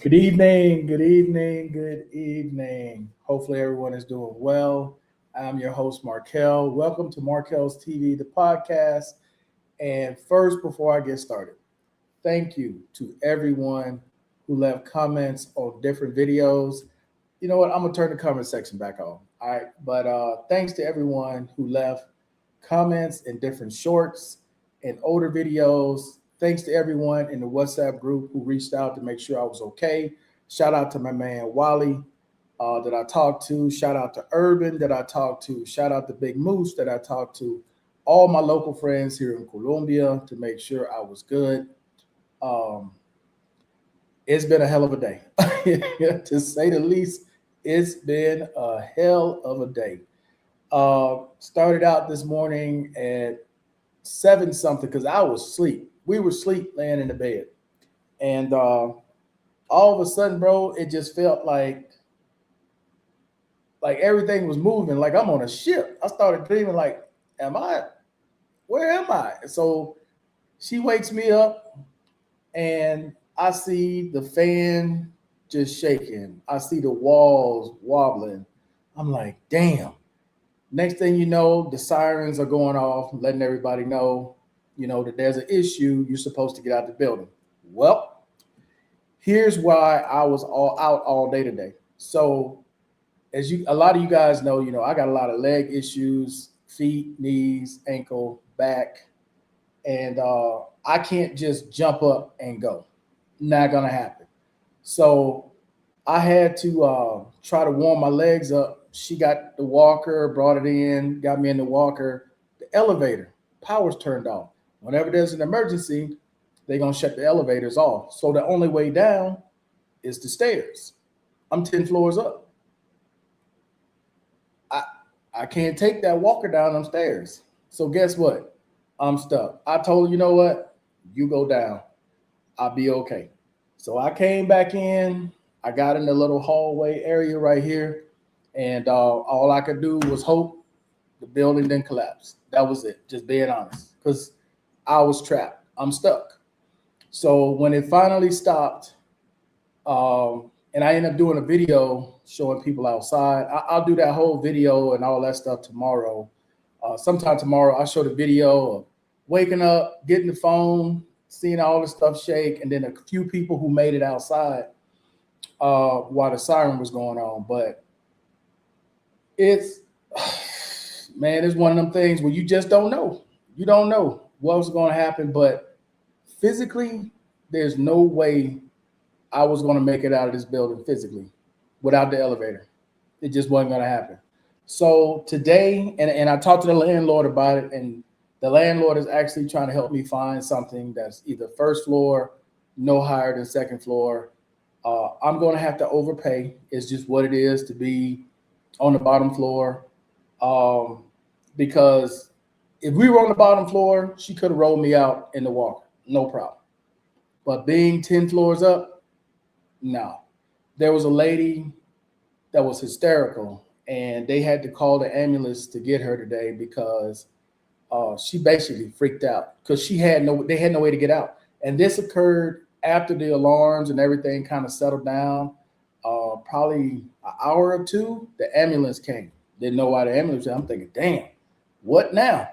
Good evening, good evening, good evening. Hopefully, everyone is doing well. I'm your host, Markel. Welcome to Markel's TV, the podcast. And first, before I get started, thank you to everyone who left comments on different videos. You know what? I'm gonna turn the comment section back on. All right, but thanks to everyone who left comments in different shorts and older videos. Thanks to everyone in the WhatsApp group who reached out to make sure I was okay. Shout out to my man Wally that I talked to. Shout out to Urban that I talked to. Shout out to Big Moose that I talked to. All my local friends here in Colombia to make sure I was good. Um, it's been a hell of a day, to say the least. It's been a hell of a day. Started out this morning at seven something because I was asleep. We were asleep laying in the bed, and all of a sudden, bro, it just felt like everything was moving, like I'm on a ship. I started dreaming, like, am I? Where am I? So she wakes me up, and I see the fan just shaking. I see the walls wobbling. I'm like, damn. Next thing you know, the sirens are going off, letting everybody know, that there's an issue. You're supposed to get out the building. Well, here's why I was all out all day today. So, a lot of you guys know, I got a lot of leg issues, feet, knees, ankle, back, and I can't just jump up and go. Not gonna happen. So I had to try to warm my legs up. She got the walker, brought it in, got me in the walker. The elevator, power's turned off. Whenever there's an emergency, they're gonna shut the elevators off. So the only way down is the stairs. I'm 10 floors up. I I can't take that walker down them stairs. So guess what? I'm stuck. I told her, you know what? You go down. I'll be okay. So I came back in. I got in the little hallway area right here, and all I could do was hope the building didn't collapse. That was it. Just being honest, because I was trapped. I'm stuck. So when it finally stopped, and I ended up doing a video showing people outside. I'll do that whole video and all that stuff tomorrow. Sometime tomorrow, I'll show the video of waking up, getting the phone, seeing all the stuff shake, and then a few people who made it outside while the siren was going on. But it's, man, it's one of them things where you just don't know. You don't know what's going to happen, but physically, there's no way I was going to make it out of this building physically without the elevator. It just wasn't going to happen. So today, and I talked to the landlord about it, and the landlord is actually trying to help me find something that's either first floor, no higher than second floor. I'm going to have to overpay. It's just what it is to be on the bottom floor. Um, because if we were on the bottom floor, she could have rolled me out in the walker, no problem. But being 10 floors up, no. There was a lady that was hysterical, and they had to call the ambulance to get her today because she basically freaked out because they had no way to get out. And this occurred after the alarms and everything kind of settled down. Probably an hour or two, the ambulance came. Didn't know why the ambulance came. I'm thinking, damn, what now?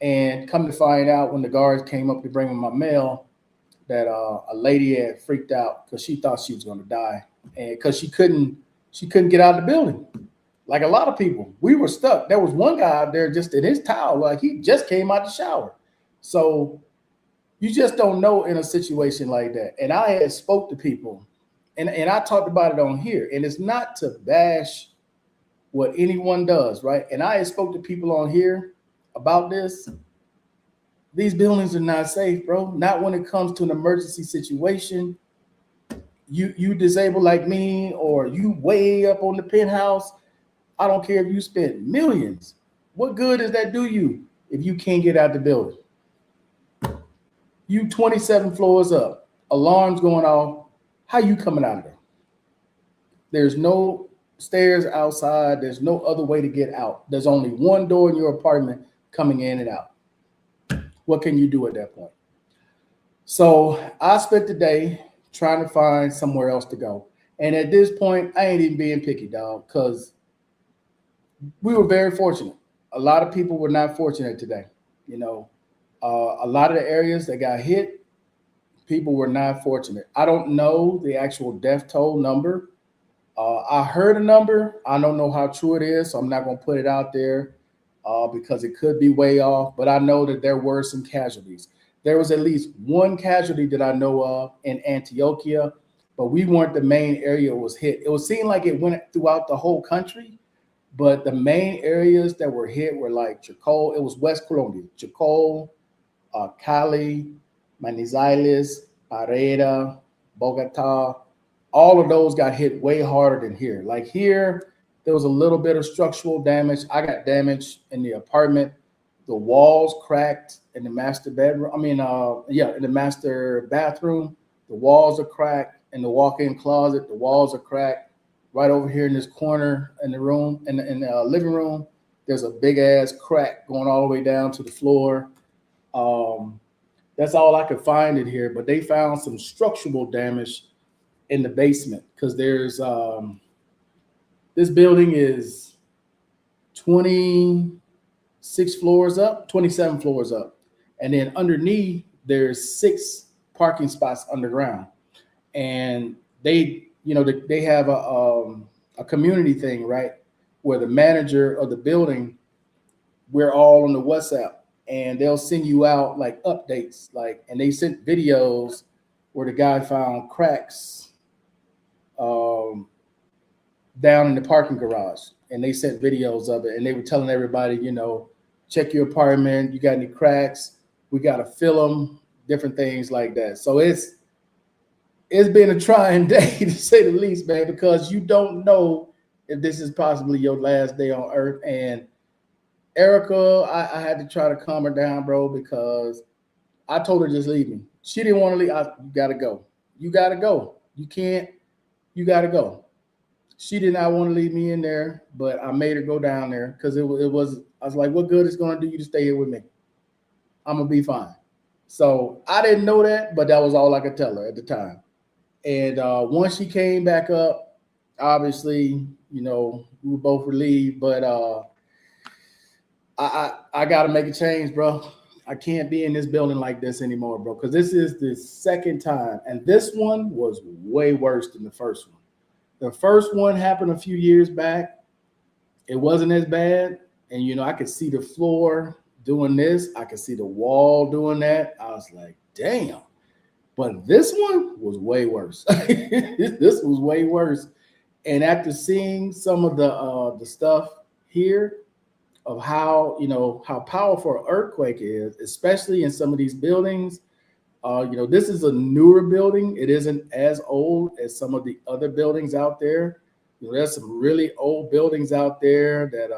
And come to find out when the guards came up to bring me my mail, that a lady had freaked out because she thought she was going to die, and because she couldn't get out of the building. Like a lot of people, we were stuck. There was one guy out there just in his towel, like he just came out the shower. So you just don't know in a situation like that. And I had spoke to people, and I talked about it on here, and it's not to bash what anyone does, right? And I had spoke to people on here about this. These buildings are not safe, bro. Not when it comes to an emergency situation. You disabled like me, or you way up on the penthouse. I don't care if you spend millions. What good does that do you if you can't get out the building? You 27 floors up, alarms going off. How you coming out of there? There's no stairs outside. There's no other way to get out. There's only one door in your apartment coming in and out. What can you do at that point? So I spent the day trying to find somewhere else to go. And at this point, I ain't even being picky, dog, because we were very fortunate. A lot of people were not fortunate today. You know, a lot of the areas that got hit, people were not fortunate. I don't know the actual death toll number. I heard a number. I don't know how true it is, so I'm not going to put it out there because it could be way off. But I know that there were some casualties. There was at least one casualty that I know of in Antioquia, but we weren't the main area it was hit. It was seemed like it went throughout the whole country, but the main areas that were hit were like Chocó. It was West Colombia, Chocó, Cali, Manizales, Areta, Bogota. All of those got hit way harder than here. Like here, there was a little bit of structural damage. I got damage in the apartment. The walls cracked in the master bedroom. In the master bathroom, the walls are cracked. In the walk-in closet, the walls are cracked. Right over here in this corner in the room, in the living room, there's a big ass crack going all the way down to the floor. That's all I could find in here, but they found some structural damage in the basement because there's this building is 26 floors up, 27 floors up, and then underneath there's 6 parking spots underground, and they have a community thing, right, where the manager of the building, we're all on the WhatsApp, and they'll send you out like updates, and they sent videos where the guy found cracks um, down in the parking garage, and they sent videos of it, and they were telling everybody, check your apartment, you got any cracks, we got to fill them, different things like that. So it's been a trying day to say the least, man, because you don't know if this is possibly your last day on earth. And Erica, I had to try to calm her down, bro, because I told her just leave me. She didn't want to leave. You gotta go. You gotta go. You can't. You gotta go. She did not want to leave me in there, but I made her go down there because it was. I was like, "What good is going to do you to stay here with me? I'm gonna be fine." So I didn't know that, but that was all I could tell her at the time. And once she came back up, obviously, we were both relieved. But I got to make a change, bro. I can't be in this building like this anymore, bro, because this is the second time. And this one was way worse than the first one. The first one happened a few years back. It wasn't as bad. And, I could see the floor doing this. I could see the wall doing that. I was like, damn. But this one was way worse. This was way worse. And after seeing some of the stuff here, of how powerful an earthquake is, especially in some of these buildings. This is a newer building. It isn't as old as some of the other buildings out there. There's some really old buildings out there that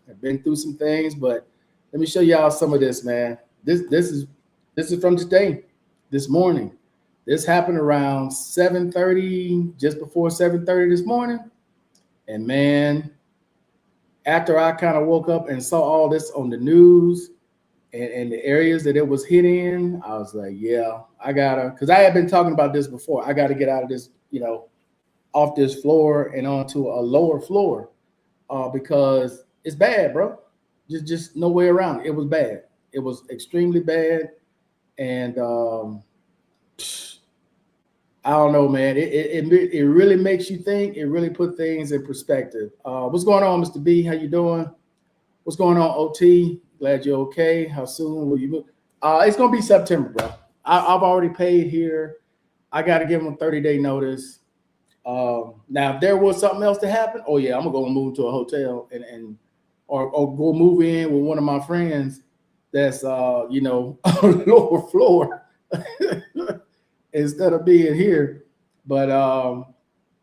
have been through some things. But let me show y'all some of this, man. This is from today, this morning. This happened around 7:30, just before 7:30 this morning. And man, after I kind of woke up and saw all this on the news and the areas that it was hit in, I was like, yeah, I gotta, because I had been talking about this before. I got to get out of this, off this floor and onto a lower floor because it's bad, bro. Just no way around it. It was bad. It was extremely bad. And I don't know, man. It really makes you think. It really put things in perspective. What's going on, Mr. B? How you doing? What's going on, OT? Glad you're okay. How soon will you move? It's gonna be September, bro. I've already paid here. I got to give them a 30-day notice. Now, if there was something else to happen, oh yeah, I'm gonna go move to a hotel or go move in with one of my friends that's on the lower floor. Instead of being here. But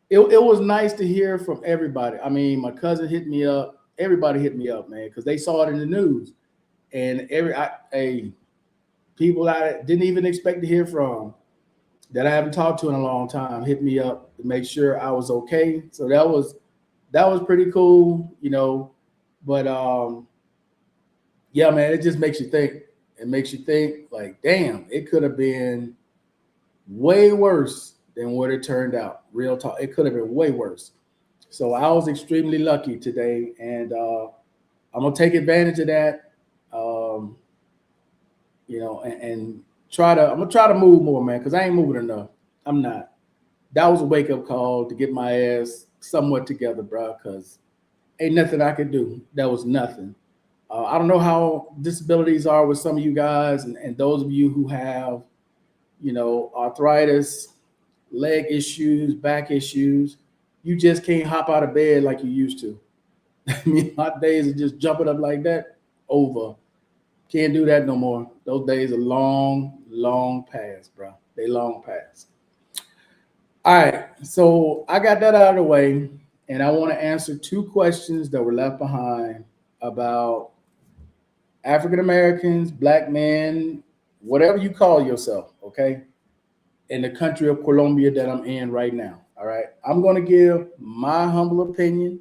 it was nice to hear from everybody. I mean, my cousin hit me up. Everybody hit me up, man, because they saw it in the news. And people I didn't even expect to hear from, that I haven't talked to in a long time, hit me up to make sure I was okay. So that was pretty cool, But yeah, man, it just makes you think. It makes you think like, damn, it could have been way worse than what it turned out. Real talk, it could have been way worse. So I was extremely lucky today, and I'm gonna take advantage of that. Um, and I'm gonna try to move more, man, because I ain't moving enough. I'm not. That was a wake up call to get my ass somewhat together, bro. Because ain't nothing I could do. That was nothing. I don't know how disabilities are with some of you guys, and those of you who have, arthritis, leg issues, back issues. You just can't hop out of bed like you used to. I mean, my days of just jumping up like that, over. Can't do that no more. Those days are long, long past, bro. They long past. All right, so I got that out of the way, and I want to answer two questions that were left behind about African Americans, black men, whatever you call yourself, okay, in the country of Colombia that I'm in right now. All right, I'm going to give my humble opinion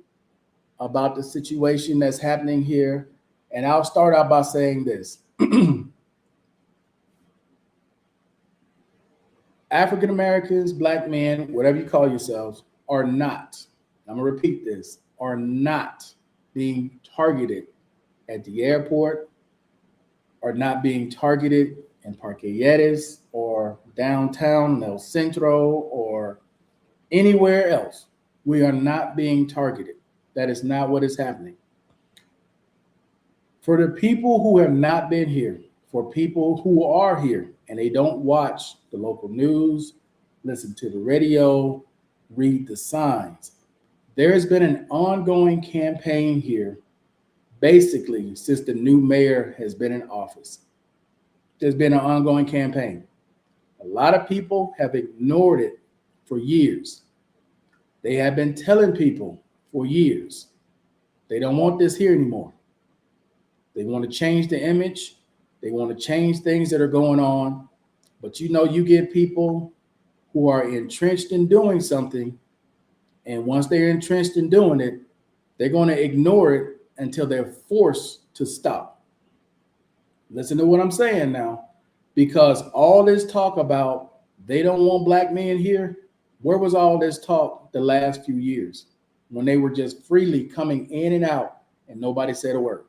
about the situation that's happening here, and I'll start out by saying this. African Americans, black men, whatever you call yourselves, are not, I'm gonna repeat this, are not being targeted at the airport, are not being targeted in Parqueyeres or downtown El Centro or anywhere else. We are not being targeted. That is not what is happening. For the people who have not been here, for people who are here and they don't watch the local news, listen to the radio, read the signs, there has been an ongoing campaign here basically since the new mayor has been in office. There's been an ongoing campaign. A lot of people have ignored it for years. They have been telling people for years they don't want this here anymore. They want to change the image. They want to change things that are going on. But you get people who are entrenched in doing something. And once they're entrenched in doing it, they're going to ignore it until they're forced to stop. Listen to what I'm saying now. Because all this talk about they don't want black men here, where was all this talk the last few years when they were just freely coming in and out and nobody said a word?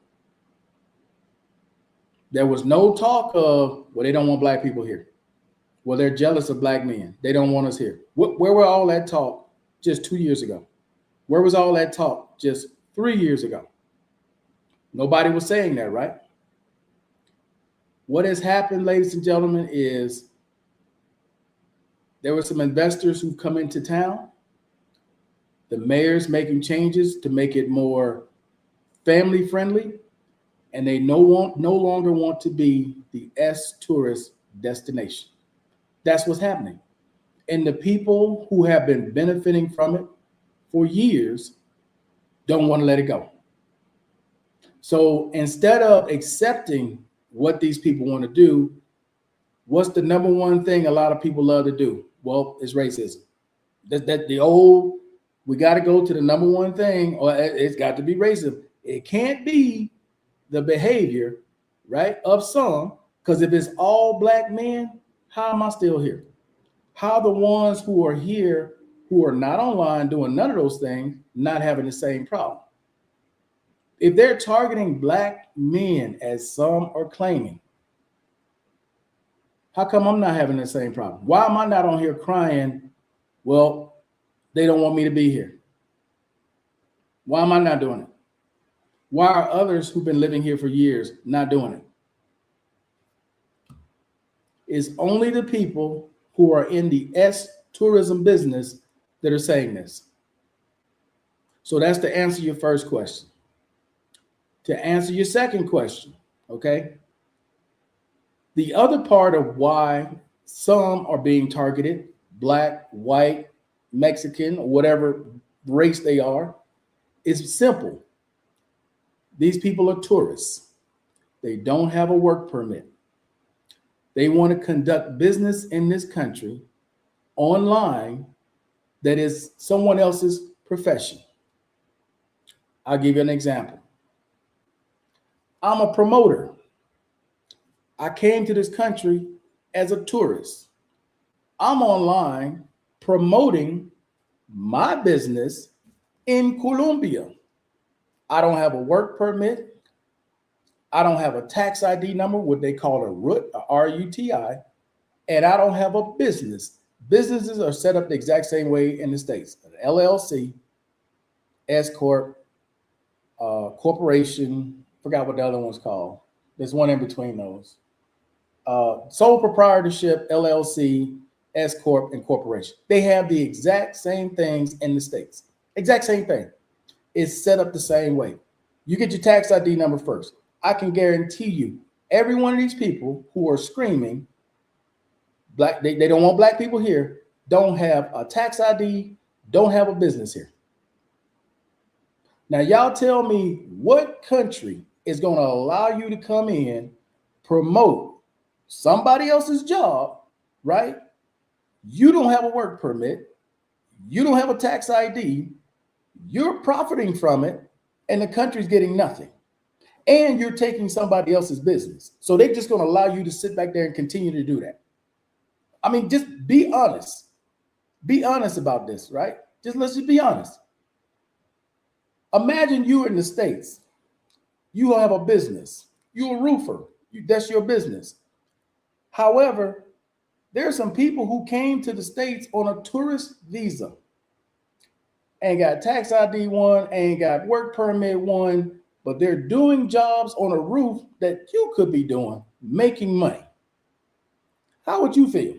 There was no talk of, well, they don't want black people here. Well, they're jealous of black men. They don't want us here. Where were all that talk just 2 years ago? Where was all that talk just 3 years ago? Nobody was saying that, right? What has happened, ladies and gentlemen, is there were some investors who come into town. The mayor's making changes to make it more family friendly, and they no longer want to be the tourist destination. That's what's happening. And the people who have been benefiting from it for years don't want to let it go. So instead of accepting what these people want to do, what's the number one thing a lot of people love to do? Well, it's racism. That the old, we got to go to the number one thing, or it's got to be racism. It can't be the behavior, right, of some, because if it's all black men, how am I still here? How the ones who are here, who are not online doing none of those things, not having the same problem? If they're targeting black men, as some are claiming, how come I'm not having the same problem? Why am I not on here crying, well, they don't want me to be here? Why am I not doing it? Why are others who've been living here for years not doing it? It's only the people who are in the tourism business that are saying this. So that's to answer your first question. To answer your second question, okay? The other part of why some are being targeted, black, white, Mexican, or whatever race they are, is simple. These people are tourists. They don't have a work permit. They want to conduct business in this country online that is someone else's profession. I'll give you an example. I'm a promoter. I came to this country as a tourist. I'm online promoting my business in Colombia. I don't have a work permit. I don't have a tax ID number, what they call a RUT, a R-U-T-I, and I don't have a business. Businesses are set up the exact same way in the States. An LLC, S Corp, corporation, forgot what the other one's called. There's one in between those. Sole proprietorship, LLC, S Corp, and corporation. They have the exact same things in the States. Exact same thing. It's set up the same way. You get your tax ID number first. I can guarantee you, every one of these people who are screaming, black, they don't want black people here, don't have a tax ID, don't have a business here. Now, y'all tell me what country is going to allow you to come in, promote somebody else's job, right? You don't have a work permit. You don't have a tax ID. You're profiting from it, and the country's getting nothing. And you're taking somebody else's business. So they're just going to allow you to sit back there and continue to do that. I mean, just be honest. Be honest about this, right? Let's just be honest. Imagine you're in the States. You have a business. You're a roofer. That's your business. However, there are some people who came to the States on a tourist visa. Ain't got tax ID one, ain't got work permit one, but they're doing jobs on a roof that you could be doing, making money. How would you feel?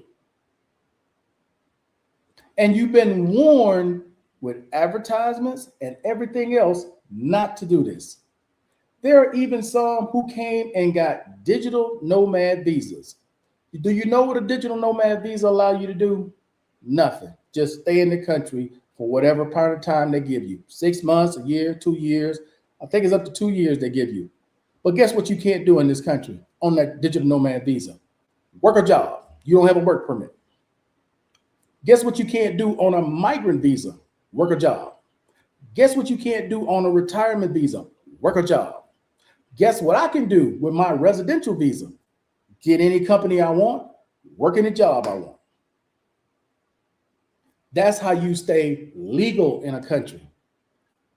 And you've been warned with advertisements and everything else not to do this. There are even some who came and got digital nomad visas. Do you know what a digital nomad visa allows you to do? Nothing. Just stay in the country for whatever part of time they give you. 6 months, a year, 2 years. I think it's up to 2 years they give you. But guess what you can't do in this country on that digital nomad visa? Work a job. You don't have a work permit. Guess what you can't do on a migrant visa? Work a job. Guess what you can't do on a retirement visa? Work a job. Guess what I can do with my residential visa? Get any company I want, work in a job I want. That's how you stay legal in a country.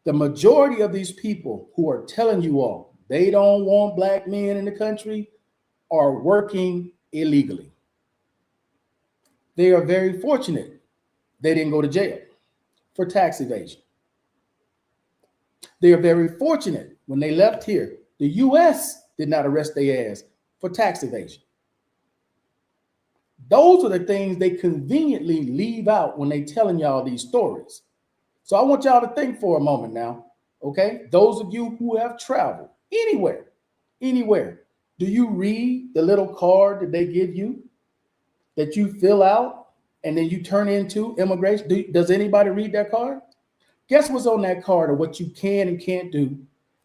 The majority of these people who are telling you all they don't want black men in the country are working illegally. They are very fortunate they didn't go to jail for tax evasion. They are very fortunate when they left here, the US did not arrest their ass for tax evasion. Those are the things they conveniently leave out when they telling y'all these stories. So I want y'all to think for a moment now, okay? Those of you who have traveled anywhere, do you read the little card that they give you that you fill out and then you turn into immigration? Does anybody read that card? Guess what's on that card of what you can and can't do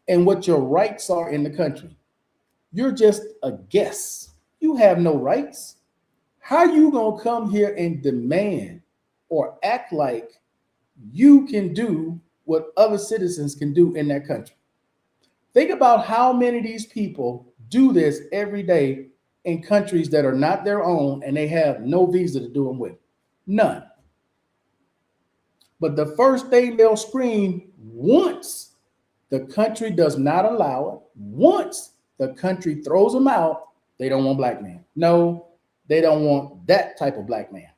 and what your rights are in the country? You're just a guest. You have no rights. How you gonna come here and demand or act like you can do what other citizens can do in that country? Think about how many of these people do this every day in countries that are not their own and they have no visa to do them with. None. But the first thing they'll scream once the country does not allow it, once the country throws them out, they don't want black men. No, they don't want that type of black man.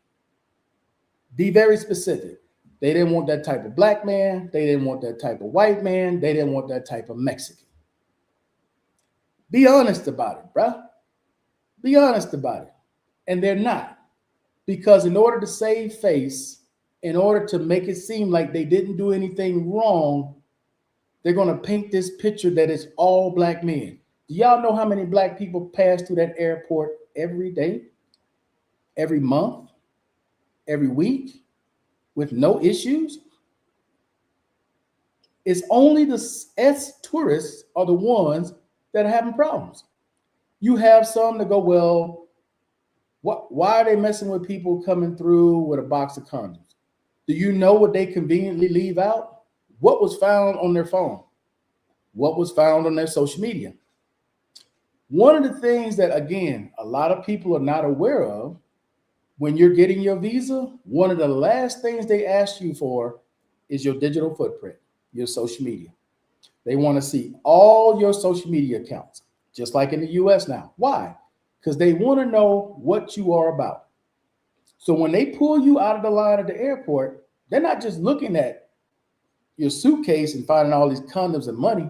Be very specific. They didn't want that type of black man. They didn't want that type of white man. They didn't want that type of Mexican. Be honest about it, bruh. Be honest about it. And they're not. Because in order to save face, in order to make it seem like they didn't do anything wrong, they're going to paint this picture that it's all black men. Do y'all know how many black people pass through that airport every day, every month, every week with no issues? It's only the S tourists are the ones that are having problems. You have some that go, well, why are they messing with people coming through with a box of condoms? Do you know what they conveniently leave out? What was found on their phone? What was found on their social media? One of the things that, again, a lot of people are not aware of When you're getting your visa, one of the last things they ask you for is your digital footprint, your social media. They want to see all your social media accounts, just like in the US now. Why? Because they want to know what you are about. So when they pull you out of the line at the airport, they're not just looking at your suitcase and finding all these condoms and money.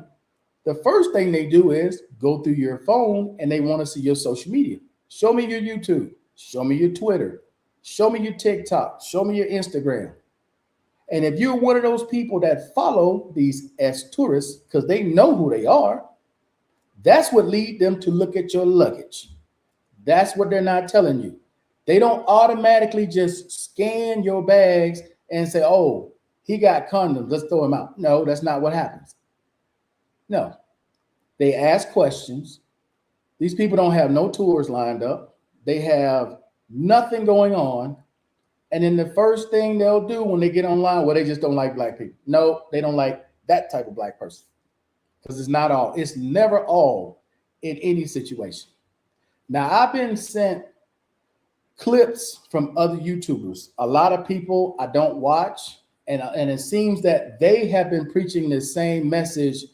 The first thing they do is go through your phone and they want to see your social media. Show me your YouTube, show me your Twitter, show me your TikTok, show me your Instagram. And if you're one of those people that follow these as tourists because they know who they are, that's what lead them to look at your luggage. That's what they're not telling you. They don't automatically just scan your bags and say, oh, he got condoms, let's throw him out. No, that's not what happens. No, they ask questions. These people don't have no tours lined up. They have nothing going on. And then the first thing they'll do when they get online, well, they just don't like black people. No, they don't like that type of black person. Because it's not all, it's never all in any situation. Now, I've been sent clips from other YouTubers. A lot of people I don't watch, and it seems that they have been preaching the same message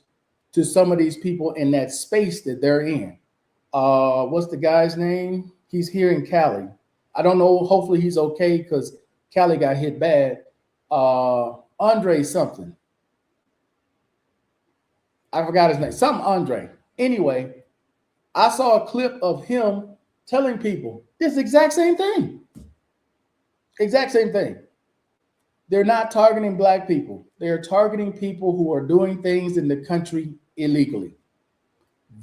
to some of these people in that space that they're in. What's the guy's name? He's here in Cali. I don't know. Hopefully he's okay because Cali got hit bad. Andre something. I forgot his name. Something Andre. Anyway, I saw a clip of him telling people this exact same thing. Exact same thing. They're not targeting black people. They're targeting people who are doing things in the country illegally.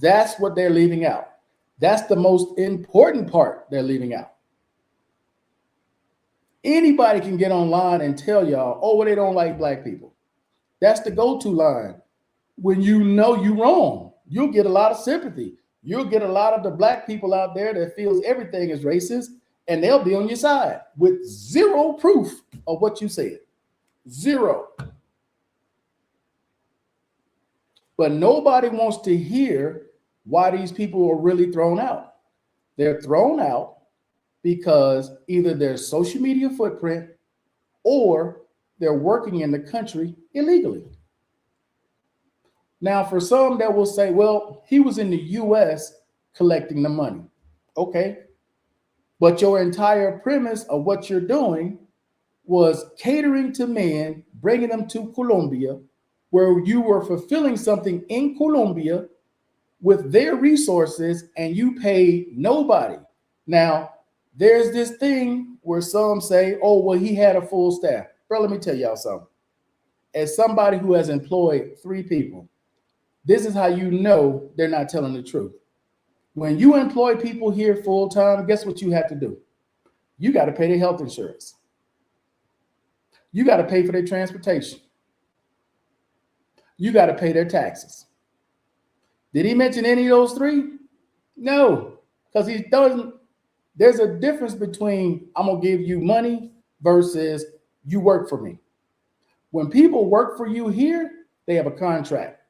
That's what they're leaving out. That's the most important part they're leaving out. Anybody can get online and tell y'all, oh, well, they don't like black people. That's the go-to line. When you know you're wrong, you'll get a lot of sympathy. You'll get a lot of the black people out there that feels everything is racist, and they'll be on your side with zero proof of what you said. Zero. But nobody wants to hear why these people are really thrown out. They're thrown out because either their social media footprint or they're working in the country illegally. Now, for some that will say, well, he was in the US collecting the money. Okay. But your entire premise of what you're doing was catering to men, bringing them to Colombia, where you were fulfilling something in Colombia with their resources and you paid nobody. Now, there's this thing where some say, oh, well, he had a full staff. Bro, let me tell y'all something. As somebody who has employed 3 people, this is how you know they're not telling the truth. When you employ people here full time, guess what you have to do? You got to pay their health insurance. You got to pay for their transportation. You got to pay their taxes. Did he mention any of those 3? No, because he doesn't. There's a difference between I'm going to give you money versus you work for me. When people work for you here, they have a contract.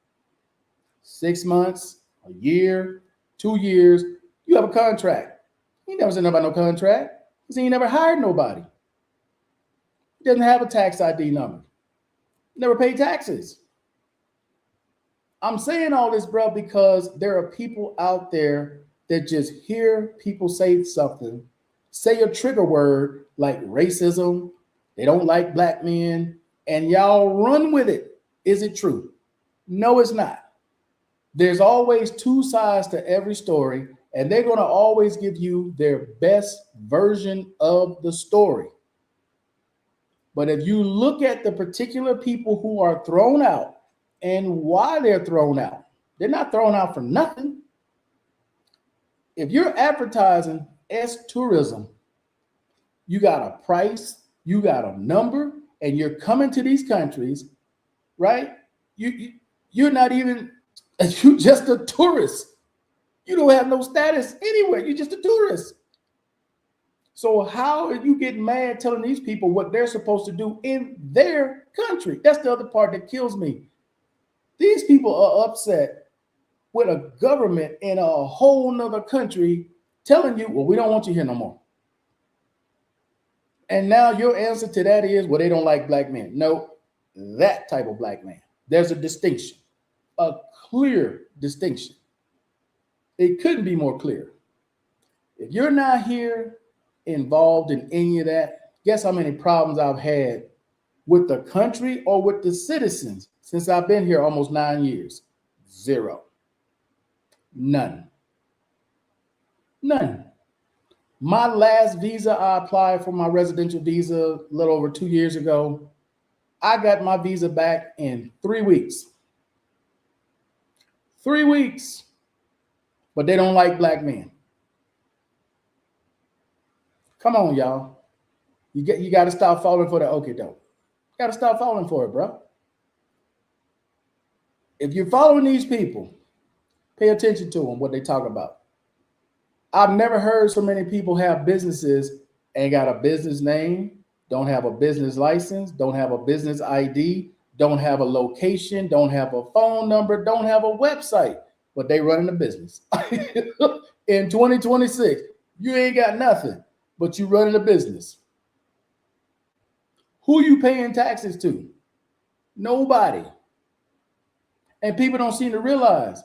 6 months, a year, 2 years, you have a contract. He never said nothing about no contract because he ain't never hired nobody. He doesn't have a tax ID number. He never paid taxes. I'm saying all this, bro, because there are people out there that just hear people say something, say a trigger word like racism, they don't like black men, and y'all run with it. Is it true? No, it's not. There's always 2 sides to every story, and they're going to always give you their best version of the story. But if you look at the particular people who are thrown out and why they're thrown out, they're not thrown out for nothing. If you're advertising as tourism, you got a price, you got a number, and you're coming to these countries, right? You're not even, you're just a tourist. You don't have no status anywhere. You're just a tourist. So how are you getting mad telling these people what they're supposed to do in their country? That's the other part that kills me. These people are upset with a government in a whole nother country telling you, well, we don't want you here no more. And now your answer to that is, well, they don't like black men. No, that type of black man. There's a distinction, a clear distinction. It couldn't be more clear. If you're not here involved in any of that, guess how many problems I've had with the country or with the citizens since I've been here almost 9 years? Zero. None. None. My last visa, I applied for my residential visa a little over 2 years ago. I got my visa back in 3 weeks. 3 weeks. But they don't like black men. Come on, y'all. You got to stop falling for the okie doke. You got to stop falling for it, bro. If you're following these people, pay attention to them, what they talk about. I've never heard so many people have businesses, ain't got a business name, don't have a business license, don't have a business ID, don't have a location, don't have a phone number, don't have a website, but they running a business. In 2026, you ain't got nothing, but you running a business. Who you paying taxes to? Nobody. And people don't seem to realize,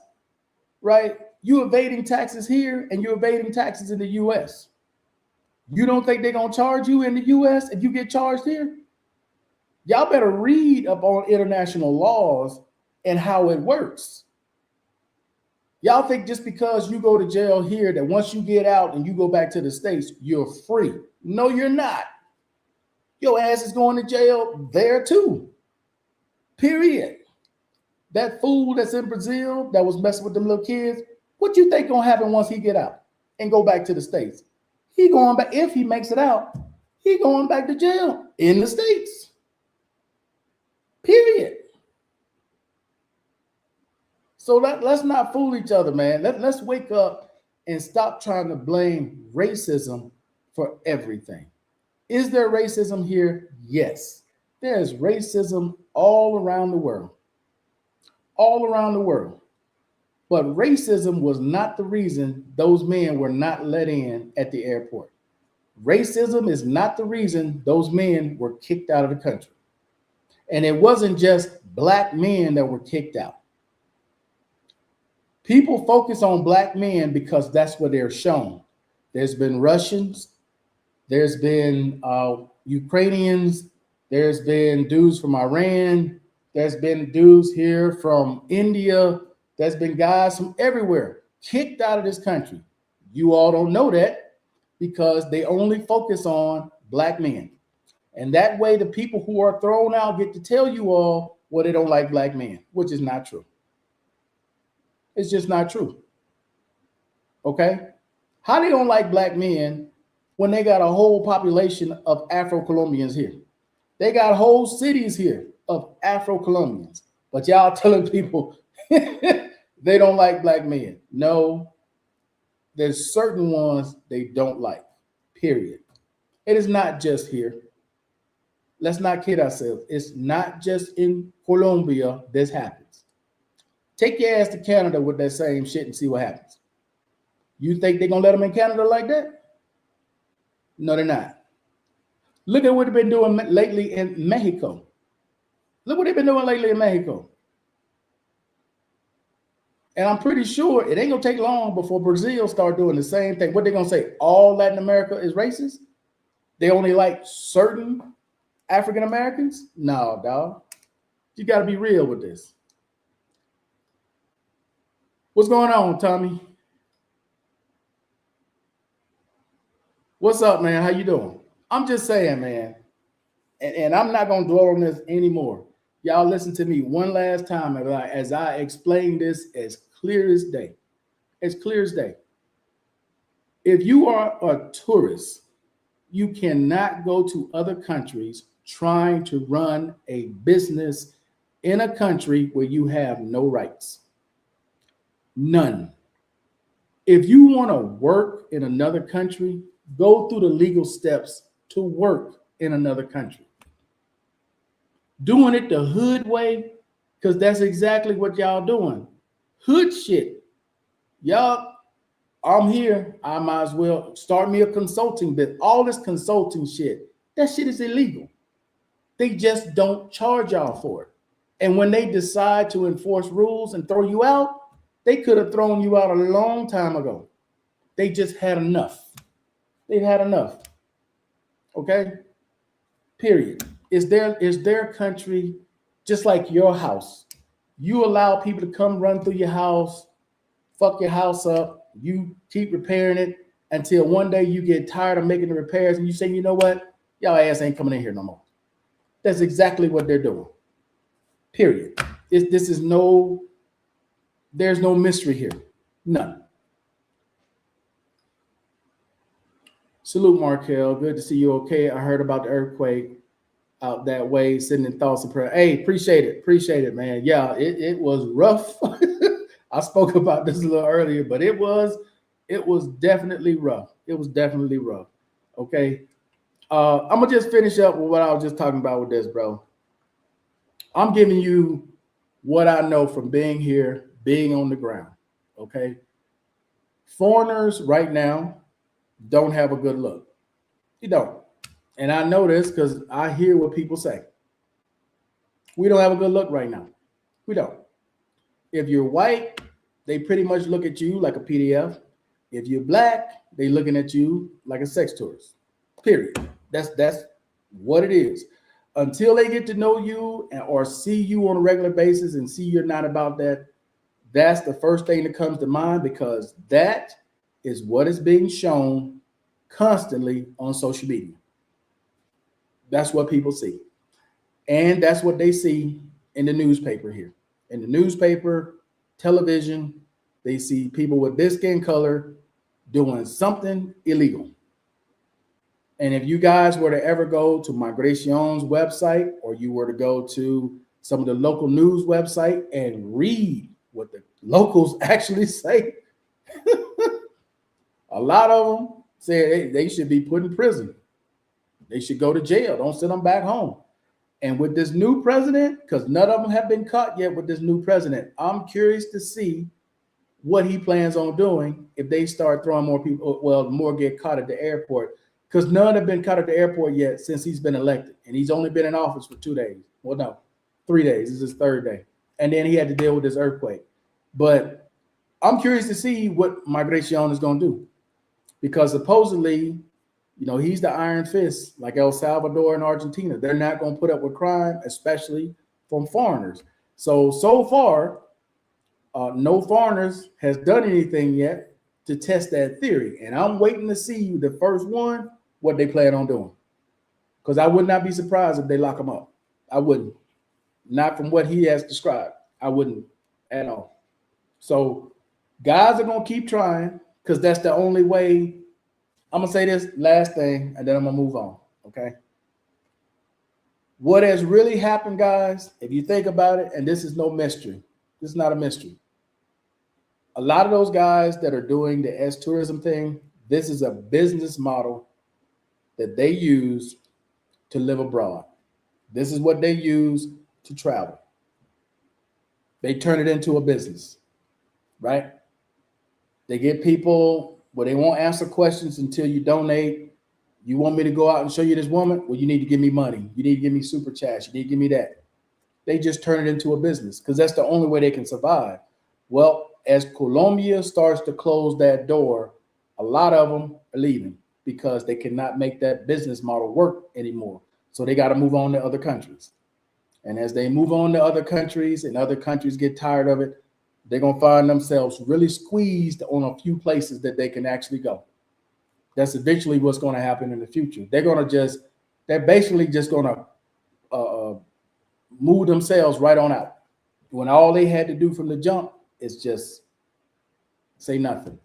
right? You evading taxes here and you're evading taxes in the US. You don't think they're going to charge you in the US if you get charged here? Y'all better read up on international laws and how it works. Y'all think just because you go to jail here that once you get out and you go back to the States, you're free. No, you're not. Your ass is going to jail there too. Period. That fool that's in Brazil that was messing with them little kids, what you think gonna happen once he get out and go back to the States? He going back, if he makes it out, he going back to jail in the States. Period. So let's not fool each other, man. Let's wake up and stop trying to blame racism for everything. Is there racism here? Yes. There's racism all around the world. All around the world. But racism was not the reason those men were not let in at the airport. Racism is not the reason those men were kicked out of the country. And it wasn't just black men that were kicked out. People focus on black men because that's what they're shown. There's been Russians, there's been Ukrainians, there's been dudes from Iran, there's been dudes here from India, there's been guys from everywhere kicked out of this country. You all don't know that because they only focus on black men. And that way the people who are thrown out get to tell you all, well, they don't like black men, which is not true. It's just not true. Okay? How they don't like black men when they got a whole population of Afro-Colombians here? They got whole cities here of Afro-Colombians. But y'all telling people they don't like black men. No, there's certain ones they don't like, period. It is not just here. Let's not kid ourselves. It's not just in Colombia this happens. Take your ass to Canada with that same shit and see what happens. You think they're going to let them in Canada like that? No, they're not. Look at what they've been doing lately in Mexico. Look what they've been doing lately in Mexico. And I'm pretty sure it ain't going to take long before Brazil start doing the same thing. What they going to say? All Latin America is racist? They only like certain African Americans? No, dog. You got to be real with this. What's going on, Tommy? What's up, man? How you doing? I'm just saying, man, and I'm not going to dwell on this anymore. Y'all listen to me one last time as I explain this as clear as day. As clear as day. If you are a tourist, you cannot go to other countries trying to run a business in a country where you have no rights. None. If you want to work in another country, go through the legal steps to work in another country. Doing it the hood way, because that's exactly what y'all doing. Hood shit. Y'all, I'm here. I might as well start me a consulting bit. All this consulting shit That shit is illegal. They just don't charge y'all for it. And when they decide to enforce rules and throw you out, they could have thrown you out a long time ago. They just had enough. They've had enough. Okay? Period. Is their country just like your house? You allow people to come run through your house, fuck your house up. You keep repairing it until one day you get tired of making the repairs and you say, you know what? Y'all ass ain't coming in here no more. That's exactly what they're doing. Period. There's no mystery here. None. Salute, Markel. Good to see you. Okay. I heard about the earthquake out that way, sitting in thoughts and prayer. Hey, appreciate it, man. Yeah, it was rough. I spoke about this a little earlier, but it was definitely rough. It was definitely rough. Okay. I'm gonna just finish up with what I was just talking about with this, bro. I'm giving you what I know from being here, being on the ground. Okay. Foreigners right now don't have a good look. You don't. And I know this because I hear what people say. We don't have a good look right now. We don't. If you're white, they pretty much look at you like a PDF. If you're black, they looking at you like a sex tourist. Period. That's what it is. Until they get to know you or see you on a regular basis and see you're not about that, that's the first thing that comes to mind, because that is what is being shown constantly on social media. That's what people see. And that's what they see in the newspaper here. In the newspaper, television, they see people with this skin color doing something illegal. And if you guys were to ever go to Migracion's website, or you were to go to some of the local news website and read what the locals actually say, a lot of them say they should be put in prison. They should go to jail. Don't send them back home. And with this new president, because none of them have been caught yet with this new president, I'm curious to see what he plans on doing if they start throwing more people, well, more get caught at the airport, because none have been caught at the airport yet since he's been elected. And he's only been in office for 2 days. Well, no, 3 days. This is his third day. And then he had to deal with this earthquake. But I'm curious to see what Migracion is going to do, because supposedly, you know, he's the iron fist like El Salvador and Argentina. They're not going to put up with crime, especially from foreigners. So far, no foreigners has done anything yet to test that theory. And I'm waiting to see the first one, what they plan on doing. Because I would not be surprised if they lock him up. I wouldn't. Not from what he has described. I wouldn't at all. So guys are going to keep trying, because that's the only way. I'm going to say this last thing, and then I'm going to move on, okay? What has really happened, guys, if you think about it, and this is no mystery. This is not a mystery. A lot of those guys that are doing the S-tourism thing, this is a business model that they use to live abroad. This is what they use to travel. They turn it into a business, right? They get people where they won't answer questions until you donate. You want me to go out and show you this woman? Well, you need to give me money. You need to give me super chats. You need to give me that. They just turn it into a business because that's the only way they can survive. Well, as Colombia starts to close that door, a lot of them are leaving because they cannot make that business model work anymore. So they got to move on to other countries. And as they move on to other countries and other countries get tired of it, they're going to find themselves really squeezed on a few places that they can actually go. That's eventually what's going to happen in the future. They're basically just going to move themselves right on out. When all they had to do from the jump is just say nothing.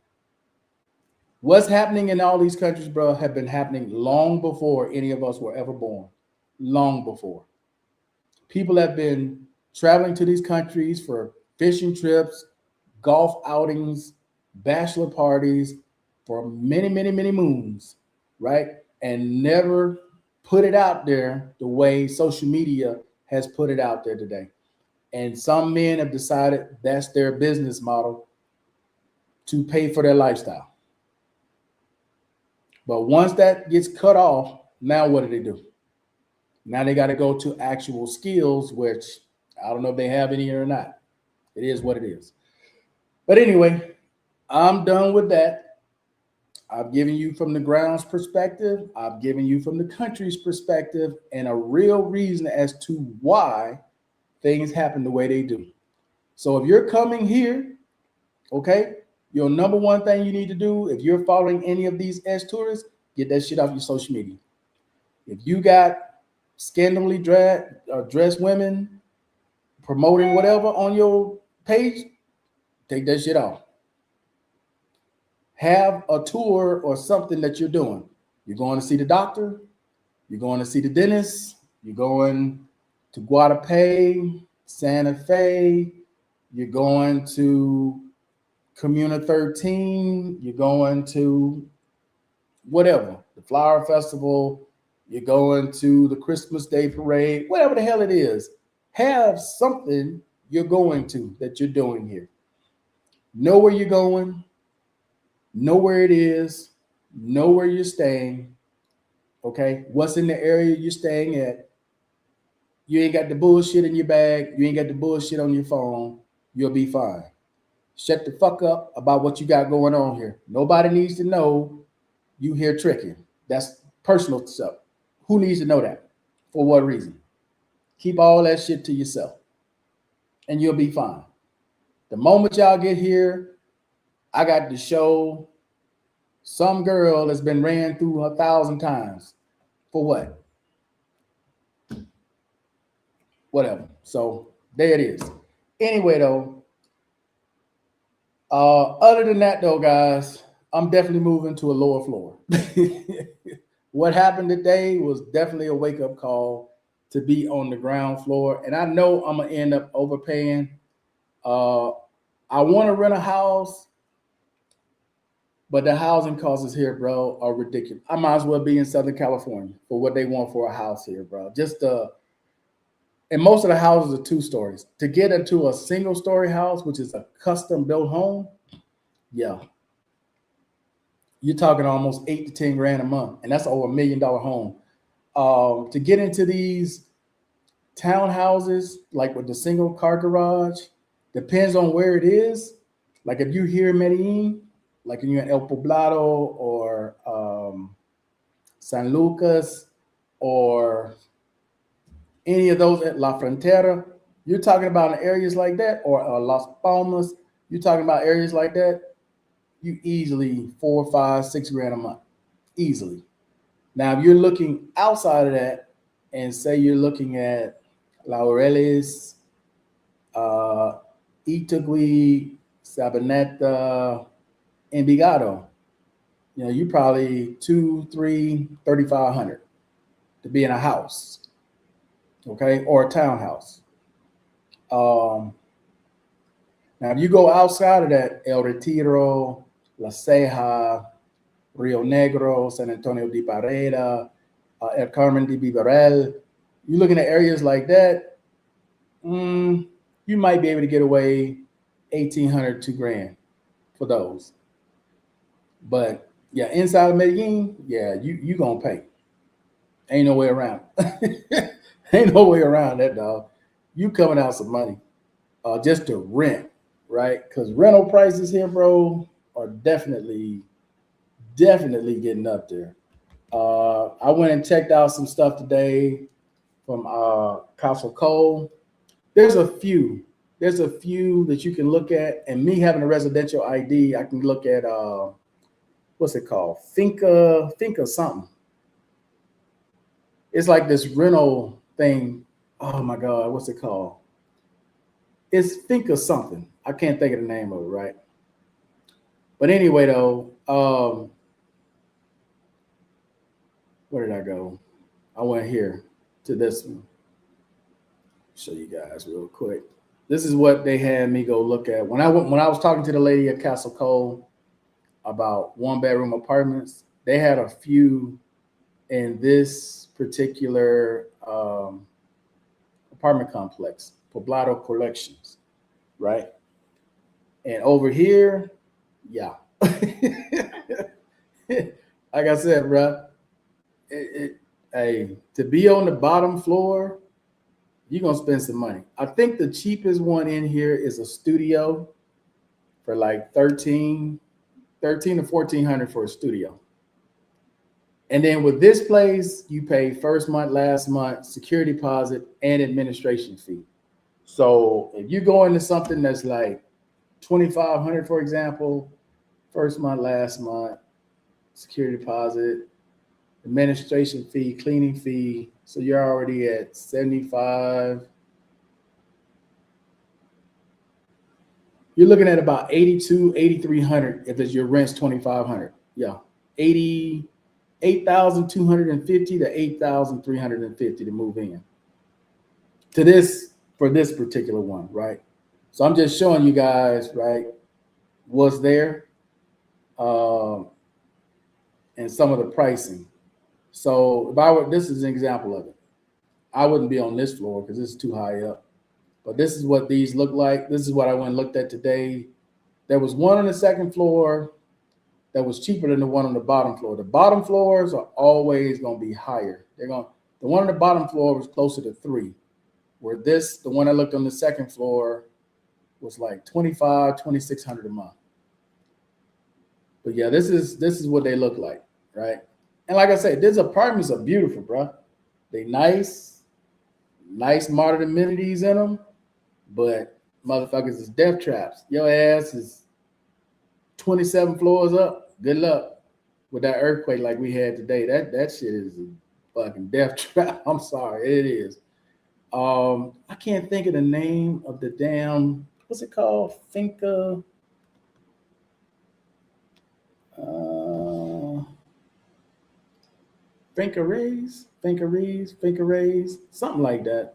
What's happening in all these countries, bro, have been happening long before any of us were ever born. Long before. People have been traveling to these countries for fishing trips, golf outings, bachelor parties for many, many, many moons, right? And never put it out there the way social media has put it out there today. And some men have decided that's their business model to pay for their lifestyle. But once that gets cut off, Now what do? Now they got to go to actual skills, which I don't know if they have any or not. It is what it is. But anyway, I'm done with that. I've given you from the ground's perspective, I've given you from the country's perspective, and a real reason as to why things happen the way they do. So if you're coming here, okay, your number one thing you need to do, if you're following any of these S tourists, get that shit off your social media. If you got scandalously dressed women promoting whatever on your page, take that shit off. Have a tour or something that you're doing. You're going to see the doctor, you're going to see the dentist, you're going to Guadalupe, Santa Fe, you're going to Comuna 13, you're going to whatever, the Flower Festival, you're going to the Christmas Day Parade, whatever the hell it is. Have something you're going to that you're doing here. Know where you're going, know where it is, know where you're staying, okay? What's in the area you're staying at. You ain't got the bullshit in your bag. You ain't got the bullshit on your phone. You'll be fine. Shut the fuck up about what you got going on here. Nobody needs to know you here tricking. That's personal stuff. Who needs to know that? For what reason? Keep all that shit to yourself and you'll be fine. The moment y'all get here, I got to show some girl that's been ran through 1,000 times. For what? Whatever. So there it is. Anyway, though, other than that, though, guys, I'm definitely moving to a lower floor. What happened today was definitely a wake-up call to be on the ground floor. And I know I'm going to end up overpaying. I want to rent a house, but the housing costs here, bro, are ridiculous. I might as well be in Southern California for what they want for a house here, bro. And most of the houses are 2 stories. To get into a single story house, which is a custom built home, yeah, you're talking almost 8 to 10 grand a month, and that's over $1 million home. To get into these townhouses, like with the single car garage, depends on where it is. Like if you're here in Medellin, like you're in El Poblado or San Lucas or any of those at La Frontera, you're talking about in areas like that, or Las Palmas, you're talking about areas like that, you easily 4, 5, 6 grand a month, easily. Now, if you're looking outside of that, and say you're looking at Laureles, Itagüí, Sabaneta, Envigado, you probably 2, 3, 3,500 to be in a house, okay, or a townhouse. Now, if you go outside of that, El Retiro, La Ceja, Rio Negro, San Antonio de Pareda, El Carmen de Vivarel, you're looking at areas like that, you might be able to get away 1,800, 2 grand for those. But yeah, inside of Medellin, yeah, you gonna pay. Ain't no way around. Ain't no way around that, dog. You coming out some money just to rent, right? Because rental prices here, bro, are definitely getting up there. I went and checked out some stuff today from Castle Cole. There's a few. There's a few that you can look at. And me having a residential ID, I can look at what's it called? Finca something. It's like this rental thing. Oh my God, what's it called? It's Finca something. I can't think of the name of it, right? But anyway, though, where did I go? I went here to this one. Show you guys real quick. This is what they had me go look at when I was talking to the lady at Castle Cole about 1-bedroom apartments. They had a few in this particular apartment complex, Poblado Collections, right? And over here, yeah. Like I said, bro, Hey, to be on the bottom floor, you're gonna spend some money. I think the cheapest one in here is a studio for like 13 to 1400 for a studio. And then with this place, you pay first month, last month, security deposit, and administration fee. So if you go into something that's like 2500, for example, first month, last month, security deposit, administration fee, cleaning fee. So you're already at 75. You're looking at about 82, 8300 if it's your rent's 2500. Yeah. 88,250 to 8,350 to move in. To this for this particular one, right? So I'm just showing you guys, right, what's there, um, and some of the pricing. So if I were, this is an example of it. I wouldn't be on this floor because it's too high up. But this is what these look like. This is what I went and looked at today. There was one on the second floor that was cheaper than the one on the bottom floor. The bottom floors are always going to be higher. They're going. The one on the bottom floor was closer to 3, where this, the one I looked on the second floor, was like 25, 2600 a month. But yeah, this is what they look like, right? And like I said, these apartments are beautiful, bro. They nice modern amenities in them, but motherfuckers is death traps. Your ass is 27 floors up. Good luck with that earthquake like we had today. That shit is a fucking death trap. I'm sorry, it is. I can't think of the name of the damn, what's it called? Finca. Uh, Finca Rays, something like that.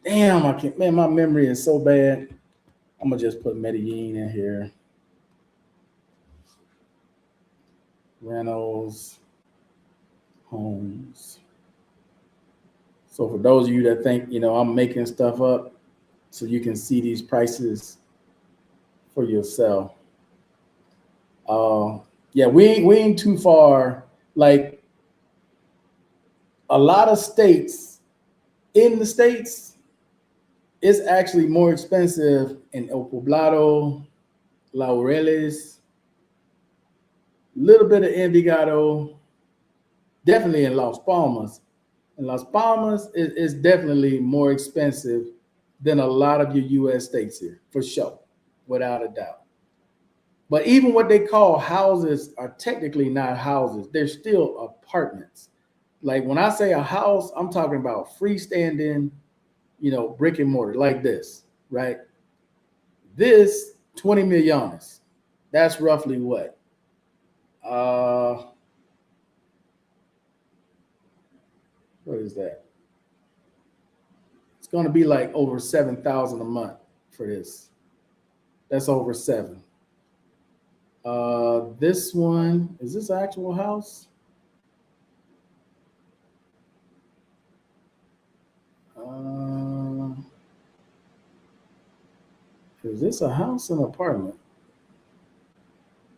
Damn, I can't. Man, my memory is so bad. I'm gonna just put Medellin in here. Reynolds Homes. So for those of you that think I'm making stuff up, so you can see these prices for yourself. Uh, yeah, we ain't too far. Like a lot of states in the states, it's actually more expensive in El Poblado, Laureles, a little bit of Envigado, definitely in Las Palmas. And Las Palmas is definitely more expensive than a lot of your U.S. states here, for sure, without a doubt. But even what they call houses are technically not houses; they're still apartments. Like when I say a house, I'm talking about freestanding, brick and mortar like this, right? This 20 millones. That's roughly what? Uh, what is that? It's going to be like over 7,000 a month for this. That's over 7. This one, is this actual house? Uh, is this a house or an apartment?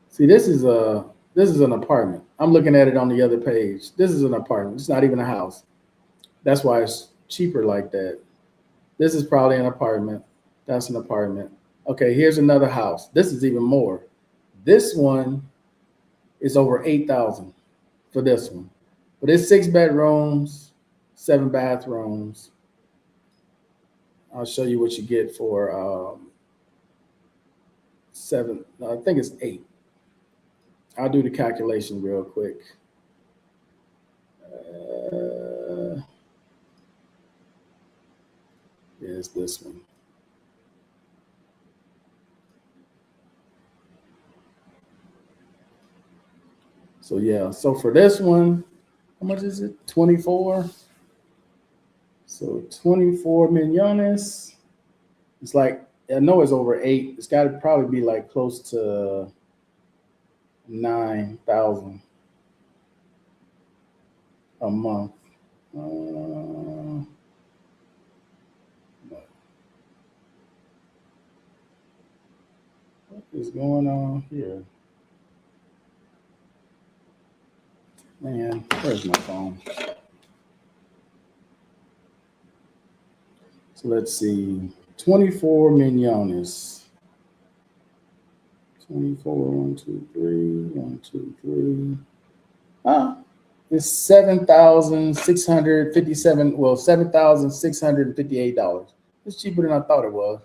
See, this is an apartment. I'm looking at it on the other page. This is an apartment. It's not even a house. That's why it's cheaper like that. This is probably an apartment. That's an apartment. Okay, here's another house. This is even more. This one is over 8,000 for this one. But it's 6 bedrooms, 7 bathrooms. I'll show you what you get for 7. No, I think it's 8. I'll do the calculation real quick. Here's this one. So yeah, so for this one, how much is it? 24. So 24 millones. It's like, I know it's over 8. It's got to probably be like close to 9,000 a month. What is going on here? Man, where's my phone? So let's see. 24 mignones. 24, 1, 2, 3, 1, 2, 3. Ah, it's 7,657. Well, $7,658. It's cheaper than I thought it was.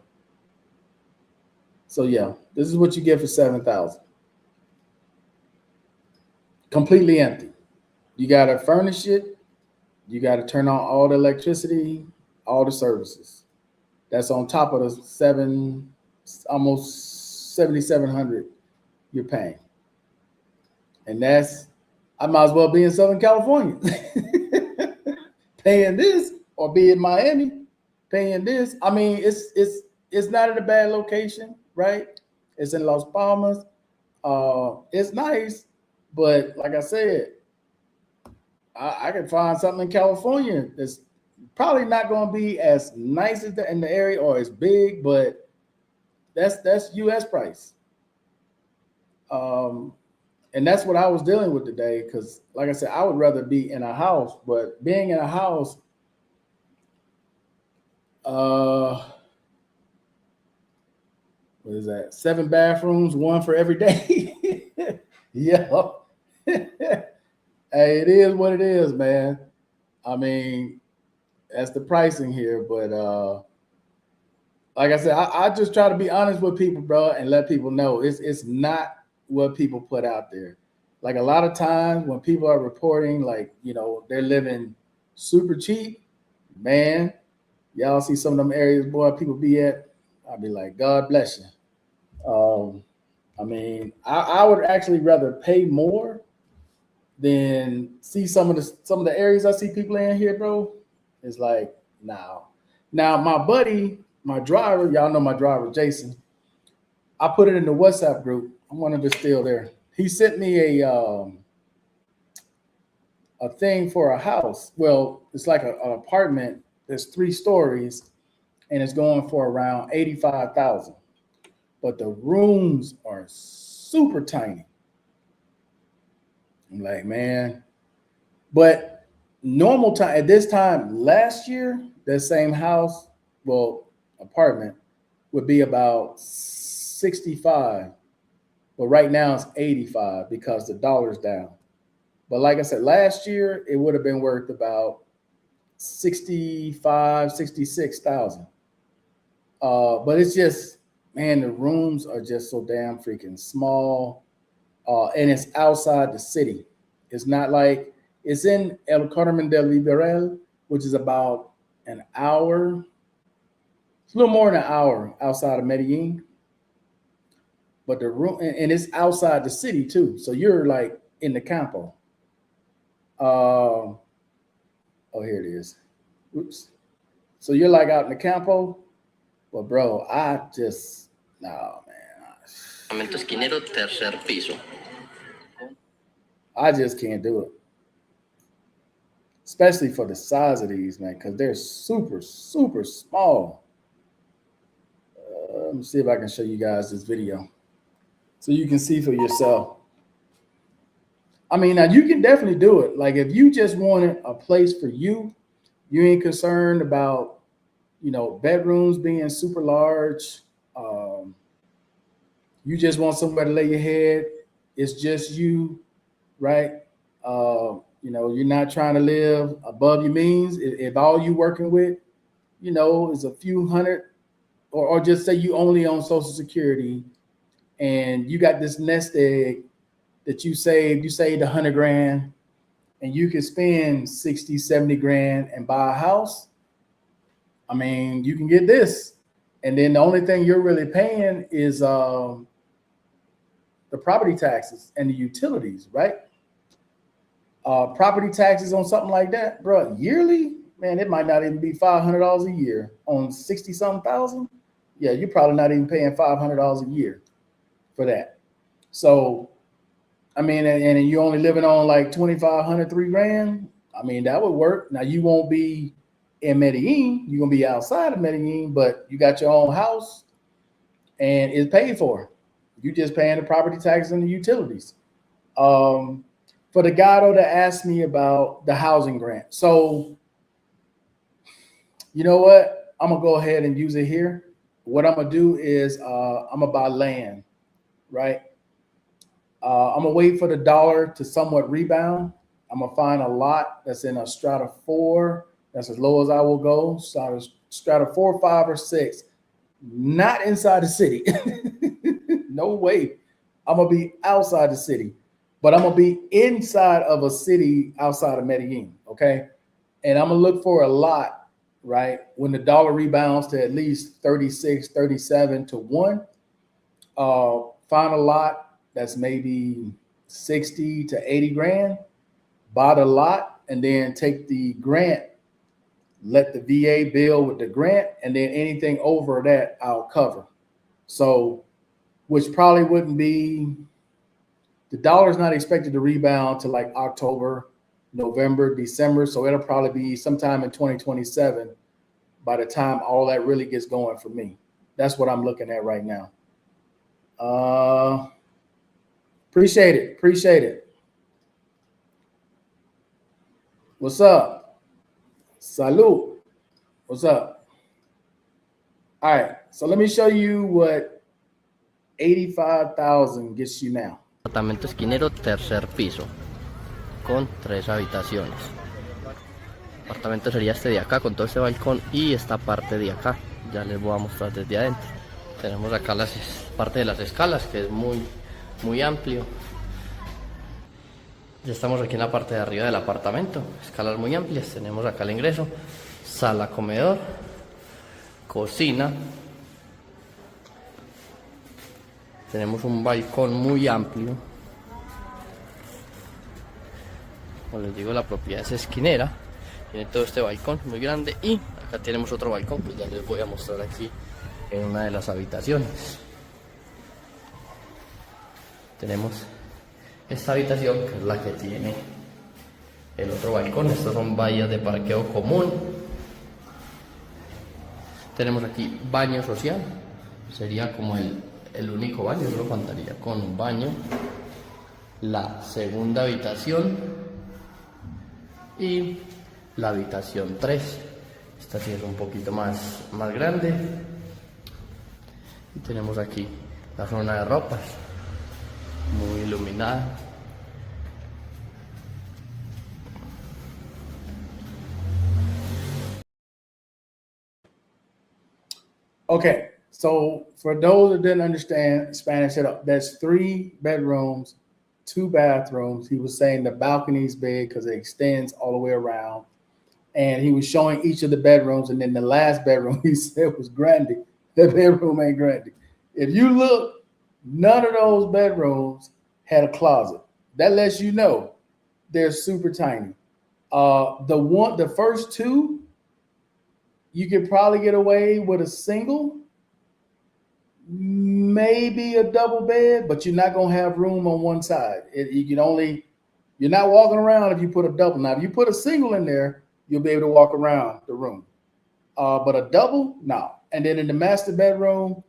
So yeah, this is what you get for 7,000. Completely empty. You gotta furnish it. You gotta turn on all the electricity, all the services. That's on top of the almost 7,700 you're paying, and that's I might as well be in Southern California paying this, or be in Miami paying this. I mean, it's not in a bad location, right? It's in Las Palmas. It's nice, but like I said, I can find something in California that's probably not going to be as nice as in the area or as big, but that's U.S. price. Um, and that's what I was dealing with today. Because, like I said, I would rather be in a house, but being in a house, what is that? 7 bathrooms, one for every day. Yeah. Hey, it is what it is, man. I mean, that's the pricing here, but like I said, I just try to be honest with people, bro, and let people know it's not what people put out there. Like a lot of times when people are reporting, like, they're living super cheap, man. Y'all see some of them areas, boy, people be at. I'll be like, God bless you. I mean, I would actually rather pay more than see some of the areas I see people in here, bro. It's like, now. Now, my buddy, my driver, y'all know my driver, Jason. I put it in the WhatsApp group. I wonder if it's still there. He sent me a thing for a house. Well, it's like an apartment. There's 3 stories, and it's going for around 85,000. But the rooms are super tiny. I'm like, man. But normal time at this time last year, that same house, well, apartment, would be about 65. But right now it's 85 because the dollar's down. But like I said, last year it would have been worth about 65, 66,000. But it's just, man, the rooms are just so damn freaking small. And it's outside the city. It's not like it's in El Carmen del Liberal, which is about an hour. It's a little more than an hour outside of Medellin. But the room, and it's outside the city too. So you're like in the campo. Oh, here it is. Oops. So you're like out in the campo. Well, bro, no, man. Tercer piso. I just can't do it. Especially for the size of these, man, because they're super, super small. Let me see if I can show you guys this video so you can see for yourself. I mean, now you can definitely do it. Like if you just wanted a place for you, you ain't concerned about, bedrooms being super large. You just want somewhere to lay your head. It's just you, right? You're not trying to live above your means. If all you working with, is a few hundred, or just say you only own Social Security, and you got this nest egg that you saved 100 grand, and you can spend 60, 70 grand and buy a house. I mean, you can get this. And then the only thing you're really paying is the property taxes and the utilities, right? Property taxes on something like that, bro, yearly, man, it might not even be $500 a year on 60-something thousand. Yeah, you're probably not even paying $500 a year for that. So, I mean, and you're only living on like 2,500, 3 grand. I mean, that would work. Now you won't be in Medellin. You're gonna be outside of Medellin, but you got your own house and it's paid for. You just paying the property taxes and the utilities. for the guy though that asked me about the housing grant. So you know what? I'm gonna go ahead and use it here. What I'm gonna do is I'm gonna buy land, right? I'm gonna wait for the dollar to somewhat rebound. I'm gonna find a lot that's in a strata four. That's as low as I will go. Strata 4, 5, or 6. Not inside the city. No way. I'm gonna be outside the city, but I'm gonna be inside of a city outside of Medellin. Okay, and I'm gonna look for a lot. Right when the dollar rebounds to at least 36, 37 to 1, find a lot that's maybe 60 to 80 grand, buy the lot, and then take the grant, let the VA bill with the grant, and then anything over that I'll cover. So, which probably wouldn't be, the dollar's not expected to rebound to like October, November, December. So it'll probably be sometime in 2027 by the time all that really gets going for me. That's what I'm looking at right now. Appreciate it. Appreciate it. What's up? Salute. What's up? All right. So let me show you what 85,000 gets you now. Apartamento esquinero, tercer piso, con 3 habitaciones. El apartamento sería este de acá, con todo este balcón y esta parte de acá. Ya les voy a mostrar desde adentro. Tenemos acá parte de las escalas, que es muy amplio. Ya estamos aquí en la parte de arriba del apartamento, escalas muy amplias. Tenemos acá el ingreso, sala, comedor, cocina. Tenemos un balcón muy amplio. Como les digo, la propiedad es esquinera. Tiene todo este balcón muy grande. Y acá tenemos otro balcón que ya les voy a mostrar aquí en una de las habitaciones. Tenemos esta habitación, que es la que tiene el otro balcón. Estos son bahías de parqueo común. Tenemos aquí baño social. Sería como el único baño, solo contaría con un baño. La segunda habitación y la habitación 3. Esta sí es un poquito más grande. Y tenemos aquí la zona de ropas, muy iluminada. Okay, so for those that didn't understand Spanish, that's 3 bedrooms, 2 bathrooms. He was saying the balcony's big because it extends all the way around. And he was showing each of the bedrooms. And then the last bedroom he said was grande. That bedroom ain't grande. If you look, none of those bedrooms had a closet. That lets you know they're super tiny. The first 2, you could probably get away with a single, maybe a double bed, but you're not gonna have room on one side. You're not walking around if you put a double. Now, if you put a single in there, you'll be able to walk around the room. But a double, no. And then in the master bedroom,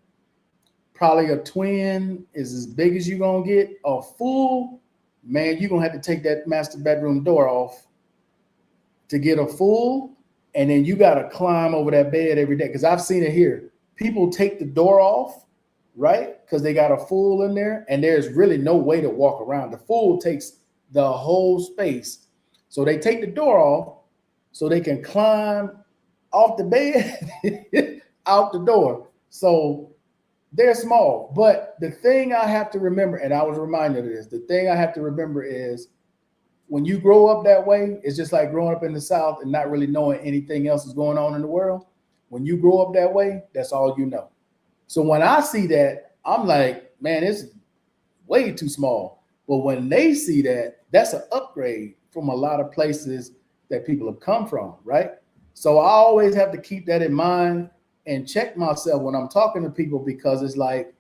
probably a twin is as big as you're gonna get. A full, man, you're gonna have to take that master bedroom door off to get a full, and then you gotta climb over that bed every day. Because I've seen it here. People take the door off, right? Because they got a full in there, and there's really no way to walk around. The full takes the whole space. So they take the door off so they can climb off the bed out the door. So they're small. But the thing I have to remember, and I was reminded of this, the thing I have to remember is when you grow up that way, it's just like growing up in the South and not really knowing anything else is going on in the world. When you grow up that way, that's all you know. So when I see that, I'm like, man, it's way too small. But when they see that, that's an upgrade from a lot of places that people have come from, right? So I always have to keep that in mind and check myself when I'm talking to people, because it's like,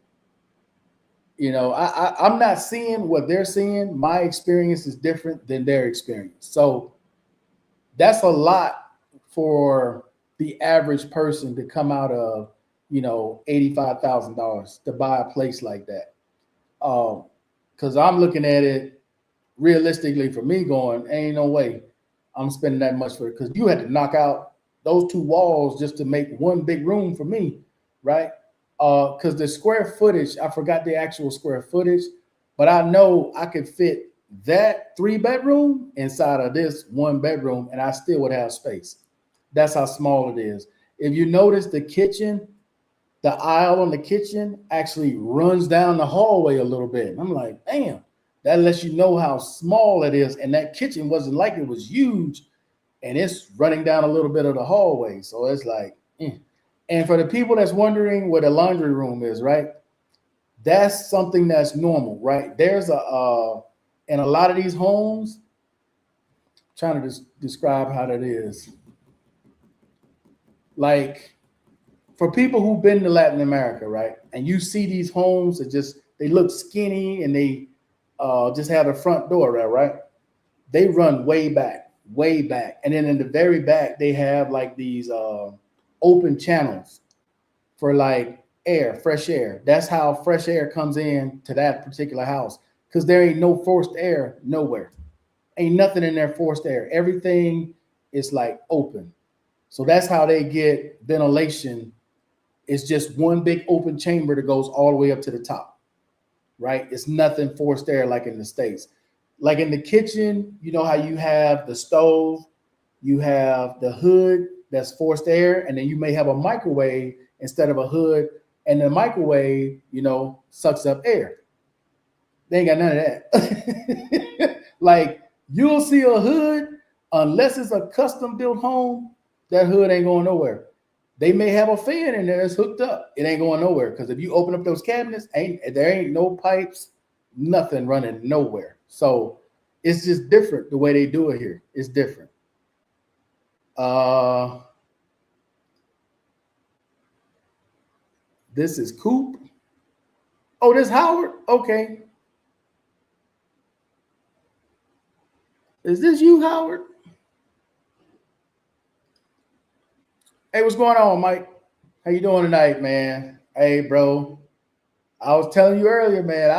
I'm not seeing what they're seeing. My experience is different than their experience. So that's a lot for the average person to come out of, $85,000 to buy a place like that. Because I'm looking at it, realistically for me going, ain't no way I'm spending that much for it, because you had to knock out those two walls just to make one big room for me, right? Because the square footage, I forgot the actual square footage, but I know I could fit that 3 bedroom inside of this 1 bedroom, and I still would have space. That's how small it is. If you notice the kitchen, the aisle on the kitchen actually runs down the hallway a little bit. I'm like, damn, that lets you know how small it is. And that kitchen wasn't like it was huge, and it's running down a little bit of the hallway. So it's like, and for the people that's wondering where the laundry room is, right? That's something that's normal, right? There's in a lot of these homes, trying to describe how that is. Like, for people who've been to Latin America, right? And you see these homes that they look skinny, and they just have a front door, right? They run way back, way back. And then in the very back, they have like these open channels for like air, fresh air. That's how fresh air comes in to that particular house, because there ain't no forced air nowhere. Ain't nothing in there forced air. Everything is like open. So that's how they get ventilation. It's just one big open chamber that goes all the way up to the top, right? It's nothing forced air like in the States. Like in the kitchen, you know how you have the stove, you have the hood that's forced air, and then you may have a microwave instead of a hood, and the microwave, sucks up air. They ain't got none of that. Like, you'll see a hood, unless it's a custom built home, that hood ain't going nowhere. They may have a fan in there that's hooked up. It ain't going nowhere, because if you open up those cabinets, there ain't no pipes, nothing running nowhere. So it's just different the way they do it here. It's different. This is Coop. Oh, this Howard? Okay. Is this you, Howard? Hey, what's going on, Mike? How you doing tonight, man? Hey, bro. I was telling you earlier, man.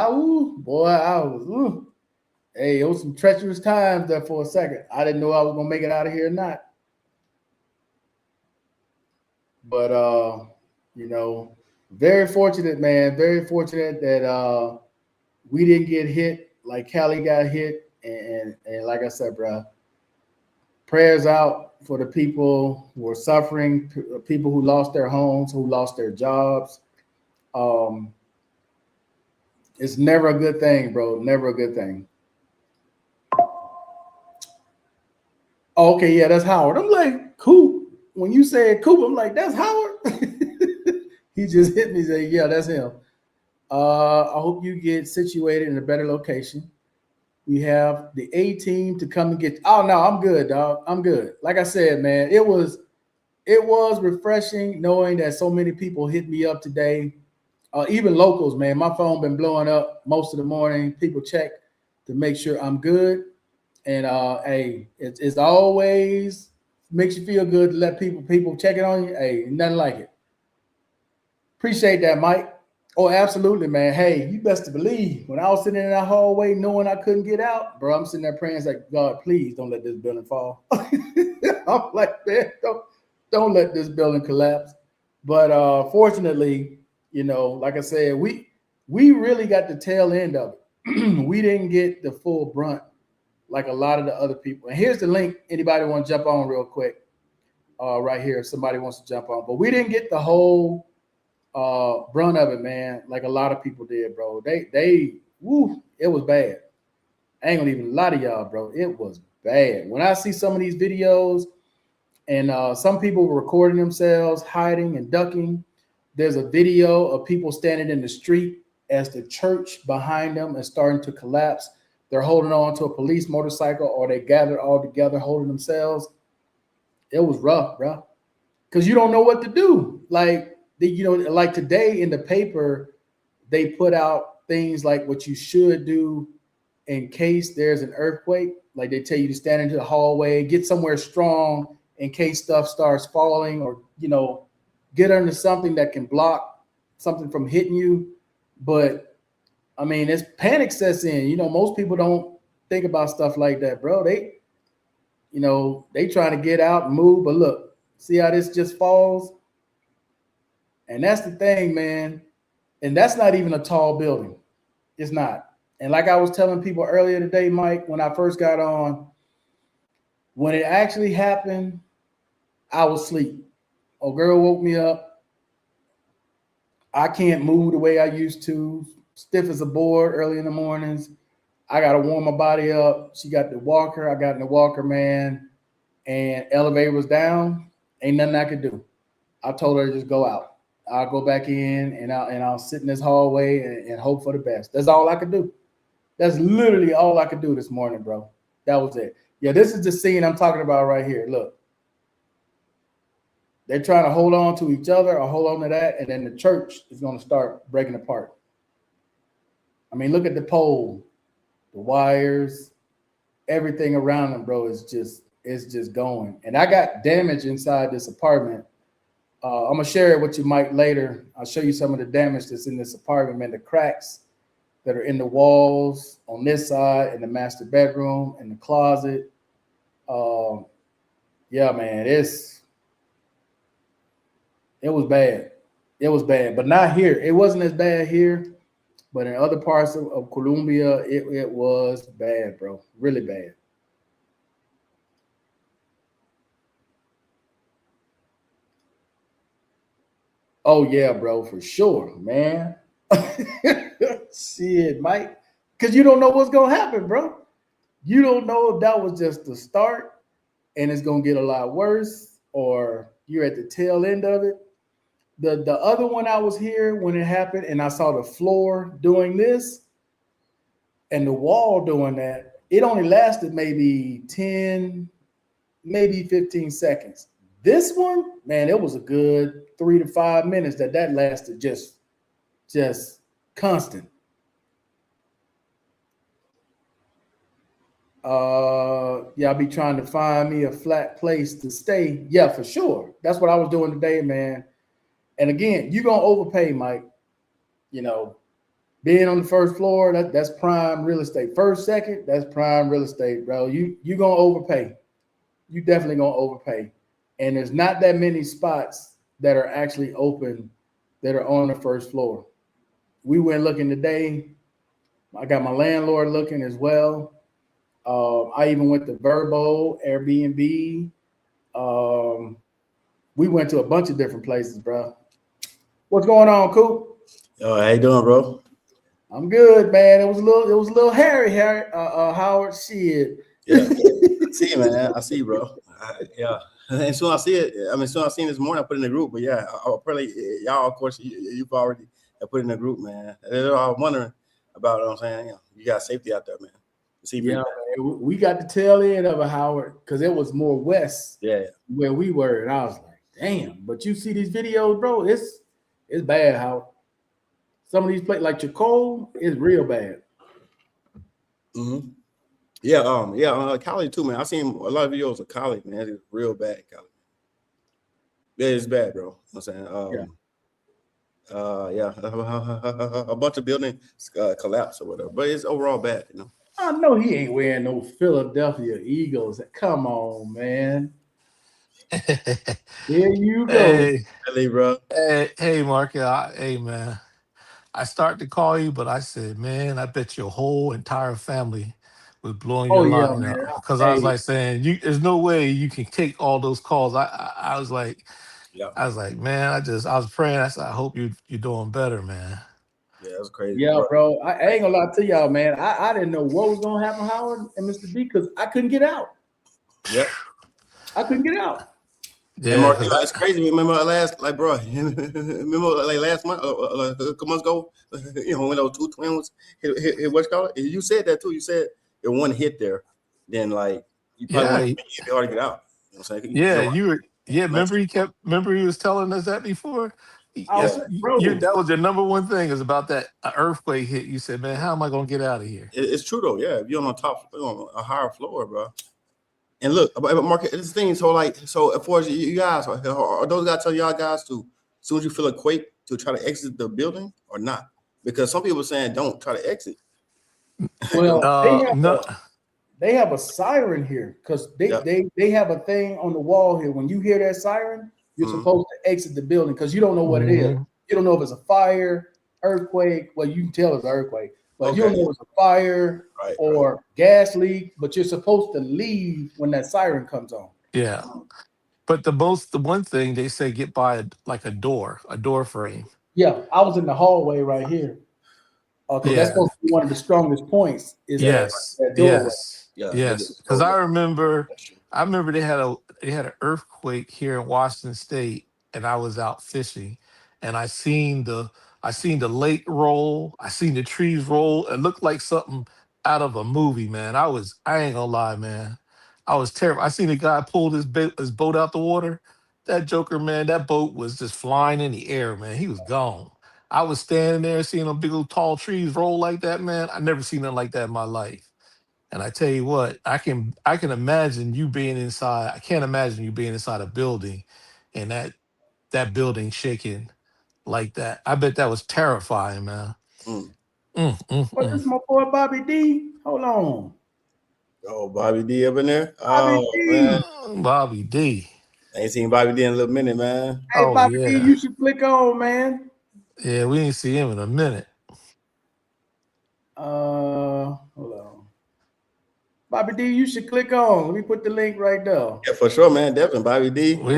Hey, it was some treacherous times there for a second. I didn't know I was gonna make it out of here or not. But very fortunate, man. Very fortunate that we didn't get hit like Cali got hit. And like I said, bro, prayers out for the people who are suffering, people who lost their homes, who lost their jobs. It's never a good thing, bro. Never a good thing. Okay, yeah, that's Howard. I'm like, Coop. When you said Coop, I'm like, that's Howard. He just hit me, say, yeah, that's him. I hope you get situated in a better location. We have the A team to come and get. Oh no, I'm good, dog. I'm good. Like I said, man, it was refreshing knowing that so many people hit me up today. Even locals, man. My phone been blowing up most of the morning. People check to make sure I'm good. And hey, it's always makes you feel good to let people check it on you. Hey, nothing like it. Appreciate that, Mike. Oh, absolutely, man. Hey, you best to believe when I was sitting in that hallway knowing I couldn't get out, bro, I'm sitting there praying like, God, please don't let this building fall. I'm like, man, don't let this building collapse. But fortunately, like I said, we really got the tail end of it. We didn't get the full brunt like a lot of the other people. And here's the link. Anybody want to jump on real quick? Right here, if somebody wants to jump on. But we didn't get the whole brunt of it, man, like a lot of people did, bro. It was bad. I ain't gonna even lie to y'all, bro. It was bad. When I see some of these videos and some people were recording themselves hiding and ducking, there's a video of people standing in the street as the church behind them is starting to collapse. They're holding on to a police motorcycle, or they gathered all together holding themselves. It was rough, bro, because you don't know what to do. Like, like today in the paper, they put out things like what you should do in case there's an earthquake. Like, they tell you to stand into the hallway, get somewhere strong in case stuff starts falling, or, get under something that can block something from hitting you. But I mean, it's panic sets in. Most people don't think about stuff like that, bro. They trying to get out and move, but look, see how this just falls? And that's the thing, man. And that's not even a tall building. It's not. And like I was telling people earlier today, Mike, when I first got on, when it actually happened, I was asleep. A girl woke me up. I can't move the way I used to, stiff as a board early in the mornings. I got to warm my body up. She got the walker. I got in the walker, man. And elevator was down. Ain't nothing I could do. I told her to just go out. I'll go back in and I'll sit in this hallway and hope for the best. That's all I could do. That's literally all I could do this morning, bro. That was it. Yeah, this is the scene I'm talking about right here. Look. They're trying to hold on to each other or hold on to that, and then the church is going to start breaking apart. I mean, look at the pole, the wires, everything around them, bro, is just going. And I got damage inside this apartment. I'm gonna share it with you, Mike, later. I'll show you some of the damage that's in this apartment, man. The cracks that are in the walls on this side, in the master bedroom, in the closet. Yeah, man, it was bad. It was bad, but not here. It wasn't as bad here, but in other parts of Colombia, it was bad, bro. Really bad. Oh, yeah, bro, for sure, man. Shit, Mike. Because you don't know what's going to happen, bro. You don't know if that was just the start and it's going to get a lot worse or you're at the tail end of it. The other one I was here when it happened and I saw the floor doing this and the wall doing that, it only lasted maybe 10, maybe 15 seconds. This one, man, it was a good 3 to 5 minutes that lasted just constant. Yeah, I'll be trying to find me a flat place to stay. Yeah, for sure. That's what I was doing today, man. And again, you're gonna overpay, Mike. You know, being on the first floor, that's prime real estate. First, second, that's prime real estate, bro. You're gonna overpay. You definitely gonna overpay. And there's not that many spots that are actually open that are on the first floor. We went looking today. I got my landlord looking as well. I even went to Verbo, Airbnb. We went to a bunch of different places, bro. What's going on, Coop? Oh, how you doing, bro? I'm good, man. It was a little hairy, Howard. Shit. Yeah. See, man. I see, bro. Yeah. And soon I see it. I mean, soon I seen this morning, I put it in the group. But yeah, I'll probably y'all, of course, you've already put it in the group, man. I was wondering about what I'm saying. Yeah, you got safety out there, man. See, yeah, man, we got the tail end of it, Howard, because it was more west. Yeah, where we were, and I was like, damn. But you see these videos, bro? It's bad, Howard. Some of these places, like Chicago, is real bad. Mm-hmm. Yeah, Cali too, man. I seen a lot of videos of Cali, man. It's real bad, Cali. Yeah, it's bad, bro. You know what I'm saying, yeah, a bunch of buildings collapsed or whatever, but it's overall bad, you know. I know he ain't wearing no Philadelphia Eagles. Come on, man. There you go. Hey, Really, bro. hey, Mark. Hey, man. I started to call you, but I said, man, I bet your whole entire family was blowing your yeah, line man. up because I was like saying, there's no way you can take all those calls. I was like, yeah. I was like, man, I was praying. I said, I hope you're doing better, man. Yeah, that's crazy. Yeah, bro. I ain't gonna lie to y'all, man. I didn't know what was gonna happen, Howard and Mr. B, because I couldn't get out. Yep. I couldn't get out. Yeah, and Mark, it's crazy. Remember last, like, bro, remember like last month, like a couple months ago, you know, when those two twins hit what's called it? You said that too. You said if one hit there, then like you probably it'd be hard to get out. You know what I'm saying? Yeah, remember he was telling us that before? Yes, bro. That was your number one thing is about that earthquake hit. You said, man, how am I gonna get out of here? It's true though, yeah. If you're on a higher floor, bro. And look, Mark, this thing, so as far as you guys, are those guys tell y'all guys to, as soon as you feel a quake, to try to exit the building or not? Because some people are saying don't try to exit. Well, They have a siren here because they have a thing on the wall here. When you hear that siren, you're supposed to exit the building because you don't know what it is. You don't know if it's a fire, earthquake. Well, you can tell it's an earthquake, but you don't know if it's a fire or gas leak. But you're supposed to leave when that siren comes on. Yeah. But the one thing they say, get by like a door frame. Yeah, I was in the hallway right here. Because that's supposed to be one of the strongest points. Is that doorway. Yes. Because I remember they had an earthquake here in Washington State, and I was out fishing, and I seen the lake roll, I seen the trees roll. It looked like something out of a movie, man. I ain't gonna lie, man. I was terrified. I seen a guy pull his boat out the water. That joker, man, that boat was just flying in the air, man. He was gone. I was standing there seeing them big old tall trees roll like that, man. I never seen nothing like that in my life. And I tell you what, I can imagine you being inside. I can't imagine you being inside a building and that building shaking like that. I bet that was terrifying, man. What is my boy Bobby D? Hold on. Oh, Bobby D up in there? Bobby D. Man. Bobby D. I ain't seen Bobby D in a little minute, man. Hey, Bobby D, you should click on, man. Yeah, we ain't see him in a minute. Hold on. Bobby D, you should click on. Let me put the link right there. Yeah, for sure, man. Definitely Bobby D. Man. We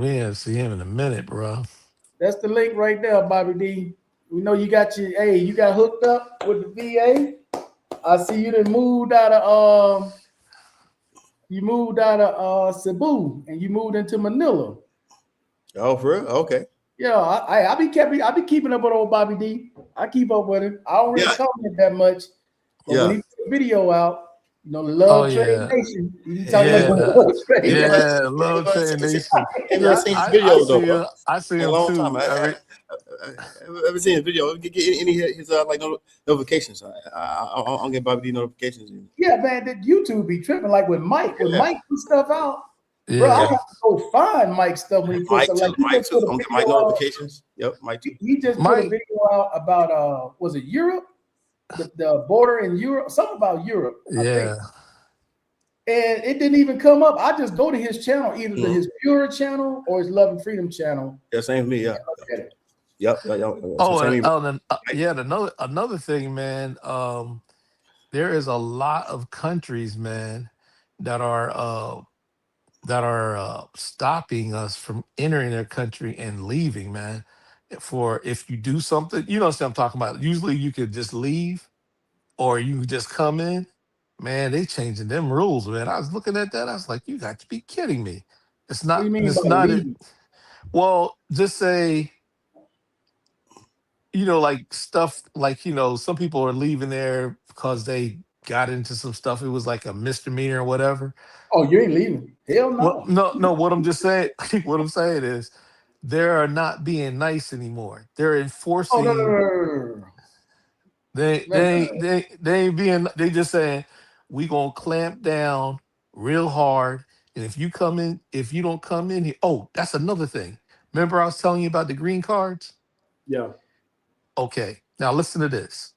ain't see him in a minute, bro. That's the link right there, Bobby D. We know you got you got hooked up with the VA. I see you done moved out of Cebu and you moved into Manila. Oh, for real? Okay. Yeah, I be keeping up with old Bobby D. I keep up with him. I don't really comment that much. But when he put a video out, you know, the Love Trade Nation. He talking about Love Trade Nation. Yeah, Love Trade Nation. I've seen his videos though. I see him long too. Time. I haven't seen his video. Get any his like notifications. I don't get Bobby D notifications. Yeah, man, that YouTube be tripping like with Mike. When Mike put stuff out, bro, I have to go find Mike stuff when he puts stuff. Like Mike too. Don't get Mike notifications. Yep, Mike too. He just put a video out about was it Europe? The border in Europe, something about Europe. I think. And it didn't even come up. I just go to his channel, either to his Pure channel or his Love and Freedom channel. Yeah, same for me. Yeah. Yep. Another thing, man. There is a lot of countries, man, that are stopping us from entering their country and leaving, man. For if you do something, you know what I'm talking about. Usually you could just leave or you could just come in. Man, they changing them rules, man. I was looking at that. I was like, you got to be kidding me. It's not. What do you mean it's by not. Well, just say, you know, like stuff like, you know, some people are leaving there because they got into some stuff. It was like a misdemeanor or whatever. Oh, you ain't leaving? Hell no. Well, no. What I'm just saying, what I'm saying is, they are not being nice anymore. They're enforcing. Oh, no. They ain't being. They just saying we gonna clamp down real hard. And if you don't come in here. Oh, that's another thing. Remember I was telling you about the green cards? Yeah. Okay. Now listen to this.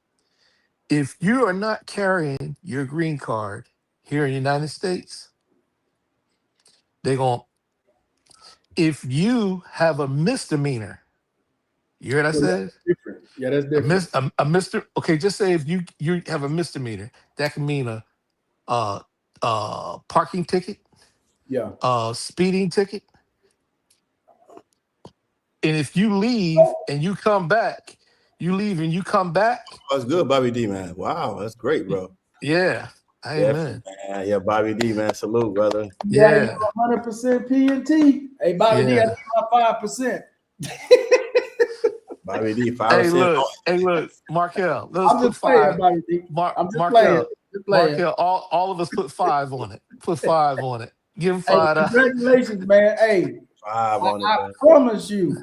If you are not carrying your green card here in the United States, they're going. If you have a misdemeanor, you heard I said? Different. Yeah, that's different. Okay, just say if you have a misdemeanor, that can mean a parking ticket, speeding ticket. And if you leave and you come back, that's good, Bobby D, man. Wow, that's great, bro. Yeah. Amen. Yeah, Bobby D, man. Salute, brother. Yeah, 100% P&T. Hey, Bobby D, I need my 5%. Bobby D, 5%. Hey, look, Markel. I'm just playing, Bobby D. I'm just playing. Markel, all of us put 5 on it. Put 5 on it. Give him 5. Congratulations, man. Hey, 5 on it. I promise you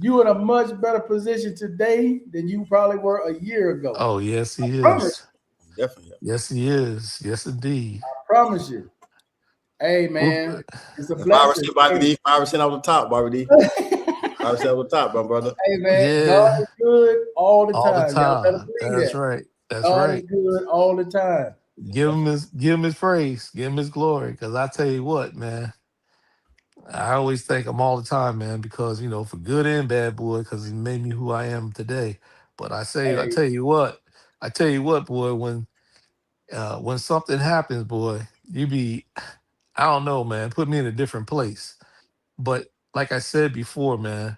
in a much better position today than you probably were a year ago. Oh, yes, he is. Definitely. Yes, he is. Yes, indeed. I promise you. Hey, man, it's a blessing. 5%, Bobby D. 5% off the top, Bobby D. 5% off the top, my brother. Hey, man, God is good all the time. That's right. That's God is right. good all the time. Give him his praise, give him his glory. Because I tell you what, man, I always thank him all the time, man. Because for good and bad, boy. Because he made me who I am today. But I Hey, tell you what, boy. When something happens, boy, you be, I don't know, man. Put me in a different place. But like I said before, man,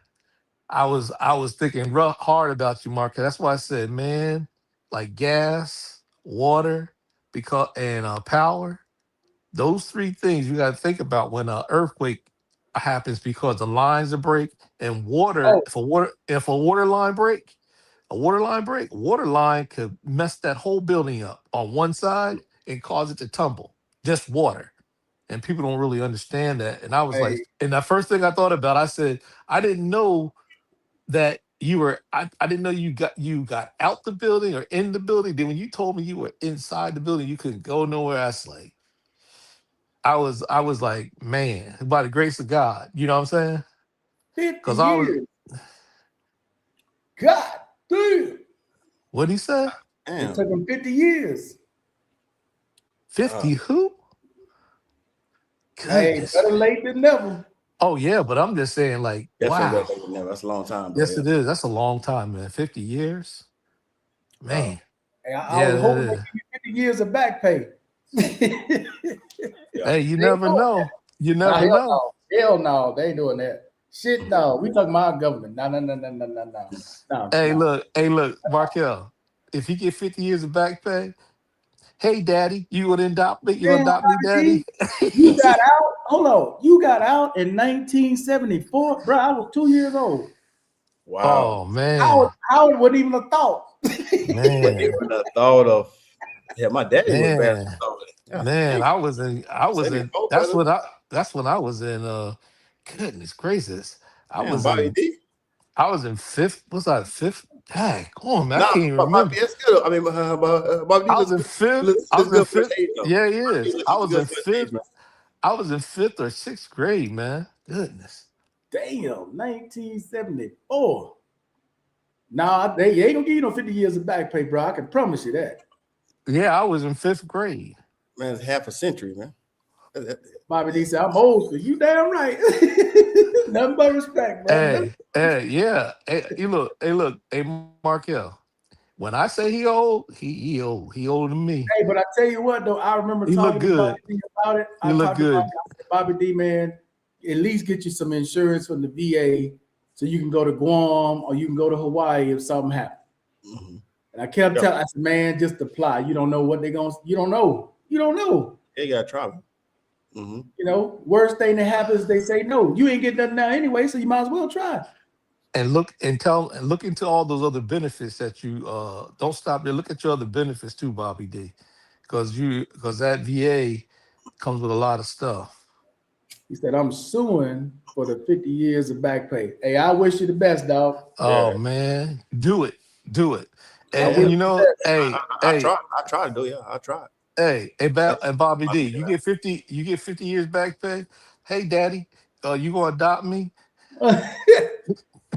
I was thinking hard about you, Mark. That's why I said, man, like gas, water, because and power. Those three things you got to think about when an earthquake happens because the lines are break and water. oh, If a water line could mess that whole building up on one side and cause it to tumble. Just water. And people don't really understand that. And I was like, hey, and the first thing I thought about, I said, I didn't know that you were I didn't know you got out the building or in the building. Then when you told me you were inside the building, you couldn't go nowhere. I was like, man, by the grace of God, you know what I'm saying? 50 Because I was, years. God damn. what'd he say? It Damn. took him 50 years. 50 who? Hey, Goodness. better late than never. Oh yeah, but I'm just saying, like, Definitely wow. better than never. That's a long time, bro. Yes, Yeah. it is. That's a long time, man. 50 years, Wow. man. Hey, I Yeah, was it hoping they is. give me 50 years of back pay. They Yeah. Hey, you ain't never doing know. You Nah, never hell know. no. Hell no. They ain't doing that. Shit, no. We talking about our government. No, no, no, no, no, no, no. No, no. Hey, look, Markel. If he get 50 years of back pay, hey, daddy, you gonna adopt me? You gonna Damn, adopt me, Bobby D, daddy? you got out. Hold on. You got out in 1974. Bro, I was 2 years old. Wow. Oh man, How wasn't even a thought. But man, even the thought of, yeah, my daddy was bad. man, Yeah. man. Dang. I was in. 74, That's brother. what I. That's when I was in. Goodness gracious, I Damn, was Bobby in. D. I was in fifth. Was I fifth? Dang, come on, man. I Nah, can't even but Bobby remember. D is good. I mean, Bobby D I was looks in good. fifth. I Looks was in good for his fifth. age, though. Yeah, he Bobby D is. I looks was good in for his fifth. age, man. I was in fifth or sixth grade, man. Goodness. Damn, 1974. Nah, they ain't gonna give you no 50 years of back pay, bro. I can promise you that. Yeah, I was in fifth grade. Man, it's half a century, man. Bobby D said, I'm old school. You damn right. Nothing but respect, bro. Yeah. Hey, Markel. When I say he old, he old. He older than me. Hey, but I tell you what, though, I remember He look talking to Bobby good. D about it. He I look talked to good. Bobby D, man, at least get you some insurance from the VA so you can go to Guam or you can go to Hawaii if something happens. Mm-hmm. And I kept Yeah, telling, I said, man, just apply. You don't know what they're going to, you don't know. You don't know. he got trouble. Mm-hmm. You know, worst thing that happens, they say no. You ain't getting nothing now anyway, so you might as well try. And look into all those other benefits that you don't stop there. Look at your other benefits too, Bobby D. Because that VA comes with a lot of stuff. He said, I'm suing for the 50 years of back pay. Hey, I wish you the best, dog. Oh Yeah, man. Do it. Do it. I man. And wish you you the know, best. hey, I hey, tried. I tried to do. Yeah, I tried. and Bobby D, Yeah. you get 50 years back pay. Hey daddy, you gonna adopt me?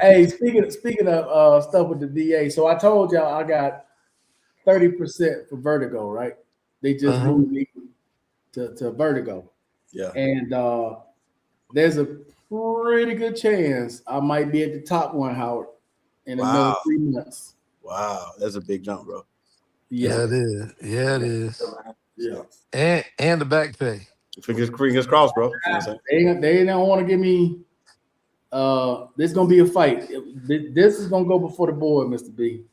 Hey, speaking of stuff with the VA, so I told y'all I got 30% for vertigo, right? They just Uh-huh. moved me to vertigo. Yeah. And there's a pretty good chance I might be at the top one, Howard, in another Wow. 3 months. Wow. That's a big jump, bro. That's a Yeah. Yeah, it big is. Yeah, it jump. is. Yeah. And the back pay. Fingers crossed, bro. You know what I'm saying? They don't want to give me there's gonna be a fight. This is gonna go before the board, Mr. B.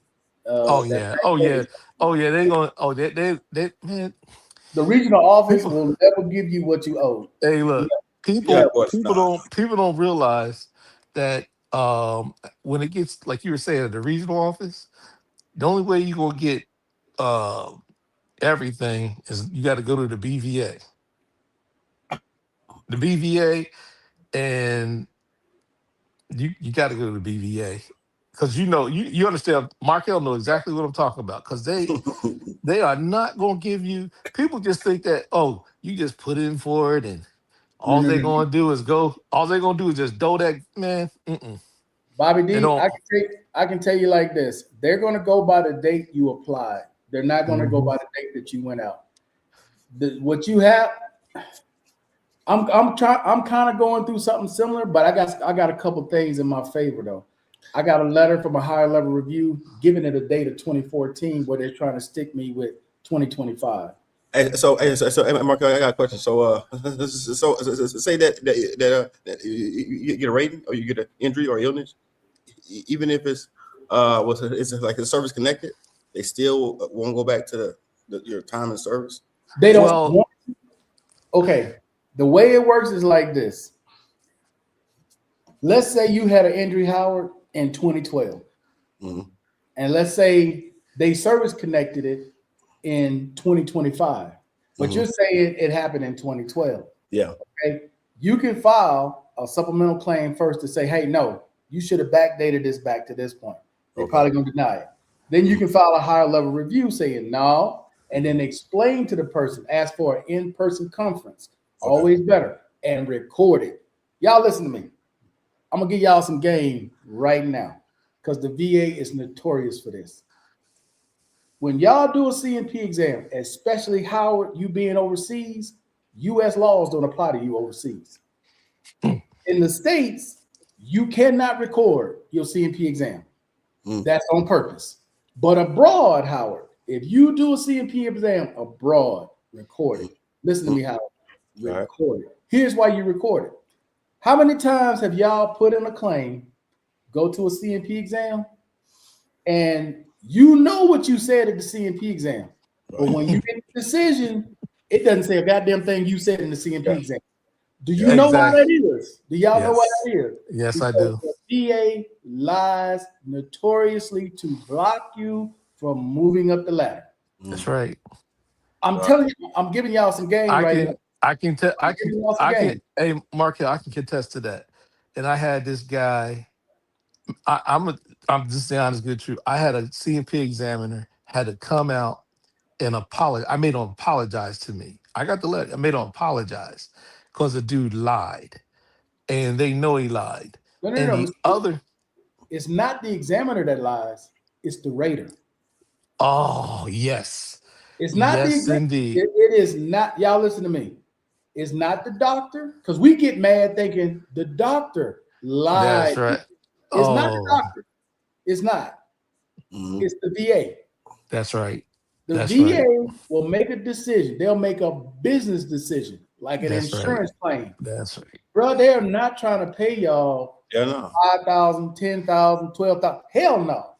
Oh That yeah. back Oh pay yeah. is Oh yeah. They going. Oh they man. the regional office People. will never give you what you owe. Hey, Yeah, look. Yeah, yeah. of course not. People don't realize that when it gets like you were saying at the regional office, the only way you gonna get uh everything is you got to go to the BVA. The BVA, and you got to go to the BVA because you understand. Markel know exactly what I'm talking about because they are not going to give you. People just think that you just put in for it and No, all no, they're no, no. going to do is go. All they're going to do is just do that, man. Mm-mm. Bobby They D, don't. I can tell you like this. They're gonna go by the date you applied. They're not going to go by the date that you went out. What you have, I'm kind of going through something similar, but I got a couple things in my favor though. I got a letter from a higher level review giving it a date of 2014 where they're trying to stick me with 2025. So, Mark, I got a question. So, say that you get a rating or you get an injury or illness, even if it's like a service connected, they still won't go back to your time in service. They don't. Okay, the way it works is like this. Let's say you had an injury, Howard, in 2012, and let's say they service connected it in 2025, but you're saying it happened in 2012. Yeah. Okay. You can file a supplemental claim first to say, hey, no, you should have backdated this back to this point. They're probably going to deny it. Then you can file a higher level review saying no, and then explain to the person, ask for an in-person conference, always better, and record it. Y'all listen to me. I'm going to give y'all some game right now because the VA is notorious for this. When y'all do a CMP exam, especially Howard, you being overseas, U.S. laws don't apply to you overseas. In the States, you cannot record your CMP exam. That's on purpose. But abroad, Howard, if you do a CMP exam abroad, record it. Listen to me, Howard. Record it. Here's why you record it. How many times have y'all put in a claim, go to a CMP exam, and you know what you said at the CMP exam, but when you get the decision, it doesn't say a goddamn thing you said in the CMP exam. Do you know why that is? Do y'all know why that is? Yes, because I do. The VA lies notoriously to block you from moving up the ladder. That's right. I'm telling you, I'm giving y'all some game right now. Hey, Markel, I can contest to that. And I had this guy. I'm just saying honest, good truth. I had a CMP examiner had to come out and apologize. I made him apologize to me. I got the letter. I made him apologize because the dude lied, and they know he lied. It's not the examiner that lies. It's the rater. Oh yes, it's not the examiner. Indeed. It is not. Y'all listen to me. It's not the doctor because we get mad thinking the doctor lied. That's right. It's not the doctor. It's not. It's the VA. That's right. The VA will make a decision. They'll make a business decision, like an insurance claim. That's right. Bro, they are not trying to pay y'all $5,000, $10,000, $12,000. Hell no.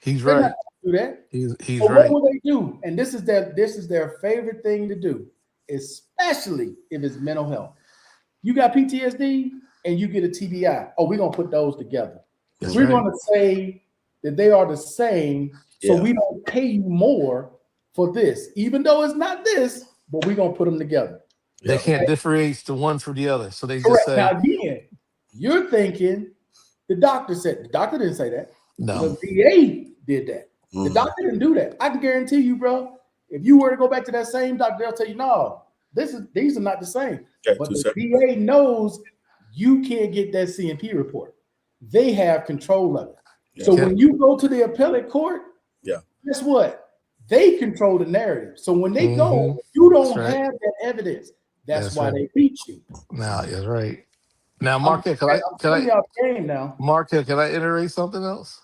He's They're right. not gonna do that. He's but right. What will they do? And this is their favorite thing to do, especially if it's mental health. You got PTSD and you get a TBI. Oh, we're gonna put those together. We're gonna say that they are the same, so we don't pay you more for this, even though it's not this, but we're gonna put them together. They can't differentiate the one from the other. So they just say, now again, you're thinking the doctor said. The doctor didn't say that. No. The VA did that. The doctor didn't do that. I can guarantee you, bro, if you were to go back to that same doctor, they'll tell you, no, these are not the same. But the VA knows you can't get that CMP report. They have control of it. So when you go to the appellate court, guess what? They control the narrative. So when they go, you don't have that evidence. That's why they beat you. No, that's right. Now, Marquette, can I iterate something else?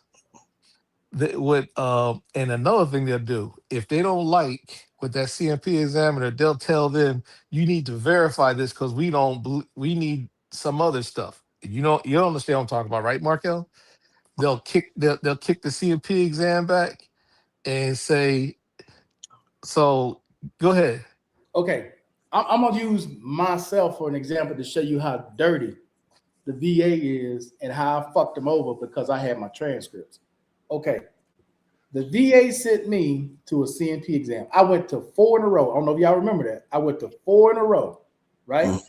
And another thing they'll do, if they don't like with that CMP examiner, they'll tell them you need to verify this because we need some other stuff. You don't understand what I'm talking about, right, Markel? They'll kick the CMP exam back and say, so go ahead. Okay. I'm gonna use myself for an example to show you how dirty the VA is and how I fucked them over because I had my transcripts. Okay. The VA sent me to a CMP exam. I went to 4 in a row. I don't know if y'all remember that. I went to 4 in a row, right? I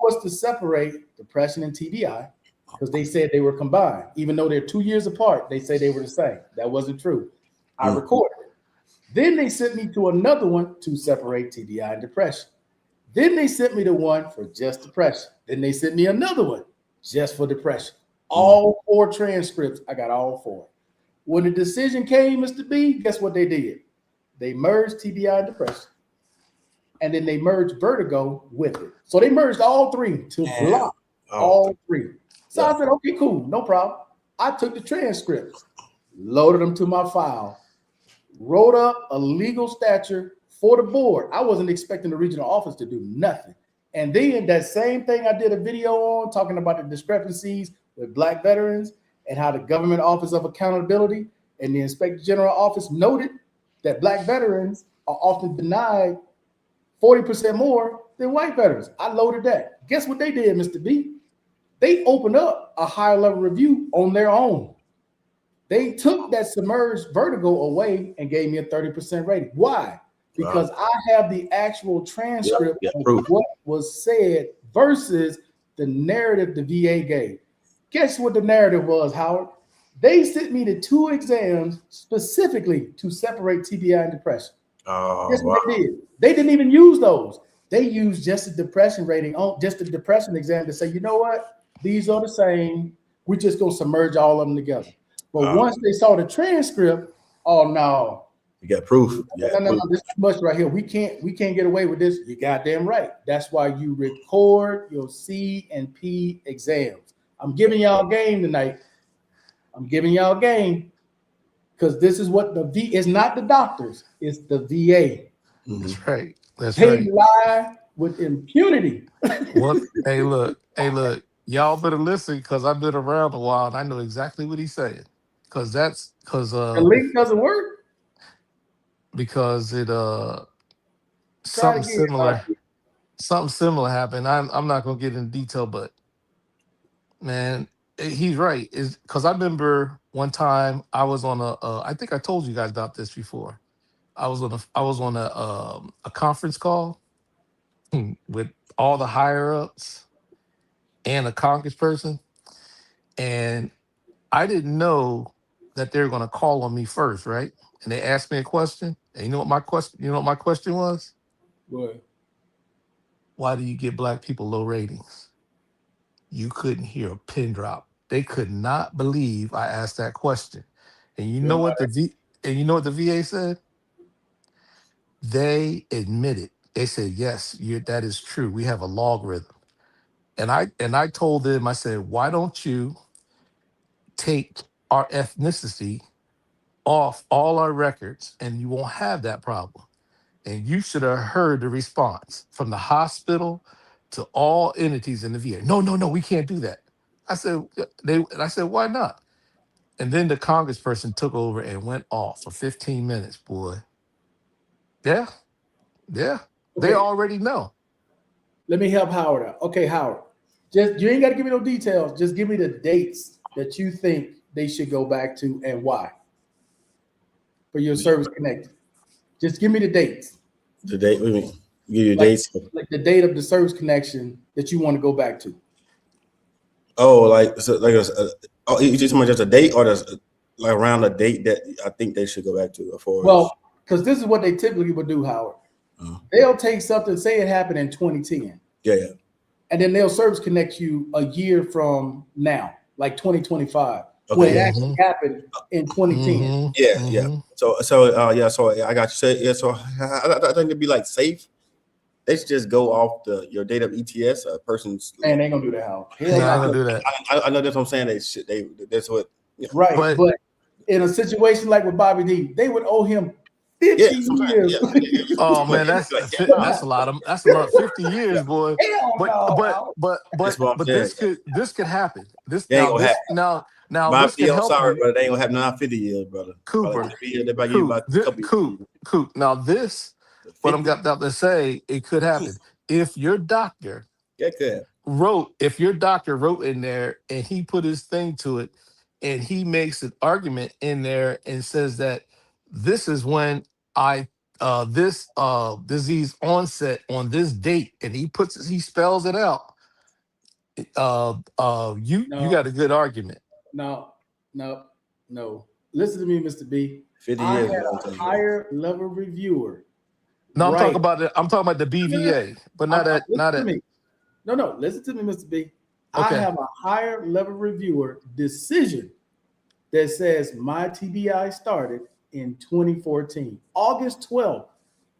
was to separate depression and TBI because they said they were combined. Even though they're 2 years apart, they say they were the same. That wasn't true. I recorded it. Then they sent me to another one to separate TBI and depression. Then they sent me to one for just depression. Then they sent me another one just for depression. All 4 transcripts, I got all 4. When the decision came, Mr. B, guess what they did? They merged TBI and depression, and then they merged vertigo with it. So they merged all three to block all three. So I said, okay, cool, no problem. I took the transcripts, loaded them to my file, wrote up a legal stature for the board. I wasn't expecting the regional office to do nothing. And then that same thing I did a video on talking about the discrepancies with Black veterans and how the Government Office of Accountability and the Inspector General Office noted that Black veterans are often denied 40% more than white veterans. I loaded that. Guess what they did, Mr. B? They opened up a higher level review on their own. They took that submerged vertigo away and gave me a 30% rating. Why? Because I have the actual transcript of what was said versus the narrative the VA gave. Guess what the narrative was, Howard? They sent me to 2 exams specifically to separate TBI and depression. Guess what they did? They didn't even use those. They used just the depression rating, just the depression exam to say, you know what? These are the same. We're just going to submerge all of them together. But once they saw the transcript, oh no. You got proof. No, this is too much right here. We can't get away with this. You're goddamn right. That's why you record your C and P exams. I'm giving y'all game tonight. I'm giving y'all game because this is what the V is, not the doctors, it's the VA. That's right. That's they right. lie with impunity. What? Hey, look. Y'all better listen because I've been around a while and I know exactly what he's saying. Because the link doesn't work. Because it something similar happened. I'm not gonna get into detail, but man, he's right. Is because I remember one time I was on I think I told you guys about this before. I was on a conference call with all the higher ups and a congressperson, and I didn't know that they were going to call on me first, right? And they asked me a question, and you know what my question? You know what my question was? What? Why do you give Black people low ratings? You couldn't hear a pin drop. They could not believe I asked that question. And you know what the VA said? They admitted. They said, yes, that is true. We have a logarithm. And I told them, I said, why don't you take our ethnicity off all our records and you won't have that problem? And you should have heard the response from the hospital to all entities in the VA. No, we can't do that. I said, why not? And then the congressperson took over and went off for 15 minutes, boy. Yeah. Okay. They already know. Let me help Howard out. Okay, Howard. Just you ain't got to give me no details. Just give me the dates that you think they should go back to and why. For your service connected. Just give me the dates. The date, what do you mean? Give you dates? Like the date of the service connection that you want to go back to. Oh, you just want just a date or like around a date that I think they should go back to? Well, because this is what they typically would do, Howard. They'll take something, say it happened in 2010. Yeah. And then they'll service connect you a year from now, like 2025. Okay. When it actually happened in 2010. Yeah. So I got you. So I think it'd be like safe. They should just go off your date of ETS. A person's and they ain't gonna do that. How? They ain't gonna do that. I know that's what I'm saying. That's what. Right, but in a situation like with Bobby D, they would owe him 50 years. Yeah. Oh man, that's a lot. 50 years, boy. But this could happen. This now Bobby, this can help. Sorry, brother. They ain't gonna have not 50 years, brother. Cooper. Now this, what I'm about to say, it could happen if your doctor wrote in there and he put his thing to it, and he makes an argument in there and says that this is when this disease onset on this date, and he spells it out. You got a good argument. No. Listen to me, Mr. B. 50 years. I had a higher level reviewer. No, I'm talking about the BVA, but not at. No, listen to me, Mr. B. Okay. I have a higher level reviewer decision that says my TBI started in 2014, August 12th,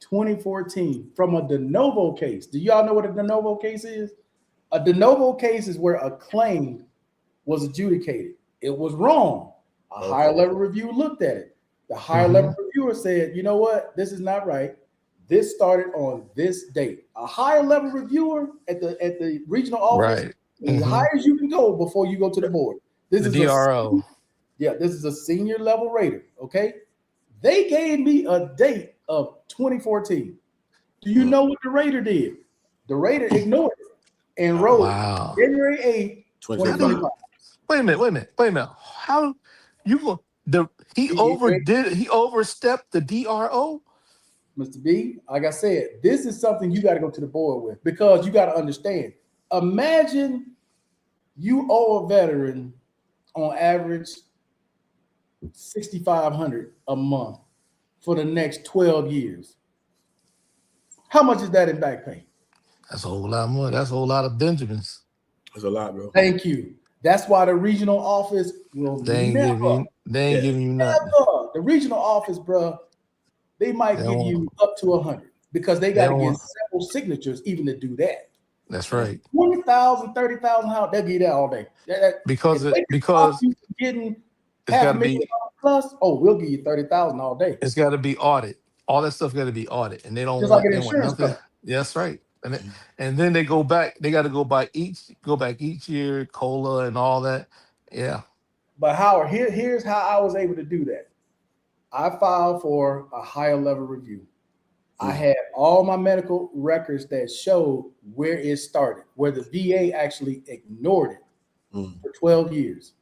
2014, from a de novo case. Do y'all know what a de novo case is? A de novo case is where a claim was adjudicated. It was wrong. A higher level review looked at it. The higher level reviewer said, you know what? This is not right. This started on this date. A higher level reviewer at the regional office is as high as you can go before you go to the board. This The is DRO. this is a senior level rater. Okay. They gave me a date of 2014. Do you know what the rater did? The rater ignored it and wrote January 8th, 2025. Wait a minute. How you go? He overstepped the DRO? Mr. B, like I said, this is something you got to go to the board with, because you got to understand. Imagine you owe a veteran on average $6,500 a month for the next 12 years. How much is that in back pay? That's a whole lot of money. That's a whole lot of Benjamins. That's a lot, bro. Thank you. That's why the regional office will They ain't giving you nothing. The regional office, bro, they might give you up to 100 because they got to get several signatures even to do that. That's right. 20,000, 30,000, how they'll give that all day. Because you getting it's got to be plus. Oh, we'll give you 30,000 all day. It's got to be audit. All that stuff got to be audit, and they don't just want, like an insurance company. Yeah, that's right. And then they go back. They got to go back each year, COLA and all that. Yeah. But Howard, here's how I was able to do that. I filed for a higher level review. I had all my medical records that showed where it started, where the VA actually ignored it for 12 years.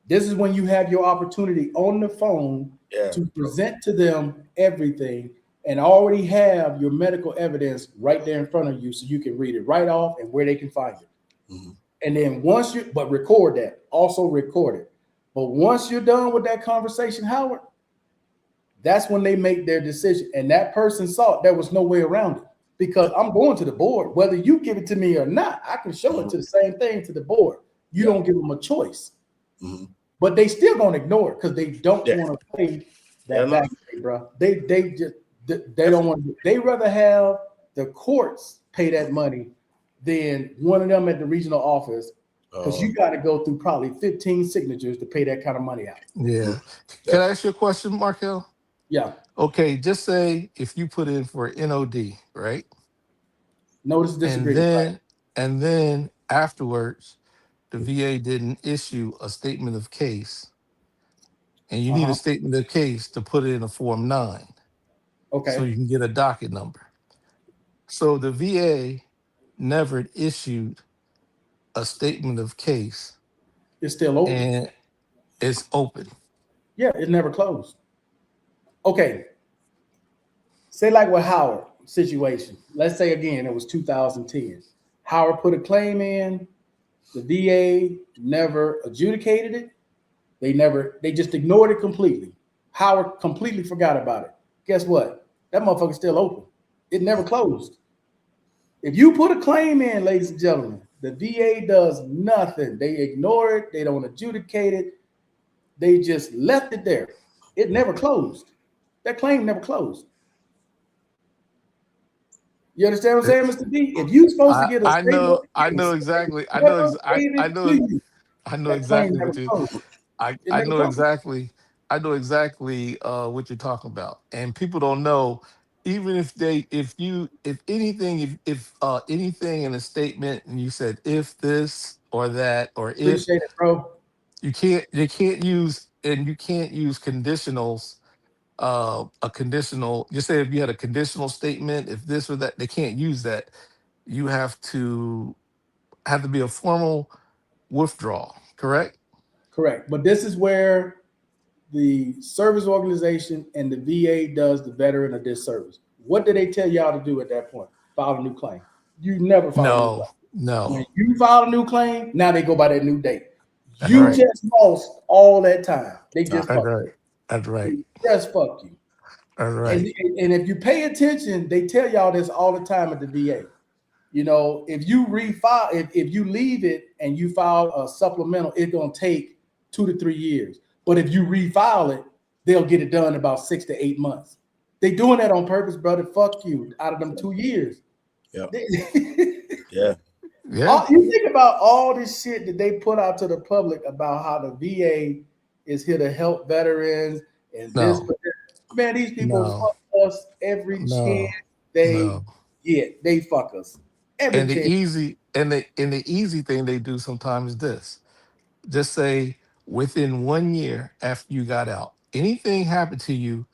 This is when you have your opportunity on the phone to present to them everything and already have your medical evidence right there in front of you so you can read it right off and where they can find it. And then record that, also record it. But once you're done with that conversation, Howard, that's when they make their decision. And that person saw it. There was no way around it, because I'm going to the board. Whether you give it to me or not, I can show it to the same thing to the board. You don't give them a choice. But they still gonna ignore it because they don't want to pay that back pay, bro. They don't want to. They rather have the courts pay that money than one of them at the regional office, because you got to go through probably 15 signatures to pay that kind of money out. Yeah. Can I ask you a question, Markel? Yeah. Okay, just say if you put in for NOD, right? Notice disagreement. And then afterwards, the VA didn't issue a statement of case, and you need a statement of case to put it in a Form 9. Okay. So you can get a docket number. So the VA never issued a statement of case. It's still open. And it's open. Yeah, it never closed. Okay. Say like with Howard situation. Let's say again, it was 2010. Howard put a claim in. The VA never adjudicated it. They just ignored it completely. Howard completely forgot about it. Guess what? That motherfucker's still open. It never closed. If you put a claim in, ladies and gentlemen, the VA does nothing. They ignore it. They don't adjudicate it. They just left it there. It never closed. That claim never closed. You understand what I'm saying, Mr. B? If you're supposed to get a I know exactly what you're talking about. And people don't know, even if anything in a statement and you said if this or that or if, appreciate it, bro. you can't use conditionals. A conditional, you say if you had a conditional statement, if this or that, they can't use that. You have to be a formal withdrawal, correct? Correct. But this is where the service organization and the VA does the veteran a disservice. What did they tell y'all to do at that point? File a new claim. You never filed a new claim. No. When you file a new claim, now they go by that new date. You just lost all that time. They just That's right. They just fuck you. That's right. And if you pay attention, they tell y'all this all the time at the VA. You know, if you refile, if you leave it and you file a supplemental, it's gonna take 2 to 3 years. But if you refile it, they'll get it done in about 6 to 8 months. They doing that on purpose, brother. Fuck you. Out of them 2 years. Yeah. Yeah. You think about all this shit that they put out to the public about how the VA is here to help veterans and this. No. But man, these people No. fuck us every chance No. they No. get. They fuck us every And the chance. easy thing they do sometimes is this. Just say within 1 year after you got out, anything happened to you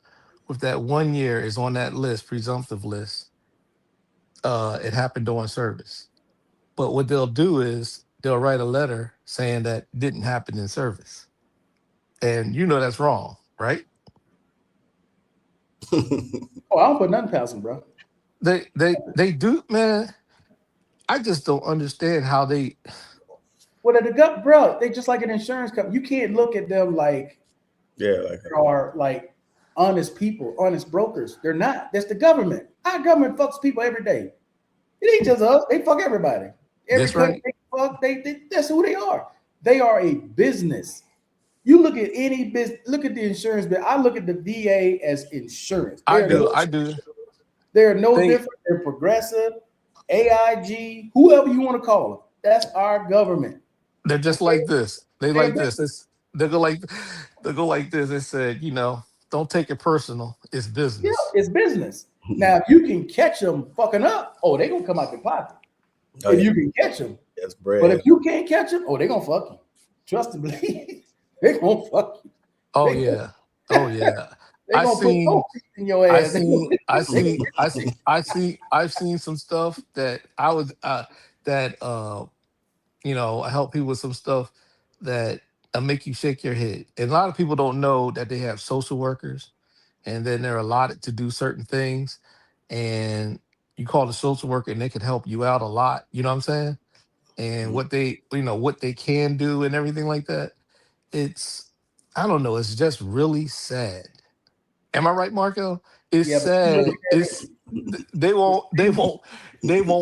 with that 1 year is on that list, presumptive list. It happened during service. But what they'll do is they'll write a letter saying that didn't happen in service. And you know that's wrong, right? Oh, I don't put nothing past them, bro. They do, man. I just don't understand how they Well, the gut, bro, they just like an insurance company. You can't look at them like Yeah, like they are like honest people, honest brokers. They're not. That's the government. Our government fucks people every day. It ain't just us. They fuck everybody. Every That's country right. they fuck, that's who they are. They are a business. You look at any business, look at the insurance bill. I look at the VA as insurance. I do. They're no They- different. They're progressive, AIG, whoever you want to call them. That's our government. They're just like this. They They're like this. They go like this. They said, don't take it personal. It's Yeah, business. it's business. Now, if you can catch them fucking up, oh, they're gonna come out their pocket. Oh, if yeah. you can catch them. That's bread. But if you can't catch them, oh, they're gonna fuck you. Trust and believe. They're gonna fuck you. Oh They- yeah. Oh yeah. They're gonna put both in your ass. I've seen some stuff that I was I help people with some stuff that make you shake your head. And a lot of people don't know that they have social workers, and then they're allotted to do certain things. And you call the social worker, and they can help you out a lot. You know what I'm saying? And what they can do and everything like that. I don't know. It's just really sad. Am I right, Marco? It's Yeah, but sad. They won't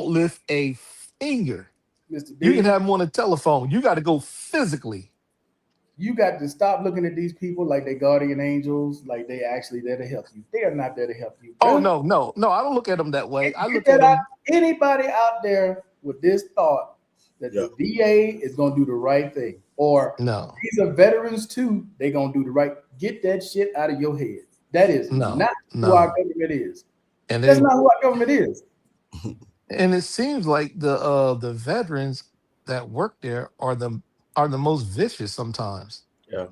lift a finger. Mr. You B, can have them on the telephone. You got to go physically. you got to stop looking at these people like they guardian angels, like they actually there to help you. They are not there to help you. Oh bro. no! I don't look at them that way. I look Get at that out. them. Anybody out there with this thought that the VA is gonna do the right thing, or No, these are veterans too, they gonna do the right. Get that shit out of your head. That is not who our government is. and That's not who our government is. and it seems like the veterans that work there are the most vicious sometimes. Yeah.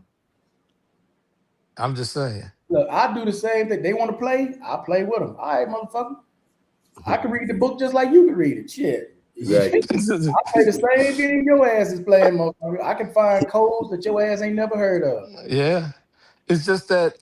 I'm just saying. Look, I do the same thing. They want to play, I play with them. All right, motherfucker. I can read the book just like you can read it. Shit. Exactly. I play the same game your ass is playing, motherfucker. I can find codes that your ass ain't never heard of. Yeah, it's just that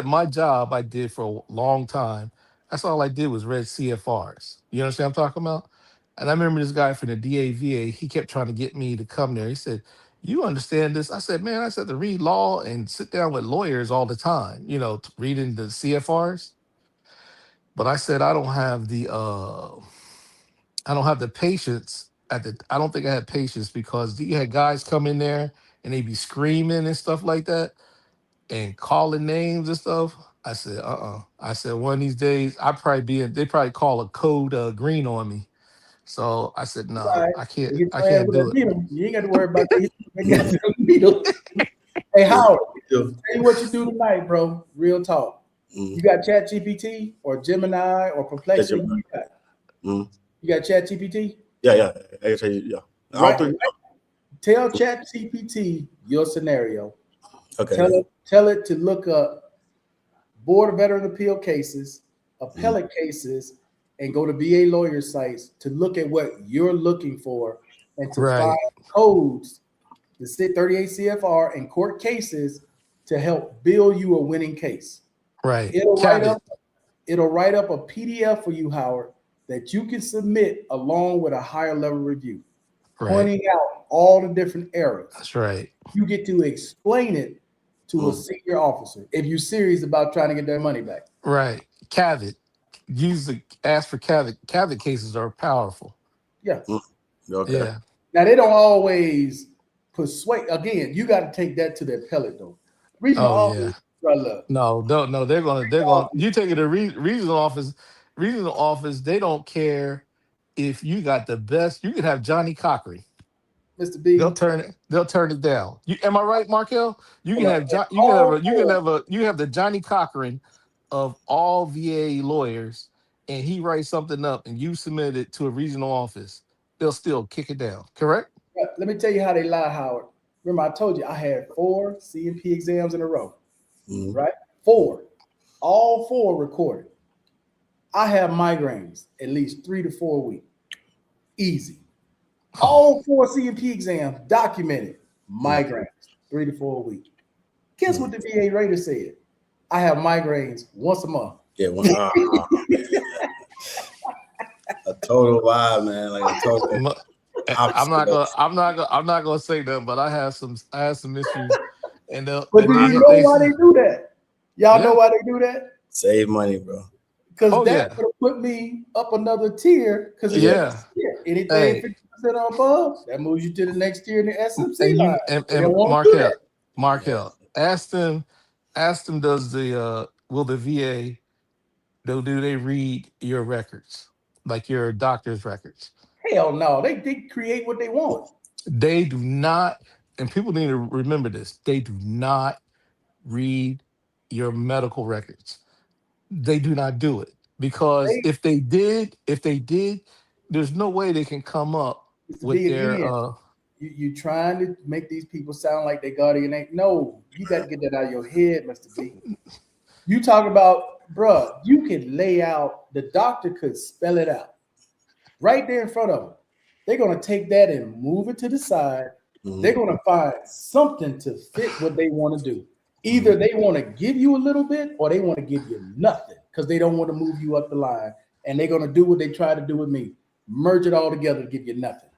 my job I did for a long time. That's all I did was read CFRs. You understand what I'm talking about? And I remember this guy from the DAVA. He kept trying to get me to come there. He said, "You understand this?" I said, "Man, I said to read law and sit down with lawyers all the time. Reading the CFRs." But I said I don't have the patience I don't think I had patience because you had guys come in there and they be screaming and stuff like that and calling names and stuff. I said, I said one of these days they probably call a code green on me. So I said, no, Right. I can't You do it. You ain't got to worry about that. You got to needle. Hey, Howard, tell you what you do tonight, bro. Real talk. You got Chat GPT or Gemini or Perplexity? Gemini. You got Chat GPT? Yeah. I can tell you, yeah. Right. Tell Chat GPT your scenario. Okay. Tell it to look up Board of Veteran Appeal cases, appellate cases, and go to VA lawyer sites to look at what you're looking for and to find codes, the 38 CFR and court cases to help build you a winning case. Right. It'll write up a PDF for you, Howard, that you can submit along with a higher level review, pointing out all the different errors. That's right. You get to explain it to a senior officer if you're serious about trying to get their money back. Right. Cavid. Ask for Cavid. Cavid cases are powerful. Yeah. Okay. Yeah. Now they don't always persuade. Again, you got to take that to the appellate though. Reason brother. No, no, they're gonna. You take it to regional office. Regional office, they don't care if you got the best. You could have Johnny Cochran. Mr. They'll B. turn it. They'll turn it down. Am I right, Markel? You can Hold on. have John. All four, You have the Johnny Cochran of all VA lawyers, and he writes something up, and you submit it to a regional office. They'll still kick it down. Correct? let me tell you how they lie, Howard. Remember, I told you I had 4 C&P exams in a row, right? 4. All 4 recorded. I have migraines at least 3 to 4 weeks. Easy. All 4 C&P exams documented migraines 3 to 4 weeks. Guess what the VA rater said? I have migraines once a month. Yeah, a total vibe, man. Like a total. I'm not gonna say that, but I had some issues, and but do you know why they do that? Y'all know why they do that? Save money, bro. Because that would have put me up another tier. Because anything 50% or above, that moves you to the next tier in the SMC line. And Markel, ask them, does the will the VA do they read your records, like your doctor's records? Hell no, they create what they want. They do not, and people need to remember this. They do not read your medical records. They do not do it, because if they did, there's no way they can come up with their. You trying to make these people sound like they guardian ain't. No, you got to get that out of your head, Mr. B. You talk about, bruh, you can lay out, the doctor could spell it out right there in front of them. They're going to take that and move it to the side. They're going to find something to fit what they want to do. Either they want to give you a little bit or they want to give you nothing because they don't want to move you up the line. And they're going to do what they tried to do with me. Merge it all together to give you nothing.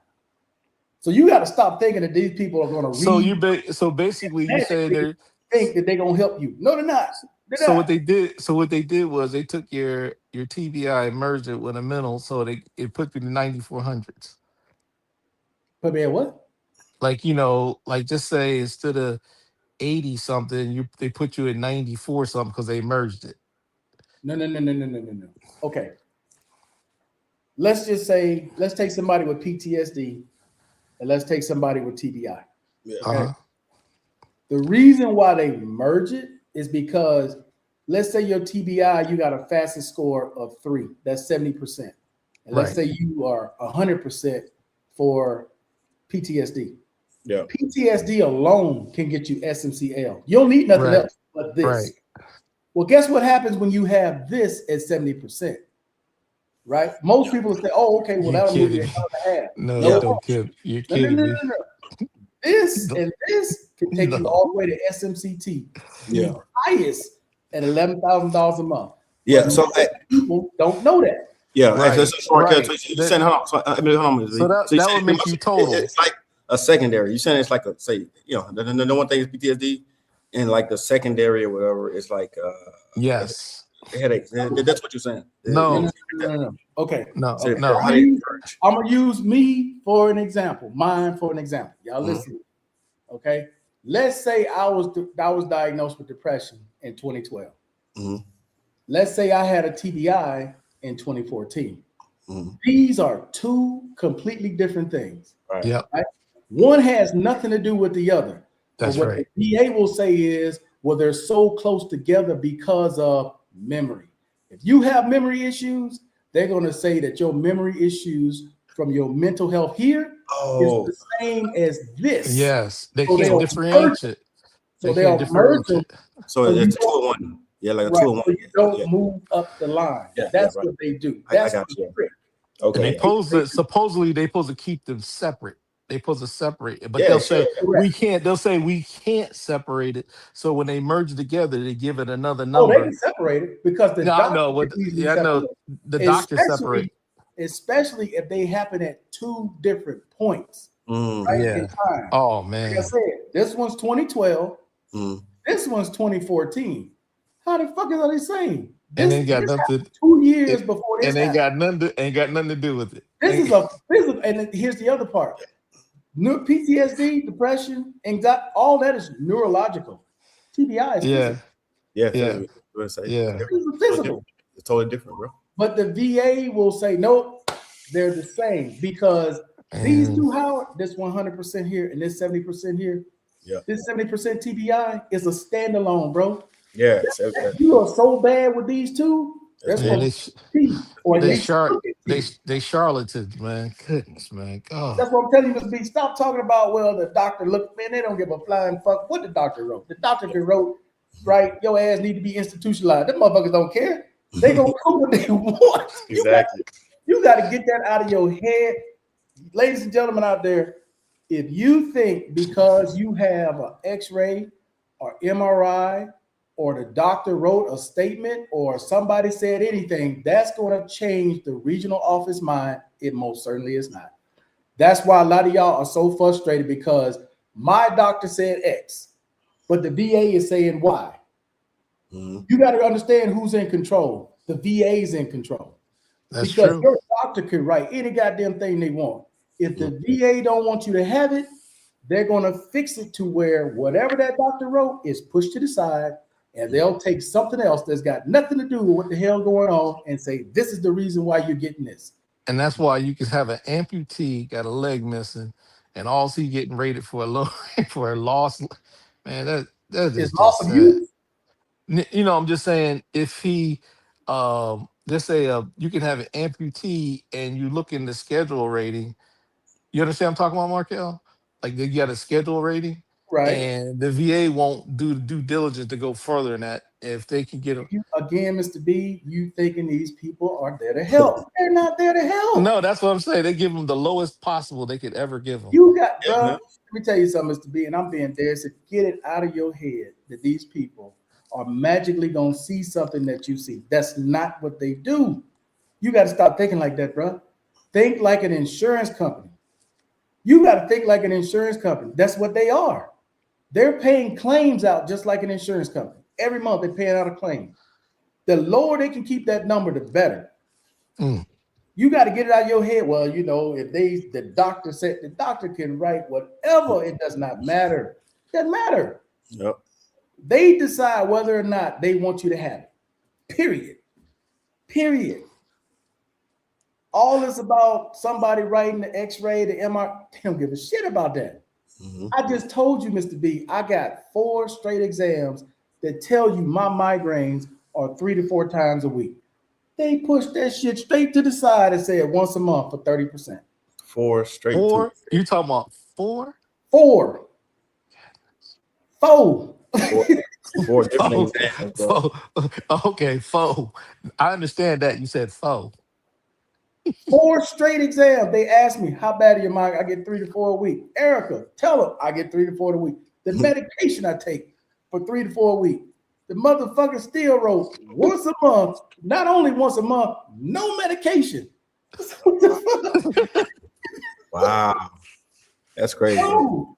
So you got to stop thinking that these people are going to read. So basically you say they think that they're going to help you. No, they're not. What they did was they took your TBI and merged it with a mental, so it put you to 9400s. Put me at what? Like, like just say instead of 80 something, they put you at 94 something because they merged it. No. Okay. Let's take somebody with PTSD and let's take somebody with TBI. Okay? The reason why they merge it is because let's say your TBI, you got a FACIT score of 3, that's 70%. And let's say you are 100% for PTSD. Yeah. PTSD alone can get you SMCL. You don't need nothing else but this. Right. Well, guess what happens when you have this at 70%? Right? Most people say, oh, okay, well, that'll move you half. No, don't kid. You're kidding me. This and this can take you all the way to SMCT. Yeah. Highest at $11,000 a month. Yeah. But so people don't know that. Yeah. Right. So that would make you total. It's like a secondary. You saying it's like the one thing is PTSD, and like the secondary or whatever, it's like yes. Headaches. That's what you're saying. No. Okay. No. I'm gonna use me for an example. Mine for an example. Y'all listen. Okay. Let's say I was diagnosed with depression in 2012. Let's say I had a TBI in 2014. These are 2 completely different things. Right. Yeah. Right? One has nothing to do with the other. That's what right. The VA will say is, well, they're so close together because of memory. If you have memory issues, they're going to say that your memory issues from your mental health here is the same as this. Yes, they can't differentiate it. So they'll merge them. So it's 2-1. Yeah, like a 2-1. So you don't move up the line. That's what they do. That's the trick. Okay. And supposedly they supposed to keep them separate. They supposed to separate it, but they'll say we can't. They'll say we can't separate it. So when they merge together, they give it another number. Oh, they can separate it because the the doctor separate. Especially if they happen at 2 different points. In time. Oh man. Like I said, this one's 2012. This one's 2014. How the fuck are they saying? And they got nothing. 2 years before this. And they got nothing to do with it. This is a physical. And here's the other part. PTSD, depression, anxiety, all that is neurological. TBI is physical. Yeah, Yeah. Yeah. This is physical. It's totally different, bro. But the VA will say, nope, they're the same because these And two, Howard, this 100% here and this 70% here, Yeah. this 70% TBI is a standalone, bro. Yeah. You are so bad with these two, That's they're man, supposed to be, or they they should sharp be. they charlatans, man. Goodness, man. God. That's what I'm telling you, Mr. B. Stop talking about, well, the doctor look, man, they don't give a flying fuck what the doctor wrote. The doctor can wrote, right, your ass need to be institutionalized. Them motherfuckers don't care. They gonna do what they want. exactly. You got to get that out of your head. Ladies and gentlemen out there, if you think because you have an x-ray or MRI or the doctor wrote a statement or somebody said anything, that's going to change the regional office mind, it most certainly is not. That's why a lot of y'all are so frustrated because my doctor said X, but the VA is saying Y. Mm-hmm. You got to understand who's in control. The VA is in control. That's Because true. your doctor can write any goddamn thing they want. If the VA don't want you to have it, they're going to fix it to where whatever that doctor wrote is pushed to the side, and they'll take something else that's got nothing to do with what the hell going on and say, this is the reason why you're getting this. And that's why you can have an amputee, got a leg missing, and all he getting rated for a low for a loss. Man, that is It's just loss of sad. use. You know, I'm just saying if he let's say you can have an amputee and you look in the schedule rating. You understand what I'm talking about, Markel? Like you got a schedule rating, Right. and the VA won't do the due diligence to go further than that if they can get them. Again, Mr. B, you thinking these people are there to help. They're not there to help. No, that's what I'm saying. They give them the lowest possible they could ever give them. You got, Yeah, bro, man. let me tell you something, Mr. B, and I'm being dead serious. Get it out of your head that these people are magically going to see something that you see. That's not what they do. You got to stop thinking like that, bro. Think like an insurance company. You got to think like an insurance company. That's what they are. They're paying claims out just like an insurance company. Every month they're paying out a claim. The lower they can keep that number, the better. Mm. You got to get it out of your head. Well, you know, if the doctor said, the doctor can write whatever, it does not matter. It doesn't matter. Yep. They decide whether or not they want you to have it. Period. Period. All is about somebody writing the x-ray, the MRI. They don't give a shit about that. Mm-hmm. I just told you, Mr. B, I got 4 straight exams that tell you my migraines are 3 to 4 times a week. They pushed that shit straight to the side and said once a month for 30%. 4 straight. Four? You talking about 4? 4. 4. 4 different exams, bro. Okay, 4. I understand that. You said 4. 4 straight exams. They asked me, how bad are your migraines? I get 3 to 4 a week. Erica, tell them I get 3 to 4 a week. The medication I take for 3 to 4 a week. The motherfucker still wrote once a month, not only once a month, no medication. Wow. That's crazy. No.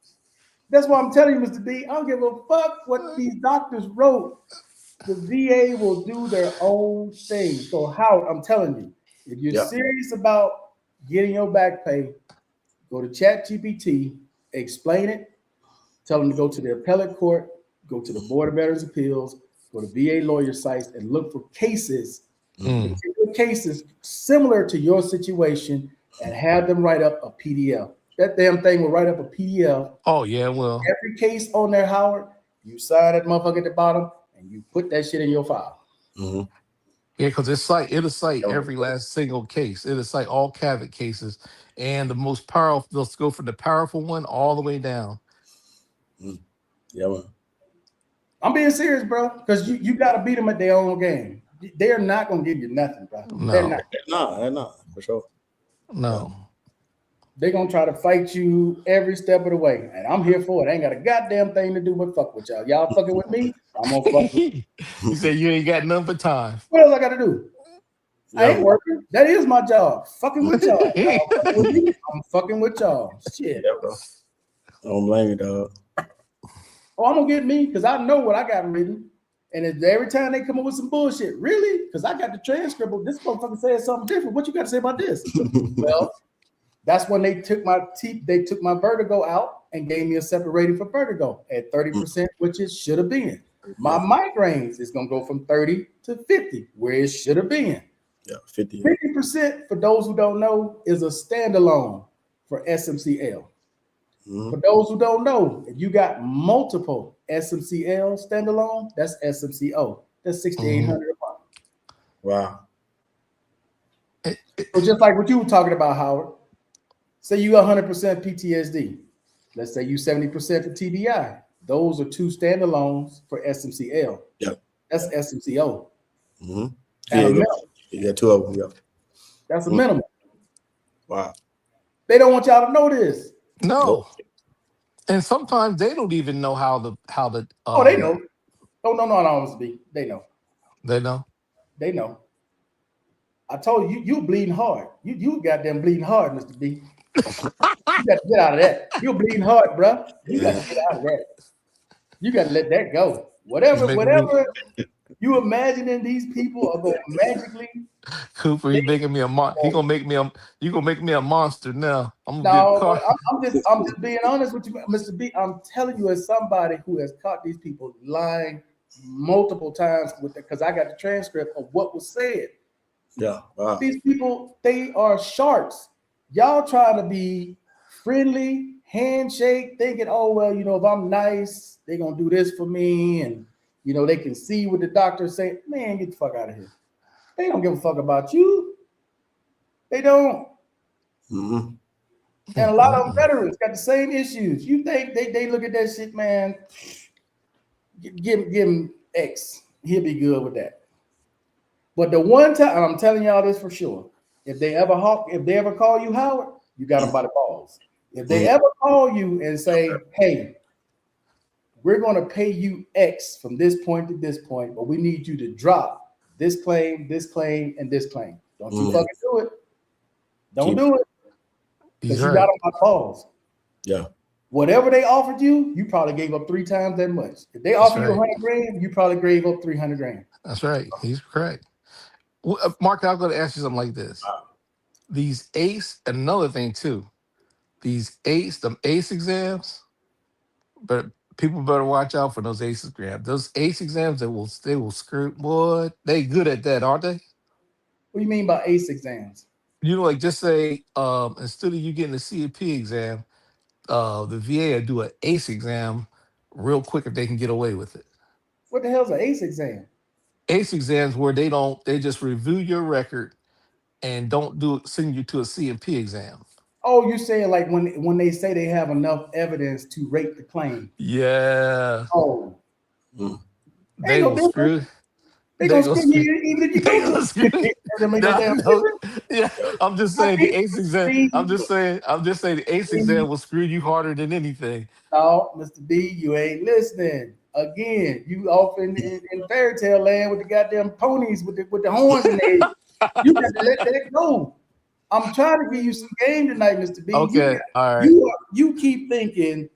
That's why I'm telling you, Mr. B, I don't give a fuck what these doctors wrote. The VA will do their own thing. So, Howard, I'm telling you, if you're serious about getting your back pay, go to ChatGPT, explain it, tell them to go to the appellate court, go to the Board of Veterans Appeals, go to VA lawyer sites, and look for cases, particular cases similar to your situation, and have them write up a PDF. That damn thing will write up a PDF. Oh, yeah, well. Every case on there, Howard, you sign that motherfucker at the bottom, and you put that shit in your file. Mm-hmm. Yeah, because it'll cite every last single case. It'll cite all CAVIC cases. And the most powerful, they'll go from the powerful one all the way down. Yeah, man. I'm being serious, bro, because you got to beat them at their own game. They're not going to give you nothing, bro. No. They're not. No, they're not, for sure. No. They're going to try to fight you every step of the way. And I'm here for it. I ain't got a goddamn thing to do but fuck with y'all. Y'all fucking with me, I'm going to fuck with you. You said you ain't got none but time. What else I got to do? I ain't working. That is my job. Fucking with y'all. Y'all fucking with me, I'm fucking with y'all. Shit. Yeah, bro. I don't blame you, dog. Oh, I'm going to get me because I know what I got written. And if every time they come up with some bullshit, really? Because I got the transcript. This motherfucker said something different. What you got to say about this? Well, that's when they took my vertigo out and gave me a separate rating for vertigo at 30%, which it should have been. My migraines is going to go from 30 to 50, where it should have been. Yeah, 50. 50%, for those who don't know, is a standalone for SMCL. For those who don't know, if you got multiple SMCL standalone, that's SMCO. That's 6,800 a month. Wow. So just like what you were talking about, Howard, say you 100% PTSD. Let's say you 70% for TBI. Those are two standalones for SMCL. Yeah. That's SMCO. Mm-hmm. At a minimum. You got 2 of them. Yeah. That's a minimum. Wow. They don't want y'all to know this. No. And sometimes they don't even know how the Oh, they know. Oh, no, Mr. B. They know. They know. They know. I told you bleeding hard. You goddamn bleeding hard, Mr. B. You got to get out of that. You're bleeding hard, bro. You got to get out of that. You got to let that go. Whatever you imagining these people are going to magically. Cooper, you making me a monster. You gonna make me a monster now. I'm just being honest with you, Mr. B. I'm telling you, as somebody who has caught these people lying multiple times with it, because I got the transcript of what was said. Yeah. Wow. These people, they are sharks. Y'all trying to be friendly, handshake, thinking, oh, well, if I'm nice, they're going to do this for me. And, they can see what the doctors say. Man, get the fuck out of here. They don't give a fuck about you. They don't. Mm-hmm. And a lot of them veterans got the same issues. You think they look at that shit, man, give him X. He'll be good with that. But the one time, and I'm telling y'all this for sure, if they ever call you Howard, you got them by the balls. If they ever call you and say, hey, we're going to pay you X from this point to this point, but we need you to drop this claim, and this claim. Don't you fucking do it. Don't do it. Because you got them by the balls. Yeah. Whatever they offered you, you probably gave up 3 times that much. If they offer you 100 grand, you probably gave up 300 grand. That's right. He's correct. Well, Mark, I'm going to ask you something like this. These ACE, another thing too, these ACE exams, but people better watch out for those ACE exams. Those ACE exams, they will screw, boy, they good at that, aren't they? What do you mean by ACE exams? Like just say, instead of you getting a CAP exam, the VA will do an ACE exam real quick if they can get away with it. What the hell's an ACE exam? ACE exams where they just review your record and don't send you to a CMP exam. Oh, you're saying like when they say they have enough evidence to rate the claim. Yeah. Oh. They will screw. They gonna screw you even if you don't screw. Yeah, I'm just saying the ACE exam. I'm just saying the ACE exam will screw you harder than anything. No, Mr. B, you ain't listening. Again, you off in fairy tale land with the goddamn ponies with the horns in their head. You got to let that go. I'm trying to give you some game tonight, Mr. B. Okay, all right. You keep thinking.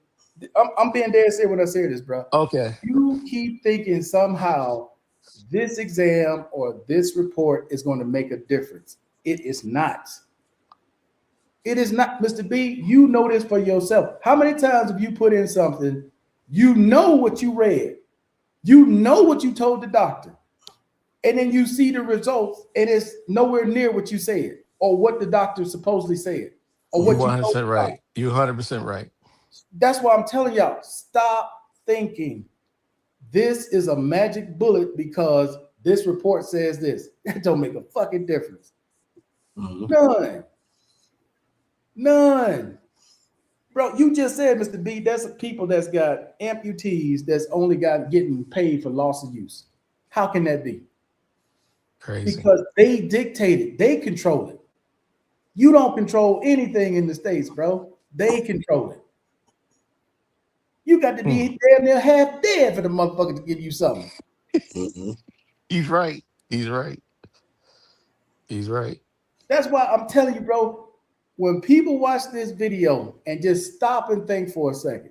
I'm being dead serious when I say this, bro. Okay. You keep thinking somehow this exam or this report is going to make a difference. It is not. It is not, Mr. B. You know this for yourself. How many times have you put in something? You know what you read. You know what you told the doctor. And then you see the results, and it's nowhere near what you said or what the doctor supposedly said. Or what You're 100% right. You're 100% right. That's why I'm telling y'all, stop thinking this is a magic bullet because this report says this. That don't make a fucking difference. None. Bro, you just said, Mr. B, that's people that's got amputees that's only getting paid for loss of use. How can that be? Crazy. Because they dictate it. They control it. You don't control anything in the States, bro. They control it. You got to be damn near half dead for the motherfucker to give you something. He's right. That's why I'm telling you, bro, when people watch this video and just stop and think for a second,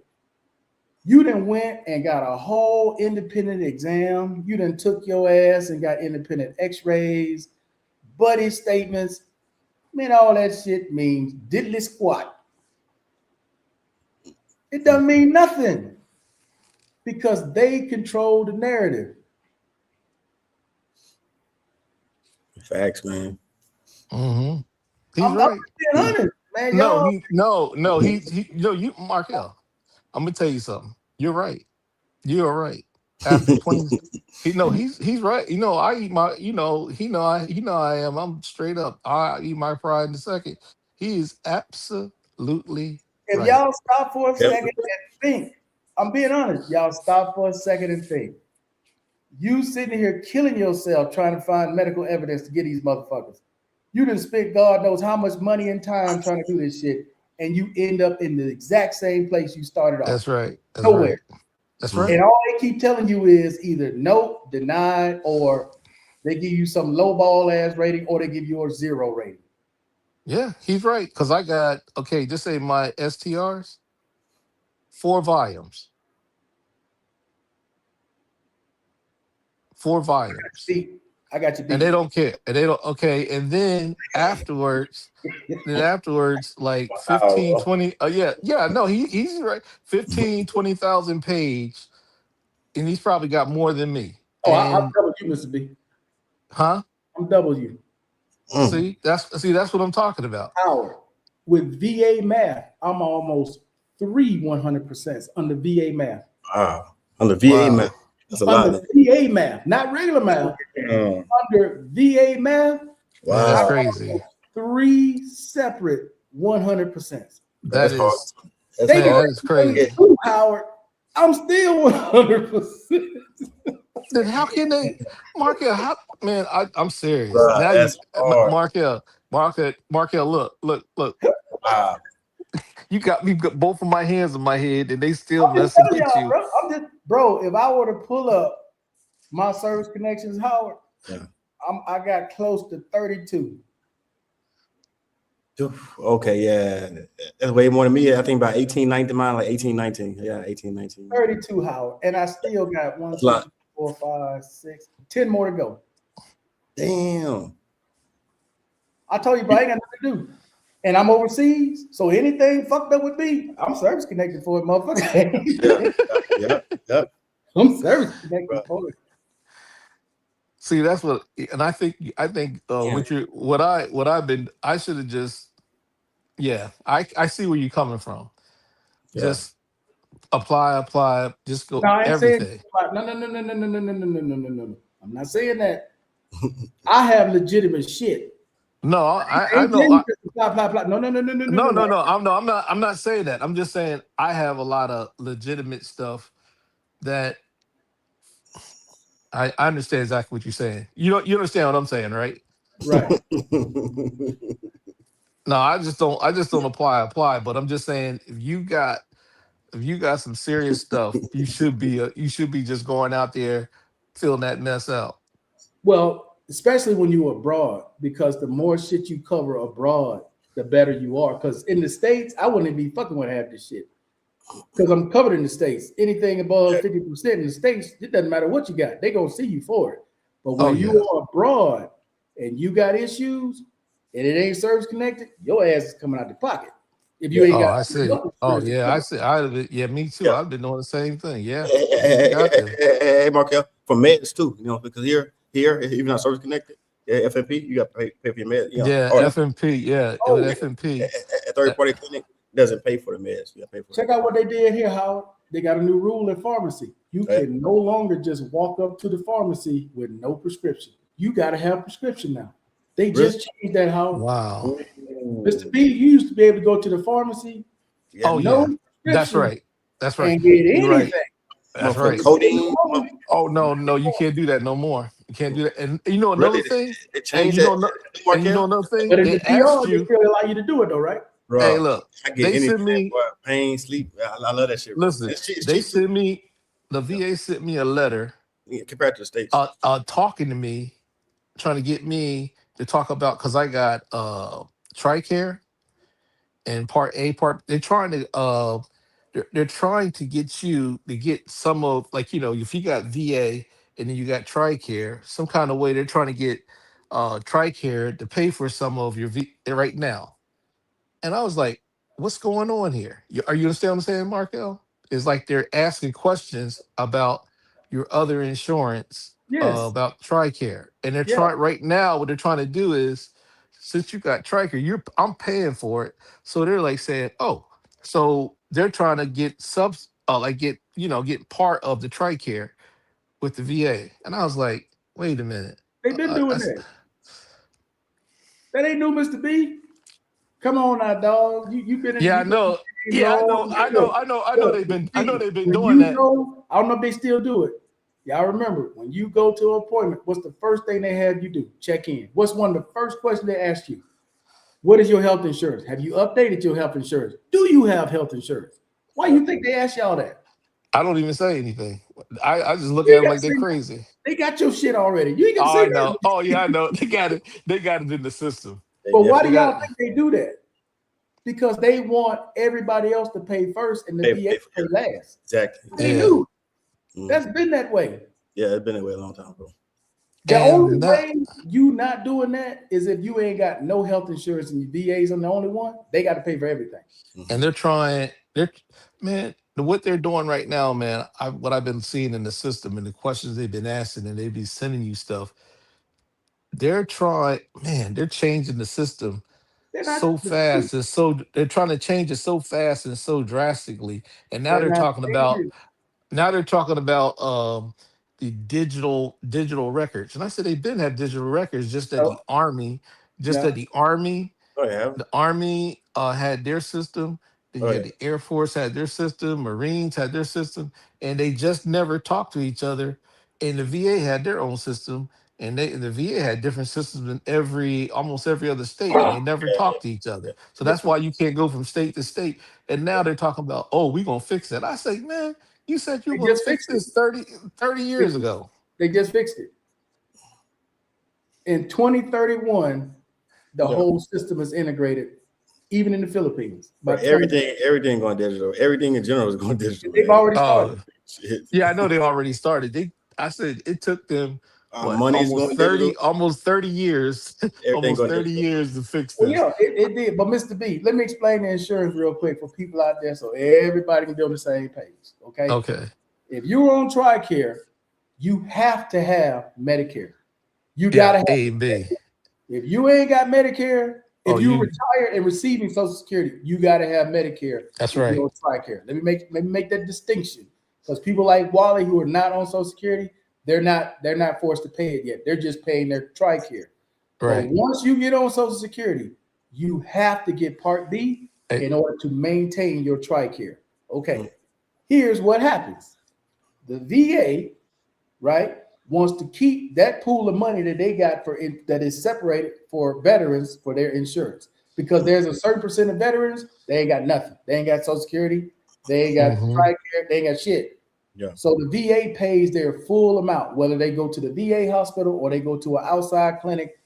you done went and got a whole independent exam. You done took your ass and got independent x-rays, buddy statements. Man, all that shit means diddly squat. It doesn't mean nothing. because they control the narrative. Facts, man. Mm-hmm. He's I'm right. being honest, man. No, Y'all, you Markel. I'm gonna tell you something. You're right. You are right. After 20, he's right. I eat my, I am. I'm straight up. I eat my pride in a second. He is absolutely if right. y'all stop for a Yep. second and think, I'm being honest. Y'all stop for a second and think. You sitting here killing yourself trying to find medical evidence to get these motherfuckers. You done spent God knows how much money and time trying to do this shit, and you end up in the exact same place you started off. That's right. That's Nowhere. right. That's Mhm. right. And all they keep telling you is either no, denied, or they give you some low ball ass rating, or they give you a 0 rating. Yeah, he's right. Because I got, okay, just say my STRs, 4 volumes. 4 volumes. See, I got you And they beat. don't care. And they don't, okay. And then afterwards, like 15, Wow. 20. Yeah, no, he's right. 15, 20,000 page. And he's probably got more than me. Oh, I'm And, double you, Mr. B. huh? I'm double you. Mm. That's what I'm talking about. Howard. With VA math, I'm almost 100% under VA math. Wow. On the VA, man. Wow. That's a lot. Under VA math, not regular math. Mm. Under VA math, Man, that's I'm Wow. crazy. almost 3 separate 100%. That That's hard. is, That's They man, hard. that is crazy. do, Howard. I'm still 100%. Then how can they, Markel? Man, I'm serious. Bruh, Now that's hard. Markel, look. Wow. You got me got both of my hands in my head, and they still I'm just messing telling with y'all, you. bro. Bro, if I were to pull up my service connections, Howard, Yeah. I got close to 32. Okay, yeah. That's way more than me. I think about 18, 19, mine like 18, 19. Yeah, 18, 19. 32, Howard. And I still got 1, That's a lot. 2, 3, 4, 5, 6, 10 more to go. Damn. I told you, bro, I ain't got nothing to do. And I'm overseas. So anything fucked up with me, I'm service connected for it, motherfucker. Yep. I'm service connected Bro. for it. See, that's what, and I think Yeah. I should have just, yeah, I see where you're coming from. Yeah. Just apply, just go No, I ain't saying everything. no. I'm not saying that. I have legitimate shit. No, I Ain't know. telling you just blah blah blah. No. No. I'm not saying that. I'm just saying I have a lot of legitimate stuff that I understand exactly what you're saying. You understand what I'm saying, right? Right. No, I just don't apply, but I'm just saying if you got some serious stuff, you should be just going out there filling that mess out. Well, especially when you're abroad, because the more shit you cover abroad, the better you are. Because in the States, I wouldn't be fucking with half this shit. Because I'm covered in the States. Anything above 50% in the States, it doesn't matter what you got. They're gonna see you for it. But when Oh you yeah. are abroad and you got issues and it ain't service connected, your ass is coming out the pocket. If you ain't Oh, got I see. Oh yeah, I see. Yeah, me too. Yeah. I've been doing the same thing. Yeah. Hey, Got to. hey, Markel, for meds too, because here, even not service connected, FMP, you got to pay for your meds, Yeah, Or FMP. Yeah, Oh, with FMP. a third party clinic doesn't pay for the meds. You got to pay for check it. out what they did here, Howard. They got a new rule in pharmacy. You Right. can no longer just walk up to the pharmacy with no prescription. You got to have a prescription now. They just changed that, Howard. Wow. Mr. B, you used to be able to go to the pharmacy, Yeah, Oh no yeah. That's prescription, right. That's right. and get You're right. anything. That's motherfucking right. codeine. Oh no, you can't do that no more. You can't do that. And you know another Really, thing? they And changed you know, that, and you know Markel? another thing? But in They the DR, asked they you, still allow you to do it, though, right? hey, Bro, look, I get they anything, send me, boy. Pain, sleep. I love that shit, bro. listen, It's they cheap too. sent me, the VA sent me a letter Compared to the States. talking to me, trying to get me to talk about, because I got TRICARE and Part A, they're trying to they're trying to get you to get some of, like, if you got VA and then you got TRICARE, some kind of way they're trying to get TRICARE to pay for some of your right now. And I was like, what's going on here? Are you understand what I'm saying, Markel? it's like they're asking questions about your other insurance, Yes. about TRICARE, and they're Yeah. trying right now. What they're trying to do is, since you got TRICARE, I'm paying for it, so they're like saying, oh, so they're trying to get like get part of the TRICARE with the VA, and I was like, wait a minute, They've been doing that. That ain't new, Mr. B. Come on now, dog. You've been in yeah, I you've been in know, the game yeah, I know, long. I know, Look, I know, I know look, they've been, I know B, they've been when doing you that. go, I don't know if they still do it. Y'all remember when you go to an appointment, what's the first thing they have you do? Check in. What's one of the first questions they ask you? What is your health insurance? Have you updated your health insurance? Do you have health insurance? Why you think they ask y'all that? I don't even say anything. I just look You at ain't them got to like say they're nothing. crazy. They got your shit already. You ain't got to Oh, say I know. nothing. Oh, yeah, I know. They got it. They got it in the system. They But why do They definitely got y'all it. think they do that? Because they want everybody else to pay first and the VA pay to for pay everything. last. Exactly. That ain't Exactly. Yeah. new. Mhm. That's been that way. Yeah, it's been that way a long time, bro. The only And that, way you not doing that is if you ain't got no health insurance and your VA's on the only one, they got to pay for everything. and Mhm. they're trying, man, what they're doing right now, man, what I've been seeing in the system and the questions they've been asking and they be sending you stuff, they're trying, man, they're changing the system They're not. so fast and so they're trying to change it so fast and so drastically. And now They're they're not talking about changing. now they're talking about the digital records. And I said they've been had digital records, So, just yeah. that the army Oh yeah. the army had their system, then Oh you yeah. had the air force had their system, marines had their system, and they just never talked to each other. And the VA had their own system, and the VA had different systems in almost every other state, and they never Yeah. talked to each other. So Yeah. that's why you can't go from state to state. And now they're talking about, oh, we're gonna fix that. I say, man, you said you They were gonna just fix fixed it. this 30 years ago. They just fixed it. In 2031, the Yeah. whole system is integrated, even in the Philippines. By But 20, everything going digital. Everything in general is going digital, they've man. already started. Oh, Shit. yeah, I know they already started. I said it took them Our what money is going digital. almost 30 years, Everything almost going 30 digital. years to fix Well, this. yeah, it did. But Mr. B, let me explain the insurance real quick for people out there so everybody can be on the same page. Okay. Okay. If you're on TRICARE, you have to have Medicare. You Yeah, gotta have A it. and B. If you ain't got Medicare, Oh, if you you retired and receiving Social Security, you gotta have Medicare that's if you're right. on TRICARE. Let me make that distinction. Because people like Wally who are not on Social Security, they're not forced to pay it yet. They're just paying their TRICARE. But Right. once you get on Social Security, you have to get Part B Eh, in order to maintain your TRICARE. Mhm. Okay, here's what happens. The VA, right, wants to keep that pool of money that they got that is separated for veterans for their insurance because there's a certain percent of veterans they ain't got nothing. They ain't got Social Security. They ain't got mhm. TRICARE. They ain't got shit. Yeah. So the VA pays their full amount, whether they go to the VA hospital or they go to an outside clinic,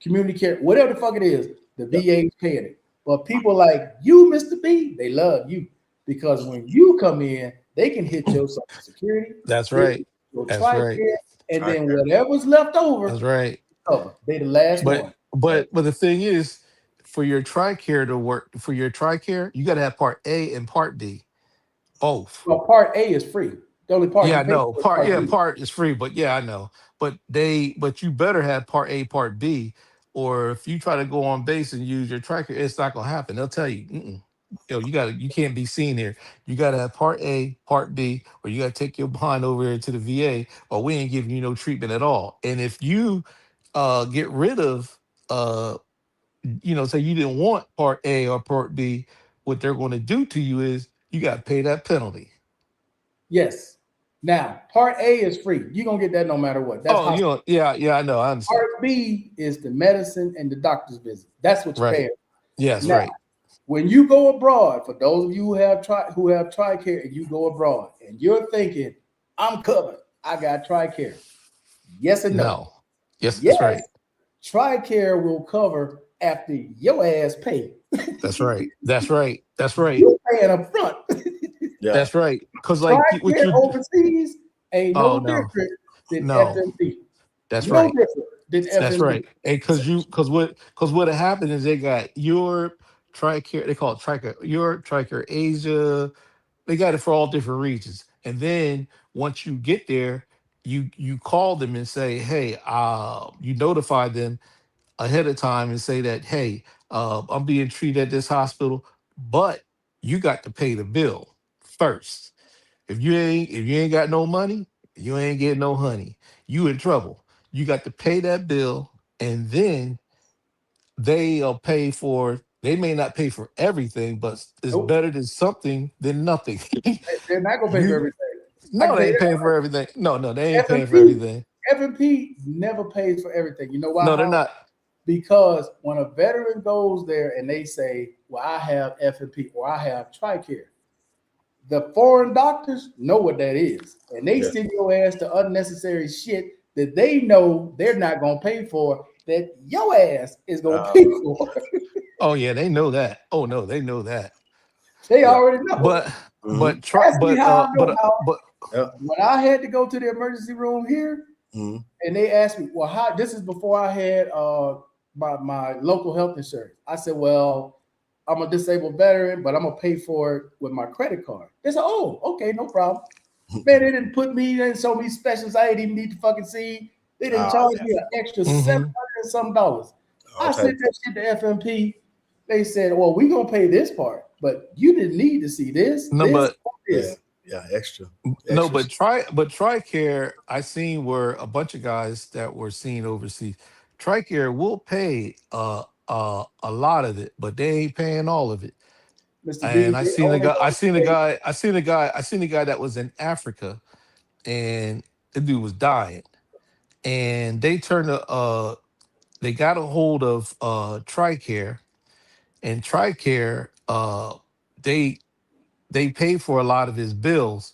community care, whatever the fuck it is, the Yeah. VA is paying it. But people like you, Mr. B, they love you because when you come in, they can hit your Social Security, That's they can right. hit your That's right. TRICARE, and then TRICARE. whatever's left That's over, right. cover. They the last But one. but the thing is, for your TRICARE to work, for your TRICARE, you got to have Part A and Part D, both. Well, Part A is free. The only part Yeah, you I pay know. for is Part B. Part is free, but yeah, I know. But you better have Part A, Part B, or if you try to go on base and use your tracker, it's not gonna happen. They'll tell you, mm-mm. Yo, you can't be seen here. You gotta have Part A, Part B, or you gotta take your behind over here to the VA, or we ain't giving you no treatment at all. And if you get rid of say you didn't want Part A or Part B, what they're gonna do to you is you gotta pay that penalty. Yes. Now, Part A is free. You're gonna get that no matter what. That's Oh, hospital. yeah, I know, I understand. Part B is the medicine and the doctor's visit. That's what you're Right. paying. Yes, Now, right. when you go abroad, for those of you who have TRICARE and you go abroad and you're thinking, I'm covered, I got TRICARE. Yes and no. No. Yes, Yes, that's right. TRICARE will cover after your ass pay. That's right. That's right. That's right. You're paying up front. Yeah. That's right. Because like what TRICARE you overseas ain't oh no no. different than No. FMP. That's No right. different than That's FMP. right. And because what happened is they got Europe, TRICARE, they call it TRICARE, Europe, TRICARE Asia, They got it for all different regions. And then once you get there, you call them and say, hey, you notify them ahead of time and say that, hey, I'm being treated at this hospital, but you got to pay the bill first. If you ain't got no money, you ain't getting no honey. You in trouble. You got to pay that bill, and then they'll pay for. They may not pay for everything, but it's Nope. better than something than nothing. They're not gonna pay for you everything. I no, can tell they you ain't that. paying for everything. No, no, they ain't paying for F&P, everything. F&P never pays for everything. You know why, No, they're Howard? not. Because when a veteran goes there and they say, "Well, I have F&P or I have TRICARE," the foreign doctors know what that is, and they Yeah. send your ass to unnecessary shit that they know they're not gonna pay for. That your ass is gonna Uh, pay for. Oh yeah, they know that. Oh no, they know that. They yeah. already know. But Mm-hmm. Ask me how I know how. but Yeah. When I had to go to the emergency room here, Mm-hmm. and they asked me, "Well, how?" This is before I had my local health insurance. I said, "Well, I'm a disabled veteran, but I'm gonna pay for it with my credit card." They said, "Oh, okay, no problem." Man, they didn't put me in so many specials I didn't even need to fucking see. They didn't charge Yeah. me an extra seven mhm. hundred and some dollars. All I type. sent that shit to FMP. They said, "Well, we gonna pay this part, but you didn't need to see this, No, this, but Yeah. this." Yeah. Extra. no, Extras. but TRICARE, I seen were a bunch of guys that were seen overseas. TRICARE will pay a lot of it, but they ain't paying all of it. Mr. And D, they only gonna pay. I seen a guy that was in Africa, and the dude was dying. And they got a hold of TRICARE, and TRICARE they they paid for a lot of his bills,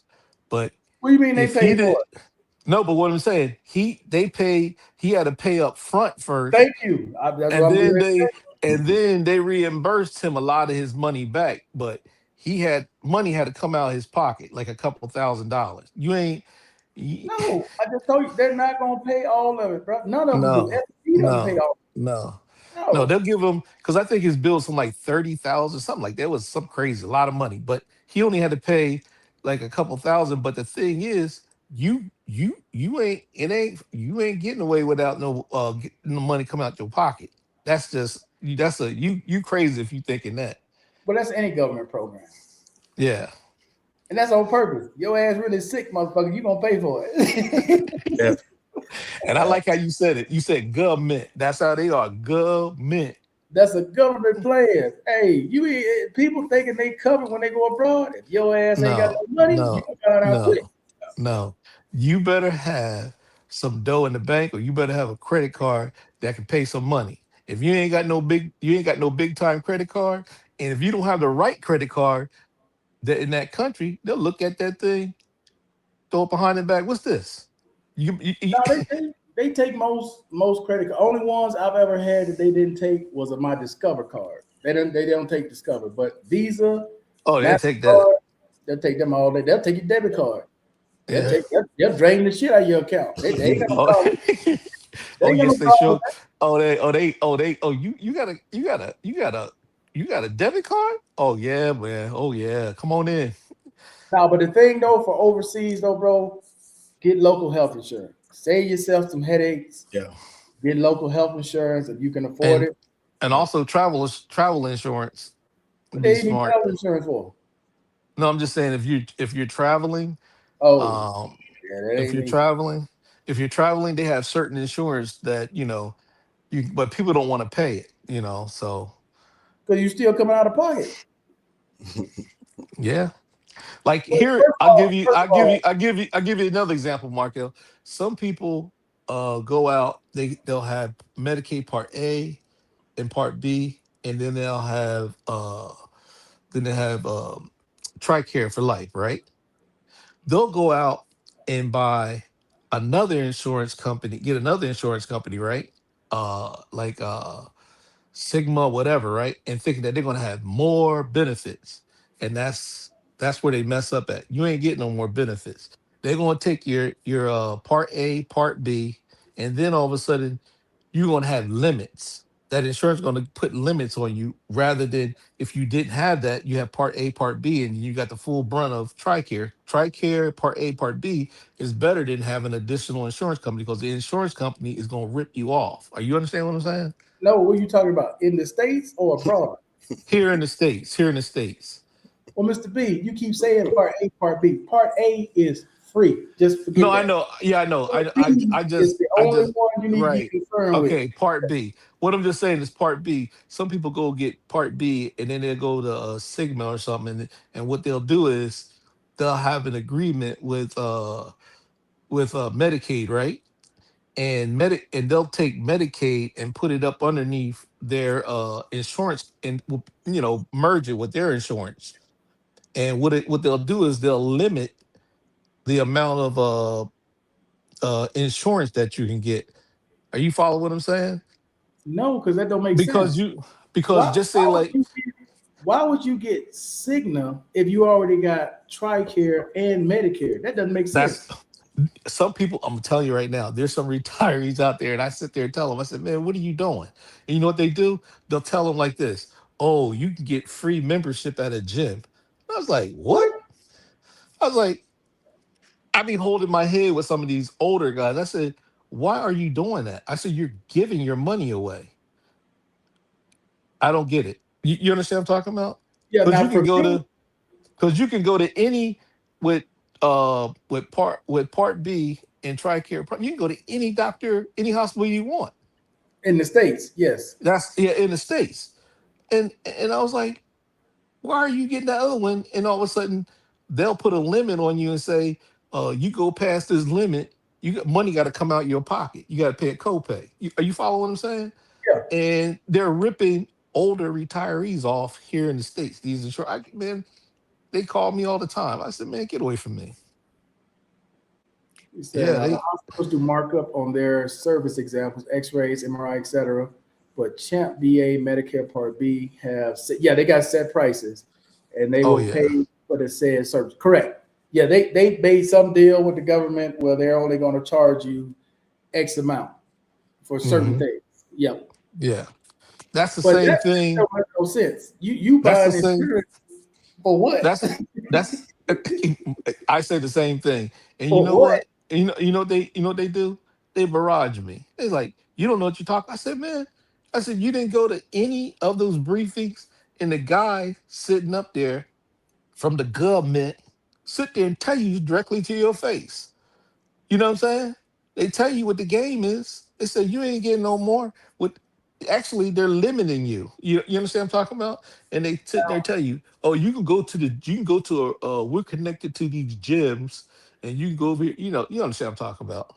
but What do you mean they if pay he for did it? no, but what I'm saying, he had to pay up front first, Thank you. That's what and I'm getting then ready to they say. and then they reimbursed him a lot of his money back, but he had money had to come out of his pocket, like a couple $1,000. You ain't y- No, I just told you they're not gonna pay all of it, bro. None of them do. no, FP don't pay no, all. no. No, No, they'll give him because I think his bill's from like 30,000, something like that. It was some crazy, a lot of money. But he only had to pay like a couple thousand. But the thing is, you ain't you ain't getting away without no money coming out your pocket. That's just you crazy if you thinking that. but that's any government program, Yeah. and that's on purpose. Your ass really sick, motherfucker. You gonna pay for it. Yeah. And I like how you said it. You said government. That's how they are. Government. That's a government plan. Hey, people thinking they covered when they go abroad. If your ass ain't got No, no money, you no, gonna find out quick. no, no. You better have some dough in the bank, or you better have a credit card that can pay some money. If you ain't got no big time credit card, and if you don't have the right credit card that in that country, they'll look at that thing, throw it behind the back. What's this? No, they take most credit card. Only ones I've ever had that they didn't take was my Discover card. They don't take Discover, but Visa, Oh, they'll take that. Mastercard, they'll take them all day. They'll take your debit card. Yeah. They'll drain the shit out of your account. They ain't got no Oh, problem. They oh ain't got no yes, they problem with show. that. You got a debit card? Oh yeah, man. Oh yeah. Come on in. Now, but the thing though for overseas though, bro, get local health insurance. Save yourself some headaches. Yeah. Get local health insurance if you can afford And it. and Yeah. also travel insurance. What Be they need smart. health insurance for? No, I'm just saying if you're traveling, Oh, um, yeah, that if ain't you're me. traveling, if you're traveling, they have certain insurance that but people don't want to pay it. So Because you still coming out of pocket. yeah. Like Well, here, first of all, I'll give you another example, Markel. Some people go out, they'll have Medicaid Part A and Part B, and then they have TRICARE for life, right? They'll go out and buy get another insurance company, right? Like Sigma, whatever, right? And thinking that they're gonna have more benefits. And that's where they mess up at. You ain't getting no more benefits. They're gonna take your part A, part B, and then all of a sudden you're gonna have limits. that insurance is going to put limits on you rather than if you didn't have that, you have part A, part B, and you got the full brunt of TRICARE. TRICARE, part A, part B is better than having an additional insurance company because the insurance company is going to rip you off. Are you understand what I'm saying? No, what are you talking about? In the States or abroad? Here in the States, here in the States. Well, Mr. B, you keep saying part A, part B. Part A is free. Just No, forget I that. know. Yeah, I know. Part B is the I only just, one you need to be right. concerned with. Okay, part B. What I'm just saying is part B. Some people go get part B and then they'll go to Sigma or something, and what they'll do is they'll have an agreement with Medicaid, right? And they'll take Medicaid and put it up underneath their insurance and merge it with their insurance. And what they'll do is they'll limit the amount of insurance that you can get. Are you following what I'm saying? No, because that don't make Because sense. you because Why, just say why would like you why would you get Cigna if you already got TRICARE and Medicare? That doesn't make that's sense. some people. I'm telling you right now, there's some retirees out there, and I sit there and tell them, I said, man, what are you doing? And you know what they do? They'll tell them like this: oh, you can get free membership at a gym. I was like, what? What? I was like, I be holding my head with some of these older guys. I said, why are you doing that? I said, you're giving your money away. I don't get it. You understand what I'm talking about? Yeah, Because now you can for go me, to any with with part B and TRICARE. You can go to any doctor, any hospital you want. in the States, yes. That's yeah in the States. And I was like, why are you getting that other one? And all of a sudden they'll put a limit on you and say, you go past this limit, money got to come out your pocket. You got to pay a copay. Are you following what I'm saying? Yeah. And they're ripping older retirees off here in the States. These insurance, man, they call me all the time. I said, man, get away from me. He said Yeah, the they. hospitals do markup on their service examples, X-rays, MRI, etc. But Champ VA, Medicare Part B yeah, they got set prices, and they Oh will yeah. pay for the said service. Correct. Yeah, they made some deal with the government where they're only going to charge you X amount for certain Hmm. things. Yep. Yeah. That's the But same that thing. don't make no sense. You That's the buying same. insurance for what? That's. I say the same thing. And you For know what? what? You know what they do? They barrage me. They're like, you don't know what you're talking. I said, man. I said, you didn't go to any of those briefings, and the guy sitting up there from the government sit there and tell you directly to your face. You know what I'm saying? They tell you what the game is. They say you ain't getting no more. What actually they're limiting you. You understand what I'm talking about? And they sit there and tell you, oh, you can go to we're connected to these gyms and you can go over here. You understand what I'm talking about.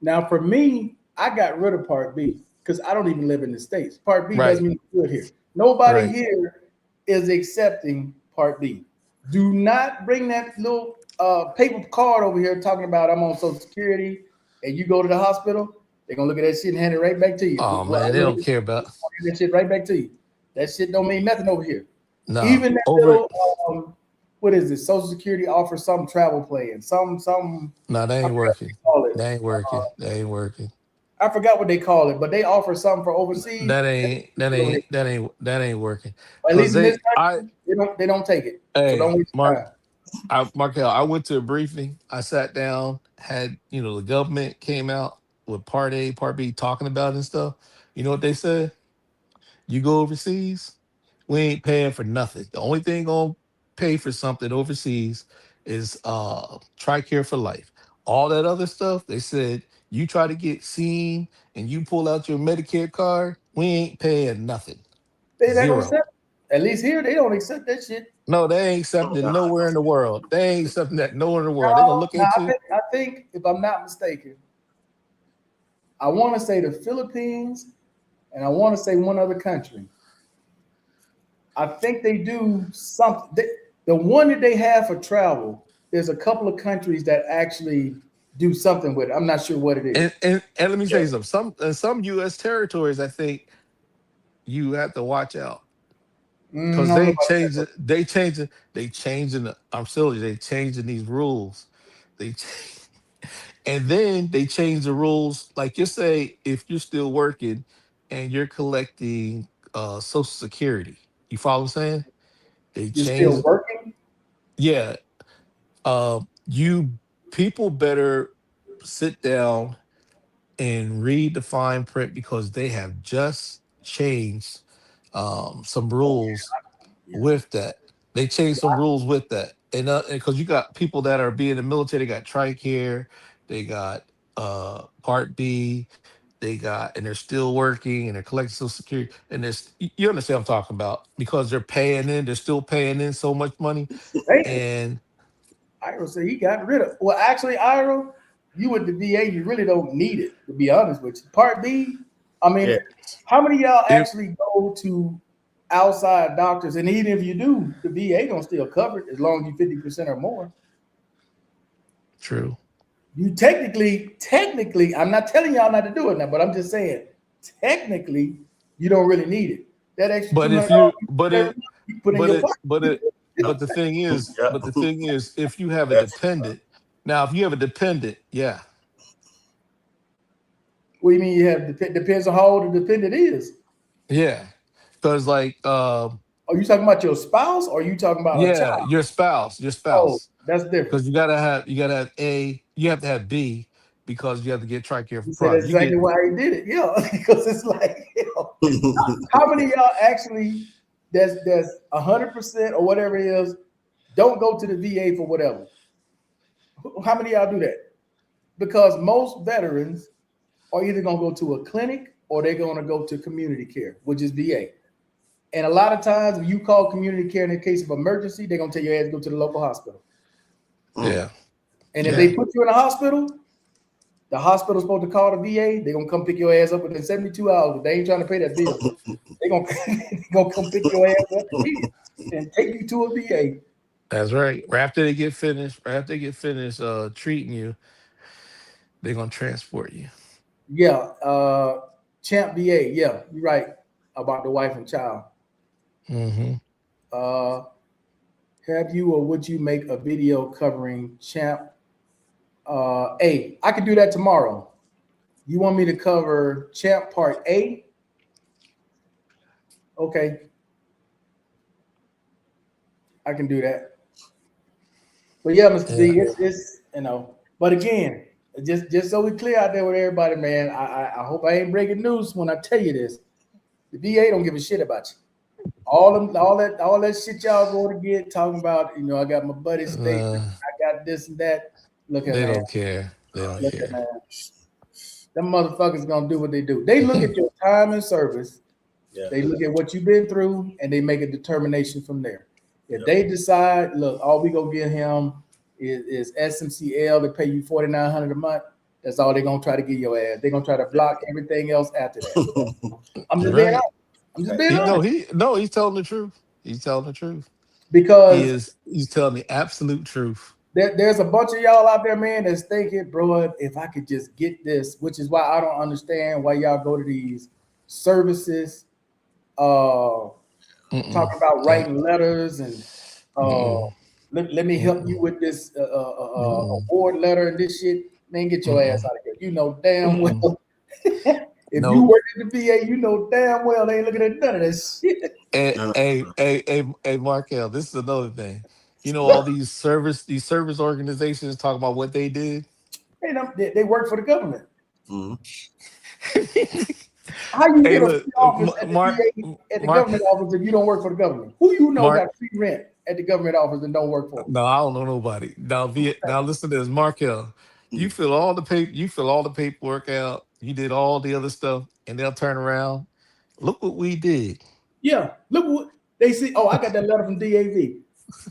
Now, for me, I got rid of Part B because I don't even live in the States. Part B does Right, me good here. Nobody right. here is accepting Part B. Do not bring that little paper card over here talking about I'm on Social Security and you go to the hospital. They're gonna look at that shit and hand it right back to you. Oh Well, man, I they know don't this, care about hand that shit right back to you. That shit don't mean nothing over here. no Even that over little what is it? Social Security offers some travel plan, some no, they I ain't forgot what they working. call it. They ain't working. They ain't working. I forgot what they call it, but they offer something for overseas. That ain't working. At Cause least in this I country, they don't take it. So don't hey waste your time. Markel, I went to a briefing. I sat down, had, the government came out with part A, part B talking about it and stuff. You know what they said? You go overseas, we ain't paying for nothing. The only thing gonna pay for something overseas is TRICARE for life. All that other stuff, they said, you try to get seen and you pull out your Medicare card, we ain't paying nothing. They're not gonna Zero. accept it. At least here, they don't accept that shit. No, they ain't Oh, accepting God. nowhere in the world. They ain't accepting that nowhere in the world. They're gonna No, look no, at I you. think, I think if I'm not mistaken, I want to say the Philippines and I want to say one other country. I think they do something. The one that they have for travel, there's a couple of countries that actually do something with it. I'm not sure what it And is. and, and let me Yeah. say something. Some U.S. territories, I think you have to watch out I because don't know they about change that. it. They changing. I'm silly. They changing these rules. They and then they change the rules. Like you say, if you're still working. and you're collecting Social Security. You follow what I'm saying? They You're still changed. working. Yeah. You people better sit down and read the fine print because they have just changed some rules Yeah. with that. They changed some rules with that, and because you got people that are being in the military, they got TRICARE, they got Part B, they got, and they're still working and they're collecting Social Security, and there's you understand what I'm talking about because they're paying in, they're still paying in so much money, Hey, and Ira said he got rid of. Well, actually, Ira, you with the VA, you really don't need it. To be honest with you, Part B. I mean, Yeah. how many of y'all it, actually go to outside doctors? And even if you do, the VA don't still cover it as long as you 50% or more. true. You technically, I'm not telling y'all not to do it now, but I'm just saying, technically, you don't really need it. That extra But two if hundred you, dollars but every it, month, you put in but your it, pocket. but it, but the thing is, Yeah. if you have a That's dependent, now if you have a dependent, yeah, What do you mean you have depends on how old the dependent is? yeah, because like, Are you talking about your spouse or are you talking about a yeah, child? your Oh, spouse, that's different. because you gotta have A, you have to have B, because you have to get TRICARE for You said prime. that's You exactly get why he did it. Yeah, because it's like, how many of y'all actually that's 100% or whatever it is don't go to the VA for whatever? How many of y'all do that? Because most veterans are either gonna go to a clinic or they're gonna go to community care, which is VA. And a lot of times, when you call community care in the case of emergency, they're gonna tell your ass to go to the local hospital. yeah, And if yeah, they put you in a hospital, the hospital's supposed to call the VA. They're gonna come pick your ass up within 72 hours. If they ain't trying to pay that bill, they're gonna, they gonna come pick your ass up and take you to a VA. that's right. Right after they get finished treating you, they're gonna transport you. Yeah, Champ VA. Yeah, you're right about the wife and child. Hmm. Uh, have you or would you make a video covering Champ? A. I could do that tomorrow. You want me to cover Champ Part A? Okay, I can do that. But yeah, Mr. Yeah. B, it's you know. But again, just so we clear out there with everybody, man. I hope I ain't breaking news when I tell you this. The VA don't give a shit about you. All that shit y'all go to get talking about. You know, I got my buddy statement. Uh, I got this and that. Look at they man. don't care. They don't Look at care. man. Them motherfuckers gonna do what they do. They look at your time and service. yeah. They look at what you've been through and they make a determination from there. If Yep. they decide, look, all we gonna give him is SMCL to pay you $4,900 a month. That's all they're gonna try to get your ass. They're gonna try to block everything else after that. I'm just being Right. honest. I'm just being He no, honest he no, he's telling the truth. He's telling the truth. because He's telling the absolute truth. there's a bunch of y'all out there, man, that's thinking, bro, if I could just get this, which is why I don't understand why y'all go to these services, Mm-mm. talking about That, writing letters and uh, mm-mm. let me help you Mm-mm. with this Mm-mm. award letter and this shit. Man, get your ass Mm-mm. out of here. You know damn Mm-mm. well. If you Nope. work at the VA, you know damn well they ain't looking at none of that shit. Hey, No, no, hey, Markel, this is another thing. You know, all these service organizations talk about what they did. They work for the government. Mhm. How you Hey, get a look, free office at the Mark, VA at the Mark, government office if you don't work for the government? Who you know Mark. got free rent at the government office and don't work for? No, I don't know nobody. Now listen to this, Markel. You fill all the paper. You fill all the paperwork out. You did all the other stuff, and they'll turn around. Look what we did. Yeah, look what they see. Oh, I got that letter from DAV.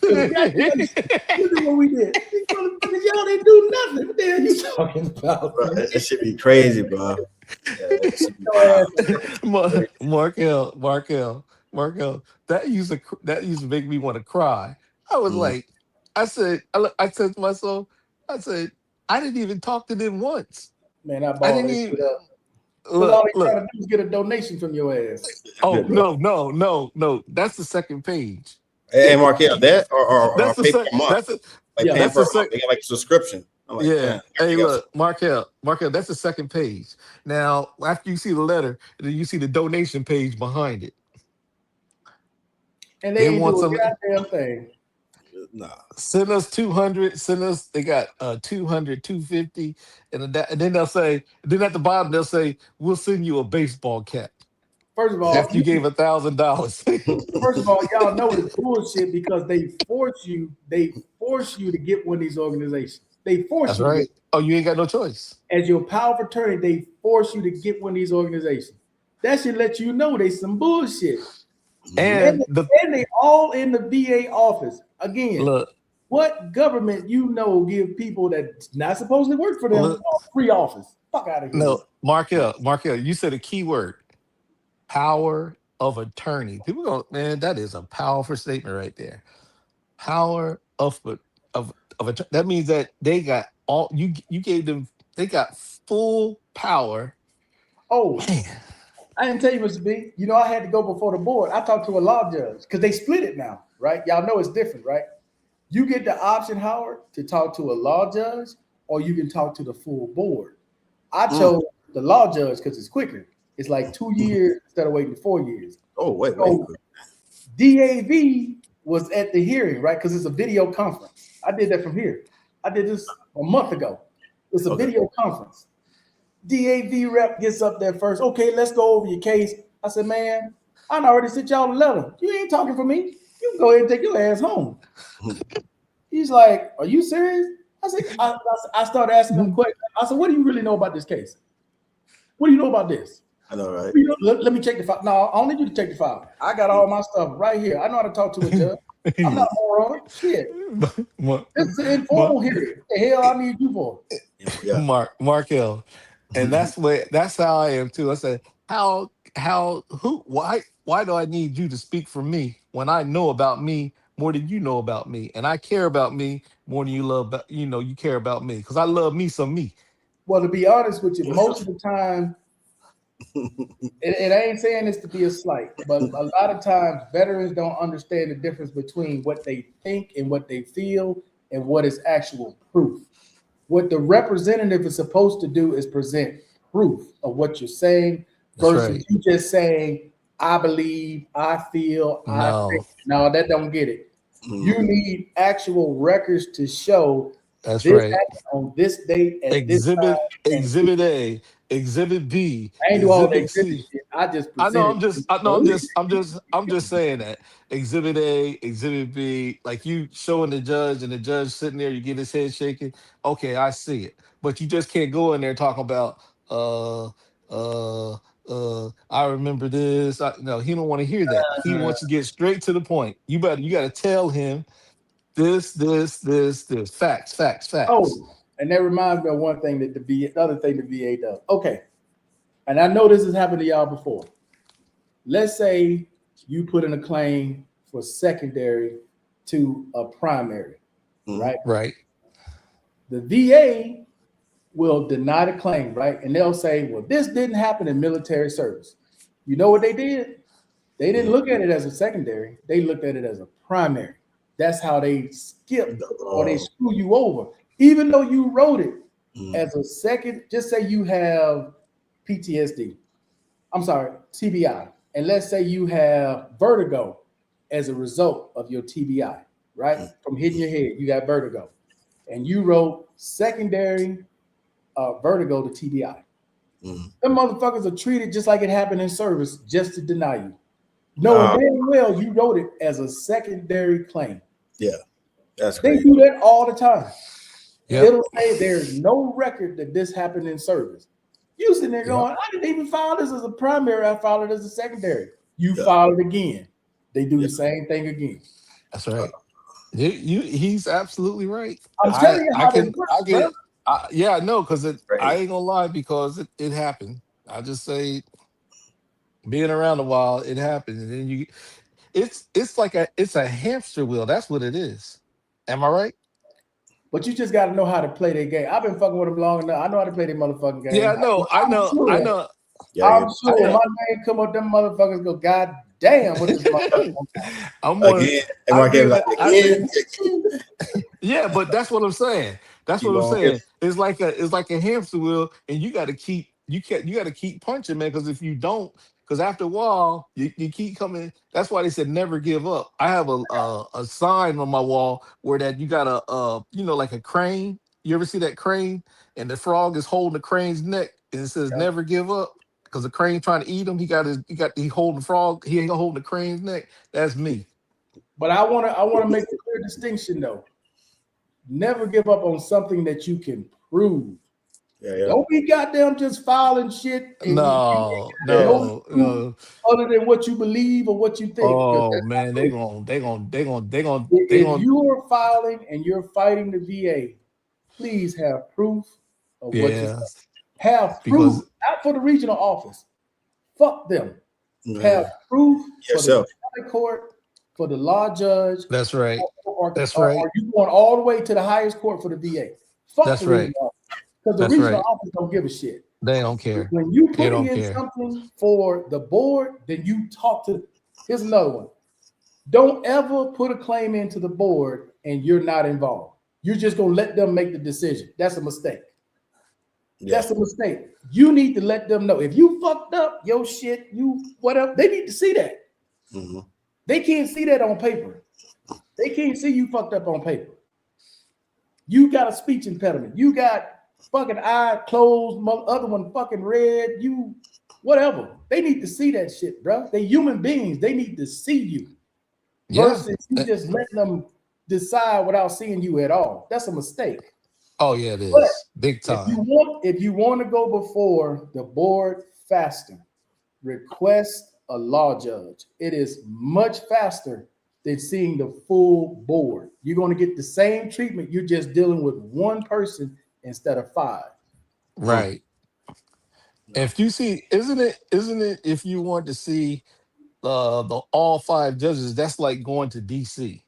Congratulations. Look at what we did. These motherfuckers, y'all didn't do nothing. What the hell you talking about? Bro, that should be crazy, bro. Yeah, that should be Your wild. ass up there. Markel. That used to make me want to cry. I was Mhm. like, I said to myself, I said, I didn't even talk to them once. Man, I I ball didn't that even shit up. Because all look, they look. trying to do is get a donation from your ass. Oh Bro. no. That's the second page. Hey, Markel, that or That's the pay per sec. month, like Yeah. paying That's per the month, sec. they got like a subscription. I'm like, Yeah. damn. Hey, look, Markel, that's the second page. Now, after you see the letter, then you see the donation page behind it. And they They ain't want do a some. goddamn thing. Nah. Send us 200. Send us. They got 200, 250, and then they'll say. Then at the bottom they'll say, "We'll send you a baseball cap First of all, after you gave $1,000." first of all, y'all know it's bullshit because they force you. They force you to get one of these organizations. They force That's you to right. get. Oh, you ain't got no choice. As your power of attorney, they force you to get one of these organizations. That should let you know they some bullshit. And And, the and they all in the VA office. Again, look, what government you know give people that's not supposed to work for them look. a free office? Fuck out of here. No, Markel, you said a key word: power of attorney. People go, man, that is a powerful statement right there. Power of that means that they got all you gave them. They got full power. Oh, Man, I didn't tell you, Mr. B. You know, I had to go before the board. I talked to a law judge because they split it now, right? Y'all know it's different, right? You get the option, Howard, to talk to a law judge, or you can talk to the full board. I chose the law judge because it's quicker. It's like 2 years instead of waiting 4 years. Oh, wait. So DAV was at the hearing, right? Because it's a video conference. I did that from here. I did this a month ago. It's a video conference. DAV rep gets up there first. Okay, let's go over your case. I said, man, I already sent y'all a letter. You ain't talking for me. You can go ahead and take your ass home. He's like, are you serious? I said, I started asking him questions. I said, what do you really know about this case? What do you know about this? I know, right? Let me check the file. No, I don't need you to check the file. I got all my stuff right here. I know how to talk to a judge. I'm not a moron. Shit. This is an informal hearing. What the hell I need you for? Yeah. Markel, and that's how I am too. I said, why do I need you to speak for me when I know about me more than you know about me, and I care about me more than you care about me, because I love me some me. Well, to be honest with you, most of the time, and I ain't saying this to be a slight, but a lot of times veterans don't understand the difference between what they think and what they feel and what is actual proof. What the representative is supposed to do is present proof of what you're saying versus you just saying, I believe, I feel, I think. No, that don't get it. You need actual records to show That's this right. happened on this date at Exhibit this time. Exhibit A, Exhibit B, I ain't do all the Exhibit exhibit C. shit. I just I know. presented. I'm just saying that Exhibit A, Exhibit B, like you showing the judge, and the judge sitting there, you get his head shaking. Okay, I see it, but you just can't go in there talking about I remember this. No, he don't want to hear that. He wants to get straight to the point. You got to tell him this. Facts. Oh, and that reminds me of one thing that the other thing the VA does. Okay, and I know this has happened to y'all before. Let's say you put in a claim for secondary to a primary, right? Right. The VA will deny the claim, right? And they'll say, well, this didn't happen in military service. You know what they did? They didn't look at it as a secondary. They looked at it as a primary. That's how they skip or they screw you over. Even though you wrote it as a second, just say you have PTSD. I'm sorry, TBI. And let's say you have vertigo as a result of your TBI, right? From hitting your head, you got vertigo. And you wrote secondary vertigo to TBI. Them motherfuckers are treated just like it happened in service just to deny you. Knowing damn well you wrote it as a secondary claim. Yeah, that's They crazy. do that all the time. Yep. It'll say there's no record that this happened in service. You sitting there going, I didn't even file this as a primary. I filed it as a secondary. You file it again. They do the same thing again. That's right. He's absolutely right. I'm telling you how this works, bro. I know, because I ain't gonna lie, because it happened. I just say, being around a while, it happened, and then it's like it's a hamster wheel. That's what it is. Am I right? But you just got to know how to play their game. I've been fucking with them long enough. I know how to play their motherfucking game. Yeah, I know. I'm sure my name come up, them motherfuckers go, God damn, what this motherfucker Yeah, but that's what I'm saying. That's Keep what I'm on saying. hitting. It's like a hamster wheel, and you got to keep punching, man. Because if you don't, because after a while you keep coming. That's why they said never give up. I have a sign on my wall where that you got like a crane. You ever see that crane? And the frog is holding the crane's neck, and it says Yeah. never give up. Because the crane trying to eat him, he holding the frog. He ain't holding the crane's neck. That's me. But I wanna make a clear distinction though. Never give up on something that you can prove. Yeah. Don't be goddamn just filing shit and you No, got Yeah. no no, proof no. other than what you believe or what you think. Because Oh man, they if gon' you are filing and you're fighting the VA, please have proof of what you're yeah, saying. Have proof, because not for the regional office. Fuck them. Man. Have proof for the Yourself. county court, for the law judge, that's right. That's or right. are you going all the way to the highest court for the VA? Fuck That's the right. regional office. Because the That's regional right. office don't give a shit. They don't care. When you They putting don't in care. something for the board, then you talk to. Here's another one. Don't ever put a claim into the board and you're not involved. You're just gonna let them make the decision. That's a mistake. Yeah. That's a mistake. You need to let them know if you fucked up your shit, you whatever. They need to see that. Mm-hmm. They can't see that on paper. They can't see you fucked up on paper. You got a speech impediment. You got fucking eye closed, other one fucking red. You whatever. They need to see that shit, bro. They human beings. They need to see you Yeah. versus you just letting them decide without seeing you at all. That's a mistake. Oh yeah, it But is big time. if you want to go before the board faster, request a law judge. It is much faster than seeing the full board. You're going to get the same treatment. You're just dealing with one person instead of five. Right. If you see, isn't it if you want to see the all five judges, that's like going to DC.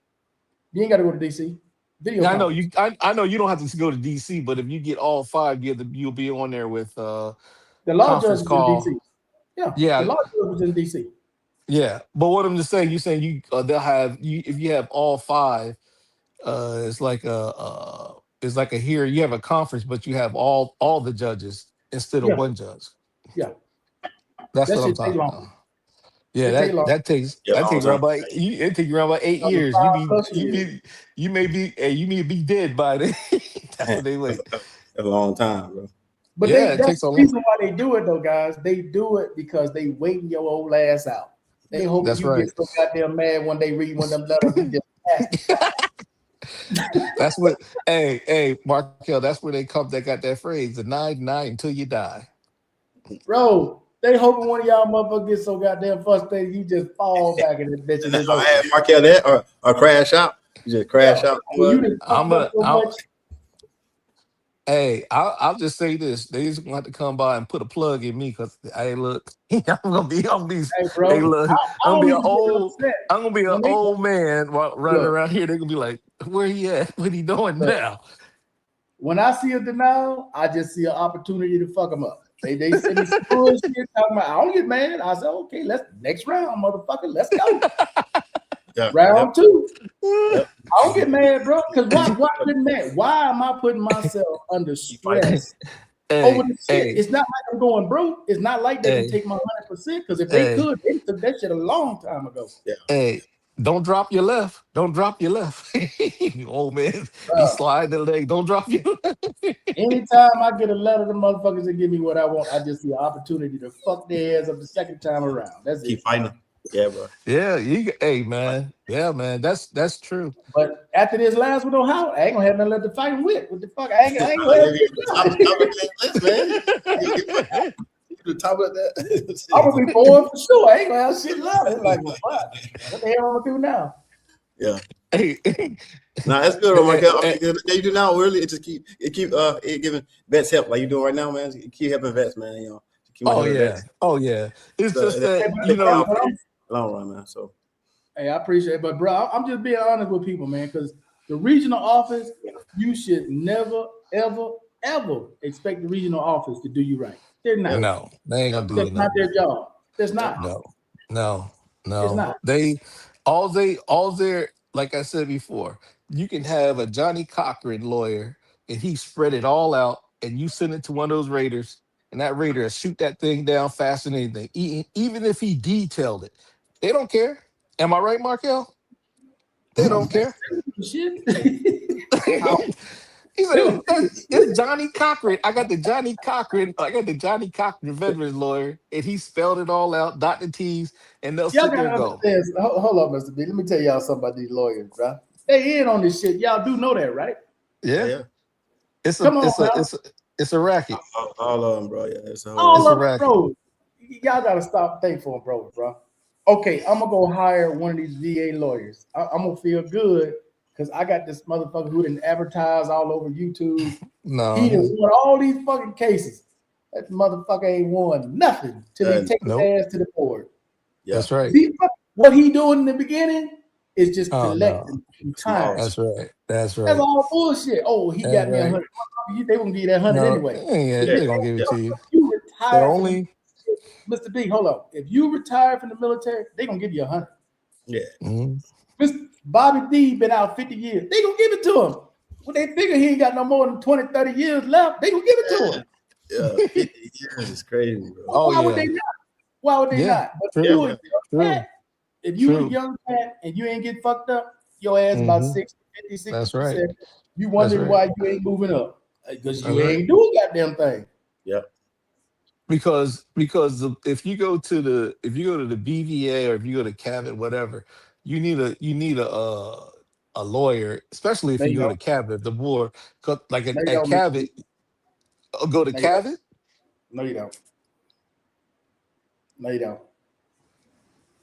You ain't got to go to DC. Video Yeah, I know conference. you. I know you don't have to go to DC, but if you get all five, you'll be on there with The law judge conference is in DC. call. Yeah, the Yeah, law judge is in DC. yeah. But what I'm just saying, you saying they'll have you if you have all five. It's like a here you have a conference, but you have all the judges instead of Yeah, one judge. yeah. That's That what I'm should take talking longer. about. Yeah, It take that longer. that takes Yeah. that Long takes time. around about it take you around about 8 years. Five plus years. You may be hey, you may be dead by then. That's Man, what they wait. that's a long time, bro. But Yeah, it that's takes the a long. reason why they do it though, guys. They do it because they waiting your old ass out. They hoping That's you get right. so goddamn mad when they read one of them letters, you just That's what hey Markel, that's where they come that got that phrase, the 99 until you die. bro. They hoping one of y'all motherfuckers get so goddamn frustrated, you just fall back in this bitch and it's I over. had Markel that or crash out. You just crash Yeah. out. When you done I'm fucked up gonna so I'll, much, Hey, I'll just say this: they just gonna have to come by and put a plug in me because I look. I'm gonna be. hey, Hey, bro, look, I don't even get I'm upset gonna be an when they old man running look. around here. They're gonna be like, "Where he at? What he doing Look, now?" when I see a denial, I just see an opportunity to fuck them up. They send me some bullshit talking about I don't get mad. I said, okay, let's next round, motherfucker. Let's go. Yeah. Round two. Yep. I don't get mad, bro. Because why getting mad? Why am I putting myself under Keep fighting. stress over Hey, the shit? hey, It's not like I'm going broke. It's not like they can hey, take my 100%. Because if they hey, could, they took that shit a long time ago. Yeah. hey! Don't drop your left. Don't drop your left. You old man, be Bro, sliding the leg. Don't drop your. anytime I get a letter to motherfuckers that give me what I want, I just see an opportunity to fuck their ass up the second time around. That's Keep it. fighting. Yeah, bro. Yeah, hey man, yeah man, that's true. But after this last one on Howard, I ain't gonna have nothing left to fight with. What the fuck? I ain't gonna have Top of the list, man. You the top of that. I'm gonna be bored for sure. I ain't gonna have shit left. It's like, well, fuck. What the hell am I gonna do now? Yeah. Hey, Nah, that's good, Markel. hey, They do now really. It keep giving vets help like you doing right now, man. Keep helping vets, man. You know, keep oh helping yeah, vets. oh yeah. It's So, just that But, you know, long run, man. So hey, I appreciate it. But bro, I'm just being honest with people, man, because the regional office, you should never, ever, ever expect the regional office to do you right. They're not. no, they ain't gonna do That's you not nothing. their job. That's not. No, no, It's no. not. All they, like I said before, you can have a Johnny Cochran lawyer and he spread it all out, and you send it to one of those raiders, and that raider will shoot that thing down faster than anything, even if he detailed it. They don't care. Am I right, Markel? They don't care. Shit. He said, it's Johnny Cochran. I got the Johnny Cochran veterans lawyer, and he spelled it all out, dot the T's, and they'll Y'all sit there gotta and go. understand. Hold on, Mr. B. Let me tell y'all something about these lawyers, bro. They in on this shit. Y'all do know that, right? Yeah. It's Come on, it's a racket. All of them, bro. Yeah, it's a all whole. of them, bro. Y'all gotta stop thinking for them, bro. Okay, I'm gonna go hire one of these VA lawyers. I'm gonna feel good because I got this motherfucker who didn't advertise all over YouTube. No, He done won all these fucking cases. That motherfucker ain't won nothing till he take his ass to the board. Yeah. That's right. What he doing in the beginning is just Oh, collecting time. That's right. That's right. That's all bullshit. Oh, he got me 100. They gonna give you that 100 anyway. They're gonna give it to you. You retire only Mr. B, hold up. If you retire from the military, they gonna give you 100. Yeah. Mr. Bobby D been out 50 years. They gonna give it to him. When they figure he ain't got no more than 20, 30 years left, they gonna give it to him. Yeah, 50 years is crazy, bro. Why would they not? Why would they not? But if you a young cat and you ain't get fucked up, your ass about 60, 50, 60%. That's right. You wondering why you ain't moving up. Because you ain't doing goddamn thing. Yep. Because if you go to the BVA or if you go to Cabot, whatever, you need a lawyer, especially if you go to Cabot, the board, like at Cabot, go to Cabot. No, you don't. No, you don't.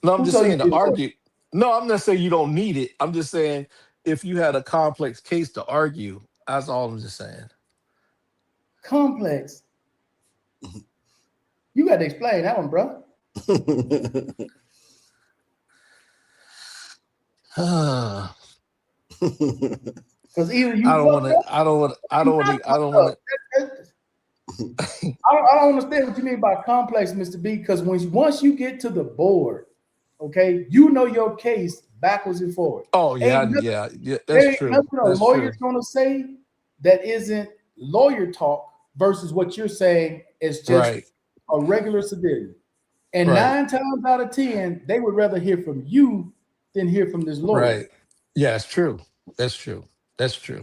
No, I'm just saying to argue. No, I'm not saying you don't need it. I'm just saying if you had a complex case to argue, that's all I'm just saying. Complex. You got to explain that one, bro. Because either you I don't want to. I don't want to. I don't understand what you mean by complex, Mr. B. Because once you get to the board, okay, you know your case backwards and forward. Oh yeah, that's true. Nothing a lawyer's gonna say that isn't lawyer talk versus what you're saying is just a regular civilian. And 9 times out of 10, they would rather hear from you than hear from this lawyer. Right. Yeah, that's true. That's true. That's true.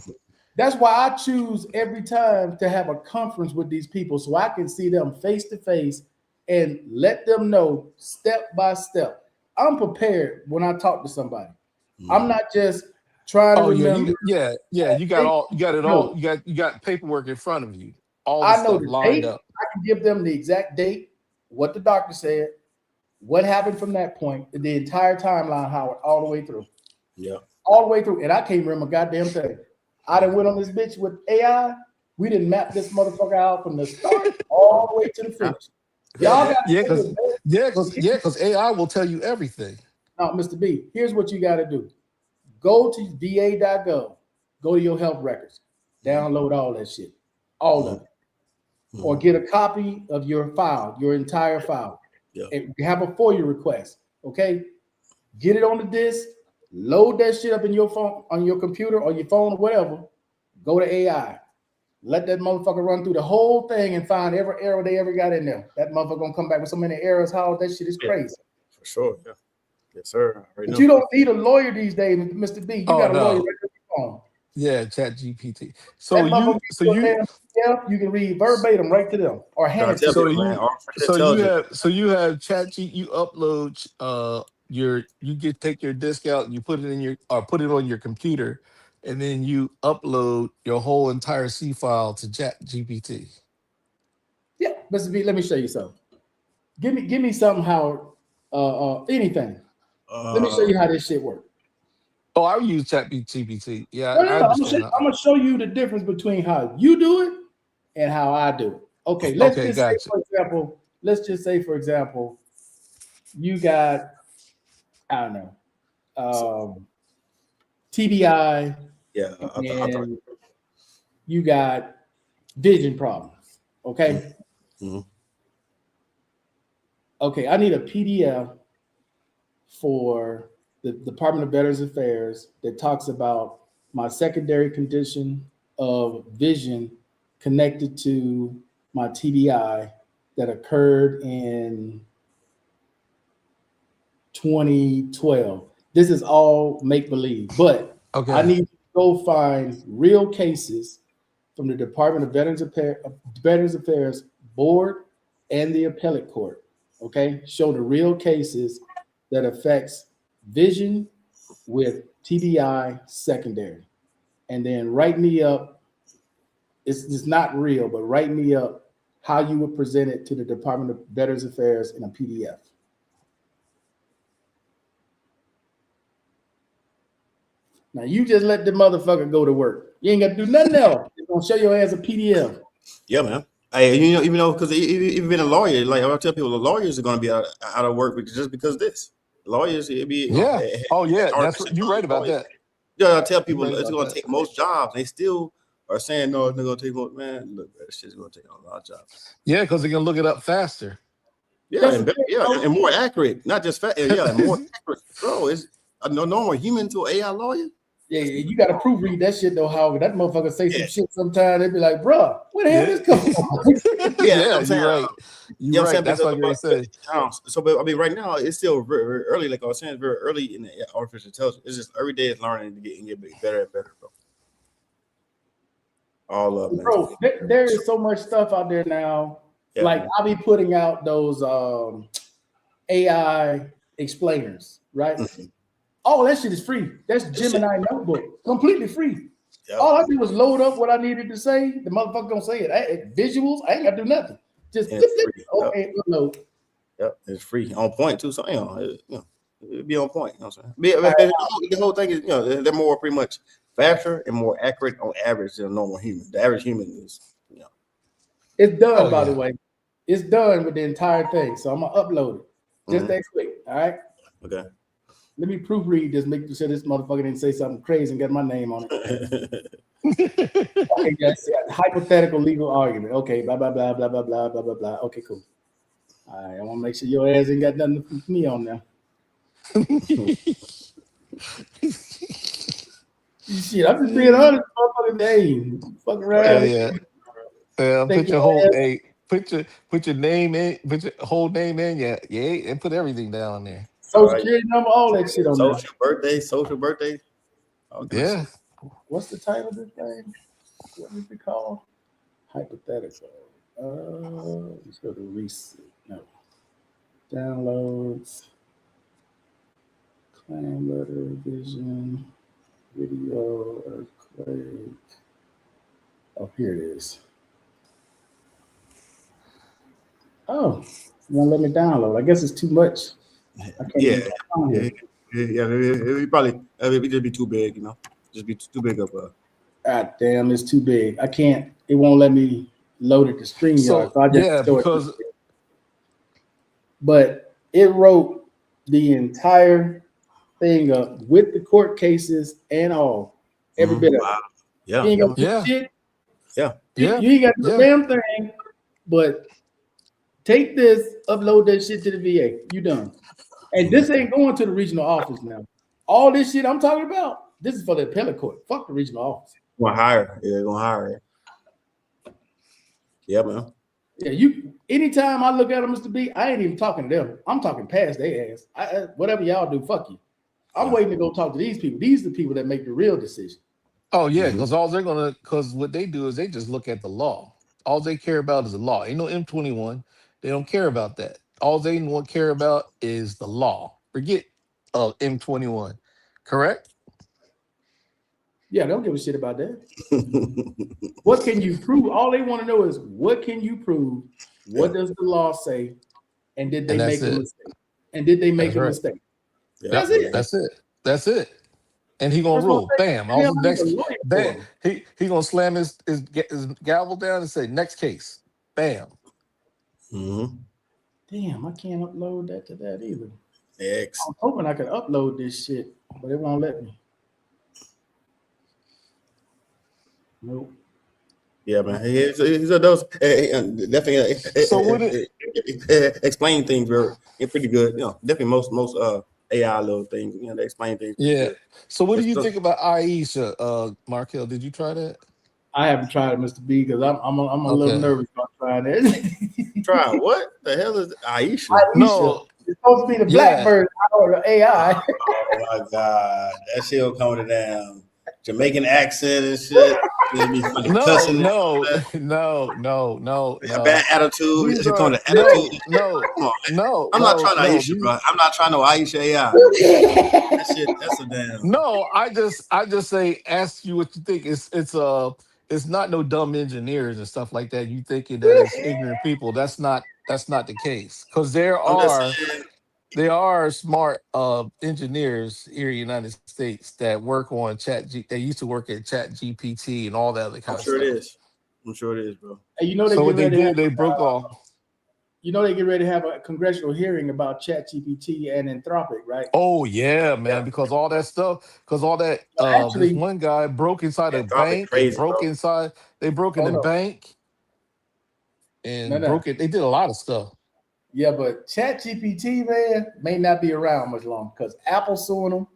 That's why I choose every time to have a conference with these people so I can see them face to face and let them know step by step. I'm prepared when I talk to somebody. I'm not just trying to remember. You got it all. You got paperwork in front of you. All the I know stuff the lined date. up. I can give them the exact date, what the doctor said, what happened from that point, the entire timeline, Howard, all the way through. Yeah. All the way through. And I can't remember a goddamn thing. I done went on this bitch with AI. We didn't map this motherfucker out from the start all the way to the finish. Y'all got because AI will tell you everything. Now, Mr. B, here's what you got to do. Go to va.gov, go to your health records, download all that shit, all of it. Or get a copy of your file, your entire file. And have a FOIA request, okay? Get it on the disk, load that shit up in your phone, on your computer or your phone or whatever. Go to AI. Let that motherfucker run through the whole thing and find every error they ever got in there. That motherfucker gonna come back with so many errors. How that shit is crazy. For sure, yeah. Yes, sir. But you don't need a lawyer these days, Mr. B. You got a lawyer right on your phone. Yeah, Chat GPT. You can read verbatim right to them or hand it to them. So you have Chat G. You upload take your disk out and you put it on your computer, and then you upload your whole entire C file to Chat GPT. Yeah, Mr. B. Let me show you something. Give me something, Howard. Anything. Let me show you how this shit works. Oh, I use ChatGPT. Yeah, I understand. I'm gonna show you the difference between how you do it and how I do it. Okay, let's just say, for example, you got, I don't know, TBI. Yeah, and you got vision problems. Okay. Mm-hmm. Okay, I need a PDF for the Department of Veterans Affairs that talks about my secondary condition of vision connected to my TBI that occurred in 2012. This is all make believe, but I Okay. need to go find real cases from the Department of Veterans Affairs Board and the Appellate Court. Okay, show the real cases that affects vision with TBI secondary, and then write me up. It's not real, but write me up how you would present it to the Department of Veterans Affairs in a PDF. Now you just let the motherfucker go to work. You ain't got to do nothing else. It's gonna show your ass a PDF. Yeah, man. Hey, you know, even though, because even being a lawyer, like I tell people, the lawyers are going to be out of work just because of this. Lawyers, it'd be Yeah. Oh yeah, that's artificial what you're right about lawyers. that. Yeah, I tell people You're right it's about going to that. take most jobs. They still are saying no, it's not going to take most. Man, look, that shit's going to take a lot of jobs. Yeah, because they can look it up faster. Yeah, That's and the thing, yeah, bro. and more accurate, not just fast. Yeah, and more accurate, bro. Is a normal human to an AI lawyer? Yeah, you got to proofread that shit though, Howard. That motherfucker say some Yeah. shit sometimes. They be like, "Bruh, where the hell Yeah. this come from?" Yeah, Yeah, I'm saying, you're right. you know You're what I'm right. saying? That's what I was gonna say. So, but I mean, right now it's still very, very early. Like I was saying, it's very early in the artificial intelligence. It's just every day it's learning to get better and better, bro. All of it, Bro, there is so much stuff out there now. Yeah, Like man. I'll be putting out those AI explainers, right? Mhm. All that shit is free. That's Gemini Notebook, completely free. Yeah. All I did was load up what I needed to say. The motherfucker gonna say it. Visuals, I ain't got to do nothing. Just And it's free. okay, upload. Yep, it's free, on point too. So it'd be on point. You know what I'm saying? The whole thing is, they're more pretty much faster and more accurate on average than a normal human. The average human is, It's done, Oh, by yeah. the way. It's done with the entire thing. So I'm gonna upload it. Just Mhm. that quick. All right. Okay. Let me proofread this, make sure this motherfucker didn't say something crazy and get my name on it. Okay, yes, hypothetical legal argument. Okay, blah blah blah blah blah blah blah blah blah. Okay, cool. All right, I want to make sure your ass ain't got nothing from me on there. Shit, I'm just being honest, motherfucking name. Fuck around. Yeah. Yeah. Think Put your your whole ass- hey, put your name in, put your whole name in, yeah, and put everything down there. Social Right. security number, all that shit on there. Social birthday. All kinds of Yeah. shit. What's the title of this thing? What is it called? Hypothetical. Let's go to recent. No. Downloads. Claim letter, vision, video, earthquake. Oh, here it is. Oh, you won't let me download. I guess it's too much. I can't Yeah. even find it. It'd probably it'd just be too big, just be too big of a. God damn, it's too big. I can't. It won't let me load it to StreamYard. So I just yeah, store it. because But it wrote the entire thing up with the court cases and all, every bit of it. Wow. You ain't got to do Yeah. shit. Yeah. You ain't got to do a Yeah. damn thing. But take this, upload that shit to the VA. You done. And this ain't going to the regional office now. All this shit I'm talking about, this is for the appellate court. Fuck the regional office. Gonna hire. Yeah, they're gonna hire. Yeah, man. Yeah, you. Anytime I look at them, Mr. B, I ain't even talking to them. I'm talking past their ass. Whatever y'all do, fuck you. I'm waiting to go talk to these people. These are the people that make the real decision. oh yeah, because because what they do is they just look at the law. All they care about is the law. Ain't no M21. They don't care about that. All they care about is the law. Forget M21. Correct? Yeah, they don't give a shit about that. What can you prove? All they want to know is what can you prove? What does the law say? And did they And make that's a it. mistake? And did they make That's a right. mistake? Yeah. That's it. That's it. And he gonna That's what rule. I'm saying. Bam. Hell, Also I need next a lawyer for bam. him. He gonna slam his gavel down and say next case. Bam. Mm-hmm. Damn, I can't upload that to that either. X. I'm hoping I could upload this shit, but it won't let me. Nope. Yeah, man. He's a those definitely So what explain things very pretty good. Definitely most AI little things. They explain things pretty Yeah. good. So what do It's you just- think about Aisha, Markel? Did you try that? I haven't tried it, Mr. B, because I'm a little Okay. nervous about trying it. Try what the hell is Aisha? Aisha. No. It's supposed to be the Yeah. Blackbird or the AI. Oh my god, that shit will come with a damn Jamaican accent and shit. It'll be fucking No. cussing and No. all that. No. No. No. A bad No. attitude. These It's are coming to no. attitude. No. Come on, man. No. I'm not No. trying to No. Aisha, bro. I'm not trying to Aisha AI. That shit. That's a damn. No, I just say ask you what you think. It's not no dumb engineers and stuff like that. You thinking that it's ignorant people. That's not the case. Because there I'm just are saying. there are smart engineers here in the United States that work on they used to work at Chat GPT and all that other I'm kind of sure it stuff. is. I'm sure it is, bro. And you know they So get what they ready to have did, they broke off. they get ready to have a congressional hearing about ChatGPT and Anthropic, right? Oh yeah, Yeah, man, because all that stuff, because all that But this actually, one guy broke inside a Anthropic bank and crazy, broke bro. inside they broke in oh the no, bank no, and no. broke it. They did a lot of stuff. Yeah, but ChatGPT, man, may not be around much longer because Apple's suing them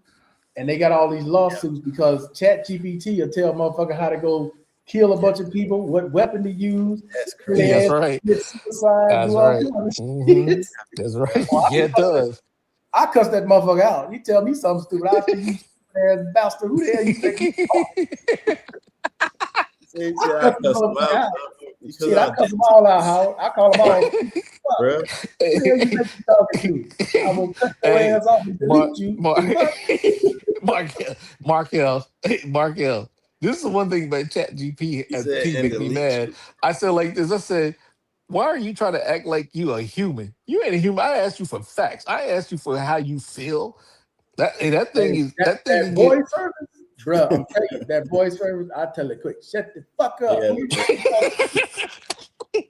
and they got all these lawsuits because ChatGPT will tell motherfucker how to go kill a bunch of people, what weapon to use, That's kill crazy. That's their ass, right. commit suicide, That's do all right. kinds of Hmm. shit. That's right. Oh, Yeah, it does. I cuss that motherfucker out. You tell me something stupid, I say, you stupid ass bastard. Who the hell you think you are? Say, I yeah, I cuss the cuss them motherfucker out, out. bro. Because Shit, I I cuss did them to all out, Howard. I call them all right, stupid. Fuck. bro. Who the hell you think you're talking to? I will cut your Hey, ass off and Mark, delete you. Mark, Fuck. Markel, hey, Markel. This is the one thing about Chat He said, GP and make me delete mad. you. I said like this. I said, why are you trying to act like you a human? You ain't a human. I asked you for facts. I asked you for how you feel. That thing Hey, is that, that thing that can get. voice service, bro, I'm telling you, that voice service, I tell it quick, shut the fuck up. Yeah, Who you think you talking to?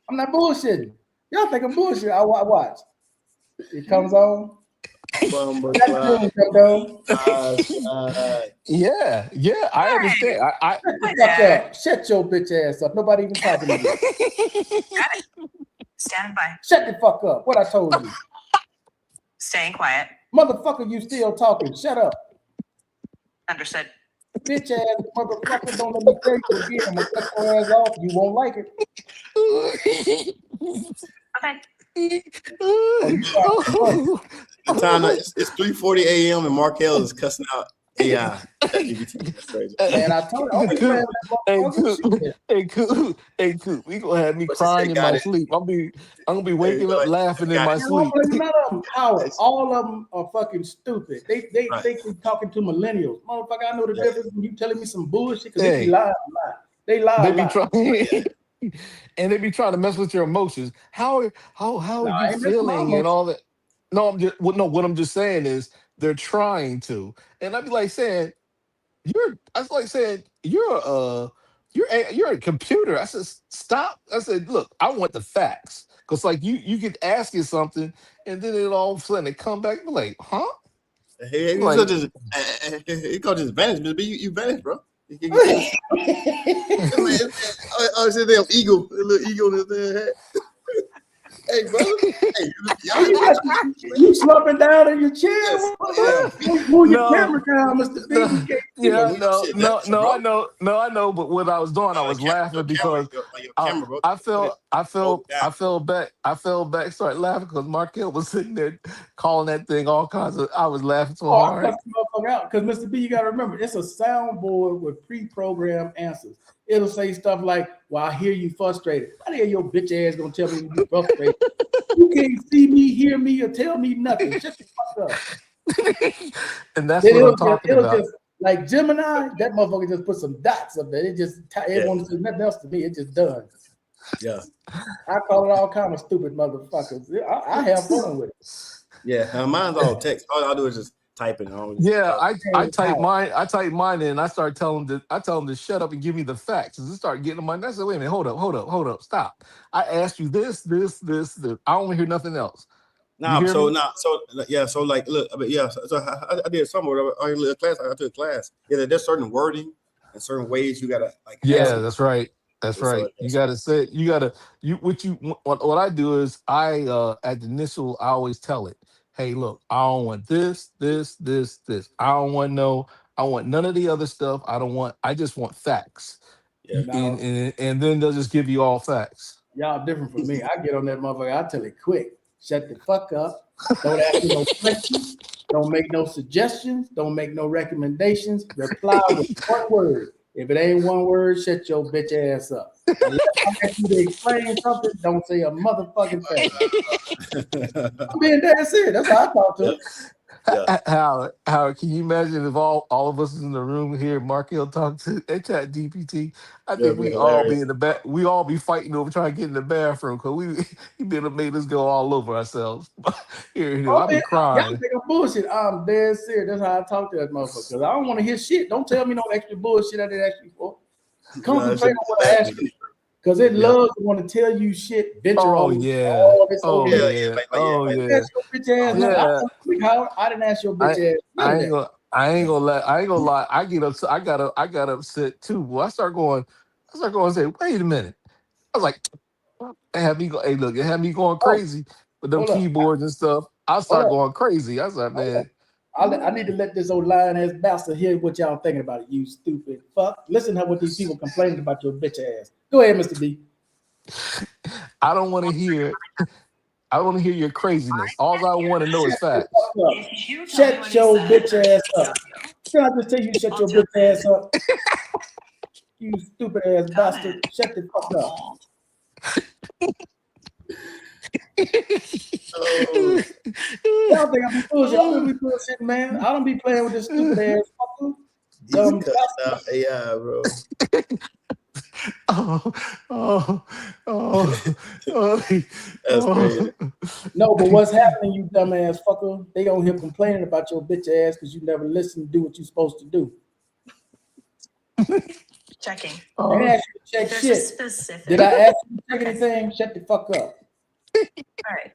I'm not bullshitting. Y'all think I'm bullshit. Watch. It comes on. bumper That cloud, tune come on. side. Yeah, yeah. I Hey, understand. I Shut the hi fuck there. up. Shut your bitch ass up. Nobody even talking to you. Got it. Stand by. Shut the fuck up. What I told you. Staying quiet. Motherfucker, you still talking. Shut up. Understood. Bitch ass motherfucker, don't let me tell you again. I'm gonna cut your ass off. You won't like it. Okay. Oh, you trying to funny. The time now, it's 3:40 a.m. and Markel is cussing out AI. ChatGPT. That's crazy. Man, I told you, I don't be playing Coop, with that hey motherfucker. Coop, Shit. hey Coop, we gonna have me What she say? crying in Got my it. sleep. I'm gonna be Hey, waking go up ahead. laughing in Got my it. Man, all sleep. of them, none of them, Howard, It's- all of them are fucking stupid. They Right. think they talking to millennials. Motherfucker, I know the Yeah. difference when you telling me some bullshit because they be Hey, lying a lot. They lie they a be lot. trying, and they be trying to mess with your emotions. How No, are you I ain't messing my feeling and emotions. all that? No, what I'm just saying is they're trying to, and I'd be like saying I was like saying you're a computer. I said stop. I said look, I want the facts because like you could ask it something and then it all of a sudden it come back and be like huh. Hey, I'm you like just he called this vanished, but you vanished, bro. Oh, it's a damn eagle, a little eagle in his damn head. Hey, brother. Hey, y'all You slumping down in your chair? yes, Move your no, camera down, Mr. B. no, We can't see you gonna yeah, move you. that no, shit down, no, no, bro. I know. But what I was doing, I was laughing because Your I, camera, bro. I Put it felt, I hold felt, it down. I fell back, started laughing because Markel was sitting there calling that thing all kinds of. I was laughing so Oh, I hard. cussed the motherfucker out because Mr. B, you got to remember, it's a soundboard with pre-programmed answers. It'll say stuff like, "Well, I hear you frustrated." How the hell your bitch ass gonna tell me you be frustrated? You can't see me, hear me, or tell me nothing. Shut the fuck up. And that's Then what I'm talking it'll about. just like Gemini. That motherfucker just put some dots up there. It just it Yeah, won't say nothing else to me. It just done. yeah, I call it all kind of stupid motherfuckers. I have fun with it. yeah. Mine's all text. All I do is just type it. I don't just Yeah, talk. I type mine. I type mine in. And I start telling them. I tell them to shut up and give me the facts. And they start getting them. I said, wait a minute, hold up, stop. I asked you this. I don't want to hear nothing else. You hear me? Yeah, so like, look, I mean, yeah, so I did somewhere. I did a class. I took a class. Yeah, there's certain wording and certain ways you gotta like ask Yeah, it. that's right. That's So right. You gotta say what I do is at the initial I always tell it, hey, look, I don't want this. I don't want none of the other stuff. I just want facts. Yeah. Now, and then they'll just give you all facts. y'all different from me. I get on that motherfucker. I tell it quick. Shut the fuck up. Don't ask me no questions. Don't make no suggestions. Don't make no recommendations. Reply with one word. If it ain't one word, shut your bitch ass up. Unless I ask you to explain something, don't say a motherfucking thing. I'm being dead serious. That's how I talk to him. Yeah. Howard, can you imagine if all of us in the room here, Markel talk to Chat GPT? I Yeah, think be we all be hilarious. in the back. We all be fighting over trying to get in the bathroom because he been made us go all over ourselves. Here, Oh I be man, y'all crying. think I'm bullshit. I'm dead serious. That's how I talk to that motherfucker. Cause I don't want to hear shit. Don't tell me no extra bullshit I didn't ask you for. No, that Concentrate should on be what I bad. asked you. Cause it Yeah. loves to want to tell you shit, venture Oh all yeah, this oh over. Yeah, yeah, like, yeah, oh like, I didn't yeah, ask your bitch ass nothing. I yeah. told you, Howard, I didn't ask your bitch ass none of that. I ain't gonna lie. I get upset. I got upset too. Well, I start going and say, wait a minute. I was like, it had me go, hey, look, it had me going Oh, crazy with them hold up, keyboards and stuff. I hold start up, going crazy. I was like, hold up. man, I need to let this old lying ass bastard hear what y'all thinking about it, you stupid fuck. Listen to what these people complaining about your bitch ass. Go ahead, Mr. B. I don't want to hear your craziness. All I want to know is Shut the facts. fuck up. If you tell me Shut what he your said, bitch ass up. Can I just tell you shut I'll your tell bitch ass up? You stupid ass Got bastard. it. Shut the fuck up. Oh, Y'all think I be bullshit. I don't be bullshit, man. I don't be playing with this stupid ass fucker. he's Dumb cutting out bastard. AI, bro. oh, oh, oh, oh, That's crazy. No, but what's happening, you dumb ass fucker? They on here complaining about your bitch ass because you never listen to do what you supposed to do. checking. I ain't oh. ask you to check There's a shit. specific. Did I ask you to check anything? Shut the fuck up. All right.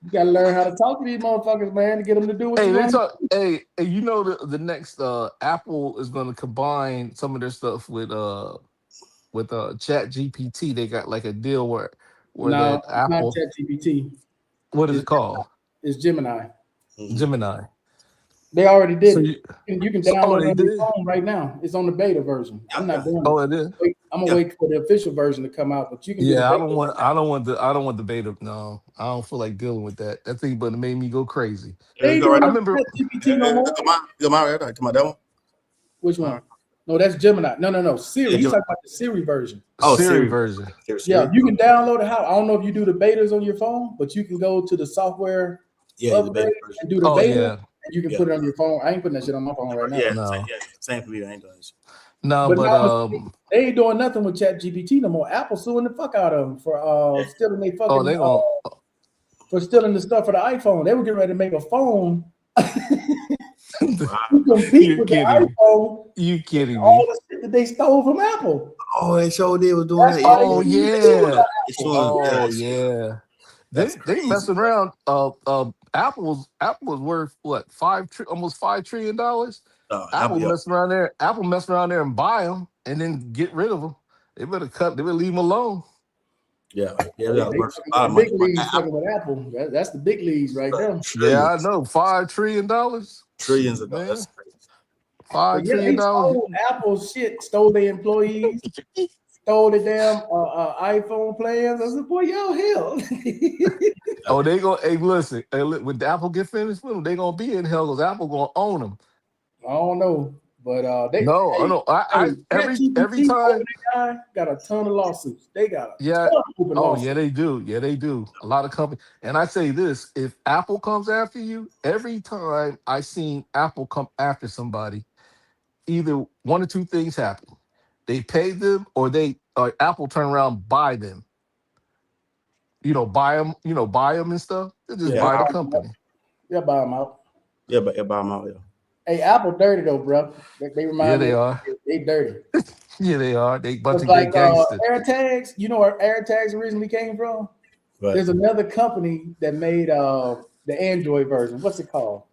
You gotta learn how to talk to these motherfuckers, man, to get them to do what Hey, you they want. talk. Hey, you know the next Apple is going to combine some of their stuff with Chat GPT. They got like a deal where No, that it's not Apple. ChatGPT. What is It's it called? it's Gemini. Mhm. Gemini. They already did So it. you. You can Oh, download it they on your did. phone right now. It's on the beta version. I'm not Yeah. doing Oh, it. it is. I'm gonna Yeah. wait for the official version to come out, but you can do the Yeah, I beta don't right want. now. I don't want the beta. No, I don't feel like dealing with that. That thing, but it made me go crazy. They Let's ain't go right doing I there. nothing remember. with ChatGPT no more. Come on, right there. Come on, that one. Which Come one? on. No, that's Gemini. No. Yeah, Siri. He's talking about the Siri version. oh, Siri Siri. version. Yeah, Siri. you can download it. How I don't know if you do the betas on your phone, but you can go to the software Yeah, the upgrade beta version. and do the Oh beta, yeah. and you can Yeah. put it on your phone. I ain't putting that shit on my phone right now. Yeah, No. same for me. I ain't doing this. No, But but now they ain't doing nothing with ChatGPT no more. Apple suing the fuck out of them for Yeah. stealing they oh, fucking they gonna. for stealing the stuff for the iPhone. They were getting ready to make a phone Wow. to compete You're with the kidding me. iPhone. You kidding All me? the shit that they stole from Apple. Oh, they sure did was doing That's that. why Yeah, they Oh yeah. suing. They They suing suing yeah. them. about They Apple. suing them. Yeah, Oh they suing them. yeah. That's They crazy. messing around. Apple was worth what almost $5 trillion. Apple, yeah. Apple messing around there and buy them and then get rid of them. They better cut. They better leave them alone. Yeah, yeah, They that's worth fucking a lot with of the money. big leagues fucking with Apple. That's the big leagues right there. Yeah, I Trillions, know. $5 trillion. trillions of dollars. Man, That's crazy. But $5 yeah, trillion they dollars. stole Apple's shit, stole their employees, stole the damn iPhone plans. I said, boy, y'all hell. Oh, they gonna. Hey, listen. When Apple get finished with them, they gonna be in hell because Apple gonna own them. I don't know, but they No, I hey know. hey Every ChatGPT time. OpenAI got a ton of lawsuits. They got a Yeah. ton of open Oh, yeah, lawsuits. they do. Yeah, they do. A lot of companies. And I say this: if Apple comes after you, every time I seen Apple come after somebody, either one or two things happen: they pay them, or Apple turn around buy them. Buy them. Buy them and stuff. They just Yeah, Yeah, they buy the buy them out. company. They buy them out. yeah, but buy them out. Yeah. Hey, Apple dirty though, bro. They Yeah, remind me they of are. they dirty. Yeah, they are. It's They like gangster. AirTags. You know where AirTags originally came from? But There's another company that made the Android version. What's it called?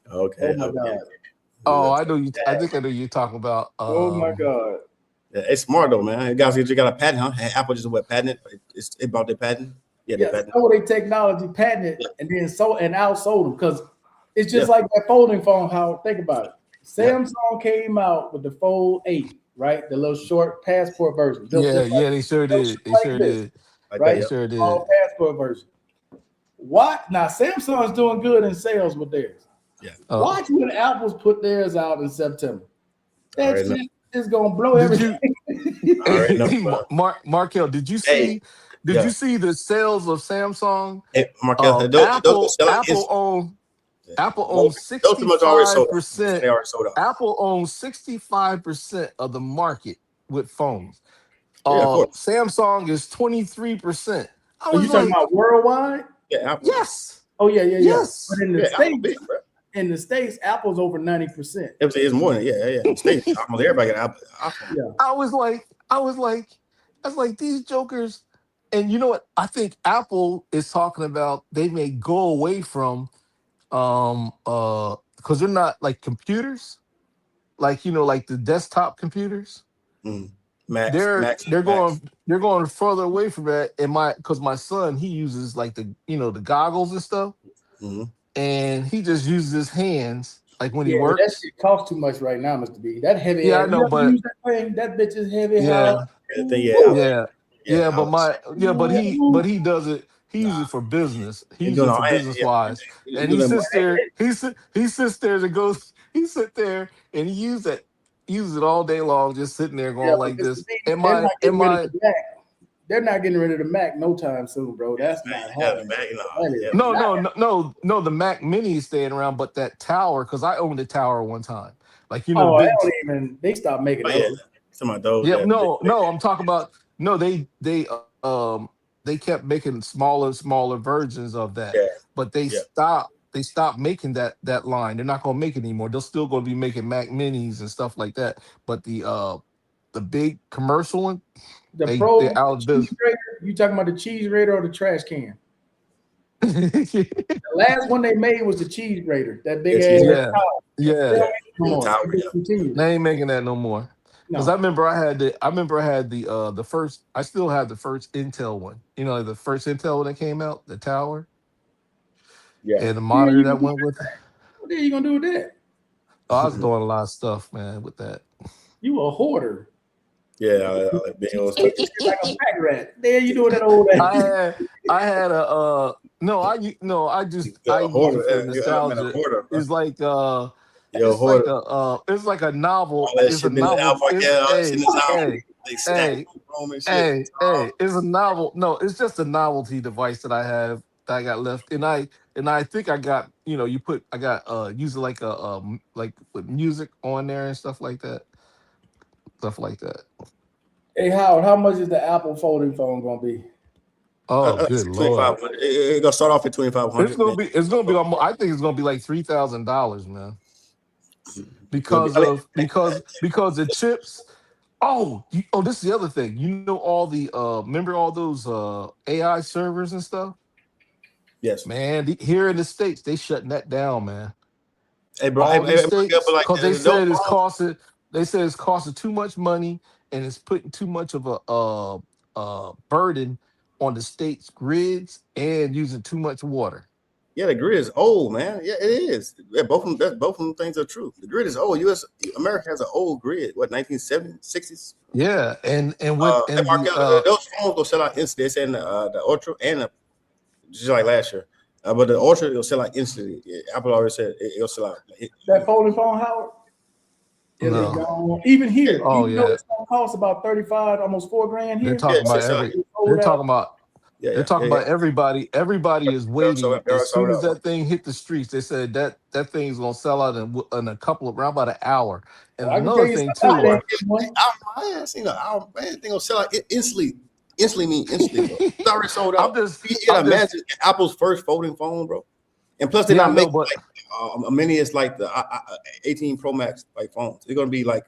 Oh okay, my okay. god. Oh, Yeah. I know you. I think I know you're talking about. Oh my god. Yeah, it's smart though, man. You guys just got a patent, huh? And Apple just patent it. It bought their patent. Yeah, they Yeah, patent. stole their technology, patented, Yeah, and then sold and outsold them because it's yeah, just like that folding phone. How think about it. Samsung came out with the Fold 8, right? The little short passport version. Built just like, They sure did. They like sure this, did. Like right? that, They sure did. Small passport version. What now? Samsung's doing good in sales with theirs. Yeah. Watch when Apple's put theirs out in September. That Already shit is gonna blow Did everything. Already know, bro. Markel, did you Hey, see? Did you see the sales of Samsung? Hey, Markel, Apple sell out Apple owns those too much already sold out. 65%. They already sold out. Apple owns 65% of the market with phones. Yeah, of course. Samsung is 23%. I Are was you talking like, about worldwide? Yeah, Apple. yes. Oh yeah. Yes. But in the States, Apple's over 90%. It's more than yeah. States, almost everybody got Apple. Yeah. I was like, these jokers. And you know what? I think Apple is talking about they may go away from because they're not like computers, like like the desktop computers. Max. They're going further away from that. And because my son, he uses like the the goggles and stuff, and he just uses his hands like when he works. That shit costs too much right now, Mr. B. That heavy. Yeah, I know, but use that thing. That bitch is heavy. But he does it. He uses it for business. He uses it for business wise, and he sits there. He sits there and goes. He sit there and he uses it all day long, just sitting there going like this. They're not getting rid of the Mac no time soon, bro. That's not happening. No. The Mac Mini is staying around, but that tower, because I owned a tower one time. Like they stopped making those. Some of those. Yeah, I'm talking about they kept making smaller versions of that, but they stopped making that line. They're not going to make it anymore. They're still going to be making Mac Minis and stuff like that, but the big commercial one, they're out of business. You talking about the cheese grater or the trash can? The last one they made was the cheese grater. That big ass tower. Yeah. They ain't making that no more. Because I remember I had the first. I still have the first Intel one. The first Intel when it came out, the tower. Yeah. And the monitor that went with it. What are you gonna do with that? Oh, I was doing a lot of stuff, man, with that. You a hoarder. Yeah, like a pack rat. There you doing that old ass. I had a I use it for nostalgia. It's like it's like a novel. It's a novel. It's a novel. No, it's just a novelty device that I have that I got left, and I think I got I got use it like like with music on there and stuff like that. Hey Howard, how much is the Apple folding phone gonna be? Oh, good Lord! It's gonna start off at $2,500. It's gonna be almost. I think it's gonna be like $3,000, man. Because the chips. This is the other thing. All the remember all those AI servers and stuff? Yes, man. Here in the States, they shutting that down, man. Hey, bro, because they said it's costing. They said it's costing too much money and it's putting too much of a burden on the state's grids and using too much water. Yeah, the grid is old, man. Yeah, it is. Yeah, both of them things are true. The grid is old. America has an old grid. What, 1970s, 60s? Yeah, and those phones will sell out instantly. They said the Ultra and just like last year, but the Ultra will sell out instantly. Apple already said it'll sell out. That folding phone, Howard. No. Even here, it's gonna cost about 35, almost $4,000 here. They're talking about everybody. Everybody is waiting. As soon as that thing hit the streets, they said that thing's gonna sell out in a couple of around about an hour. And another thing too, I seen an hour. Man, thing gonna sell out instantly. Instantly mean instantly. Bro. It's already sold out. You gotta imagine Apple's first folding phone, bro. And plus, they're not making a mini is like the 18 Pro Max like phones. They're gonna be like,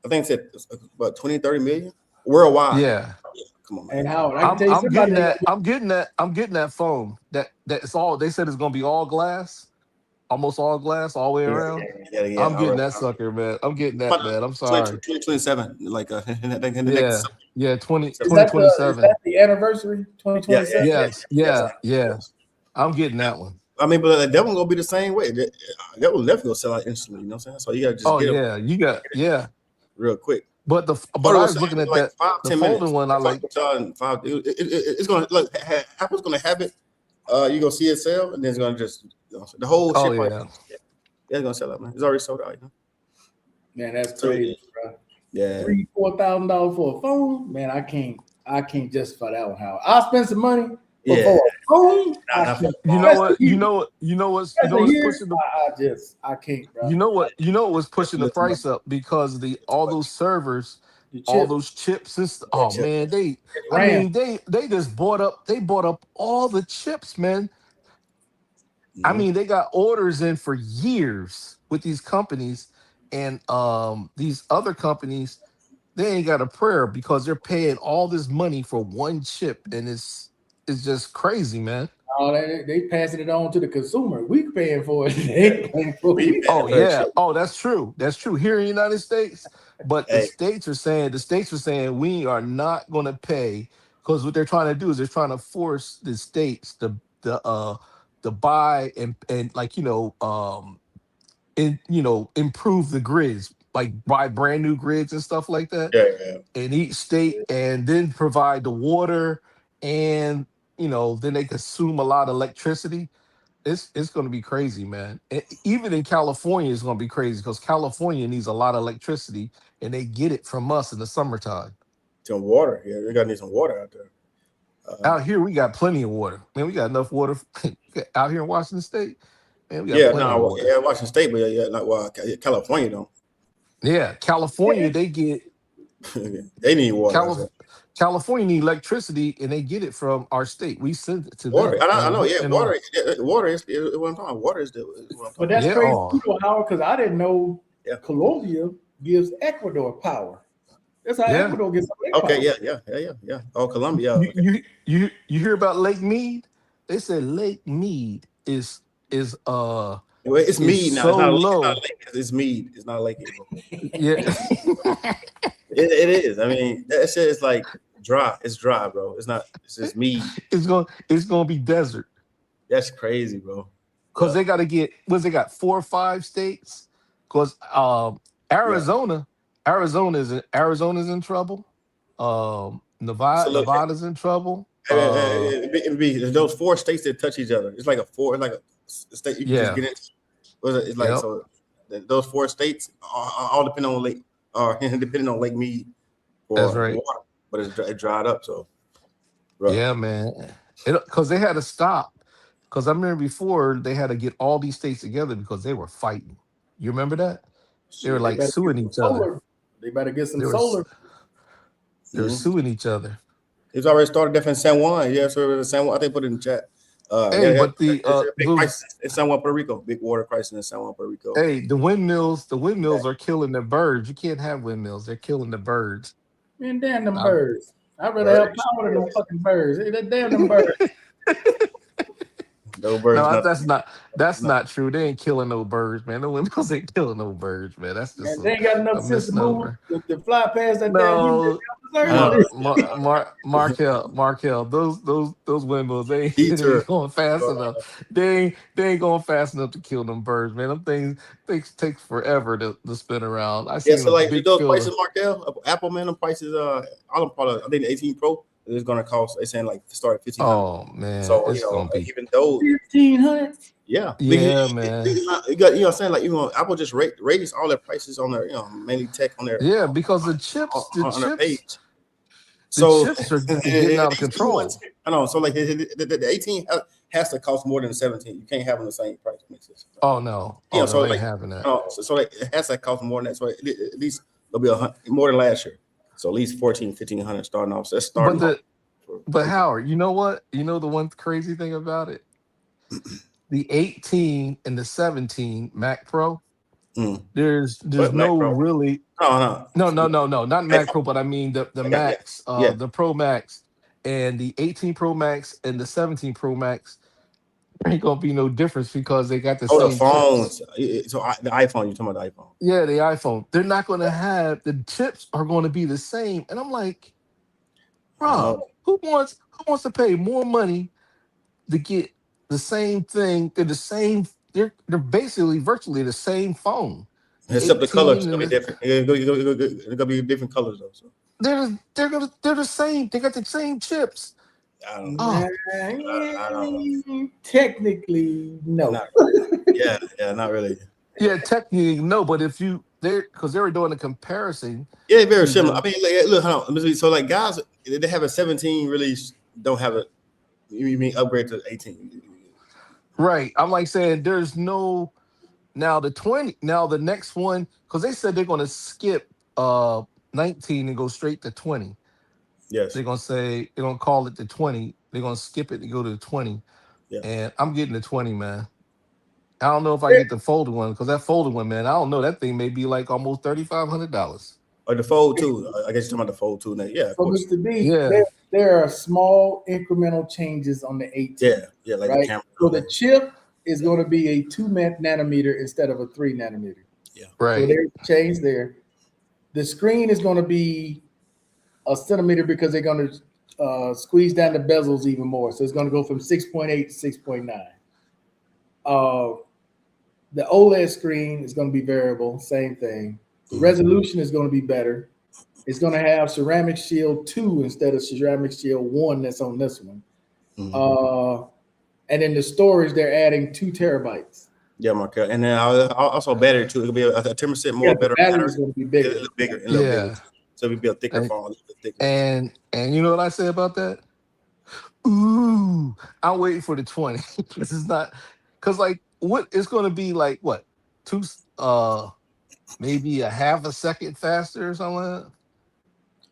I think it said about 20-30 million worldwide. Yeah. Come on, man. And Howard, I'm getting that phone. That's all. They said it's gonna be all glass, almost all glass, all the way around. Yeah, I'm getting that sucker, man. I'm getting that, man. I'm sorry. 2027, like 2027. Is that the anniversary? 2027. Yeah. I'm getting that one. I mean, but that one gonna be the same way. That will definitely gonna sell out instantly. You know what I'm saying? So you gotta just Oh get it yeah, you got yeah. real quick. But Or I it'll was sell looking in at like that five, the 10 minutes. folding one. I like. It's gonna look. Apple's gonna have it. You gonna see it sell, and then it's gonna just the whole Oh shit. yeah. Yeah, it's gonna sell out, man. It's already sold out. You know? Man, that's So, crazy, bro. yeah. $3,000-$4,000 for a phone, man. I can't justify that one. How I spend some money Yeah. for a phone. Not for You know what? You know what's pushing the. I can't, bro. You know what was pushing the price up because all those servers, The all chip, those chips and oh chip. man, RAM. they just bought up all the chips, man. I Mhm. mean, they got orders in for years with these companies, and these other companies, they ain't got a prayer because they're paying all this money for one chip, and it's just crazy, man. Oh, they passing it on to the consumer. We paying for it. They ain't paying for We it. paying Oh for that yeah. shit. Oh, that's true. That's true. Here in the United States, but Hey, the states are saying we are not going to pay because what they're trying to do is they're trying to force the states to buy and like improve the grids, like buy brand new grids and stuff like that yeah. in each state, and then provide the water, and then they consume a lot of electricity. It's going to be crazy, man. Even in California, it's going to be crazy because California needs a lot of electricity, and they get it from us in the summertime. Some water. Yeah, we gotta need some water out there. Out here, we got plenty of water. Man, we got enough water out here in Washington State. Man, we got Yeah, plenty of no, water. yeah, Washington State, but yeah, not California don't. Yeah, California, they get They need water. That's Calif- right. California need electricity, and they get it from our state. We send it to Water. them, I and know. we Yeah, send them. water is what I'm talking about. Water is what I'm But talking that's about. Yeah. crazy Oh, too, though, Howard, because I didn't know Yeah. Colombia gives Ecuador power. That's how yeah. Ecuador gets their Okay. power. Yeah. Oh, Colombia. You Okay. you you hear about Lake Mead? They said Lake Mead is Well, it's is mead now. It's so not a lake. It's not a low. lake. It's mead. It's not a lake anymore. Yeah. It is. I mean, that shit is like dry. It's dry, bro. It's not. It's just mead. It's gonna be desert That's crazy, bro. because Yeah. they got to get they got 4 or 5 states because Yeah. Arizona's in trouble. So look, Nevada's in trouble. those 4 states that touch each other. It's like a state you can just Yeah. get in. It's like Yep. so. Those 4 states all depend on Lake, depending on Lake Mead That's for right. water, but it dried up. So, bro, Yeah, man. Because they had to stop. Because I remember before they had to get all these states together because they were fighting. You remember that? They were Shit, they like better get suing some each other. solar. They better get some They were solar. they were suing each other. it's already started there in San Juan. Yeah, so it was San Juan. I think put it in the chat. Hey, but There's a big those crisis in San Juan, Puerto Rico. Big water crisis in San Juan, Puerto Rico. the windmills are killing the birds. You can't have windmills. They're killing the birds. Man, damn them Um, birds. I'd rather have Birds. power than them fucking birds. Hey, damn them birds. No birds. no, Nothing. that's No. not true. They ain't killing no birds, man. The windmills ain't killing no birds, man. That's just Man, they ain't got a enough sense to move misnomer. to fly past that damn windmill. No, Uh, Markel, those windmills, they Detour. ain't going fast enough. They ain't going fast enough to kill them birds, man. Them things take forever to spin around. I Yeah, seen so a like big those field prices, Markel, Apple man, them prices, all them products. I think the 18 Pro is gonna cost. They saying like start at 1,500. oh man, So it's gonna be even though 1,500. yeah, yeah, man. you got what I'm saying, like Apple just raised all their prices on their mainly tech on their Yeah, because on their page. the So chips are getting out of control. I know. So like the 18 has to cost more than the 17. You can't have them the same price mixes. Oh no, So they ain't like having that. so like, it has to cost more than that. So at least it'll be more than last year. So at least 1,500 starting off. So that's But starting off. but Howard, you know what? You know the one crazy thing about it? The 18 and the 17 Mac Pro. Mm. There's But Mac no Pro. really No. no, not Mac Pro, but I mean the Yeah. Max, Yeah. the Pro Max, and the 18 Pro Max and the 17 Pro Max. There ain't gonna be no difference because they got the Oh, the same phones. chips. So the iPhone. You're talking about the iPhone. Yeah, the iPhone. They're not gonna have the chips are going to be the same, and I'm like, bro, who wants to pay more money to get the same thing. They're the same. They're basically virtually the same phone. Except the colors 18 gonna and be different. It's gonna be different colors though. So they're the same. They got the same chips. I don't know. Oh, I don't know. Technically, no. Not, yeah, not really. yeah, technically no, but if you because they were doing a comparison. Yeah, very to similar. the- I mean, like, look, hold on. So like guys, they have a 17 release, don't have a. You mean upgrade to 18? right. I'm like saying there's no now the 20 now the next one because they said they're going to skip 19 and go straight to 20. Yes. They're gonna call it the 20. They're gonna skip it and go to the 20. Yeah. And I'm getting the 20, man. I don't know if I get the folded one because that folded one, man. I don't know. That thing may be like almost $3,500. Or the Fold 2. I guess you're talking about the Fold 2 now. Yeah, of So, course. Mr. B, Yeah. there are small incremental changes on the 18. Yeah, like right? the camera. So the chip is going to be a 2 nanometer instead of a 3 nanometer. Yeah. Right. So there's a change there. The screen is going to be a centimeter because they're going to squeeze down the bezels even more. So it's going to go from 6.8 to 6.9. The OLED screen is going to be variable, same thing. The resolution is going to be better. It's going to have Ceramic Shield 2 instead of Ceramic Shield 1 that's on this one. And in the storage, they're adding 2 terabytes. Yeah, Markel. And then also battery too. It'll be a 10% more better battery is battery. going to be bigger. A little bigger. A little bigger. So it'll be a thicker phone. A little bit thicker. And you know what I say about that? Ooh, I'm waiting for the 20. This is not because like what it's going to be like what 2 maybe a half a second faster or something like that?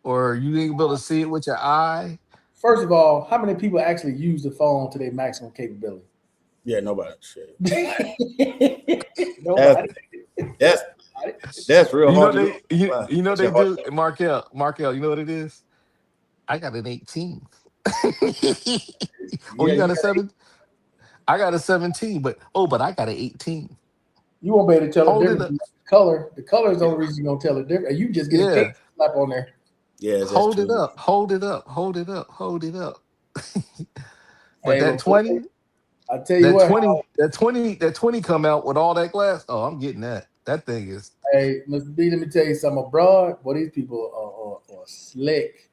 Or you ain't able to see it with your eye. First of all, how many people actually use the phone to their maximum capability? Yeah, nobody. Shit. Nobody. That's real hard. You know they do. Markel, you know what it is? I got an 18. Oh, you got a 7? I got a 17, but I got an 18. You won't be able to tell Hold the it difference. Color. The color is the only reason you're gonna tell the difference. You just get a case slap on there. Yeah, hold it up. But Hey, that 20, I tell you what, that 20 come out with all that glass. Oh, I'm getting that. That thing is. Hey, Mr. B, let me tell you something. Abroad, these people are slick.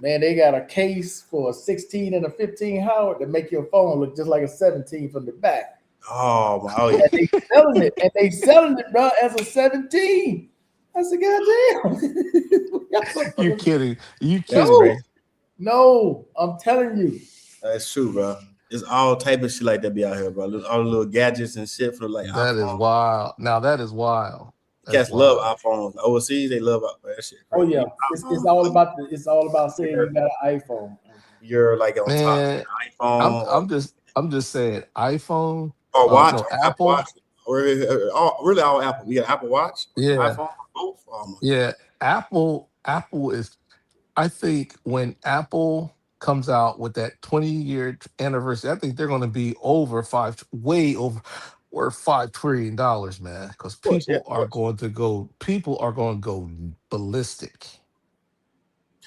Man, they got a case for a 16 and a 15 Howard that make your phone look just like a 17 from the back. Oh yeah. And they selling it, bro, as a 17. I said, goddamn. You kidding? You kidding? No, I'm telling you. That's true, bro. It's all type of shit like that be out here, bro. All the little gadgets and shit for like that iPhone. Is wild. Now that is wild. Cats love iPhones. Overseas, they love that shit. Oh yeah, it's all about saying you got an iPhone. You're like on top of an iPhone. I'm just saying iPhone or watch no, or Apple. Watch, or really all Apple. We got Apple Watch. Yeah. iPhone. Both. Yeah. Apple is. I think when Apple comes out with that 20-year anniversary, I think they're going to be way over $5 trillion, man. Because people are going to go ballistic.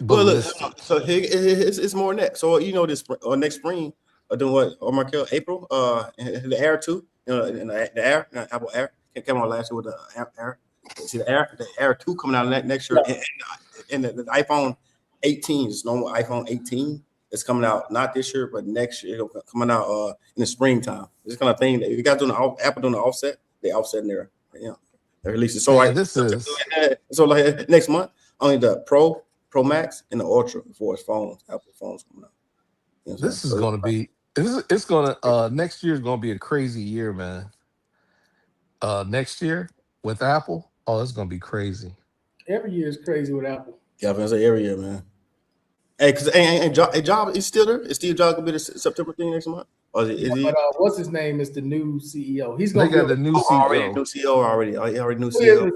Well, look, so it's more than that. So this or next spring, doing what? Or Markel, April, the Air 2, the Air, Apple Air came on last year with the Air. See the Air 2 coming out next year, and the iPhone 18 is normal iPhone 18. It's coming out not this year, but next year. It's coming out in the springtime. This kind of thing that you guys doing Apple doing the offset. They offsetting their they release it. So so like next month only the Pro Max and the Ultra for its phones, Apple phones coming out. This is going to be. It's going to next year is going to be a crazy year, man. Next year with Apple, it's going to be crazy. Every year is crazy with Apple. Yeah, I say every year, man. Hey, because Job is still there. Is Steve Jobs gonna be the September thing next month? Or is he? What's his name? Is the new CEO? He's gonna got the new CEO already. He already new CEO.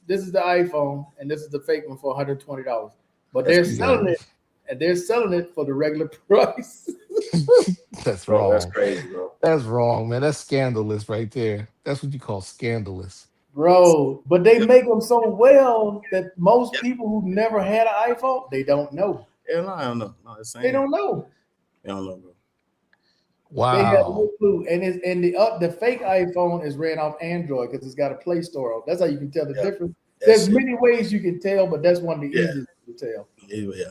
This is the iPhone, and this is the fake one for $120. But they're selling it, and they're selling it for the regular price. That's wrong. That's crazy, bro. That's wrong, man. That's scandalous right there. That's what you call scandalous. Bro, but they make them so well that most people who never had an iPhone, they don't know. Yeah, no, I don't know. No, it's they don't know. They don't know, bro. They have no Wow. clue, and the fake iPhone is ran off Android because it's got a Play Store. That's how you can tell the Yeah, difference. that's There's it. many ways you can tell, but that's one of the Yeah, easiest to tell. yeah.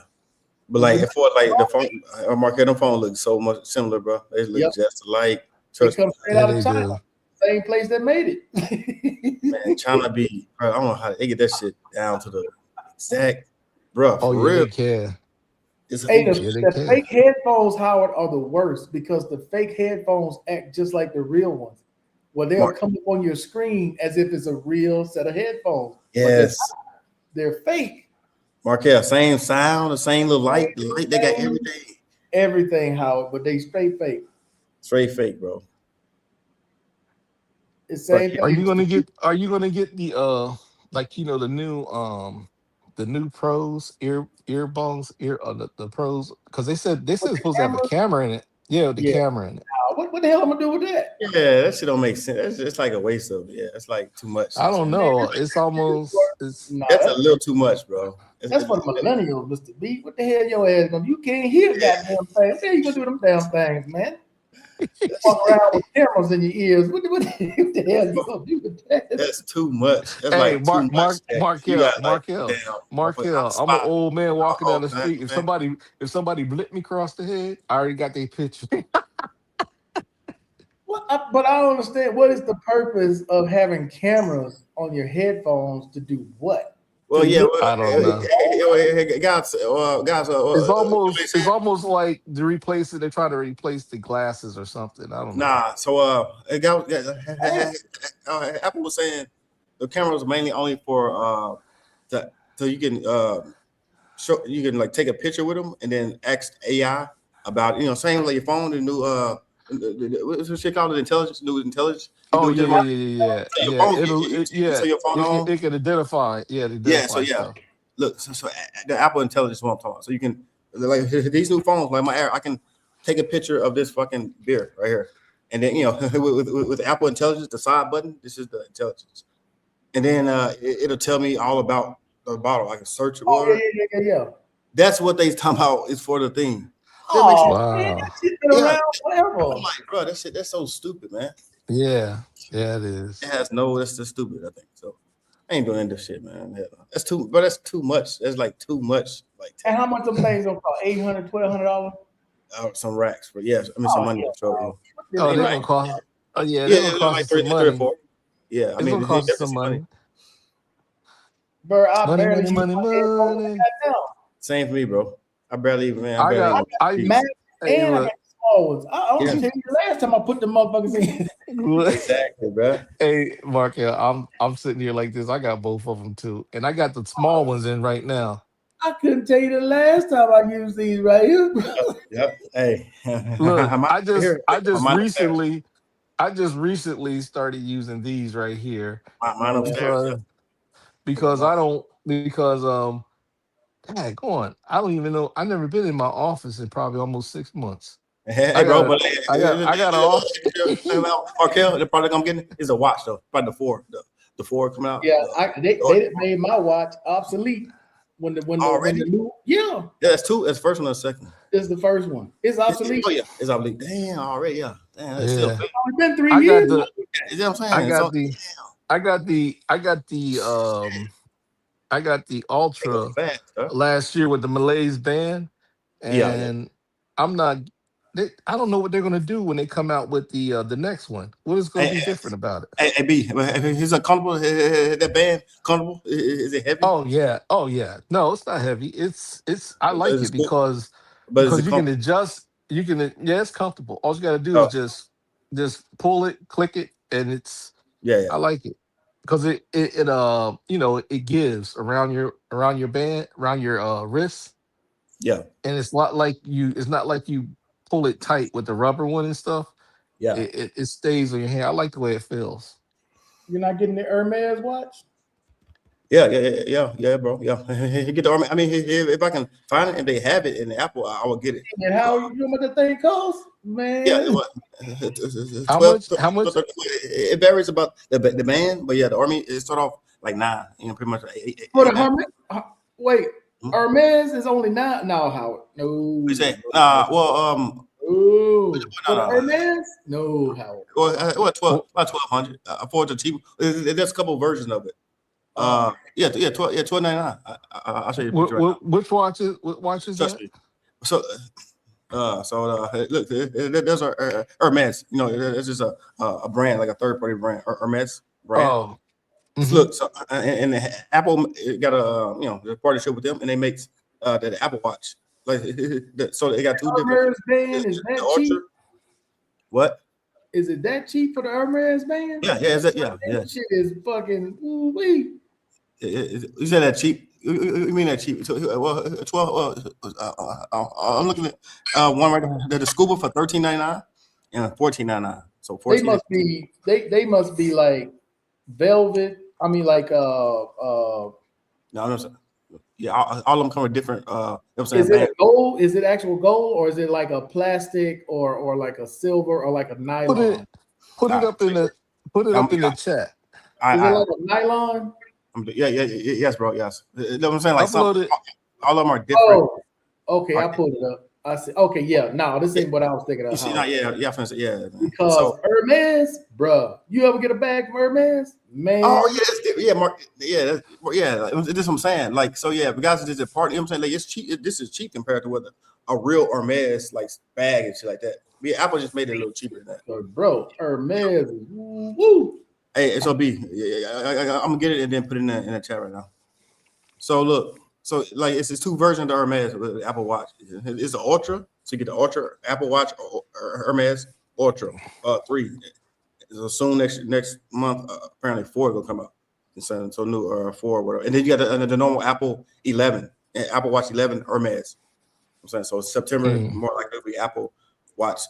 But But like the for like the phone, Marquette, them phone looks so much similar, bro. They look yep, just alike. it Trust me, comes straight Yeah, out of they China, do. same place that made man. it. China be, bro. I don't know how they get that shit down to the exact, bro. Oh For yeah, real, they can. it's Hey, oh Yeah, they the can. fake headphones, Howard, are the worst because the fake headphones act just like the real ones. Well, they'll Mark. come up on your screen as if it's a real set of headphones, but Yes, they're fake. Marquette, same sound, the same little Same, light, the light they got same everything. everything, Howard, but they straight fake. Straight fake, bro. It's But same yeah, Are thing. you gonna get? Are you gonna get the like the new pros earbuds the pros because they With said it's the supposed to have a cameras, camera in it. Yeah, with the yeah. camera in it. What the hell am I gonna do with that? yeah, that shit don't make sense. That's just like a waste of it. Yeah, it's like too much. I don't Man, know. It's almost it's nah, That's a little too much, bro. that's for the millennials, Mr. B. What the hell your ass gonna? You can't hear goddamn things. What the hell you gonna do with them damn things, man? Walk around with cameras in your ears. What the hell you gonna do with that? That's too much. That's hey like too much. Tech. You got like damn motherfucker out the I'm an spot. old man walking down Oh the man, street. man. If somebody blipped me across the head, I already got their picture. But I don't understand. What is the purpose of having cameras on your headphones to do what? To Well, yeah, look well, I don't know. guys, It's almost like to replace it. They're trying to replace the glasses or something. I don't know. nah. So, Apple was saying the camera was mainly only for so you can you can like take a picture with them and then ask AI about same like your phone, the new what's the shit called, new intelligence. You Oh do yeah, just yeah, like yeah, yeah, yeah. your Yeah, phone, you yeah. say your phone on. It can identify. Yeah, it Yeah, so identify yeah, stuff. look, so the Apple Intelligence is what I'm talking about. So you can like these new phones, like my Air, I can take a picture of this fucking beer right here, and then with Apple Intelligence, the side button, this is the intelligence, and then it'll tell me all about the bottle. I can search it. Oh Word. yeah. That's what they talking about is for the thing. That makes Oh sense. man, Wow. that shit been Yeah, around forever. I'm like, bro, that shit, that's so stupid, man. Yeah, yeah, it It is. has no, that's just stupid. I think so. I ain't doing this shit, man. Hell no. That's too, but that's too much. That's like too much, like And how much them things gonna cost? $800, $1,200? some racks, but yes, I mean some Oh money yeah, to throw in. bro. What Oh, the they're hell? gonna cost. Oh yeah, Yeah, they're gonna cost you like some three or money. four. Yeah, I It's mean, gonna they cost you definitely some see money. money. Bro, I Money, barely money, use money, my headphones like money. that now. Same for me, bro. I barely even, man. I I barely got. even. I I. got Mac Hey, and I got look. the small ones. I don't Yeah, tell you the last time I put the motherfuckers in. exactly, bro. Hey, Markel, I'm sitting here like this. I got both of them too, and I got the small ones in right now. I couldn't tell you the last time I used these right here. Yep. Hey, Look, I'm out here. I My just mine upstairs. recently started using these right here Mine upstairs. because I don't because dang, go on. I don't even know. I've never been in my office in probably almost 6 months. Hey, I bro, got but I got an off. Markel, the product I'm getting is a watch though. Probably the four coming out. Yeah, they made my watch obsolete when Already? the new Yeah, that's two. That's first one and second one. this is the first one. It's obsolete. Oh yeah, it's obsolete. Damn, already. Yeah, damn, that's still Yeah, fake. It's been 3 I got years. the You know what I'm I saying? So got the I got the they go Ultra fast, huh? last year with the Malays band, Yeah. and I'm not. I don't know what they're gonna do when they come out with the next one. What is gonna Hey, be different about it? hey, B, is it comfortable? That band comfortable? Is it heavy? Oh yeah, oh yeah. No, it's not heavy. It's I like it It's good, but is because it you can comfortable? adjust. You can yeah, it's comfortable. All you got to do is Oh, just pull it, click it, and it's yeah. I like it because it gives around your band around your wrist, Yeah, and it's not like you pull it tight with the rubber one and stuff. yeah. It stays on your hand. I like the way it feels. You're not getting the Hermes watch? Yeah, bro. Yeah, get the army. I mean, if I can find it, if they have it in the Apple, I will get it. And how you know what the thing costs? Yeah, Man, what? How 12, much? How much? it varies about the band, but yeah, the army it start off like 9. Pretty much like for the 8, 9. Hermes, wait, Hmm? Hermes is only 9 now, Howard. What you No, say? no, Well, Ooh, for the No. Hermes? No, Howard. Well, about 1200. For the cheap, there's a couple versions of it. Yeah, 12.99. I'll show you a picture right now. Which watch is Trust that? me. So, look, there's a Hermes. You know, it's just a brand, like a third party brand, Hermes brand. Oh, So look, so and Apple got a partnership with them, and they make the Apple Watch. Like, so they got two different. Hermes band is that cheap? Ultra. What? Is it that cheap for the Hermes band? Yeah. Is that yeah? That shit is fucking ooh-wee. You said that cheap? You mean that cheap? So, well, 12. I'm looking at one right there. The Scuba for $13.99 and $14.99. So 14. They must be like velvet. I mean, like No, I'm sorry. Yeah, all of them come with different. You know what I'm saying? Is it a gold? Is it actual gold, or is it like a plastic, or like a silver, or like a nylon? Put it up in the chat. Is it like a nylon? Yes, bro. Yes. You know what I'm saying? Like Upload some, it. all of them are different. Oh, okay. I pulled it up. I said, okay, yeah. No, this ain't what I was thinking of. You see, yeah. Because So, Hermes, bro, you ever get a bag from Hermes, man? oh yeah, Mark. Yeah. That's what I'm saying. Like, so yeah, because it's a part. You know what I'm saying? Like, it's cheap. This is cheap compared to what a real Hermes like bag and shit like that. Yeah, Apple just made it a little cheaper than that. So, bro, Hermes, woo. Hey, so B, I'm gonna get it and then put it in the chat right now. So look, so like it's two versions of the Hermes with the Apple Watch. It's the Ultra, so you get the Ultra Apple Watch or Hermes Ultra 3. So soon next month, apparently 4 will come out. So new 4 or whatever, and then you got the normal Apple 11, Apple Watch 11 Hermes. I'm saying so September more likely to be Apple Watch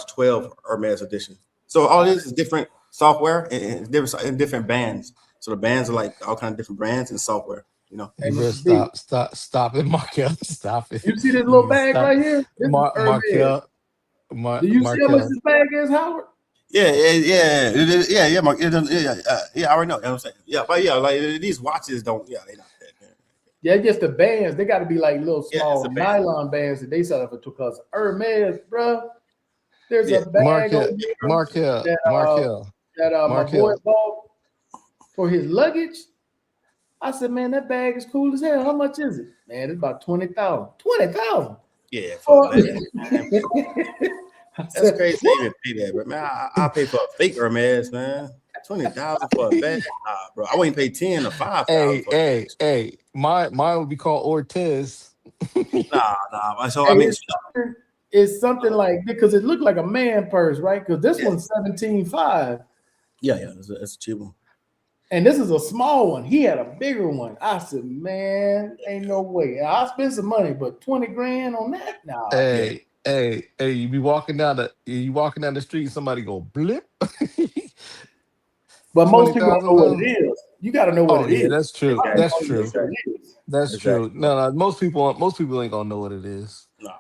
12 Hermes edition. So all this is different software and different bands. So the bands are like all kind of different brands and software. You know. Hey, bro, stop it, Markel. Stop it. You see this little bag right here? This Markel. Do you see how much this bag is, Howard? Yeah. Mark, I already know. You know what I'm saying? Yeah, but yeah, like these watches don't. Yeah, they not that. Yeah, just the bands. They got to be like little small nylon bands that they sell for because Hermes, bro. There's a bag Markel. My boy bought for his luggage. I said, man, that bag is cool as hell. How much is it? Man, it's about 20,000. 20,000. Yeah, that's crazy to even pay that, but man, I pay for a fake Hermes, man. 20,000 for a bag, nah, bro. I wouldn't pay 10 or 5,000. Hey, mine would be called Ortiz. Nah. So I mean, it's something like because it looked like a man purse, right? Because this one's 17.5. Yeah, that's a cheap one. And this is a small one. He had a bigger one. I said, man, ain't no way. I'll spend some money, but 20 grand on that? Nah. Hey, you be walking down the street, somebody go blip. But most people don't know what it is. You got to know what it is. That's true. That's true. No, most people ain't gonna know what it is. Nah.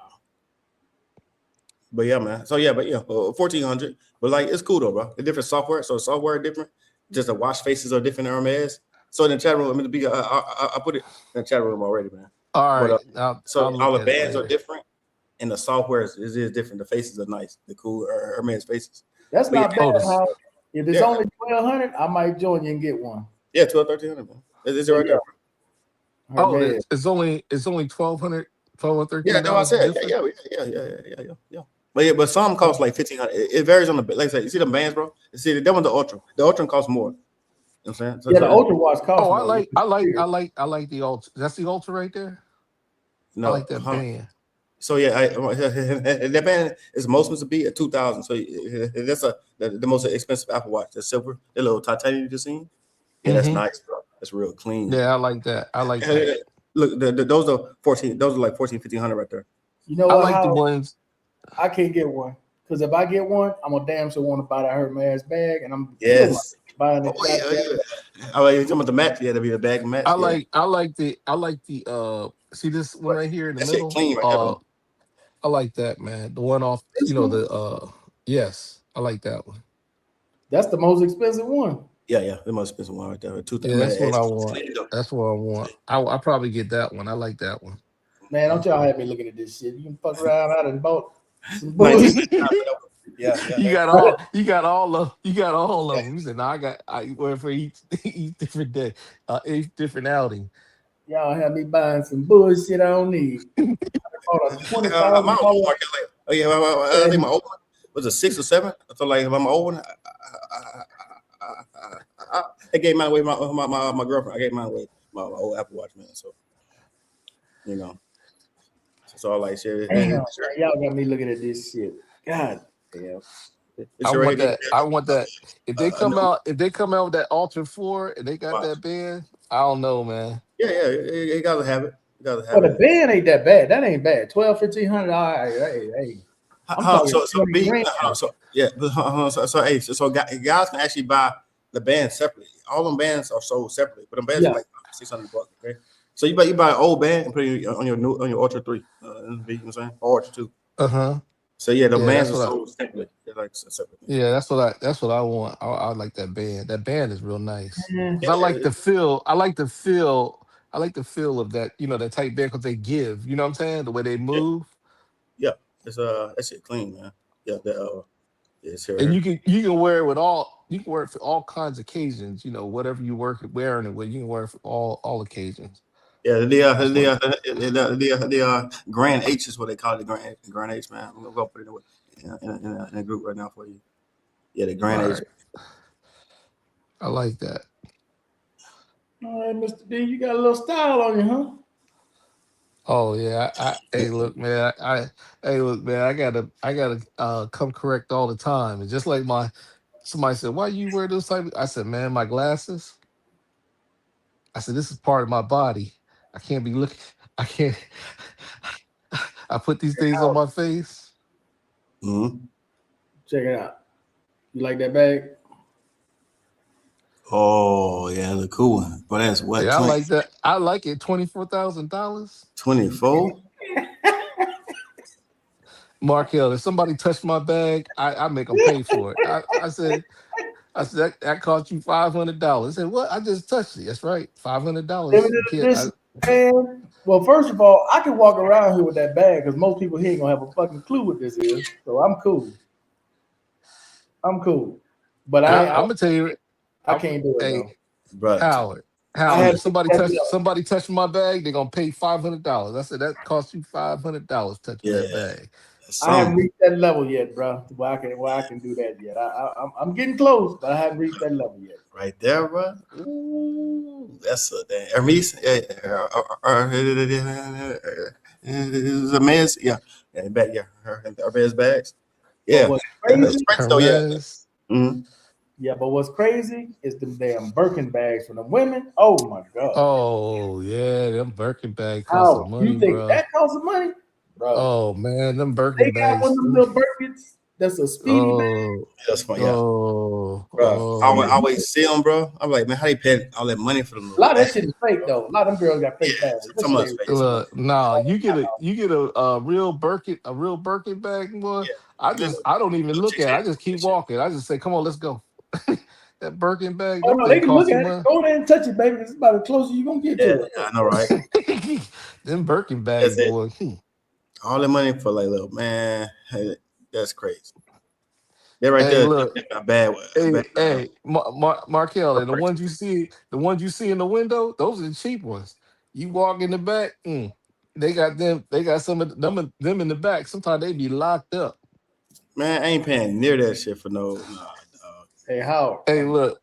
But yeah, man. So yeah, 1,400. But like, it's cool though, bro. The different software. So the software are different. Just the watch faces are different in Hermes. So in the chat room, I put it in the chat room already, man. All right. So all the bands are different, and the software is different. The faces are nice. The cool Hermes faces. That's not bad. If it's only 1,200, I might join you and get one. Yeah, 1,200, 1,300, man. Is it right there? Oh, it's only 1,200, 1,200, Yeah, no, I said. Yeah. But some cost like 1,500. It varies on the, like I said, you see the bands, bro. You see that one's the Ultra. The Ultra costs more. You know what I'm saying? So the Ultra watch costs more. I like the Ultra. That's the Ultra right there. No, I like that band. So yeah, that band is most supposed to be at 2,000. So that's the most expensive Apple Watch. The silver, the little titanium you just seen. Yeah, that's nice, bro. That's real clean. Yeah, I like that. Look, those are 14. Those are like 1,500 right there. You know what? I like the ones. I can't get one because if I get one, I'm a damn sure want to buy that Hermes bag, and I'm buying it. Oh, you're talking about the match? Yeah, to be a bag match. I like the see this one right here in the middle. Clean right there. I like that, man. The one off, yes, I like that one. That's the most expensive one. Yeah, the most expensive one right there. Yeah, that's what I want. That's what I want. I probably get that one. I like that one. Man, don't y'all have me looking at this shit. You can fuck around out and bought Some Like, bullshit. yeah. You got all of them. You said, "No, I wear for each different day, each different outing." Y'all have me buying some bullshit I don't need. I bought a My old $20,000. one, like, oh yeah, I think my old one was a 6 or 7. So like my old one, I gave mine away. My girlfriend, I gave mine away. My old Apple Watch, man. So you know, so I like shit. Damn, man, y'all got me looking at this shit. God damn. It's right here. I want that. If they come No, out, with that Ultra 4 and they got watch. that band, I don't know, man. Yeah, you gotta have it. You gotta Well, have the it. band ain't that bad. That ain't bad. 12, 1,500. All right, hey. I'm talking So 20 B, grand. so yeah, so guys can actually buy the band separately. All them bands are sold separately, but them bands are Yeah. like $600. Okay, so you buy an old band and put it on your Ultra 3, you know what I'm saying, or Ultra 2. Uh-huh. So yeah, the Yeah, bands that's are what I. sold separately. They're like separate. Yeah, that's what I want. I like that band. That band is real nice. Man, 'Cause Yeah, I like the feel. I like the feel. I like the feel of that. That type band because they give. You know what I'm saying? The way they yeah, move, yeah. It's that shit clean, man. Yeah, it's and here. you can wear it with all. You can wear it for all kinds of occasions. Whatever you wearing it with, you can wear it for all occasions. Yeah, That's what. the Grand H is what they call it, the Grand H, man. I'm gonna go put it in a group right now for you. Yeah, the Grand H. Right. I like that. all right, Mr. D, you got a little style on you, huh? Oh yeah. Hey, look, man. Hey, look, man. I gotta come correct all the time. And just like somebody said, "Why you wear those type?" I said, "Man, my glasses." I said, "This is part of my body. I can't be looking. I can't. I put these things on my face." Mm-hmm. Check it out. You like that bag? Oh yeah, the cool one. But that's what Yeah, I like that. I like it. $24,000. 24. Markel, if somebody touched my bag, I make them pay for it. I said that cost you $500. I said, what? I just touched it. That's right, $500. Limited You can't. edition, man. Well, first of all, I can walk around here with that bag because most people here ain't gonna have a fucking clue what this is. So I'm cool. I'm cool. But And I I'm gonna tell you, I can't do it hey, though. But Howard, I Howard, had if to pick that up. somebody touched my bag, they're gonna pay $500. I said that cost you $500 touching yeah, that bag. that's I haven't something reached that level yet, bro. Where I can do that yet. I'm getting close, but I haven't reached that level yet. right there, bro. Ooh, that's a damn Hermes. It's a man's, yeah, back, yeah, Hermes bags. But Yeah, what's it's crazy? French though, yeah. Hermes. Mhm. Yeah, but what's crazy is them damn Birkin bags for the women. Oh my god. Oh yeah, them Birkin bag cost some How you money, think bro. that costs money? Bro. Oh man, them They Birkin got one bags. of them little Birkins that's a speedy bag. Oh, That's fun, yeah, oh, bro. I And always, oh. always see them, bro. I'm like, man, how they pay all that money for them a little lot of that bags, shit is fake bro? though. A lot of them girls got Yeah, fake bags. That some shit of us ain't fake, real. some of us Look, nah, you get a real Birkin bag, boy. fake. Yeah, I don't even little look chicks at it. hate I just that keep shit. walking. I just say, come on, let's go. That Birkin bag, Oh them no, they thing can look cost some at it. money. Go there and touch it, baby. This is about as close as you gonna get Yeah, to it. I know, right? Them Birkin That's bags, it. boy. All the money for like little man. Hey, that's crazy. That right Hey, there, look. a bad, Markel, and purchase. the ones you see in the window, those are the cheap ones. You walk in the back, they got them. They got some of them in the back. Sometimes they be locked up. Man, I ain't paying near that shit for no, nah, dog. Hey, Howard, Hey, look,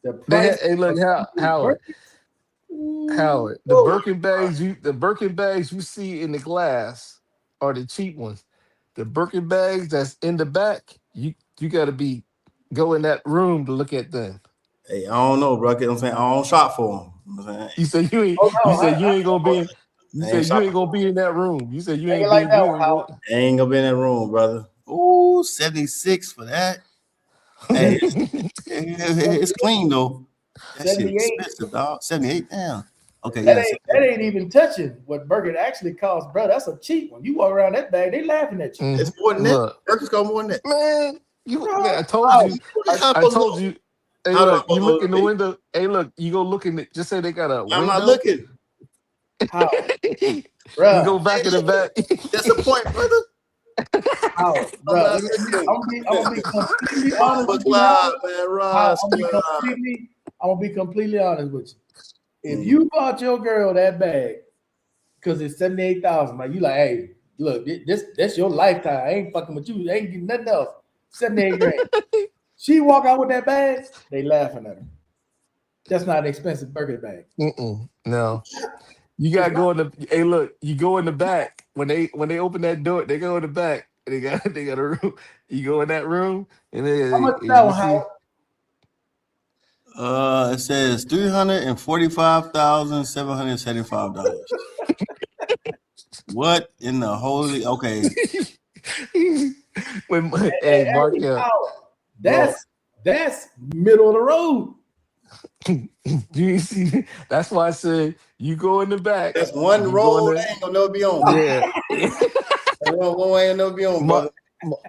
the price Hey, look, of these Howard, Birkins, ooh, Howard. woo. The Birkin bags you see in the glass are the cheap ones. The Birkin bags that's in the back, you got to go in that room to look at them. Hey, I don't know, bro. You know what I'm saying? I don't shop for them. You know what I'm saying? You said you ain't. Oh You no, said you ain't gonna be. I ain't shopping for them. In that room. You said you I ain't ain't like be. that You one, ain't Howard. go. I ain't gonna be in that room, brother. Ooh, 76 for that. Hey, it's clean though. That shit 78. expensive, dog. 78 down. Okay, That yeah. ain't that ain't even touching what Birkin actually costs, bro. That's a cheap one. You walk around that bag, they laughing at you. It's more than that. Look, Birkins go more than that. man. Bro, I told Howard, you. How I supposed to told know? you. Hey, How do I look. You supposed look to in the know? window. Hey, look. You go look in. Just say they got a I'm not window. looking. Howard, You bro. go back Ain't in the looking. back. That's the point, brother. Howard, bro. I'm I'm gonna be completely honest Ross with you, Howard. Clyde, man. Howard, Ross Clyde. I'm gonna be completely honest with you. If Mhm. you bought your girl that bag because it's 78,000, like you like, hey, look, that's your lifetime. I ain't fucking with you. I ain't getting nothing else. 78 grand. She walk out with that bag, they laughing at her. That's not an expensive burger bag. No. You gotta go in the. Hey, look, you go in the back when they open that door. They go in the back. They got a room. You go in that room, and How much then is that you one, see. Howard? It says $345,775. What in the holy? Okay, when hey Hey, Mark, Howard, bro. that's middle of the road. do you see? That's why I said you go in the back. That's one You go in road the I ain't gonna never be on, bro. yeah. One I ain't never be on, Mark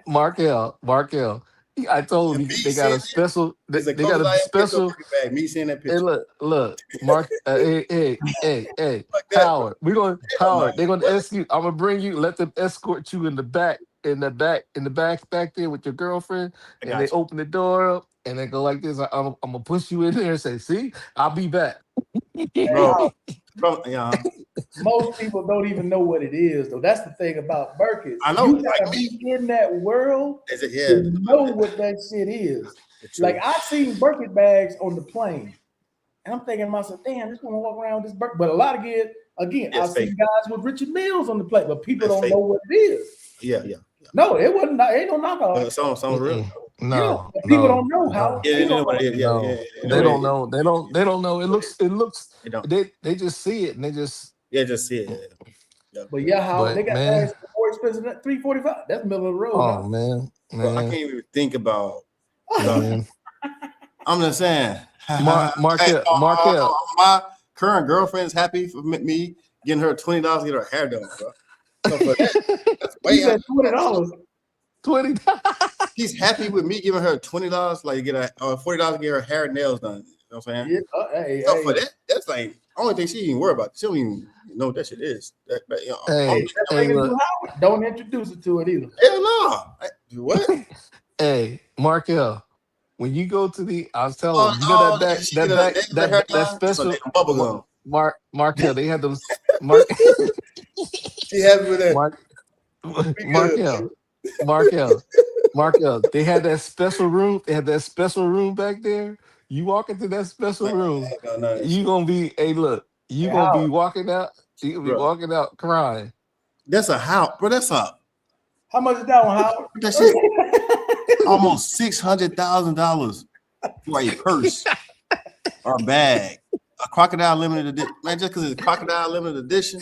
brother. Markel. I told And him me they got a seeing it special. is the They got closest a I ever get to a special. burger bag. Me seeing that Hey, picture. look, Mark. Hey, Like that, bro. Howard. We're going Hell no. Howard. They're going to What? ask you. I'm gonna bring you. Let them escort you in the back, back there with your girlfriend. I And they got you. open the door up, and they go like this. I'm gonna push you in there and say, "See, I'll be back." Hey, Bro, Howard, yeah. most people don't even know what it is, though. That's the thing about Burkett. I know, You like gotta me. be in that world Is it? Yeah, to know what that shit is. Like true. I seen Burkett bags on the plane, and I'm thinking to myself, damn, this gonna walk around with this Burkett. But a lot of kids, again, Yeah, I've it's seen fake. guys with Richard Mills on the plate, but people It's don't fake. know what it is. Yeah. No, it wasn't. It ain't no knockoff. Sounds real. Yeah, No, but people don't no, know how. no, Yeah, People they know don't know what what it is. it Yeah, is. yeah, no. they know They what it don't is. know. They don't know. It looks. They don't. They just see it and they just. Yeah, just see it. Yeah. But yeah, how they But got man, bags more expensive than 345. That's middle of the road oh now. man, Bro, I man, can't even think about. man. I'm just saying. Hey, Markel, my current girlfriend's happy for me getting her $20 to get her hair done, bro. So for that, that's You way out. said $20. 20. She's happy with me giving her $20, like get her $40 to get her hair and nails done. You know what I'm saying? Yeah, So for hey. that, that's like only thing she even worry about. She don't even know what that shit is. Hey, Hey, that's hey, thing to do, look, Howard. Don't introduce it to it either. Hell no. What? hey, Markel. When you go to I was telling Oh, them, you know that she get her nails and hair that done. It's a special damn bubble gum. Markel. They had those Mark She happy with that. Mark We good. Markel Markel Markel. They had that special room. They had that special room back there. You walk into that special Man, room, ain't got none of that you shit, gonna be. Hey, look, you Hey, gonna be Howard, walking out. You gonna be bro. walking out crying. That's a house, bro. That's a how much is that one, Howard? that shit almost $600,000 for a purse or a bag. A crocodile limited edition. Man, just because it's crocodile limited edition,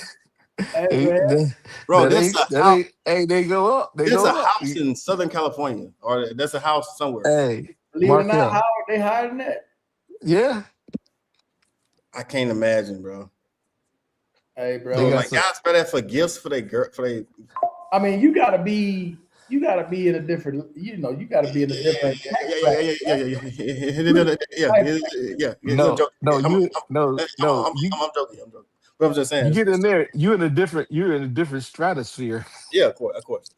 Hey, Hey, man, bro. That's a that house. ain't. Hey, they go up. They That's a go up. house in Southern California, or that's a house somewhere. Hey, believe it or not, Markel. Howard, they higher than that. Yeah, I can't imagine, bro. Hey, they So bro. got like some. guys spend that for gifts for their girl for their I mean, you gotta be in a different, you gotta be in a different tax bracket. yeah. I'm No, joking. no, you no, no, I'm joking. I'm joking. But I'm just you saying. get in there, you're in a different stratosphere. Yeah, of course.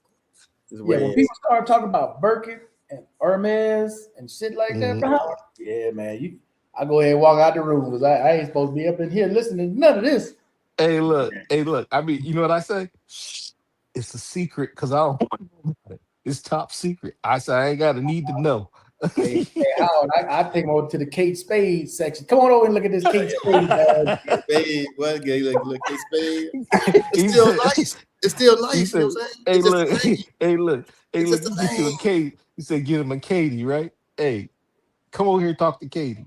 This is Yeah, what when it is. people start talking about Birkin and Hermes and shit like that, Mhm. bro, yeah, man, I go ahead and walk out the room because I ain't supposed to be up in here listening to none of this. Hey, look. I mean, you know what I say? Shh, it's a secret because I don't want to know about it. It's top secret. I say I ain't got a need to know. Hey, Howard, I take him over to the Kate Spade section. Come on over and look at this Kate Spade bag. Spade, what? Look, Spade. he It's still said, nice. It's still he nice. You know said, what I'm saying? hey, It's just look, the name. hey, It's look. just You the get you a name. Katie. He said, get him a Katie, right? Hey, come over here and talk to Katie.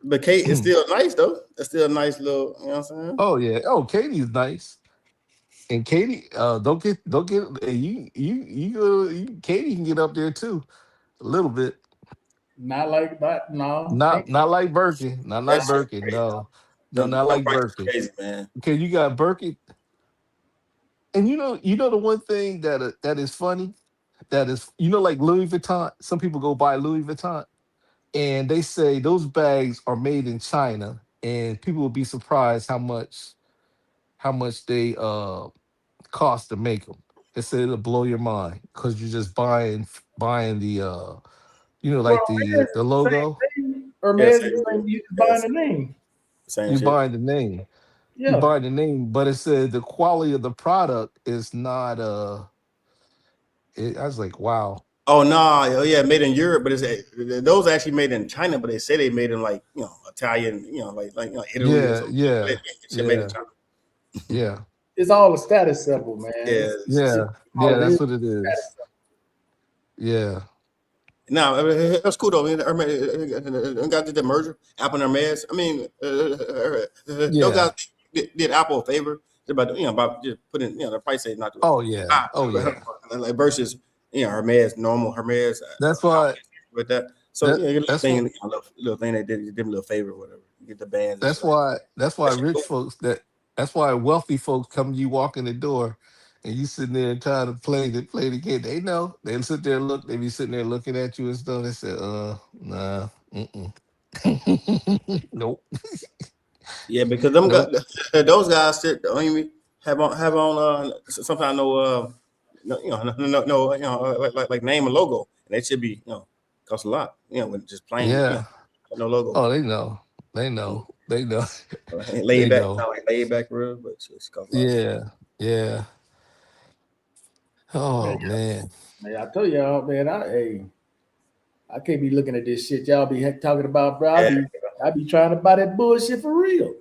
But Kate is still nice though. It's still a nice little. You know what I'm saying? Oh yeah. Oh, Katie's nice. And Katie, don't get you go. Katie can get up there too, a little bit. Not like that, no. Can't. Not like Birkin, not That shit Birkin. crazy. No, not Them like prices Birkin. crazy, man. Okay, you got Birkin, and you know the one thing that is funny, that is like Louis Vuitton. Some people go buy Louis Vuitton, and they say those bags are made in China, and people will be surprised how much they cost to make them. It said it'll blow your mind because you're just buying the Well, like Hermes the is the same logo. thing. Yeah, Hermes is same the shit. same. You just Yeah, buying the name. same You shit. buying the name. You Yeah, buy the name, but it said the quality of the product is not I was like, wow. Oh no, oh yeah, made in Europe, but those actually made in China, but they say they made in like Italian, Italy or Yeah, some shit. But yeah, shit made in yeah, China. yeah, it's all a status symbol, man. Yeah, It's yeah, all yeah. it That's is. what it is. Yeah, no, that's cool though. I mean, got the merger, Apple and Hermes. I mean, those yeah. guys did Apple a favor about just putting the price ain't not too Oh yeah, high, oh yeah. like versus Hermes normal Hermes That's why outfits with that. So that yeah, your that's what little thing they did, you did them a little favor or whatever. You get the bands and shit like that's that. why Shit rich cool. folks that's why wealthy folks come you walk in the door and you sitting there and trying to play the game. They know. They sit there and look, they be sitting there looking at you and stuff. They say, nah, nope, Yeah, because them nope. those guys sit. I mean, have on sometimes like name a logo, and they should be cost a lot. When just plain Yeah. no logo. Oh, they know. They know. They know. Laid They back, know. kind of like laid back real, but it's cost a lot. Yeah. Yeah. Man, Oh man. man, I tell y'all, man, I can't be looking at this shit y'all be talking about, bro. Yeah. I be trying to buy that bullshit for real.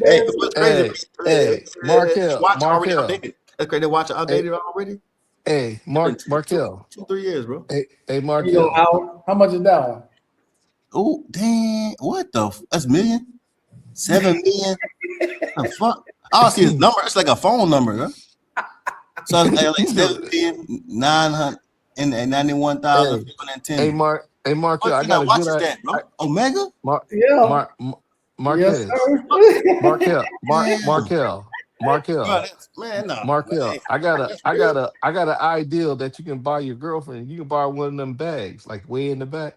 Hey, Damn, what's crazy? Hey, Markel, Watch already Markel. outdated. That's crazy. Watch Hey, outdated already. hey, It's been Markel. 3 years, bro. Hey, you know Markel. how much is that one? Oh, dang. What the? That's million? 7 million? The fuck? I see his number. It's like a phone number, huh? So it's like 7,991,510. Hey, hey, Markel. What I you got got? a Watch good this, that, I, bro. Omega? Yeah. Yes, Marquez. sir. Damn. Bro, Markel. man, no. Man, Markel, that's real. I got an ideal that you can buy your girlfriend. You can buy one of them bags, like way in the back.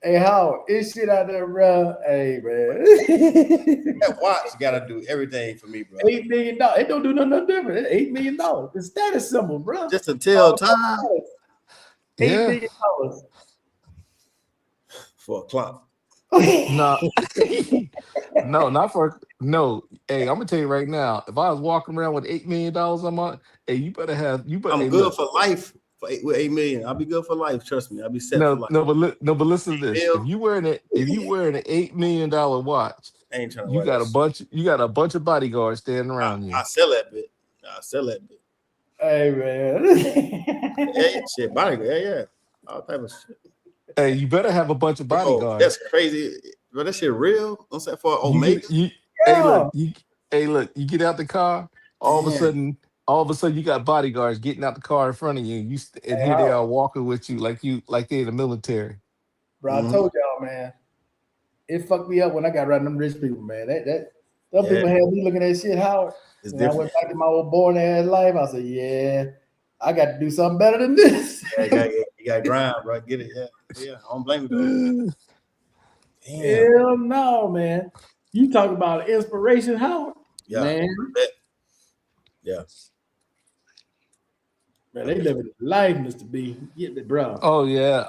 Hey, Howard, it's shit out there, bro. Hey, man. That watch got to do everything for me, bro. $8 million. It don't do nothing different. It's $8 million. The status symbol, bro. Just to tell time $8 Yeah. million. for a clock. No, no, not for no. Hey, I'm gonna tell you right now. If I was walking around with $8 million a month, hey, you better. I'm Hey, good look. for life with 8 million. I'll be good for life. Trust me. I'll be set for No, life. no, but listen to this. Bill, If you wearing an $8 million watch, I ain't trying to you wear got that a shit. bunch of bodyguards standing around you. I sell that bit. I sell that bit. Hey, man. Yeah, shit, bodyguard. Yeah. All type of shit. Hey, you better have a bunch of Bro, bodyguards. that's crazy. Bro, that shit real. I'm saying for You Omega. get you. Yeah. Hey, look. You get out the car. Damn. All of a sudden, you got bodyguards getting out the car in front of you. And Hey, here they Howard, are walking with you like they in the military. bro, I Mm-hmm. told y'all, man. It fucked me up when I got around them rich people, man. Some Yeah, people had me looking at shit, Howard. it's And I different. went back to my old boring ass life. I said, yeah, I got to do something better than this. Yeah, you got to grind, bro. Get it. Yeah. I don't blame you though. Damn. Hell no, man. You talk about inspiration, Howard? Yeah. Man, Yeah. they living life, Mr. B. Get the bro. Oh yeah.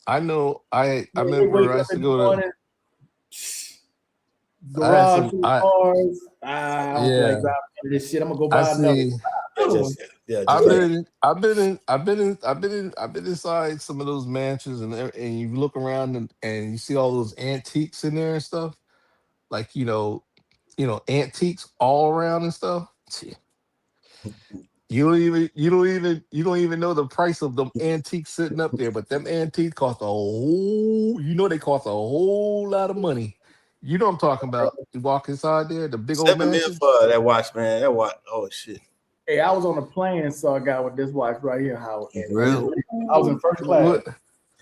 I know. I They wake remember I up used to in the go to. morning, I had garage some. full of cars. I don't feel like Yeah. driving this shit. I'm gonna go I buy another see. one. I've Like been, I've been inside some of those mansions, and you look around and you see all those antiques in there and stuff, like antiques all around and stuff. Gee, you don't even know the price of them antiques sitting up there, but them antiques cost they cost a whole lot of money. You know what I'm talking about? You walk inside there, the big old 7 million mansions. for that watch, man. That watch. Oh shit. Hey, I was on a plane and saw a guy with this watch right here, Howard. Real. I was in first class. What?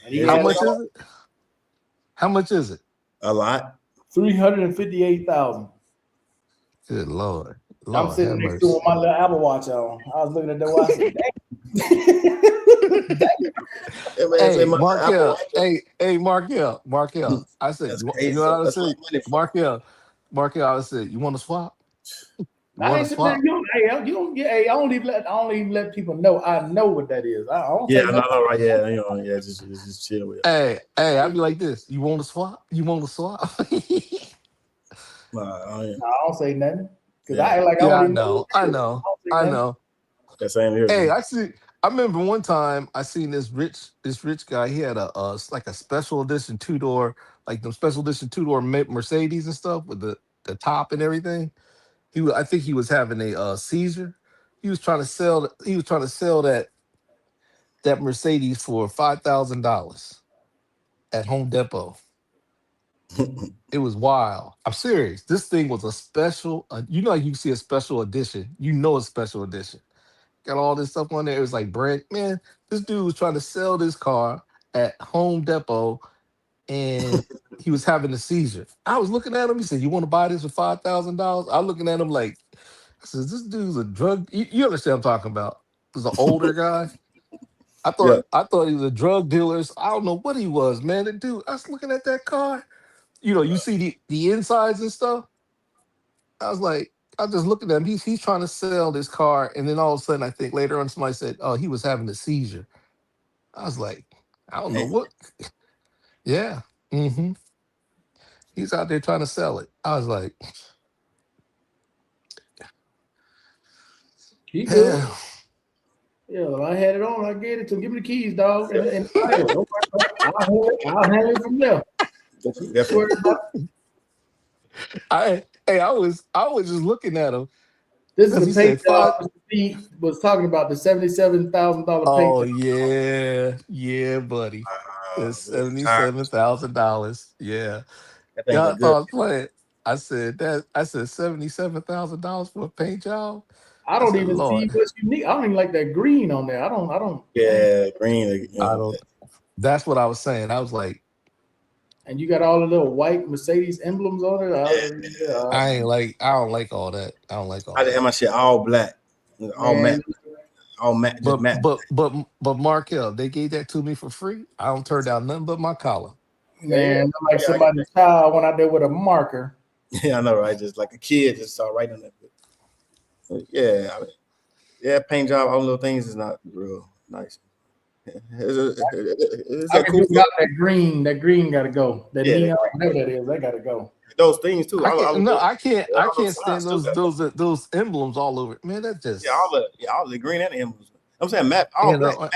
And he It's How had much is it? How much is it? a lot. 358,000. Good Lord. I'm Lord have sitting next to him mercy. with my little Apple Watch on. I was looking at that watch. Yeah, man, say Hey, my Apple Markel. Watch. Hey, Markel. I said, That's you crazy. know what I That's a lot said? of money for. Markel, I said, you want to swap? I want ain't to sitting there. swap? You don't get. Hey, I don't even let people know. I know what that is. I don't Yeah, say no, nothing. no, right. Yeah, yeah, just chill with it. Hey, I'd be like this. You want to swap? You want to swap? Yeah, No, I don't say nothing because I yeah, act like I Yeah, don't I even know what know. it I is. know. I don't say I nothing. know. that same here, Hey, man. I remember one time I seen this rich guy. He had like a special edition two door, like the special edition two door Mercedes and stuff with the top and everything. I think he was having a seizure. He was trying to sell that Mercedes for $5,000 at Home Depot. It was wild. I'm serious. This thing was a special. You know, like you see a special edition. You know, a special edition. Got all this stuff on there. It was like brand. Man, this dude was trying to sell this car at Home Depot, and he was having a seizure. I was looking at him. He said, "You want to buy this for $5,000?" I was looking at him like, I said, "This dude's a drug." You understand what I'm talking about? He was an older guy. Yeah, I thought he was a drug dealer. So I don't know what he was, man. The dude. I was looking at that car. You know, you see the insides and stuff. I was like, I was just looking at him. He's trying to sell this car, and then all of a sudden, I think later on, somebody said, "Oh, he was having a seizure." I was like, I don't know damn. what. Yeah, hmm he's out there trying to sell it. I was like, He good. yeah, Yeah, well, I had it on. I gave it to him. Give me the keys, dog, and the title. Don't worry about it. I'll handle it from there. Don't Definitely. worry about it. I was just looking at him This is because the he paint said job five. Mr. P was talking about, the $77,000 paint Oh job. yeah, yeah, buddy. It's Man, tired. $77,000. Yeah, That thing yeah. I look good. thought I was playing. I said $77,000 for a paint job. I I don't said, even see Lord, what's unique. I don't even like that green on there. I ain't. Yeah, green. I don't. That's what I was saying. I was like, And you got all the little white Mercedes emblems on it. Yeah. I don't like all that. I don't like I all just had that. my shit all black, Man, all matte, just But matte. Markel, they gave that to me for free. I don't turn down nothing but my collar. Yeah, yeah, man, I'm like yeah. I get somebody's child went out there with a marker. that. Yeah, I know, right? Just like a kid, just saw right on that. Yeah, yeah. Paint job, all little things is not real nice. It's I a can cool do feeling. without that green. That green got to go. That Yeah, neon, whatever that is, that got to go. those things too. I love those. Yeah, I all can't those signs stand too. those emblems all over. Man, that Yeah, just all the green and the emblems. I'm saying matte, all and black, uh,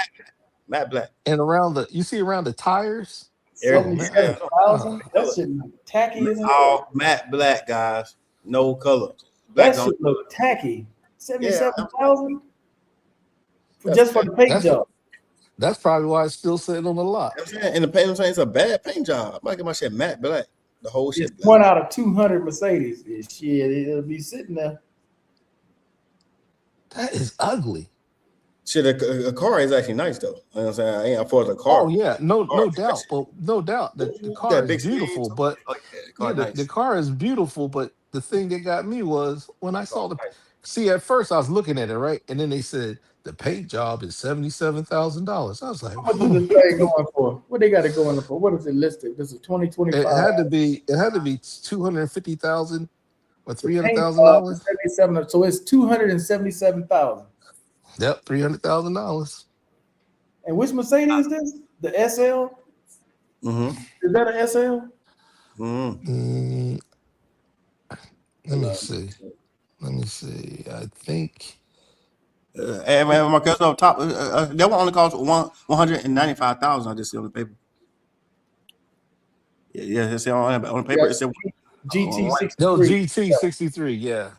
matte black. and around you see around the tires. Oh Everything. man, Yeah, no, oh, 77,000. That color. shit look tacky as hell. All matte black, guys. No color. That Black on. shit look tacky. Yeah, 77,000 for that's just for the paint that's job. that's probably why it's still sitting on the lot. I'm saying, and the paint, I'm saying it's a bad paint job. I'm get my shit matte black. The whole It's shit black. one out of 200 Mercedes. Shit, it'll be sitting there. That is ugly. Shit, a car is actually nice though. You know what I'm saying? I ain't afford a Oh car. yeah, Car, no doubt. But no doubt the ooh, car that is big screen beautiful. too. But Oh yeah, the yeah, car the nice. car is beautiful. But the thing that got me was when I Car saw the nice. see at first I was looking at it right, and then they said the paint job is $77,000. I was like, How much is this thing going for? What they got it going for? What is it listed? This is 2025. it had to be 250,000 or The three hundred paint thousand job is dollars. 77. So it's 277,000. Yep, $300,000. And which Mercedes is this? The SL? Mm-hmm. Is that an SL? Mm-hmm. Mm, let Hold me on. see. Let me see. I think. Hey man, my cousin up top. That one only cost 195,000. I just see on the paper. Yeah. It's on the paper. Yeah, It said GT No, 63. GT 63. Yeah,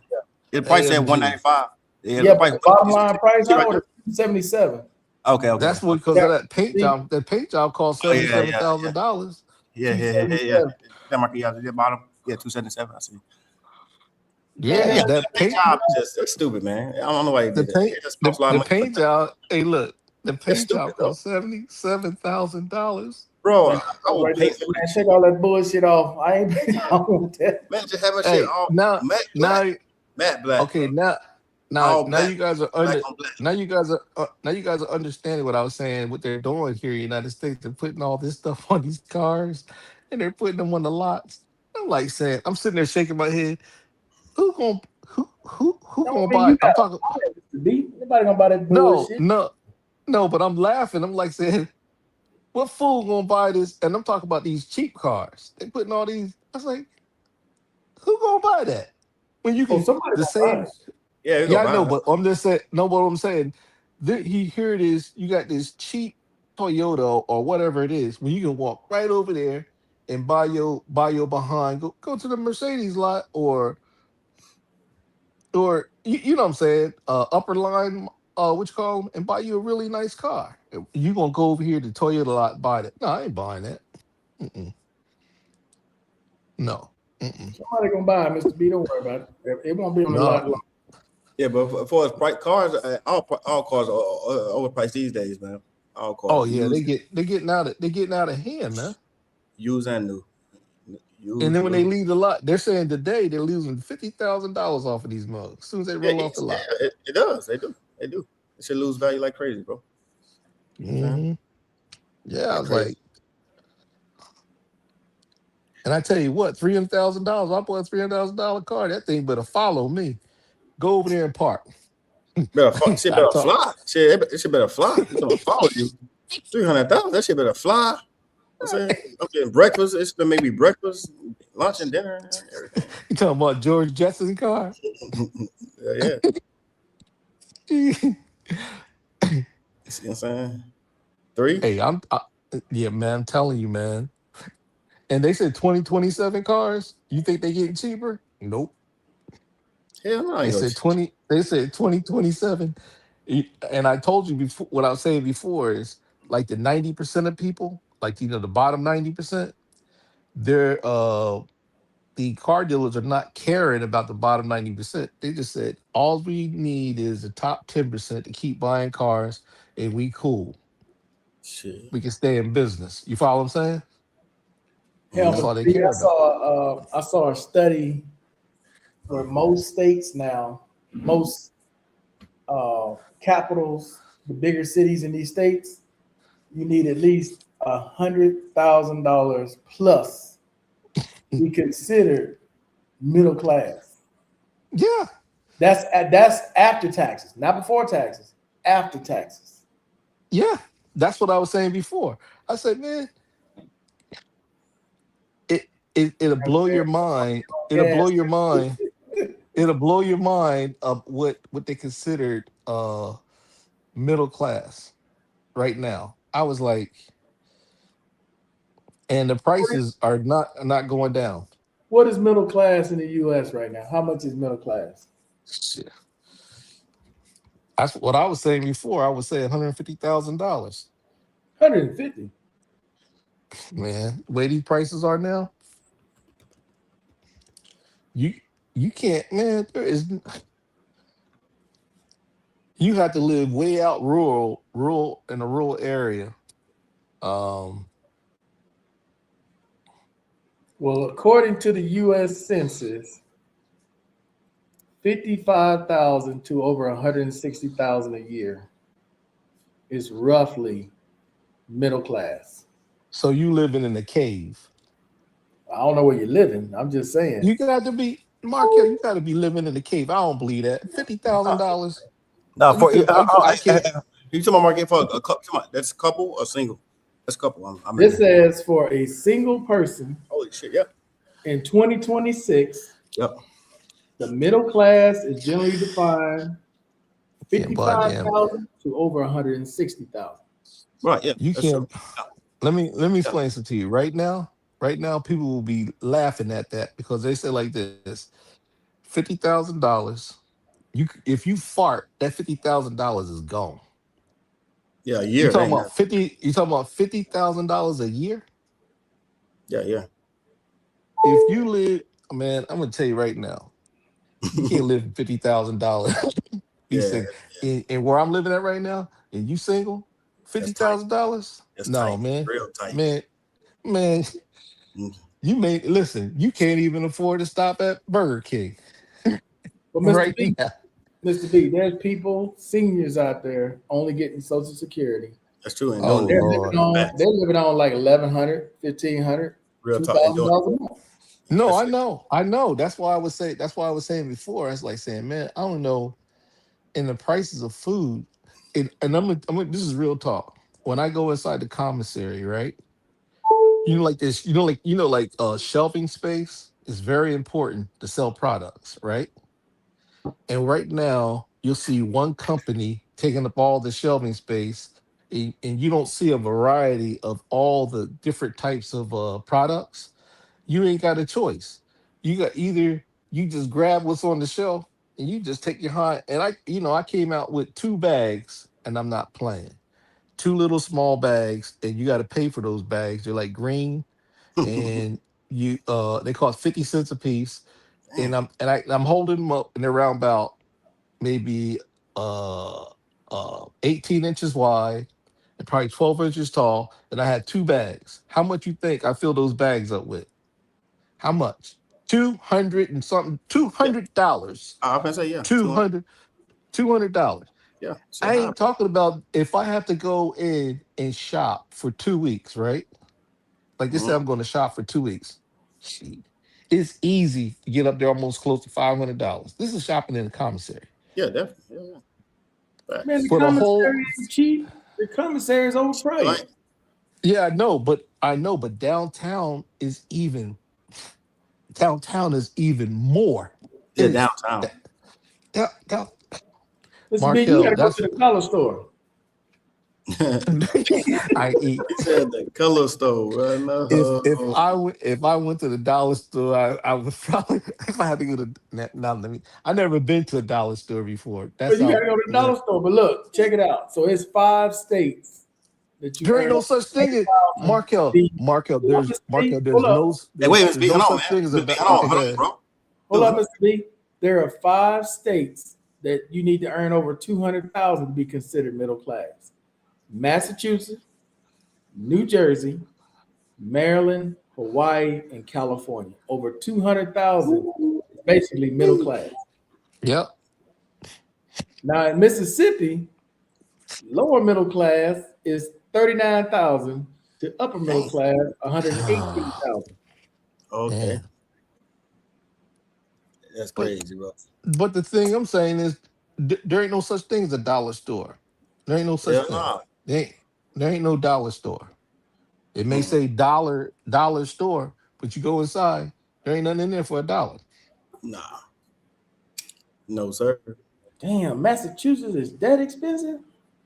the price said AMG. 195. Yeah, Yeah, the but price. the bottom line price See right out there. is 277. Okay. That's what because Yeah, of that paint see, job. That paint job cost Oh $77,000. yeah. 277. That market, yeah, the bottom. Yeah, 277. I see. Yeah, Yeah, Man, the paint job is just that's stupid, man. I don't know why they the did that. paint It just costs a lot of the money for paint that. job. Hey, look, the That's paint stupid job though, cost $77,000. bro. man, I will right there paint said, all that man, shit. take all that bullshit off. I ain't I don't want that. Man, just have my shit Hey, all matte black, okay, bro. now All black, you guys are black under. on black. Now you guys are understanding what I was saying. What they're doing here in the United States, they're putting all this stuff on these cars, and they're putting them on the lots. I'm like saying, I'm sitting there shaking my head. Who gonna who? Who No, gonna I mean, buy? you I'm got talking. Mr. B. Nobody gonna buy that No, bullshit. no. But I'm laughing. I'm like saying, what fool gonna buy this? And I'm talking about these cheap cars. They putting all these. I was like, who gonna buy that? When you Oh, can somebody the gonna buy same. it. Yeah, you go Yeah, I know, buy it. but I'm just saying. No, what I'm saying. Here it is. You got this cheap Toyota or whatever it is. When you can walk right over there and buy your behind. Go to the Mercedes lot or you know what I'm saying, upper line, what you call them, and buy you a really nice car. You gonna go over here to Toyota lot and buy that? No, I ain't buying that. Mm-mm. No, mm-mm. Somebody gonna buy it, Mr. B. Don't worry about it. It won't be on the lot No. long. Yeah, but for as price cars, all cars are overpriced these days, man. All Oh cars, yeah, they getting out of hand, man. used and new, And used, then when they new. leave the lot, they're saying today they're losing $50,000 off of these mugs as soon as they Yeah, roll off the lot. it does. They do. It should lose value like crazy, bro. You know what I'm saying? Hmm. Yeah, I Like was crazy. like, and I tell you what, $300,000. I bought a $300,000 car. That thing better follow me. Go over there and park. Shit I better talk. fly. It should better fly. It's gonna follow you. 300,000. That shit better fly. I'm saying I'm getting breakfast. It's gonna make me breakfast, lunch, and dinner, and everything. You talking about George Jetson's car? Yeah. Hey, You see what I'm saying? 3. yeah, man. I'm telling you, man. And they said 2027 cars. You think they getting cheaper? Nope. Hell no, I They ain't gonna. said 20. They said 2027. And I told you before. What I was saying before is like the 90% of people, like the bottom 90%, they're the car dealers are not caring about the bottom 90%. They just said all we need is the top 10% to keep buying cars, and we cool. Shit. We can stay in business. You follow what I'm saying? Hell, That's Mm-hmm. all they Mr. B, care about. I saw a study where most states now, most capitals, the bigger cities in these states, you need at least $100,000 plus to be considered middle class. Yeah, That's after taxes, not before taxes. After taxes. yeah. That's what I was saying before. I said, man, it, it'll blow your mind. It'll blow Gas. your mind. It'll blow your mind of what they considered middle class right now. I was like, and the prices are not going down. What is middle class in the U.S. right now? How much is middle class? Shit. That's what I was saying before. I was saying $150,000. 150. Man, the way these prices are now, you you can't, man. You have to live way out rural in a rural area. Um, Well, according to the U.S. Census, 55,000 to over 160,000 a year is roughly middle class. so you living in a cave. I don't know where you're living. I'm just saying. You got to be Markel. You got to be living in a cave. I don't believe that. $50,000. No, You could. I can't. you talking about market for a couple? Come on, that's couple or single? That's couple. I'm in This there. says for a single person Holy shit! Yep. in 2026, Yep. the middle class is generally defined Can't buy damn. 55,000 to over 160,000. Right. Yeah. You That's true. can't. Let me Yeah. explain something to you right now. Right now, people will be laughing at that because they say like this: $50,000. If you fart, that $50,000 is gone. Yeah. A You year. That talking ain't about nothing. 50? You talking about $50,000 a year? Yeah. Yeah. If you live, man, I'm gonna tell you right now, you can't live for $50,000. Be Yeah. single. And where I'm living at right now, and you single, That's tight. $50,000? That's No, tight. man, Real tight. man. Mm. You may listen. You can't even afford to stop at Burger King But right now. Mr. B, there's people, seniors out there only getting Social Security. That's true. And Oh doing They're it. living Lord. on Facts. they're living on like $1,100, $1,500, Real talk. And doing $2,000 a month. No, That's I it. know. I know. That's why I was saying. That's why I was saying before. It's like saying, man, I don't know. In the prices of food, and this is real talk. When I go inside the commissary, right? You know, like this. Like shelving space is very important to sell products, right? And right now, you'll see one company taking up all the shelving space, and you don't see a variety of all the different types of products. You ain't got a choice. You got either you just grab what's on the shelf and you just take your hand. And I came out with 2 bags, and I'm not playing. Two little small bags, and you got to pay for those bags. They're like green, and they cost 50 cents a piece. Damn. I'm holding them up, and they're around about maybe uh 18 inches wide and probably 12 inches tall. And I had 2 bags. How much you think I fill those bags up with? How much? 200 and something, Yeah. $200. I was gonna say yeah, 200. 200 $200. Yeah, shit I high, ain't bro. talking about if I have to go in and shop for 2 weeks, right? Like they said, Mhm. I'm going to shop for 2 weeks. Shit. It's easy to get up there almost close to $500. This is shopping in the commissary. Yeah, definitely. Yeah, yeah. Man, the Facts. For the commissary whole ain't cheap. The commissary is overpriced. Like, Yeah, I know, but downtown is even more. yeah, It is downtown. that, that Mr. B, you Markel, gotta go that's to the color store. I eat. He said the color store. No. If I went to the dollar store, I would probably if I had to go to now let me. I never been to a dollar store before. But That's you gotta how go to the dollar little. store. But look, check it out. So it's 5 states that you There ain't earn no over such thing as 100,000 to Markel. be. Markel, Hold up, there's Mr. B. Markel. Hold up. Hey, wait a minute, There's speak. no Hold on, such man. thing as a. Hold on, Okay, go hold on, ahead. bro. Hold up, Dude, Mr. B. There are 5 states that you need to earn over 200,000 to be considered middle class. Massachusetts, New Jersey, Maryland, Hawaii, and California. Over 200,000 is basically middle class. Yep. Now in Mississippi, lower middle class is 39,000 to upper middle damn. class 118,000. Okay, Man, that's but crazy, bro. but the thing I'm saying is there ain't no such thing as a dollar store. There ain't no such Yeah, thing. nah. There ain't, there ain't no dollar store. It may Mm, say dollar store, but you go inside, there ain't nothing in there for $1. nah, no, sir. Damn, Massachusetts is that expensive?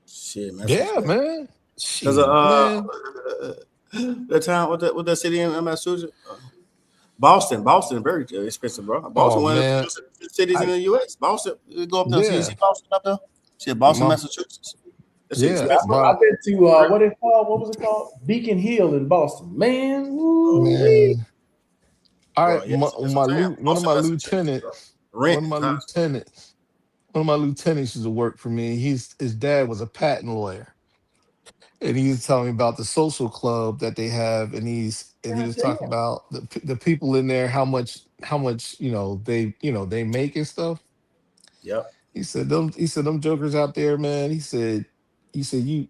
Shit, man. Yeah, man. Because Shit, man. the town, what the city in Massachusetts? Boston. Boston, very expensive, bro. Boston, Oh one of the man. biggest cities in I the U.S. Boston, you go up there. You yeah. see Boston up there? Shit, Boston, My Massachusetts. That shit yeah, Yeah, expensive. my I've been to what it called? What was it called? Beacon Hill in Boston. Man, woo-wee. man. All Bro, right, yes, that's what I'm saying. one of Boston, my Massachusetts, bro. lieutenants, Rent one of is my high. lieutenants, one of my lieutenants used to work for me. His dad was a patent lawyer. And he was telling me about the social club that they have, and he God was damn. talking about the people in there, how much they make and stuff. Yep. He said them jokers out there, man. He said you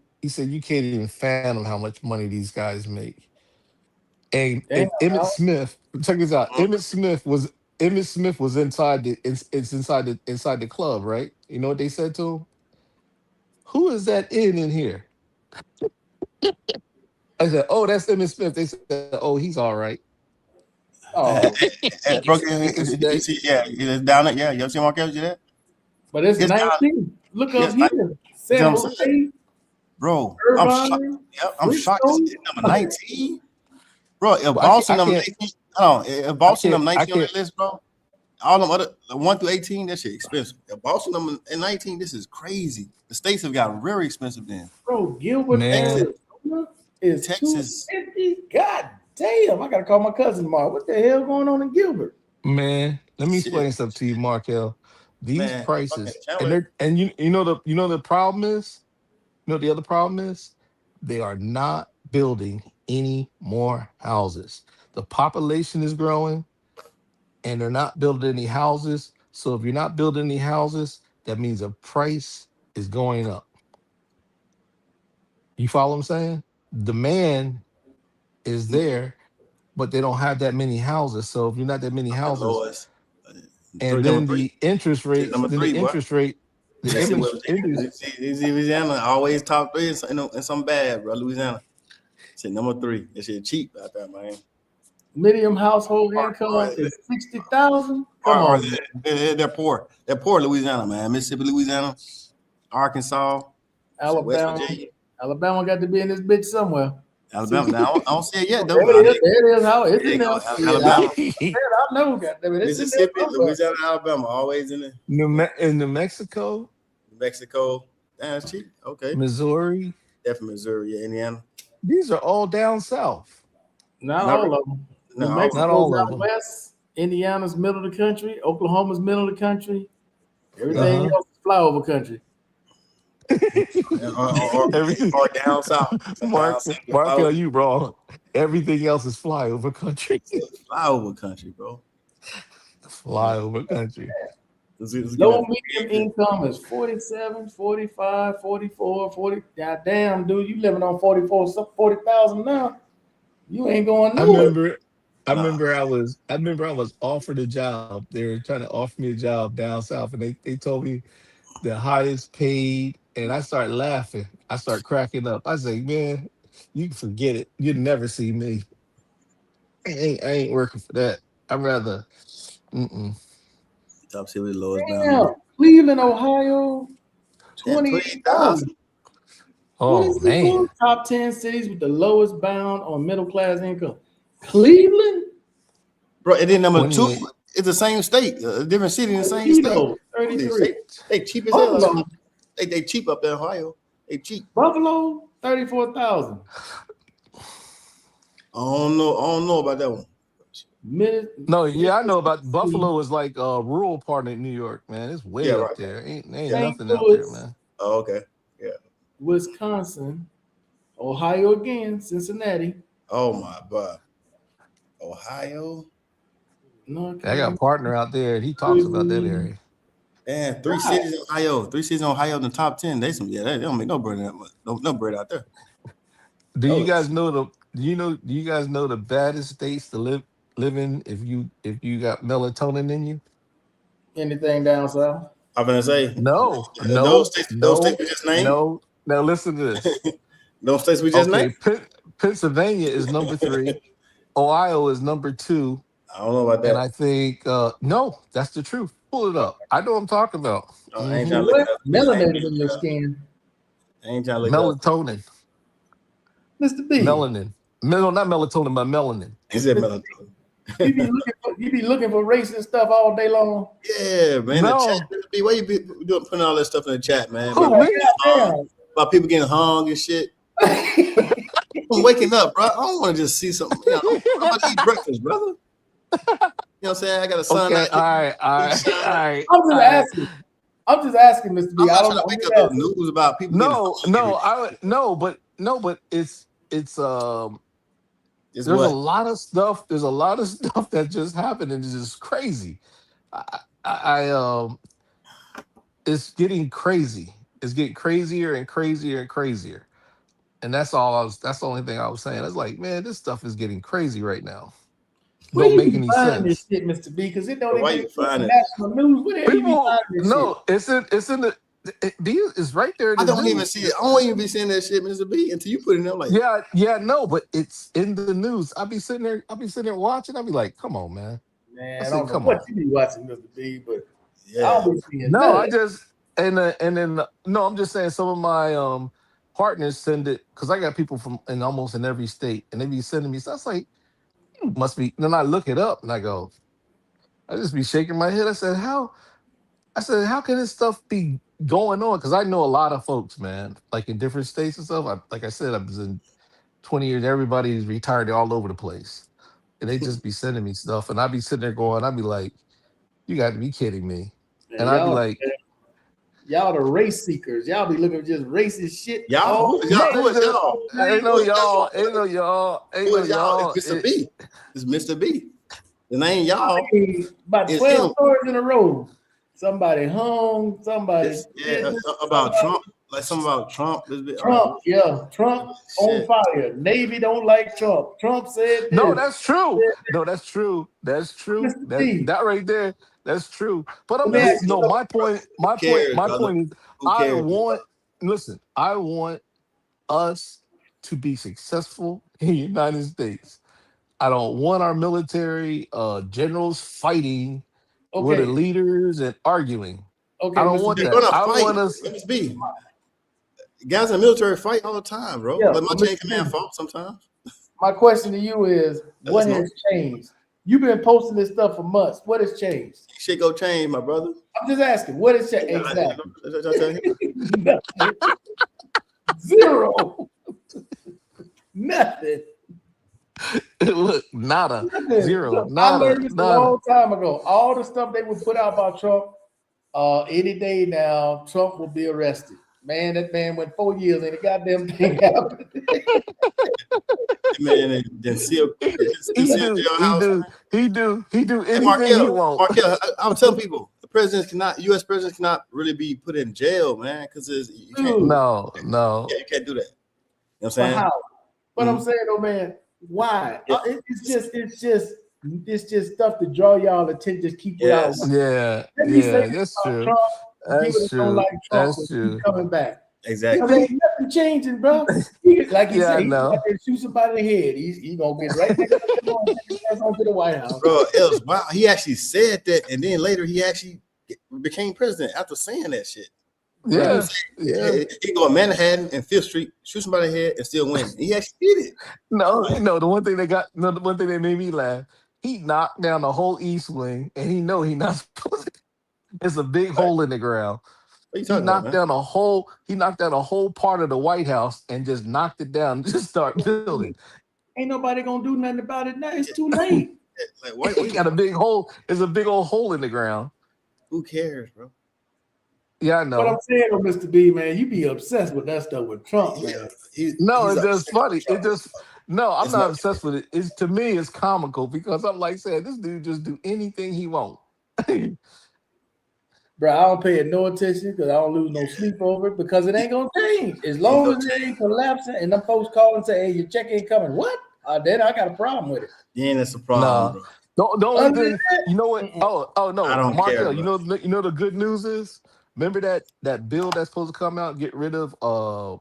can't even fathom how much money these guys make. And Damn. Emmett Smith, check this out. Mhm. Emmett Smith was inside it's inside the club, right? You know what they said to him? Who is that in here? I said, "Oh, that's Emmett Smith." They said, "Oh, he's all right." Oh, he Bro, can, he can you stay. see, yeah, it's down there. Yeah, you see Marquez, you there? but it's It's down. 19. Look up Yes, like, here. you San know what I'm saying? Jose, Bro, I'm shocked. Irvine, Yeah, I'm shocked. This Frisco. is number 19. Bro, if Well, Boston I number can't, 19, hold on, if I Boston can't, number I 19 on can't, that list, bro, all them other 1 through 18, that shit expensive. If Boston number 19, this is crazy. The states have got very expensive then. Bro, Gilbert, man, Texas, Arizona is Texas, 250. God damn. I gotta call my cousin tomorrow. What the hell going on in Gilbert? man. Let me shit, explain something to you, Markel. These man, fucking prices, and Chandler. you know the problem is, the other problem is, they are not building any more houses. The population is growing, and they're not building any houses. So if you're not building any houses, that means the price is going up. You follow what I'm saying? Demand is there, but they don't have that many houses. So if you're not that many houses, Lowest. and Number then three. the interest Shit, rates, number then three, the boy. interest rate, the Let's see what interest. Louisiana always top three and some bad, bro. Louisiana. Shit, number three. That shit cheap out there, man. Medium household income is 60,000. Come on, they're poor. They're poor, Louisiana, man. Mississippi, Louisiana, Arkansas, West Alabama. Virginia, Alabama got to be in this bitch somewhere. Alabama. Now, I don't see it yet, though. There it is. How it's in there. Alabama, I know. Goddamn it, it's in there Mississippi, somewhere. Louisiana, Alabama, always in there. New Mexico, Mexico, that's cheap. Okay, Missouri. definitely Missouri, yeah, Indiana. These are all down south. Not all of them. No, New Mexico's not all of out them. west. Indiana's middle of the country. Oklahoma's middle of the country. Everything else is flyover country. or down south. Markel, you wrong. Everything else is flyover country. Flyover country, bro. Flyover country. Low medium income is 47, 45, 44, 40. Goddamn, dude, you living on 40,000 now. You ain't going nowhere. I remember I was offered a job. They were trying to offer me a job down south, and they told me the highest paid, and I started laughing. I started cracking up. I was like, man, you can forget it. You'd never see me. I ain't working for that. I'd rather Top city with the lowest Damn, bound. Cleveland, Ohio, 28,000. Oh man. Top 10 cities with the lowest bound on middle class income. Cleveland, Bro, and then number 2, it's the same state, a different city in the same state. 33. They cheap as Buffalo. hell. They cheap up there in Ohio. They cheap. Buffalo, 34,000. I don't know about that one. No, yeah, I know about Buffalo is like a rural part of New York, man. It's way up there. Ain't nothing out there, man. Oh, okay. Yeah. Wisconsin, Ohio again, Cincinnati. Oh my God. Ohio. North Mm-hmm. I got a partner out there, and he talks about that area. And 3 cities in Ohio. 3 cities in Ohio in the top 10. They don't make no bread that much. No bread out there. Do you guys know the baddest states to live in if you got melatonin in you? Anything down south? I'm gonna say No. Those states we just named. No. Now listen to this. Those states we just named. Pennsylvania is number 3. Ohio is number 2. I don't know about that. And I think no, that's the truth. Pull it up. I know what I'm talking about. I ain't trying to look it up. Melanated in your skin. I ain't trying to look it up. Melatonin. Mr. B. Melanin. No, not melatonin, but melanin. He said melatonin. You be looking for racist stuff all day long. Yeah, man. No. The chat, Mr. B, why you be putting all that stuff in the chat, man? Oh, About people getting hung and shit. I'm waking up, bro. I don't want to just see something. I'm about to eat breakfast, brother. You know what I'm saying? I got a son. Okay, all right. I'm just asking, Mr. B. I'm I not don't trying to wake know. up the news about people. But it's there's It's a what? lot of stuff. There's a lot of stuff that just happened, and it's just crazy. It's getting crazy. It's getting crazier and crazier and crazier. And that's the only thing I was saying. It's like, man, this stuff is getting crazy right now. Where Don't you make be any finding sense. this shit, Mr. B? Because it don't Why even you find it? national news. Where the hell you be finding this shit? It's in the it's right there. I don't even see it. I won't even be seeing that shit, Mr. B, until you put it in there. Like, but it's in the news. I'll be sitting there watching. I'll be like, come on, man. Man, I don't know what you be watching, Mr. B, but yeah. I don't be seeing No, none. I just I'm just saying some of my partners send it because I got people from almost in every state, and they be sending me. So I was like, you must be. Then I look it up and I go, I just be shaking my head. I said, how can this stuff be going on? Because I know a lot of folks, man, like in different states and stuff. Like I said, I was in 20 years. Everybody's retired. They're all over the place, and they just be sending me stuff, and I be sitting there going, I'd be like, you got to be kidding me. Man, and I'd be like, y'all the race seekers. Y'all be looking for just racist shit. Y'all, who is y'all? Ain't no y'all. Who is y'all? It's Mr. B. It's Mr. B. The name y'all. About 12 stories in a row. Somebody hung. Somebody about Trump. like something about Trump. Trump, Trump on fire. Navy don't like Trump. Trump said No, this. that's true. No, that's true. That's true. Mr. That B, that right there, that's true. But let I'm me just ask you no. something. Cares, My brother? point is, Who I cares? want. Listen, I want us to be successful in the United States. I don't want our military generals fighting with the Okay, leaders and arguing. I okay, don't Mr. want B. They're that. gonna I fight. want us. MSB. Guys in the military fight all the time, bro. Yeah, Let my but chain Mr. command B, fault sometimes. my question to you is, That's what no has changed? You've been posting this stuff for months. What has changed? shit go change, my brother. I'm just asking, what has changed? Yeah, Exactly. I- Nothing. Zero. Nothing. Look, nada, Nothing. zero, Look, I nada, learned this a nada. long time ago. All the stuff they would put out about Trump, any day now, Trump will be arrested. Man, that man went 4 years and the goddamn thing happened. man, then seal He do, he jailhouse. do, he do Hey, anything he wants. Markel, I was telling people the U.S. presidents cannot really be put in jail, man, because you can't, Dude, No, no. you can't do that. You know what I'm but saying? how? But I'm Mhm. saying, oh man, why? Yeah. It's just stuff to draw y'all attention. Just keep y'all. Yes, Yeah, Let me say yeah, this that's about true. Trump. People That's that don't true. like Trump will That's keep true. coming back. exactly. Because ain't nothing changing, bro. Like he Yeah, said, I he's out know. there shoot somebody in the head. He's gonna get right there on to the White House. Bro, else, wow, he actually said that, and then later he actually became president after saying that shit. Yeah, He yeah. he go to Manhattan and Fifth Street, shoot somebody in the head, and still win. He actually did it. No, the one thing the one thing that made me laugh, he knocked down the whole East Wing, and he know he not supposed to. It's a big Like, hole in the ground. what are you talking about, man? He knocked down a whole part of the White House and just knocked it down, just start building. Ain't nobody gonna do nothing about it now. It's too late. Like, He got a big hole. There's a big old hole in the ground. who cares, bro? Yeah, I But I'm know. saying, oh, Mr. B, man, you be obsessed with that stuff with Trump, man. No, he's it's just upset funny. with Trump. No, I'm It's not not. obsessed with it. It's to me, it's comical because I'm like saying this dude just do anything he want. Bro, I don't pay it no attention because I don't lose no sleep over it because it ain't gonna change. As long as it ain't collapsing and them folks call and say, hey, your check ain't coming. What? Then I got a problem with it. Yeah, that's a problem, No, bro. the only Other than thing that, you know what? Oh I no, don't care, Markel. bro. You know the good news is. Remember that bill that's supposed to come out, get rid of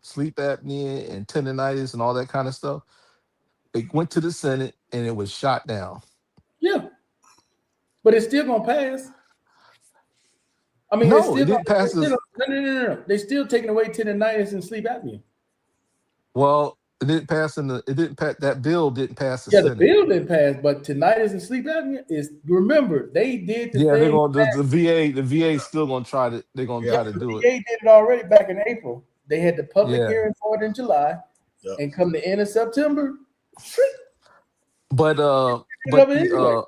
sleep apnea and tendonitis and all that kind of stuff. It went to the Senate and it was shot down. yeah, but it's still gonna pass. I mean, it's No, it still didn't pass this. no. They still taking away tendonitis and sleep apnea. Well, it didn't pass in the. It didn't pass. That bill didn't pass the Yeah, the Senate. bill didn't pass, but tinnitus and sleep apnea is. Remember, they did the Yeah, they're thing. going to the VA. The VA still going to try to. They're going to Yeah. try to The do VA it. did it already back in April. They had the public Yeah, hearing for it in July, Yeah. and come the end of September, but of it anyway.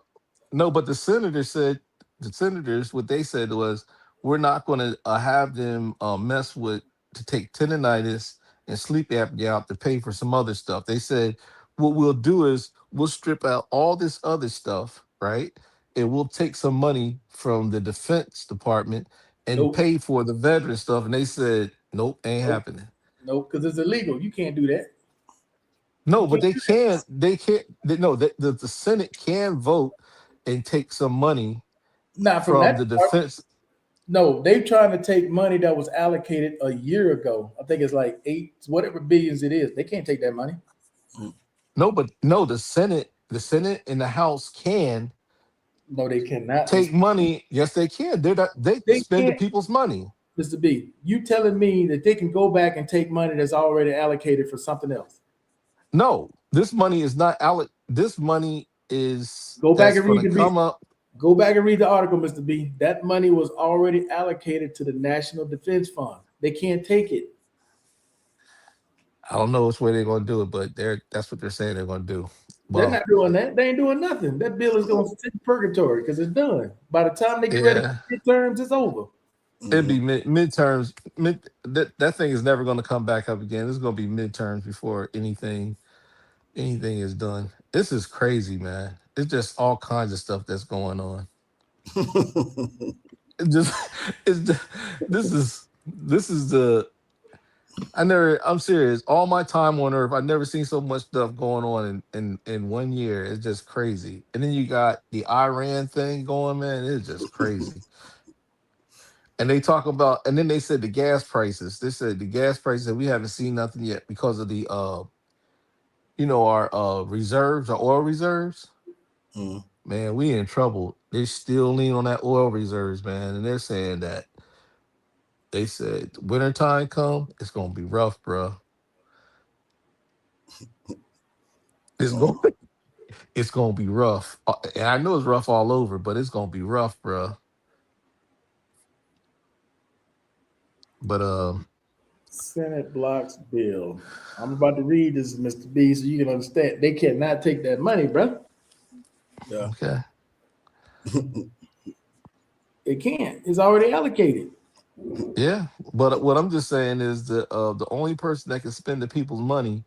no, but the senators what they said was we're not going to have them mess with to take tendonitis and sleep apnea out to pay for some other stuff. They said what we'll do is we'll strip out all this other stuff, right? And we'll take some money from the Defense Department and Nope, pay for the veteran stuff. And they said, nope, ain't nope, happening. nope, because it's illegal. You can't do that. No, You but can't they do that. can. They can't. No, the Senate can vote and take some money Not from from that the department. defense. No, they trying to take money that was allocated a year ago. I think it's like whatever billions it is. They can't take that money. No, but no, the Senate and the House can No, they cannot. take money. Yes, they can. They They spend the can't. people's money. Mr. B, you telling me that they can go back and take money that's already allocated for something else? No, this money is not This money is Go back that's and going read to the come up. Go back and read the article, Mr. B. That money was already allocated to the National Defense Fund. They can't take it. I don't know which way they're going to do it, but that's what they're saying they're going to do. They're Well, not doing that. They ain't doing nothing. That bill is going to sit in purgatory because it's done. By the time they get ready yeah, for midterms, it's over. it'd be midterms. That thing is never going to come back up again. It's going to be midterms before anything is done. This is crazy, man. It's just all kinds of stuff that's going on. It just it's just, this is the I'm serious. All my time on Earth, I've never seen so much stuff going on in 1 year. It's just crazy. And then you got the Iran thing going, man. It's just crazy. And they talk about, and then they said the gas prices. They said the gas prices, we haven't seen nothing yet because of the our reserves, our oil reserves. Mm. Man, we in trouble. They still lean on that oil reserves, man. And they're saying that they said wintertime come, it's gonna be rough, bro. It's Mm. going it's gonna be rough. And I know it's rough all over, but it's gonna be rough, bro. But Senate blocks bill. I'm about to read this, Mr. B, so you can understand. They cannot take that money, bro. Yeah. okay. They can't. It's already allocated. Yeah. But what I'm just saying is the only person that can spend the people's money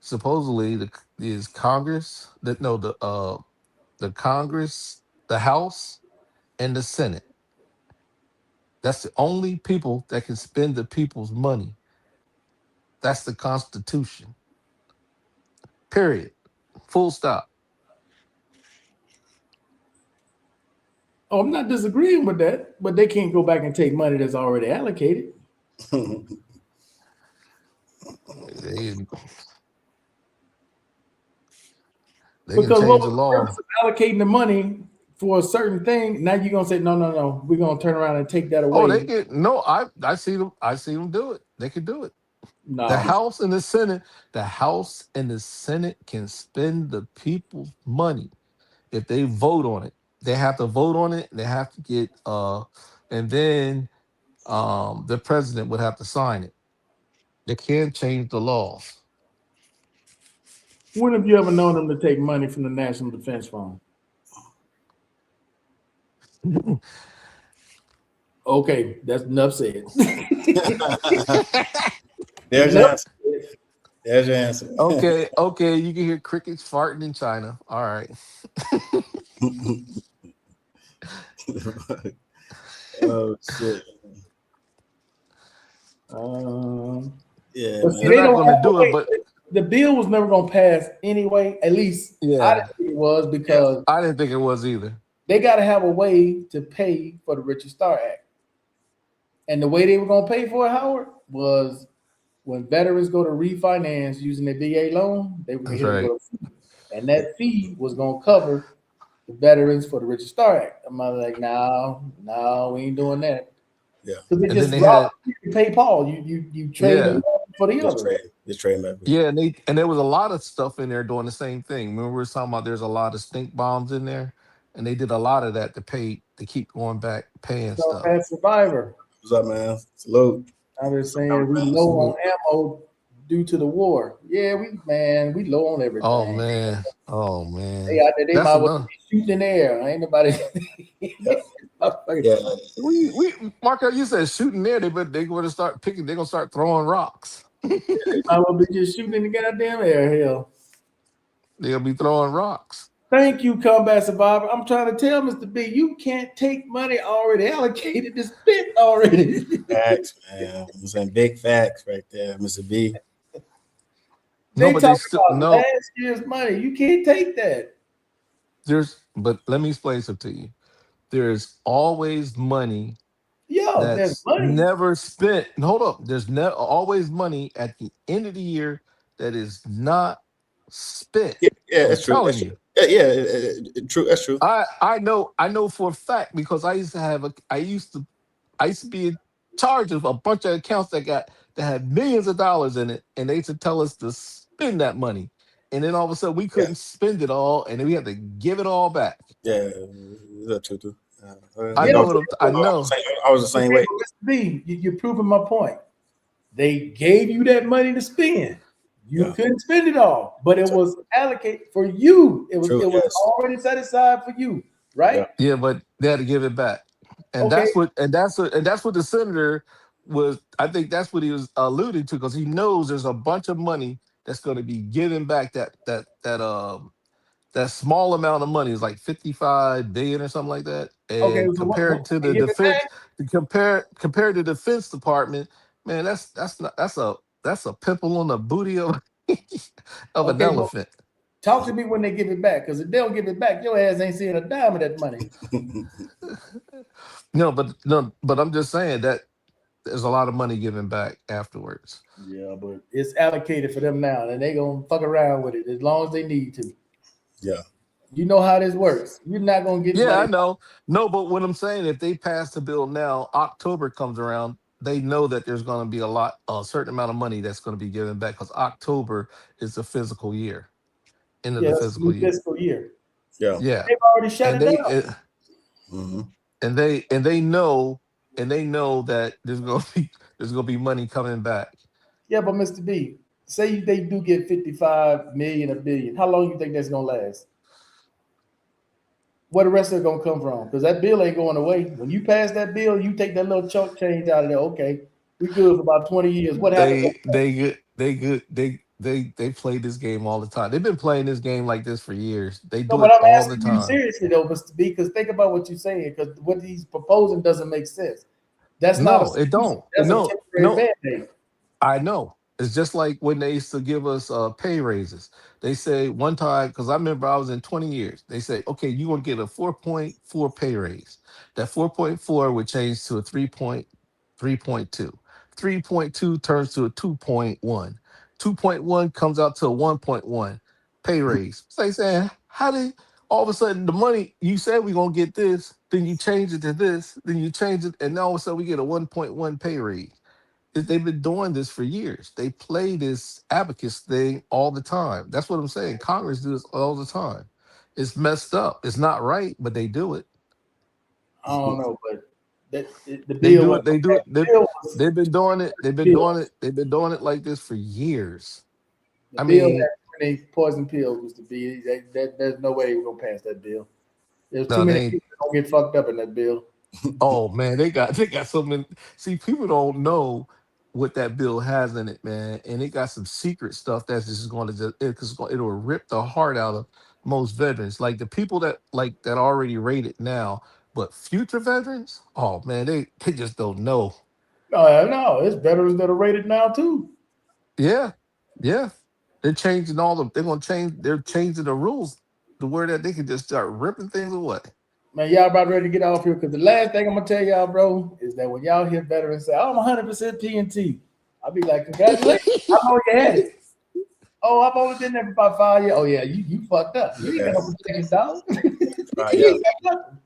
supposedly is Congress. That no the Congress, the House, and the Senate. That's the only people that can spend the people's money. That's the Constitution. Period. Full stop. Oh, I'm not disagreeing with that, but they can't go back and take money that's already allocated. They, they can Because what change the was the law. purpose of allocating the money for a certain thing? Now you're gonna say, no, no, no, we're gonna turn around and take that Oh, they away. get no. I see them. I see them do it. They can do it. The No. House and the Senate. The House and the Senate can spend the people's money if they vote on it. They have to vote on it. They have to get and then the president would have to sign it. They can't change the laws. When have you ever known them to take money from the National Defense Fund? Okay, that's enough said. There's your Enough answer. said. There's your answer. Okay, okay, you can hear crickets farting in China. All right. Oh shit. Um, Yeah, but see, man. They're they not don't going to have to do it, wait. but The bill was never going to pass anyway. At least I yeah, didn't think it was Yeah. because I didn't think it was either. they got to have a way to pay for the Richard Starr Act. And the way they were going to pay for it, Howard, was when veterans go to refinance using their VA loan, they were going That's to hit them right. with a fee. And that fee was going to cover the veterans for the Richard Starr Act. I'm like, no, no, we ain't doing that. Yeah. Because they And then just they robbed had you pay Paul. You trade yeah, one for the Just other. trade. Just trade back. yeah, and there was a lot of stuff in there doing the same thing. Remember we were talking about there's a lot of stink bombs in there, and they did a lot of that to keep going back paying So stuff. fast survivor. What's up, man? Salute. Now they're saying we Man. low on So, ammo due to the war. Yeah, we low on oh everything. man, oh They man, out there, they that's might well enough. be shooting in the air. Ain't nobody. Yeah. Yeah. We Marco, you said shooting there, they going to start picking. They're gonna start throwing rocks. They might well be just shooting in the goddamn air. Hell. They'll be throwing rocks. Thank you, combat survivor. I'm trying to tell Mr. B, you can't take money already allocated to spend already. Facts, man. I'm saying big facts right there, Mr. B. No, They but they talking still about no. last year's money. You can't take that. But let me explain something to you. There's always money Yo, there's that's money. never spent. Hold up. There's always money at the end of the year that is not spent. Yeah, yeah, I'm that's true. telling That's true. you. Yeah, true. That's true. I know for a fact because I used to be in charge of a bunch of accounts that had millions of dollars in it, and they used to tell us to spend that money. And then all of a sudden we Yeah, couldn't spend it all, and then we had to give it all back. yeah, that's true too. I I Yeah, know. know but, what I know. I was the same okay, way. but Mr. B, you're proving my point. They gave you that money to spend. You Yeah, couldn't spend it all, but it was allocated for you. It was true. it was Yes. already set aside for you, Yeah. right? Yeah, but they had to give it back, and Okay, that's what the senator was. I think that's what he was alluding to because he knows there's a bunch of money that's going to be given back. That small amount of money is like 55 billion or something like that, okay. and So what compared to they the give it defense, back? compared to the Defense Department, Man, that's a pimple on the booty of of an Okay, but elephant. talk to me when they give it back, because if they don't give it back, your ass ain't seeing a dime of that money. No, but I'm just saying that there's a lot of money given back afterwards. Yeah, but it's allocated for them now, and they gonna fuck around with it as long as they need to. Yeah. You know how this works. You're not gonna get Yeah, money. I know. No, but what I'm saying, if they pass the bill now, October comes around, they know that there's going to be a certain amount of money that's going to be given back because October is the physical year, end of Yeah, the that's physical new year. fiscal year. Yeah. Yeah, They've already shut and it down. Mm-hmm. they know that there's gonna be money coming back. Yeah, but Mr. B, say they do get 55 million, a billion. How long you think that's gonna last? Where the rest of it gonna come from? Because that bill ain't going away. When you pass that bill, you take that little chunk change out of there. Okay, we good for about 20 years. What happens? They play this game all the time. They've been playing this game like this for years. They No, do but it I'm all the asking you time. seriously though, Mr. B, because think about what you're saying, because what he's proposing doesn't make sense. That's not a No, it solution. don't. That's a No, temporary no. band-aid. I know. It's just like when they used to give us pay raises. They say one time, because I remember I was in 20 years, they say, okay, you're going to get a 4.4 pay raise. That 4.4 would change to a 3.2. 3.2 turns to a 2.1. 2.1 comes out to a 1.1 pay raise. So they saying, how did all of a sudden the money you said we're going to get this, then you change it to this, then you change it, and now all of a sudden we get a 1.1 pay raise is they've been doing this for years. They play this abacus thing all the time. That's what I'm saying. Congress do this all the time. It's messed up. It's not right, but they do it. I don't know, but the They bill do was it. They do it. the bill was They've been doing it. They've been doing pills. it. They've been doing it like this for years. The I bill mean, had too many poison pills, Mr. B. There's no way we're gonna pass that bill. There's too no, many they ain't. people that don't get fucked up in that bill. Oh man, they got so many. See, people don't know what that bill has in it, man, and it got some secret stuff that's just going to it'll rip the heart out of most veterans, like the people that already rated now, but future veterans, oh man, they just don't know. No, no, it's veterans that are rated now too. Yeah, yeah, they're changing all the. They're gonna change. They're changing the rules to where that they can just start ripping things away. Man, y'all about ready to get off here because the last thing I'm gonna tell y'all, bro, is that when y'all hear veterans say, "I'm 100% PNT," I'll be like, "Congratulations, I know you had it." Oh, I've only been there for about 5 years. Oh yeah, you fucked up. You ain't got no protection, dog. You Yeah. ain't got nothing.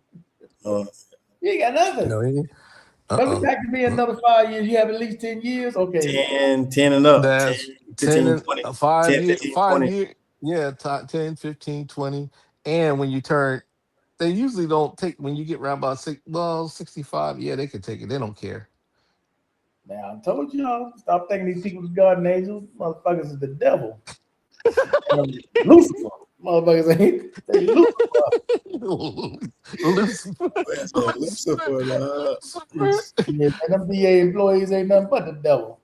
Uh, You ain't got nothing. No, Coming uh-uh. back to me another 5 years, you have at least 10 years. Okay. 10 and up. 10, That's 10 15, and 20. 5 10, year 15, 5 20. year yeah, 10, 15, 20. And when you turn they usually don't take when you get around about 65, yeah, they can take it. They don't care. Now I told y'all, stop thinking these people's guardian angels. Motherfuckers is the devil. Lucifer. Motherfuckers ain't they Lucifer. Lucifer. That's a Lucifer. Lucifer. Yeah, man, them VA employees ain't nothing but the devil.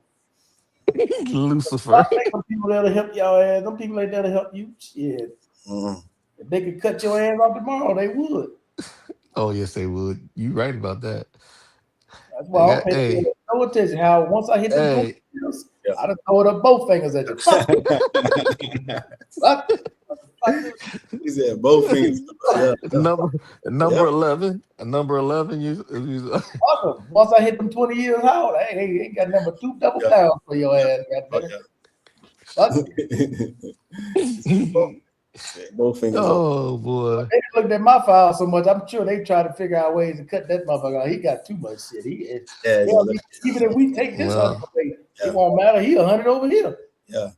Lucifer. Stop thinking people that'll help y'all ass. Them people ain't there to help you. Shit. Mm. If they could cut your ass off tomorrow, they would. Oh yes, they would. You right about that. That's why They I'm got paying hey, no attention. How once I hit them 20 hey. years, Yeah. I just throw it up both fingers at you. Fuck you. Fuck you. Motherfucker. He said both fingers. Yeah. number Yep. number 11. Number 11 you Fuck 'em. Once I hit them 20 years old, hey, ain't got number two double Yeah. down for your ass. Oh, Goddammit. Fuck you. He said both fingers up. Oh boy. They looked at my file so much, I'm sure they try to figure out ways to cut that motherfucker out. He got too much shit. Yeah. Hell, even if we take this 100 Well, away, Yeah. it won't matter. He 100 over here. Yeah.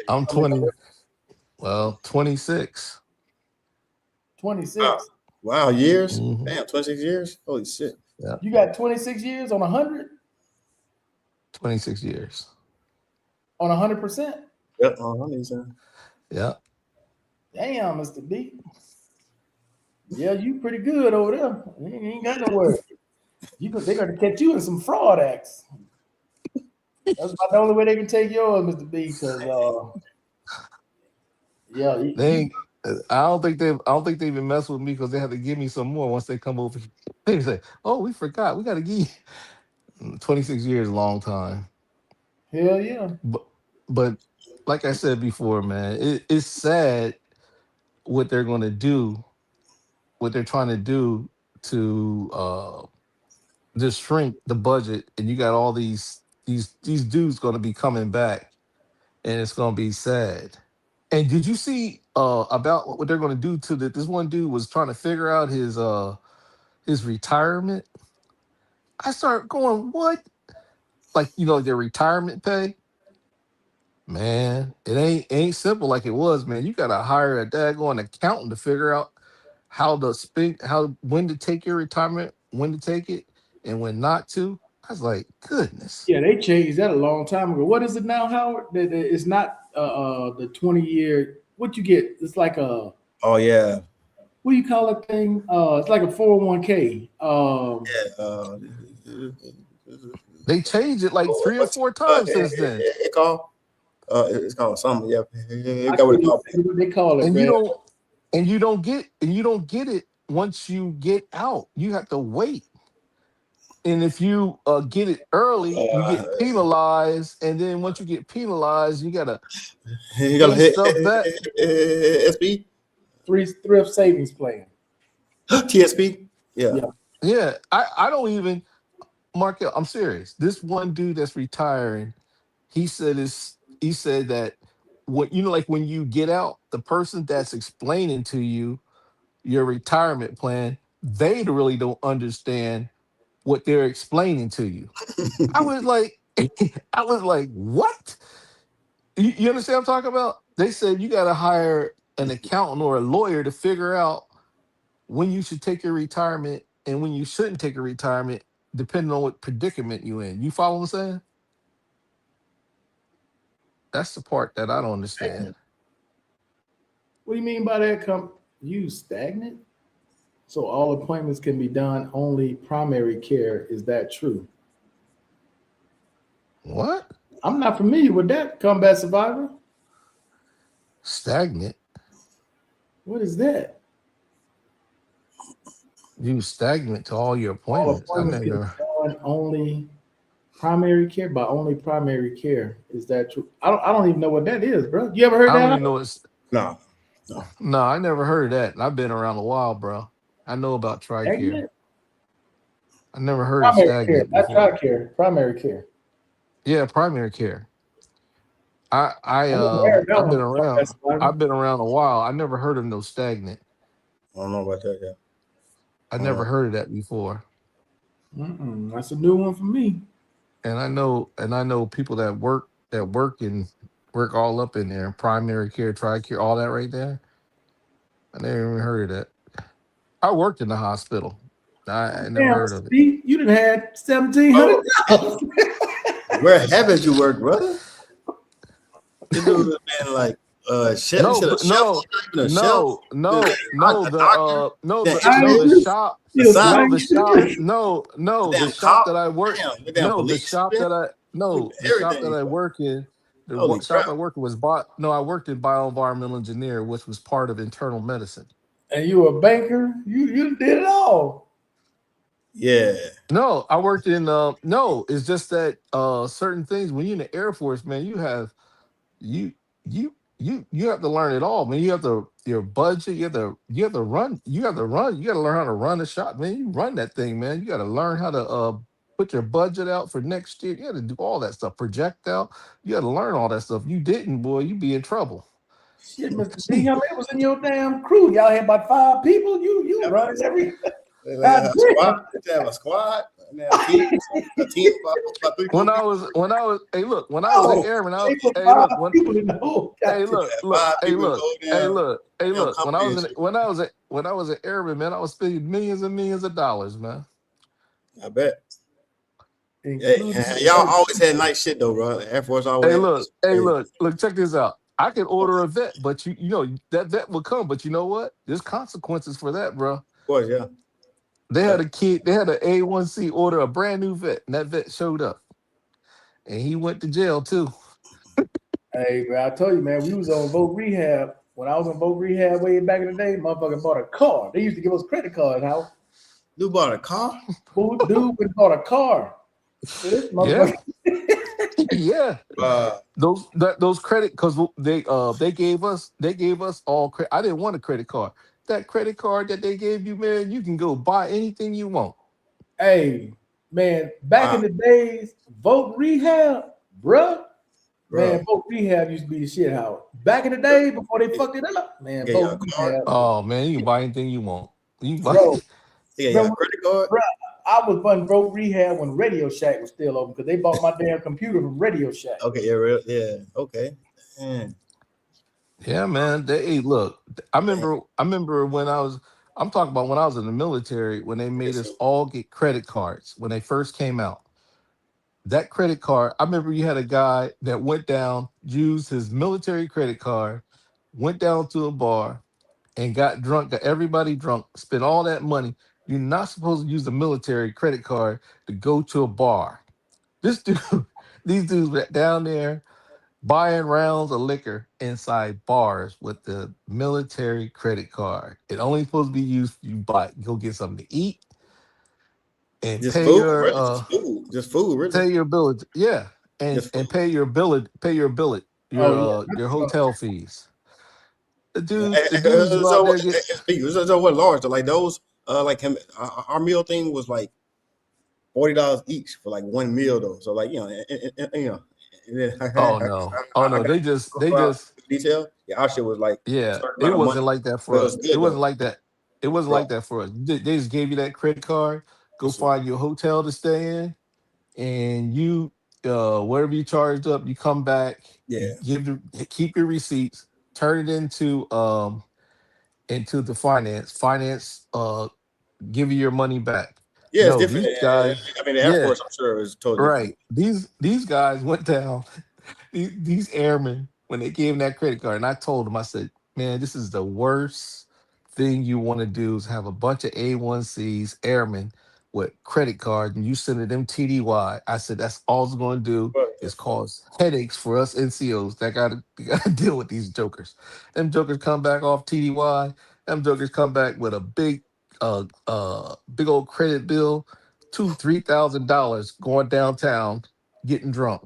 I'm 20. Well, 26. 26. Wow. Years? Mhm. Damn, 26 years? Holy shit. Yeah, You got 26 years on 100 26 years. on 100%. Yep. He's saying. Yeah. Damn, Mr. B. Yeah, you pretty good over there. You ain't got no worry. They're gonna catch you in some fraud acts. That's about the only way they can take yours, Mr. B. Because yeah, They ain't, I don't think they even mess with me because they have to give me some more once they come over here. They say, "Oh, we forgot. We got to give you." 26 years, long time. Hell yeah. But like I said before, man, it's sad what they're going to do, what they're trying to do to just shrink the budget, and you got all these dudes going to be coming back, and it's going to be sad. And did you see about what they're going to do to this one dude was trying to figure out his retirement? I start going, what? Like, their retirement pay? Man, it ain't simple like it was, man. You gotta hire a daggone accountant to figure out when to take your retirement, when to take it, and when not to. I was like, goodness. Yeah, they changed that a long time ago. What is it now, Howard? It's not the 20-year. What you get? It's like a Oh yeah, what do you call that thing? It's like a 401k. yeah. They changed it like 3 or 4 times since then. It's called something. Yeah, I it got what it can't called. think of what they call it, And man. you don't get it once you get out. You have to wait. And if you get it early, you get penalized. And then once you get penalized, you gotta You gotta pay hit stuff back. SB, Thrift savings plan. TSP. Yeah. Yeah. Yeah, I don't even Mark. I'm serious. This one dude that's retiring, he said that like when you get out, the person that's explaining to you your retirement plan, they really don't understand what they're explaining to you. I was like, what? You understand what I'm talking about? They said you got to hire an accountant or a lawyer to figure out when you should take your retirement and when you shouldn't take a retirement, depending on what predicament you're in. You follow what I'm saying? That's the part that I don't understand. What do you mean by that? You stagnant? So all appointments can be done only primary care. Is that true? What? I'm not familiar with that, combat survivor. Stagnant? What is that? You stagnant to all your All appointments. appointments can be done only primary care by only primary care. Is that true? I don't even know what that is, bro. You ever heard I don't that? even know it's no, I never heard of that. And I've been around a while, bro. I know about TRICARE. Stagnant? I never heard of Primary care, stagnant not before. child care. Primary care. Yeah, primary care. I've heard that been one, around. combat survivor. I've been around a while. I never heard of no stagnant. I don't know about that. Yeah. I never heard of that before. That's a new one for me. And I know people that work all up in there, primary care, TRICARE, all that right there. I never even heard of that. I worked in the hospital. I never heard of it. See, you done had $1,700. Where haven't you worked, brother? This dude has been like The shop that I work in, the shop I work in was I worked in bioenvironmental engineering, which was part of internal medicine. And you a banker? You did it all. Yeah. No, I worked in it's just that certain things when you're in the Air Force, man, you have to learn it all, man. You have your budget, you have to learn how to run a shop, man. You run that thing, man. You got to learn how to put your budget out for next year. You got to do all that stuff, project out. You got to learn all that stuff. You didn't, boy, you'd be in trouble. Shit, Mr. D, how many was in your damn crew? Y'all had about 5 people. You run every a squad. A team about 3 When I was an airman, when I was an airman, man, I was spending millions and millions of dollars, man. I bet. Y'all always had nice shit though, bro. Air Force always. Look, check this out. I could order a vet, but you know that vet will come. But you know what? There's consequences for that, bro. Of course, yeah. They had an A1C order a brand new vet, and that vet showed up, and he went to jail too. Hey, bro, I told you, man, we was on voc rehab. When I was on voc rehab way back in the day, motherfucker bought a car. They used to give us credit cards, how? You bought a car? Dude bought a car. This motherfucker. Yeah, those credit because they gave us all credit. I didn't want a credit card. That credit card that they gave you, man, you can go buy anything you want. Hey, man, back in the days, vote rehab, bruh. Man, bro. vote rehab used to be the shit, Howard. Back in the day, before they fucked it up, man, Yeah, vote a card. rehab. Oh man, you can buy anything you want. You can buy. Bro, Yeah, remember, a credit card. bruh, I was fun vote rehab when Radio Shack was still open because they bought my damn computer from Radio Shack. Okay, yeah, real, yeah, okay. Man, Yeah, man. Hey, look, I remember when I was. I'm talking about when I was in the military when they okay, made us so all get credit cards when they first came out. That credit card, I remember you had a guy that went down, used his military credit card, went down to a bar and got drunk, got everybody drunk, spent all that money. You're not supposed to use the military credit card to go to a bar. This dude, these dudes went down there buying rounds of liquor inside bars with the military credit card. It only supposed to be used if you buy go get something to eat and just food, really, just food, really, pay your bill. Yeah, just food. and Oh yeah, your hotel fees. The Eh, dudes go out there and get. so what large? Like those, like him, our meal thing was like $40 each for like one meal though. So like you know, Oh no, oh I no, got they out just detail. Yeah, our shit was like a yeah. certain It amount of money, wasn't like that but for it was us. It good wasn't though, like that. It wasn't bro. like that for us. They just gave you that credit card. Go So, find your hotel to stay in, and you whatever you charged up, you come back, yeah, keep your receipts, turn it into the finance give you your money back. yeah, it's No, different. these guys, I mean, the Air yeah, Force, I'm sure, is totally different. right. These guys went down. These airmen when they gave him that credit card, and I told him, I said, "Man, this is the worst thing you want to do is have a bunch of A1Cs airmen with credit cards, and you send them TDY." I said, "That's all it's going to do But is cause headaches for us NCOs that got to deal with these jokers. Them jokers come back off TDY. Them jokers come back with a big old credit bill, $2,000-3,000 going downtown getting drunk."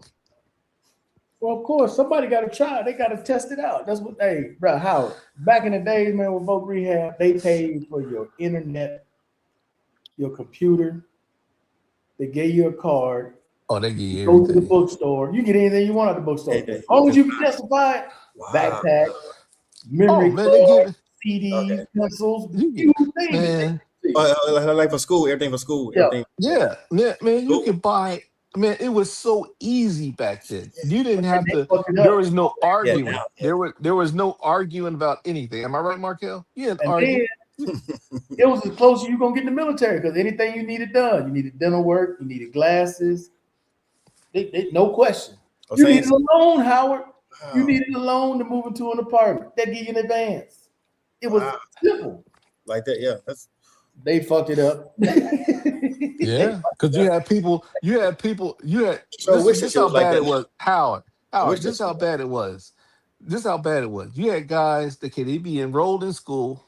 well, of course, somebody got to try. They got to test it out. That's what. Hey, bro, Howard. Back in the days, man, with vote rehab, they paid for your internet, your computer. They gave you a card. Oh, they give You you go to the everything. bookstore. You get anything you want at the bookstore. hey, As long as you can justify it, wow, backpack, Oh memory man, they card, give CDs, okay. pencils, you get you name it. man. Like for school, everything for school, Yeah. everything. Yeah, man, you School. could buy. Man, it was so easy back then. You didn't And have they to. fucked it There up. was no Yeah, arguing. now, yeah. There was no arguing about anything. Am I right, Markel? You didn't And argue. then it was as close as you gonna get in the military because anything you needed done, you needed dental work, you needed glasses, no question. I'm You saying, needed a loan, Howard. You wow, needed a loan to move into an apartment. They give you an advance. It was wow, simple. like that. Yeah, that's They fucked it up. Yeah, because yeah. you had people, you had So I wish that this shit how was like bad that it now. was. Howard, I wish Howard, that this shit how was like bad it was. This how bad it was. You had guys that could be enrolled in school,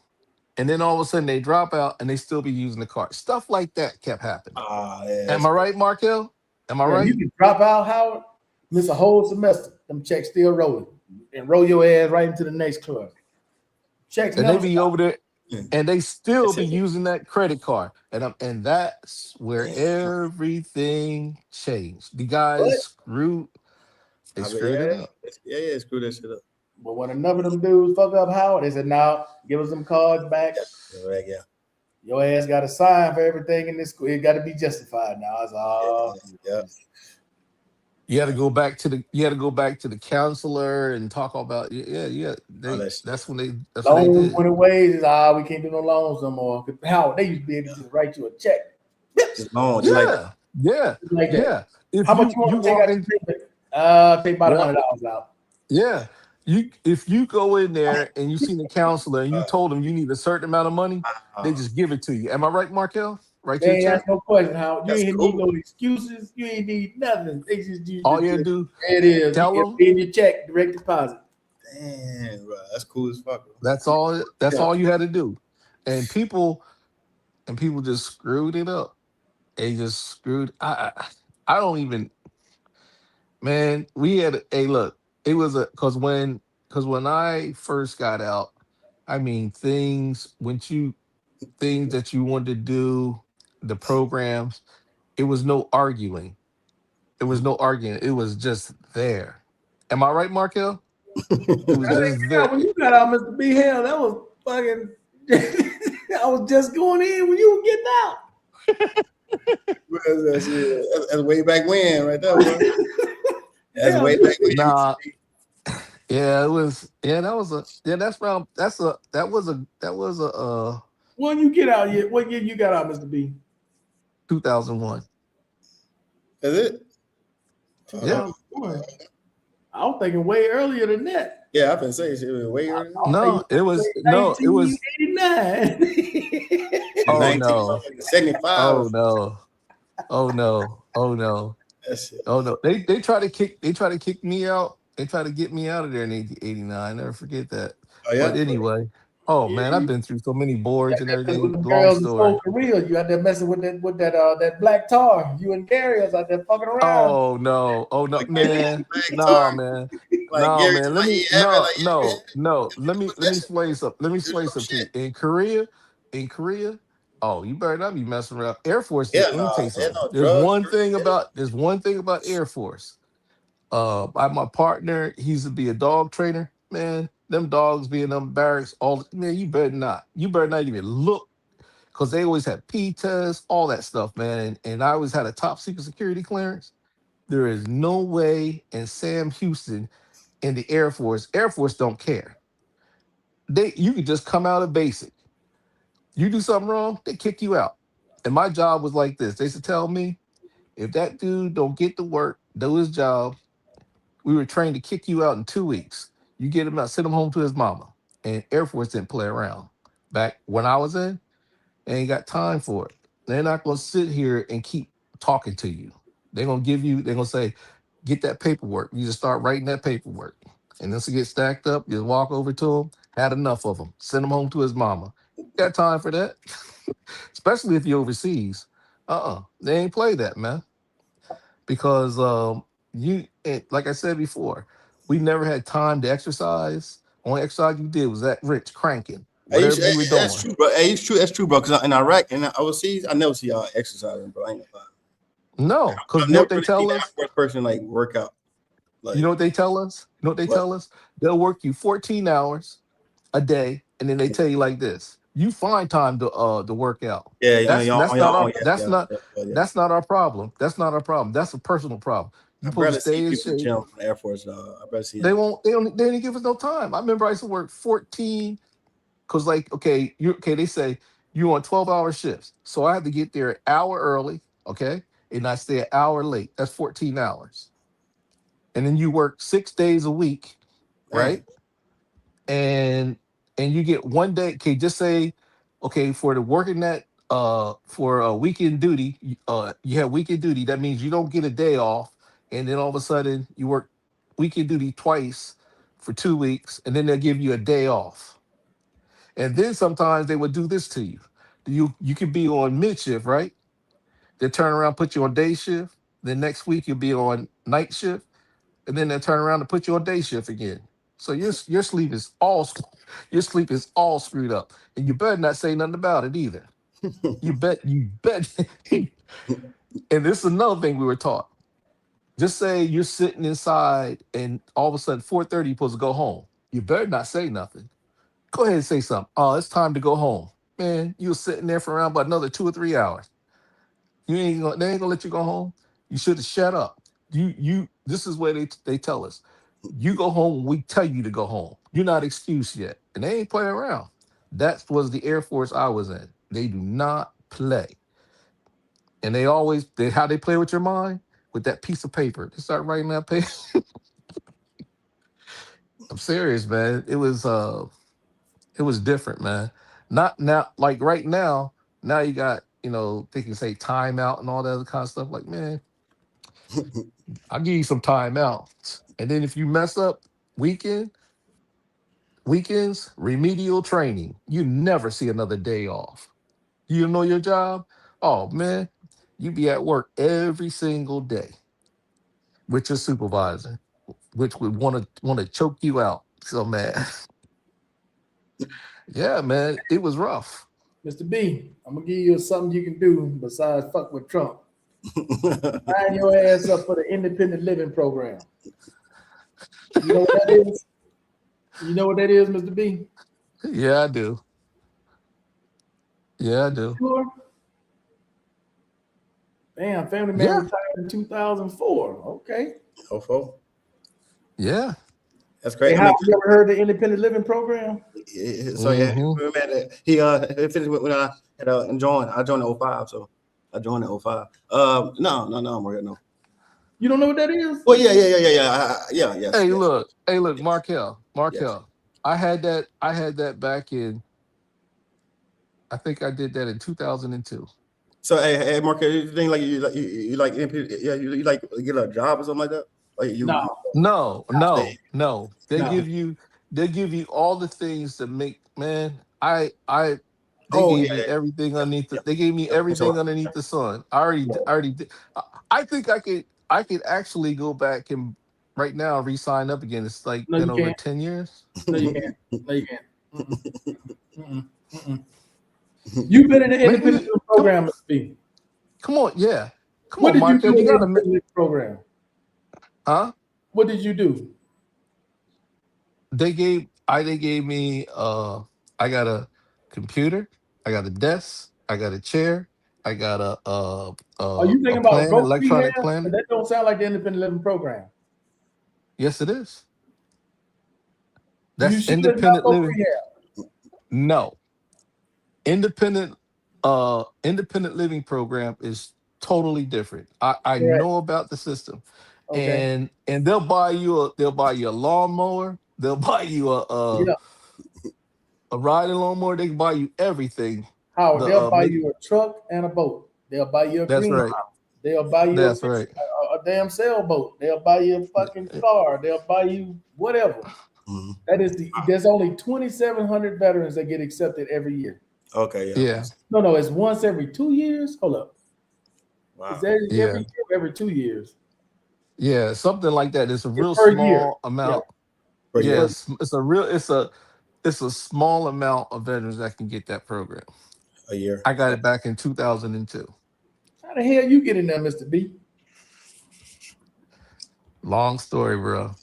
and then all of a sudden they drop out and they still be using the card. Stuff like that kept that. happening. Ah, yeah, Am that's I crazy. right, Markel? Am I Bro, you right? can drop out, Howard, miss a whole semester. Them checks still rolling. And roll your ass right into the next club. Checks And they never be stop. over there, Mm. and they still That's be it. using that credit card, and that's where Damn. everything changed. The But guys screwed, they I mean, screwed it up. yeah, screw that shit up. when enough of them dudes fuck up Howard, they said, "Now give us them cards back. Yeah, Your ass got to sign for everything in this school. It got to be justified now." I was yeah. You had to go back to the counselor and talk about yeah. All They that shit. that's what they loans did. went away. Is we can't do no loans no more. 'Cause Howard, they used to be able to just write you a check. Just long, just like that. Yeah, yeah, Just like that. yeah. If How much you you want to take walk out in, your payment? Take about yeah, $100 out. yeah. You if you go in there and you see the counselor and you told them you need a certain amount of money, they Uh, just give it to you. Am I right, Markel? Write you a They ain't check. ask no question, Howard. You that's ain't need cool. no excuses. You ain't need nothing. They just you All just you had to do, there it is. tell You them. in your check, direct deposit. Damn, bro, that's cool as fuck. Bro. That's all. That's Yeah. all you had to do. And people just screwed it up. They just screwed. I don't even. Man, we had a look. It was a because when I first got out, I mean things that you wanted to do, the programs, it was no arguing. It was no arguing. It was just there. Am I right, Markel? It was just Yeah, there. when you got out, Mr. B, hell, that was fucking. I was just going in when you were getting out. That's way back when, right there, bro. That's Yeah, way back when. Nah, yeah, it was. Yeah, that was a. Yeah, that's round. That's a. That was a. That was a. when you get out, what year you got out, Mr. B? 2001. Is it? Yeah. Boy, I was thinking way earlier than that. Yeah, I've been saying shit was way earlier. I was No, thinking it was no. It was. 1989. Oh no. 1975. Oh no. Oh no. Oh no. That shit. Oh no. They try to kick me out. They try to get me out of there in 1989. Never forget that. Oh But yeah. anyway, oh Yeah, man, I've you been through so many boards and messing with everything. the Long girls in story. South Korea. You out there messing with that black tar. You and Gary was out there fucking around. Oh no. Oh no, Like man. back Nah, time. man. Like No, Gary man. like he have it, like No. you put Let that me shit, explain something. Let me do explain some something to shit. you. In Korea, oh, you better not be messing around. Air Force, Yeah, let me tell no, you yeah, something. no drugs. Yeah. There's one thing about Air Force. I my partner, he used to be a dog trainer. Man, them dogs be in them barracks all man, you better not. You better not even look because they always had P tests, all that stuff, man. And I always had a top secret security clearance. There is no way in Sam Houston in the Air Force don't care. You could just come out of basic. You do something wrong, they kick you out. And my job was like this. They used to tell me, if that dude don't get to work, do his job, we were trained to kick you out in 2 weeks. You get him out, send him home to his mama. And Air Force didn't play around. Back when I was in, they ain't got time for it. They're not gonna sit here and keep talking to you. They're gonna say, get that paperwork. You just start writing that paperwork. And once it gets stacked up, you walk over to him, had enough of him, send him home to his mama. Got time for that? Especially if you're overseas. They ain't play that, man. Because like I said before, we never had time to exercise. Only exercise you did was that rich cranking, Hey, whatever you were that's doing. true, bro. Hey, it's true. That's true, bro. Because in Iraq and overseas, I never see y'all exercising, bro. I ain't gonna lie. No, because I've you know never what they really seen tell that us? first person like work out. You Like know what they tell us? You know what they what? tell us? They'll work you 14 hours a day, and then they tell you like this: you find time to work out. Yeah, on That's y'all that's on not y'all our own. Yeah, that's yeah, not yeah, yeah, yeah. that's not our problem. That's not our problem. That's a personal problem. You I supposed to barely see stay in people in the shape. gym from the Air Force. I barely see They them. won't. They didn't give us no time. I remember I used to work 14 because like okay. They say you on 12-hour shifts, so I had to get there an hour early. Okay, and I stay an hour late. That's 14 hours, and then you work 6 days a week, Dang. right? and and you get one day. Okay, just say, okay, for the working that for a weekend duty, you have weekend duty. That means you don't get a day off, and then all of a sudden you work weekend duty twice for 2 weeks, and then they'll give you a day off. And then sometimes they would do this to you. You could be on mid shift, right? They turn around, put you on day shift. Then next week you'll be on night shift, and then they turn around and put you on day shift again. So your sleep is your sleep is all screwed up, and you better not say nothing about it either. You bet. And this is another thing we were taught. Just say you're sitting inside, and all of a sudden 4:30 you're supposed to go home. You better not say nothing. Go ahead and say something. Oh, it's time to go home, man. You were sitting there for around about another 2 or 3 hours. They ain't gonna let you go home. You should have shut up. This is where they tell us. You go home when we tell you to go home. You're not excused yet. And they ain't playing around. That was the Air Force I was in. They do not play. And how they play with your mind? With that piece of paper. They start writing that paper. I'm serious, man. It was different, man. Not now, like right now you got, they can say timeout and all that other kind of stuff. Like, man, I'll give you some timeouts. And then if you mess up weekend, weekends, remedial training, you never see another day off. You know your job? Oh man, you be at work every single day. with your supervisor, which would want to choke you out. So man, yeah, man, it was rough. Mr. B, I'm gonna give you something you can do besides fuck with Trump. Sign your ass up for the independent living program. You know what that is? You know what that is, Mr. B? Yeah, I do. Yeah, I do. Sure. Damn, family man Yeah, retired in 2004. Okay. Oh, four. yeah. That's Hey, great. I how mean, you ever heard the independent living program? so yeah, Hmm. he finished when I had joined. I joined in '05, so I joined in '05. No, Maria, no. You don't know what that is? Well, yeah, Hey, look, Markel, yes. Markel. I had that back in. I think I did that in 2002. So, hey, Mark, you think like you like yeah, you like get a job or something like that? Like No, you No, stay. no, no. no. They give you all the things that make man. They Oh gave me everything underneath. yeah. They gave me So, everything underneath the sun. I already did. I think I could actually go back and right now re-sign up again. It's like No, been you over can't. 10 years. No, you can't. No, you can't. Mm-mm, mm-mm, mm-mm. You've been in the Maybe independent living come program, Mr. B. come on, yeah, come What on, did you Markel. do in You the gotta, independent living program? huh? What did you do? They gave me I got a computer, I got a desk, I got a chair, I got Are you a thinking about plan, vote rehab? electronic 'Cause planner. that don't sound like the independent living program. Yes, it is. You That's sure it's not independent vote living. rehab? No. Independent living program is totally different. I Correct. know about the system. Okay. And they'll buy you a lawnmower, they'll buy you Yeah. a riding lawnmower, they can buy you everything. Howard, The they'll buy make you a truck and a boat. They'll buy you a That's greenhouse. right. They'll buy you That's right. a damn sailboat. They'll buy you a fucking car. They'll buy you whatever. mhm. There's only 2,700 veterans that get accepted every year. Okay, yeah. Yeah. No, it's once every 2 years. Hold up. Is Wow. that every Yeah. year or every 2 years? Yeah, something like that. It's a It's real per year. small Yeah, amount. Per it's per year, Yes, it's a small amount of veterans that can get that program. a year. I got it back in 2002. How the hell you get in there, Mr. B? Long story, bro.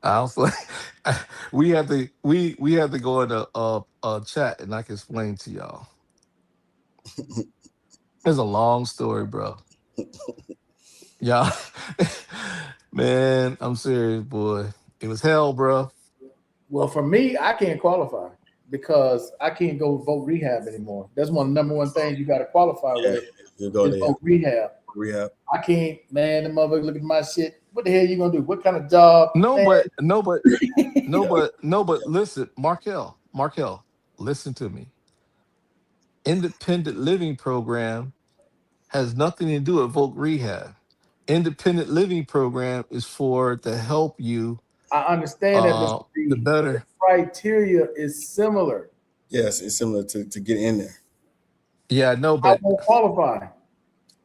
I was like, we have to go in a chat and I can explain to y'all. It's a long story, bro. Y'all, man, I'm serious, boy. It was hell, bro. Well, for me, I can't qualify because I can't go vote rehab anymore. That's one of the number one things you got to qualify Yeah, with you go is there. vote rehab. Rehab. I can't, man. The motherfucker look at my shit. What the hell you gonna do? What kind of job, No, man? but no, but no, Yeah. but no, but listen, Markel, listen to me. Independent living program has nothing to do with voc rehab. Independent living program is for to help you I understand that, Mr. the B, but the better. criteria is similar. Yes, it's similar to get in there. Yeah, I know, I but won't qualify.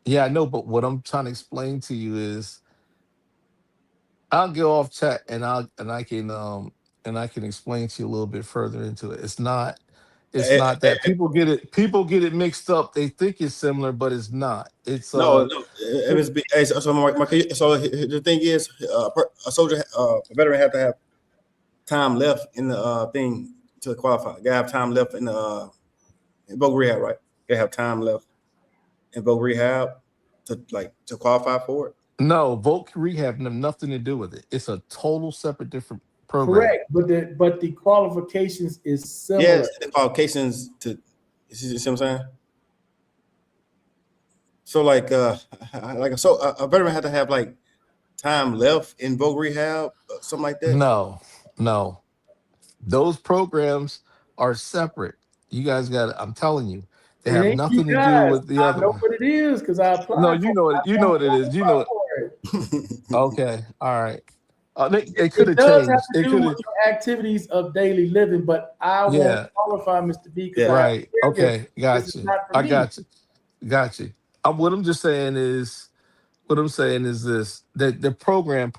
yeah, I know, but what I'm trying to explain to you is I'll go off chat and I can explain to you a little bit further into it. It's Eh, not eh, that people get it mixed up. They think it's similar, but it's not. It's no. If it's so, so the thing is, a soldier, a veteran, have to have time left in the thing to qualify. You gotta have time left in the in voc rehab, right? You gotta have time left in voc rehab to qualify for it. no voc rehab have nothing to do with it. It's a total separate different program. Correct, but the qualifications is similar. Yes, the qualifications to. You see what I'm saying? So a veteran had to have like time left in voc rehab, something like that. No, no. Those programs are separate. You guys got I'm telling you, they It have ain't you nothing to do guys. with the I other know one. what it is because I No, applied for you it. know it. I You know won't what it is. You know qualify it. for it. Okay. All right. It could It have does have changed. to It do could with have. your activities of daily living, but I won't Yeah. qualify, Mr. B, because Yeah. I have Right. a caregiver. Okay. This Got is you. not for I me. got you. Got you. What I'm just saying is what I'm saying is this: that the program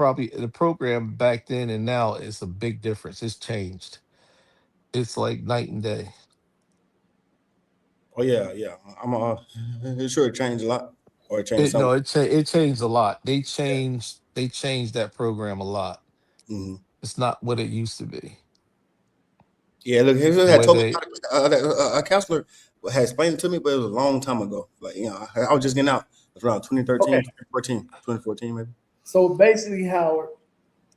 back then and now is a big difference. It's changed. It's like night and day. Oh yeah, yeah. I'm sure it changed a lot, or it changed It some. no, it changed a lot. They changed that program a lot. Hmm. It's not what it used to be. Yeah, look, he had Where told me they a counselor had explained it to me, but it was a long time ago. Like, I was just getting out. It was around Okay. 2013, 2014 maybe. So basically, Howard,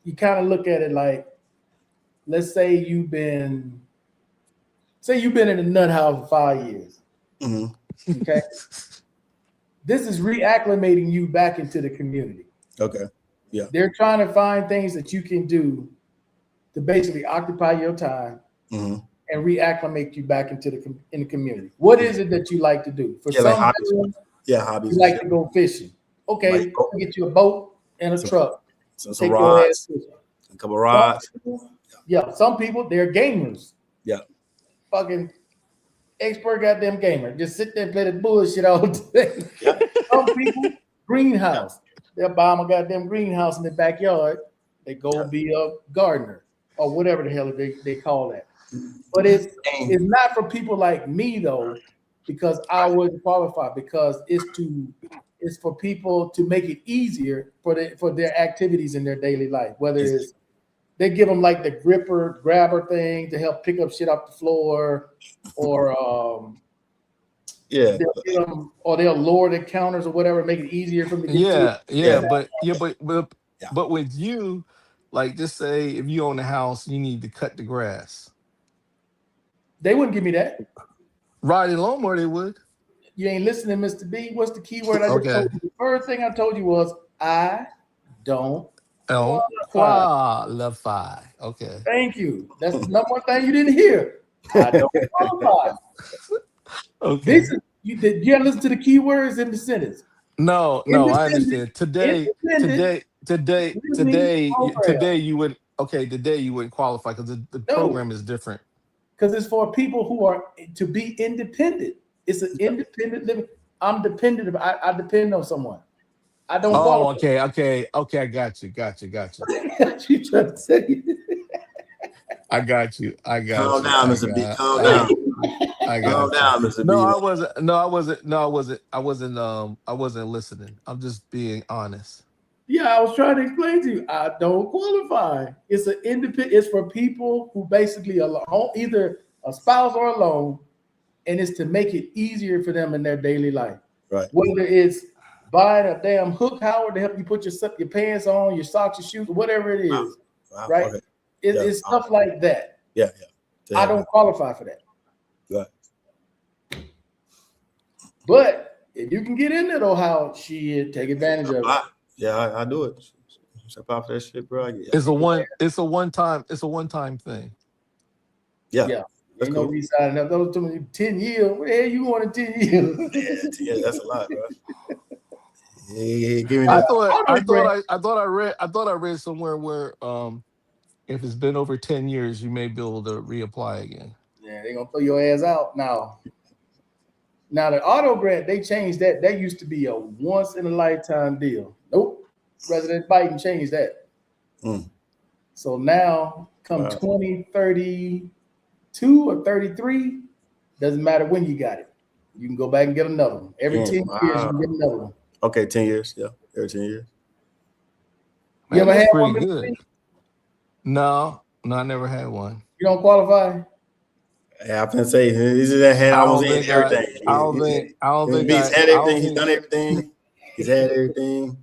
you kind of look at it like, let's say you've been in a nut house for 5 years. Hmm. Okay. This is reacclimating you back into the community. Okay. Yeah. They're trying to find things that you can do to basically occupy your time Hmm. and reacclimate you back into the community. What is it that you like to do? For Yeah, like some hobbies. veterans, Yeah, hobbies you and like shit. to go fishing. Like, Okay, go get you a boat and a some, truck. some Take your ass rods, fishing. a couple Some rods. people, yeah, some people they're gamers. Yeah. Fucking expert goddamn gamer. Just sit there and play the bullshit all day. Yeah. Some people Yeah. greenhouse. They'll buy them a goddamn greenhouse in their backyard. They go Yeah. be a gardener or whatever the hell they call that. But it's not for people like me though, because I wouldn't qualify, because it's for people to make it easier for their activities in their daily life. Whether it's they give them like the grabber thing to help pick up shit off the floor, or Yeah. they'll lower the counters or whatever, make it easier for them to get to. yeah, Yeah. but but with you, like just say if you own a house, you need to cut the grass. They wouldn't give me that. Riding lawnmower, they would. You ain't listening, Mr. B. What's the key word I just Okay. told you? The first thing I told you was I don't Don't qualify. qualify. Okay. Thank you. That's the number one thing you didn't hear. I don't qualify. Okay. This is did you listen to the key words in the sentence? No, I Independent, understand. Today, independent living program. you would okay. Today you wouldn't qualify because the No, program is different. because it's for people who are to be independent. It's an independent living. I'm dependent. I depend on someone. I don't Oh, qualify. okay. I got you. You trying to say? I got you. Calm down, Mr. B. Calm I down. I Calm got you. down, Mr. No, B. I wasn't. No, I wasn't. No, I wasn't. I wasn't listening. I'm just being honest. Yeah, I was trying to explain to you. I don't qualify. It's an independent. It's for people who basically are either a spouse or alone, and it's to make it easier for them in their daily life. Right. Whether it's buying a damn hook, Howard, to help you put your pants on, your socks, your shoes, whatever it is, Wow. right? Okay. It's stuff like that. Yeah. I don't qualify for that. Right. But if you can get in there, though, Howard, take advantage of it. Yeah, I do it. Step out for that shit, bro. It's a one time thing. Yeah. Yeah. That's Ain't cool. no resigning up. Those 10 years. Where the hell you going in 10 years? Yeah, that's a lot, bro. Yeah, give me I that. thought I read somewhere where if it's been over 10 years, you may be able to reapply again. Yeah, they're gonna throw your ass out now. Now the auto grant, they changed that. That used to be a once in a lifetime deal. Nope. President Biden changed that. So now come 2032 or 33, doesn't matter when you got it. You can go back and get another one. Every 10 years, you can get another one. Okay, 10 years. Yeah, every 10 years. You ever had one? Pretty good. No, I never had one. You don't qualify? Yeah, I can say this is that had almost everything. I don't think he's had everything. He's done everything. He's had everything.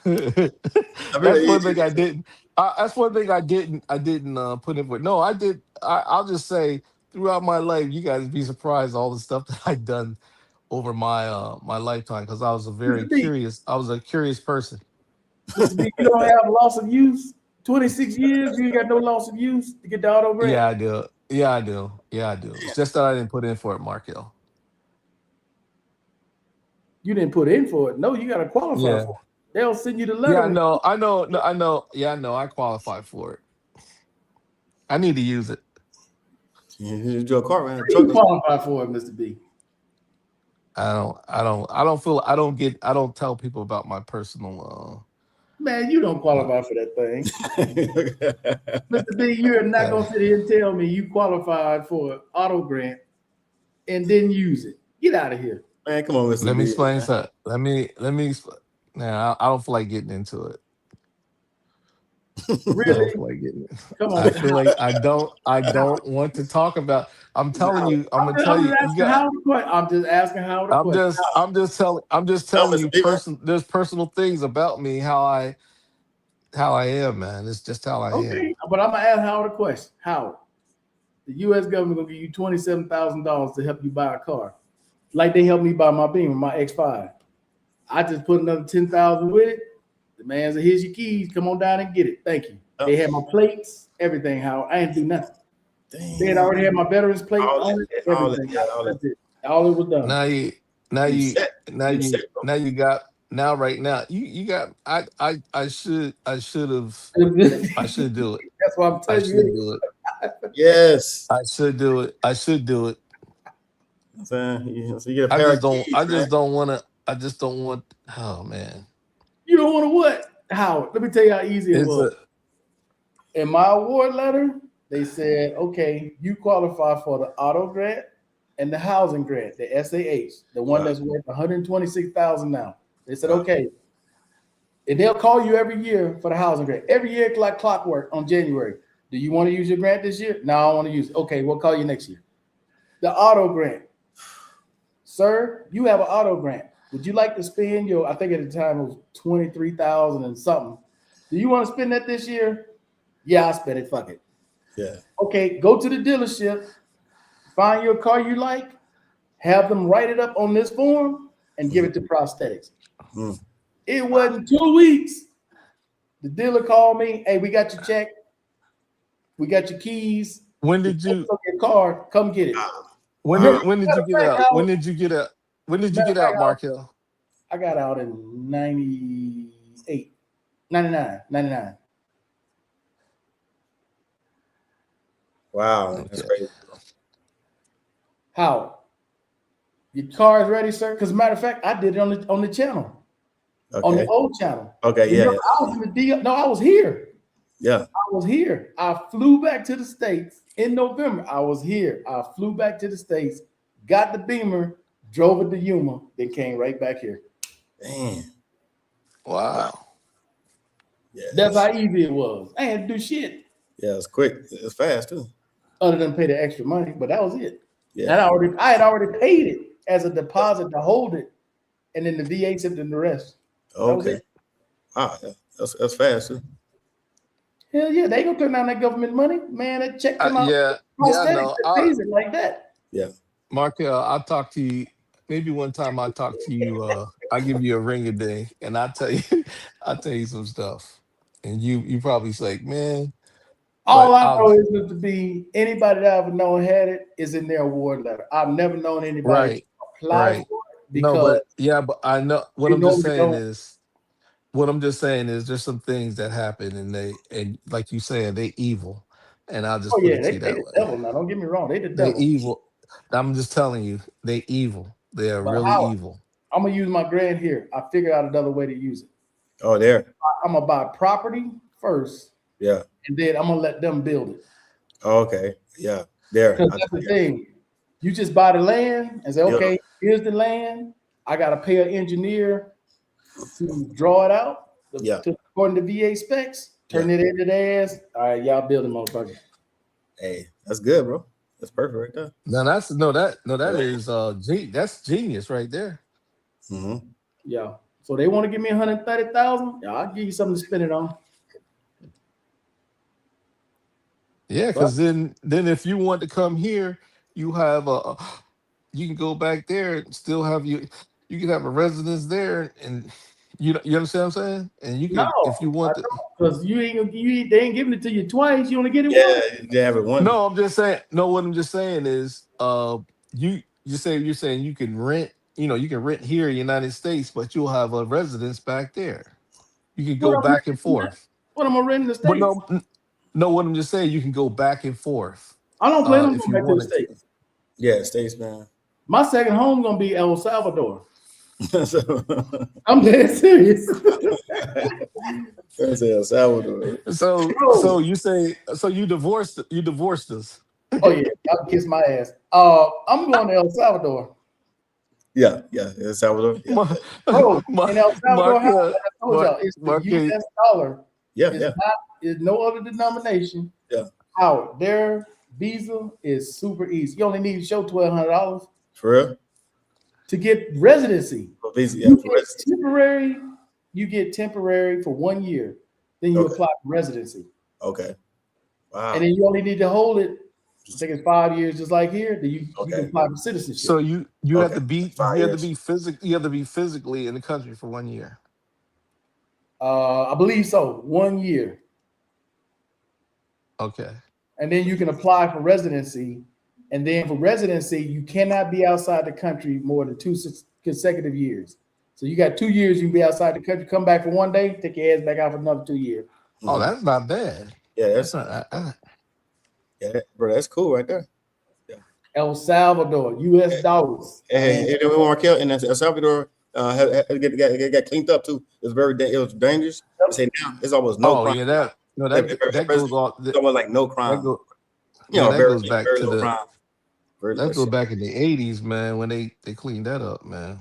That's one thing I didn't. That's one thing I didn't put in for. No, I did. I'll just say throughout my life, you guys be surprised all the stuff that I've done over my my lifetime, because I was a curious person. You don't have loss of use. 26 years, you ain't got no loss of use to get the auto grant. Yeah, I do. It's just that I didn't put in for it, Markel. You didn't put in for it. No, you got to qualify for it. They'll send you the letter. Yeah, I know. Yeah, I know. I qualify for it. I need to use it. You do a car, man. You qualify for it, Mr. B. I don't tell people about my personal Man, you don't my, qualify for that thing. Mr. B, you're not uh gonna sit here and tell me you qualified for an auto grant and didn't use it. Get out of here. Man, come on, Mr. let me B, explain man. something. Now I don't feel like getting into it. I don't Really? feel like getting it. Come on, I Mr. feel like I don't want to talk about. I'm telling you, I'm gonna tell I'm you, just you asking got. how the question. I'm just asking how the question. I'm just No, telling Mr. you B, man. there's personal things about me, how I am, man. It's just how I am. Okay, but I'm gonna ask Howard a question. Howard, the U.S. government gonna give you $27,000 to help you buy a car, like they helped me buy my Beamer, my X5. I just put another 10,000 with it. The man said, "Here's your keys. Come on down and get it. Thank you." Oh, They had my plates, everything. Howard, I didn't do nothing. They had damn. already had my veterans plate All that, on it, all that, everything. yeah, all that. That's it. All it was done. Now you now You you set. now You set, you bro. now you got now right now you got I That's should do it. why I'm I telling should you. do it. Yes. I should do it. I should do it. I'm saying, so you get a pair of I keys, man. just don't want to. I just don't want. Oh man, You don't want to what? Howard, let me tell you how easy it it's was. a In my award letter, they said, okay, you qualify for the auto grant and the housing grant, the SAH, the one Wow. that's worth 126,000 now. They said, Wow. okay, and they'll call you every year for the housing grant. Every year, like clockwork on January. Do you want to use your grant this year? No, I don't want to use it. Okay, we'll call you next year. The auto grant. Sir, you have an auto grant. Would you like to spend your, I think at the time it was 23,000 and something. Do you want to spend that this year? Yeah, I spent it. Fuck it. Yeah. Okay, go to the dealership, find your car you like, have them write it up on this form, and give it to prosthetics. Mm. It wasn't 2 weeks. The dealer called me. Hey, we got your check. We got your keys. when The did you your car. Come get it. Wow. when did you Matter of get fact, out? When Howard, did you get out? When did you matter of get fact, out, Howard, Markel? I got out in 98, 99, 99. Wow. That's Okay. crazy. Howard, your car is ready, sir? Because matter of fact, I did it on the channel, on the Okay. old channel. Okay. And Yeah. I was in the deal. No, I was here. Yeah. I was here. I flew back to the States in November. I was here. I flew back to the States, got the Beamer, drove it to Yuma, then came right back here. Damn. Wow. Wow. Yeah. That's how easy it was. I had to do shit Yeah. It's quick. It's fast too. other than pay the extra money, but that was it. Yeah. And I had already paid it as a deposit to hold it, and then the VA sent in the rest. That was Okay. it. Wow. Yeah. That's fast too. Hell yeah, they gonna turn down that government money, man. That check come out Yeah. I prosthetic know. that pays it like that. Yeah. Markel, I'll talk to you. Maybe one time I'll talk to you. I'll give you a ring a day, and I'll tell you, I'll tell you some stuff, and you probably say, man, All but I I'll know is that to be anybody that I've known had it is in their award letter. I've never known anybody to right, apply right. for it No, because but yeah, but I know they normally don't. what I'm just saying is there's some things that happen, and like you saying, they evil, and I'll Oh just put yeah, it to you they that the way. devil now. Don't get me wrong, they the They devil. evil. I'm just telling you, they evil. They are But really how evil. I'm gonna use my grant here. I figured out another way to use it. Oh, there. I'm gonna buy property first, Yeah. and then I'm gonna let them build it. Oh, okay. Yeah. There. Because that's the thing. You just buy the land and say, Yeah. okay, here's the land. I gotta pay an engineer to draw it out Yeah. according to VA specs. Turn it into their ass. All right, y'all building, motherfucker. Hey, that's good, bro. That's perfect right there. Now that is that's genius right there. Mm-hmm. Yeah. So they want to give me 130,000. Yeah, I'll give you something to spend it on. Yeah, But because then if you want to come here, you have you can go back there and still have you can have a residence there, and you understand what I'm saying? And you no, could if you I want to. don't, because they ain't giving it to you twice. You only get it Yeah, once. they have it one. No, I'm just saying. No, what I'm just saying is, you're saying you can rent. You can rent here in the United States, but you'll have a residence back there. You can What go I'm back and renting, forth. what am I renting the But states? no, what I'm just saying, you can go back and forth I don't plan on if going you back to the wanted to. states. Yeah, States, man. My second home gonna be El Salvador. So, I'm dead serious. that's El Salvador. So Bro. you say you divorced us. Oh yeah, y'all can kiss my ass. I'm going to El Salvador. Yeah, El Salvador. Yeah, Mar- Bro, Mar- in El Salvador, how Marquez, I told y'all, it's the Marquez, US dollar. yeah, It's yeah, not, it's no other denomination. yeah. How their visa is super easy. You only need to show $1,200 For real? to get residency. For visa, yeah, You for get rest. temporary, you get temporary for 1 year. Then you Okay. apply for residency. Okay. Wow. And then you only need to hold it. I think it's 5 years, just like here. Then you can Okay. apply for citizenship. so you have Okay. to be 5 years. physically in the country for 1 year. I believe so. 1 year. Okay. And then you can apply for residency. And then for residency, you cannot be outside the country more than 2 consecutive years. So you got 2 years, you can be outside the country, come back for 1 day, take your ass back out for another 2 years. Oh, that's not bad. Yeah, That's that's not. bro. That's cool right there. El Salvador, US dollars. Hey, Markel in El Salvador got cleaned up too. It was it was dangerous. They say now it's almost no Oh crime. yeah, that goes on. It's almost like no crime. That very, goes back very to low the crime. that goes back in the 80s, man, when they cleaned that up, man.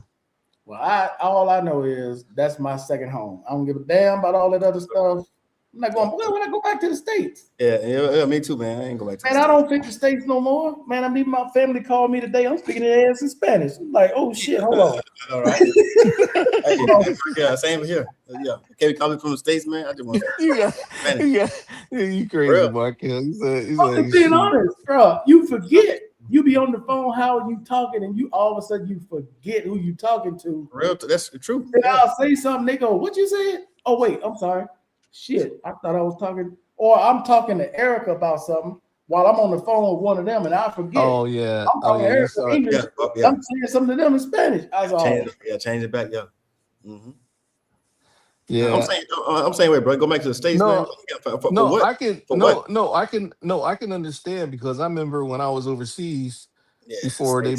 Well, all I know is that's my second home. I don't give a damn about all that other stuff. I'm not going. When I go back to the States, Yeah, me too, man. I ain't going back to man, the I States. don't pick the States no more. Man, I'm even my family called me today. I'm speaking their ass in Spanish. I'm like, oh shit, hold on. All right. Yeah, same here. Yeah, Kevin coming from the States, man. I just want You crazy, Markel. I'm just being honest, bro. You forget. You be on the phone, how you talking, and you all of a sudden you forget who you talking to. real. That's true. And I'll say something, they go, what you said? Oh, wait, I'm sorry. Shit, I thought I was talking, or I'm talking to Erica about something while I'm on the phone with one of them, and I forget. Oh yeah. I'm talking to Erica in English. I'm saying something to them in Spanish. I was Change it back, yeah. Mm-hmm. Yeah. I'm saying, wait, bro, go back to the States, man. I can understand, because I remember when I was overseas before I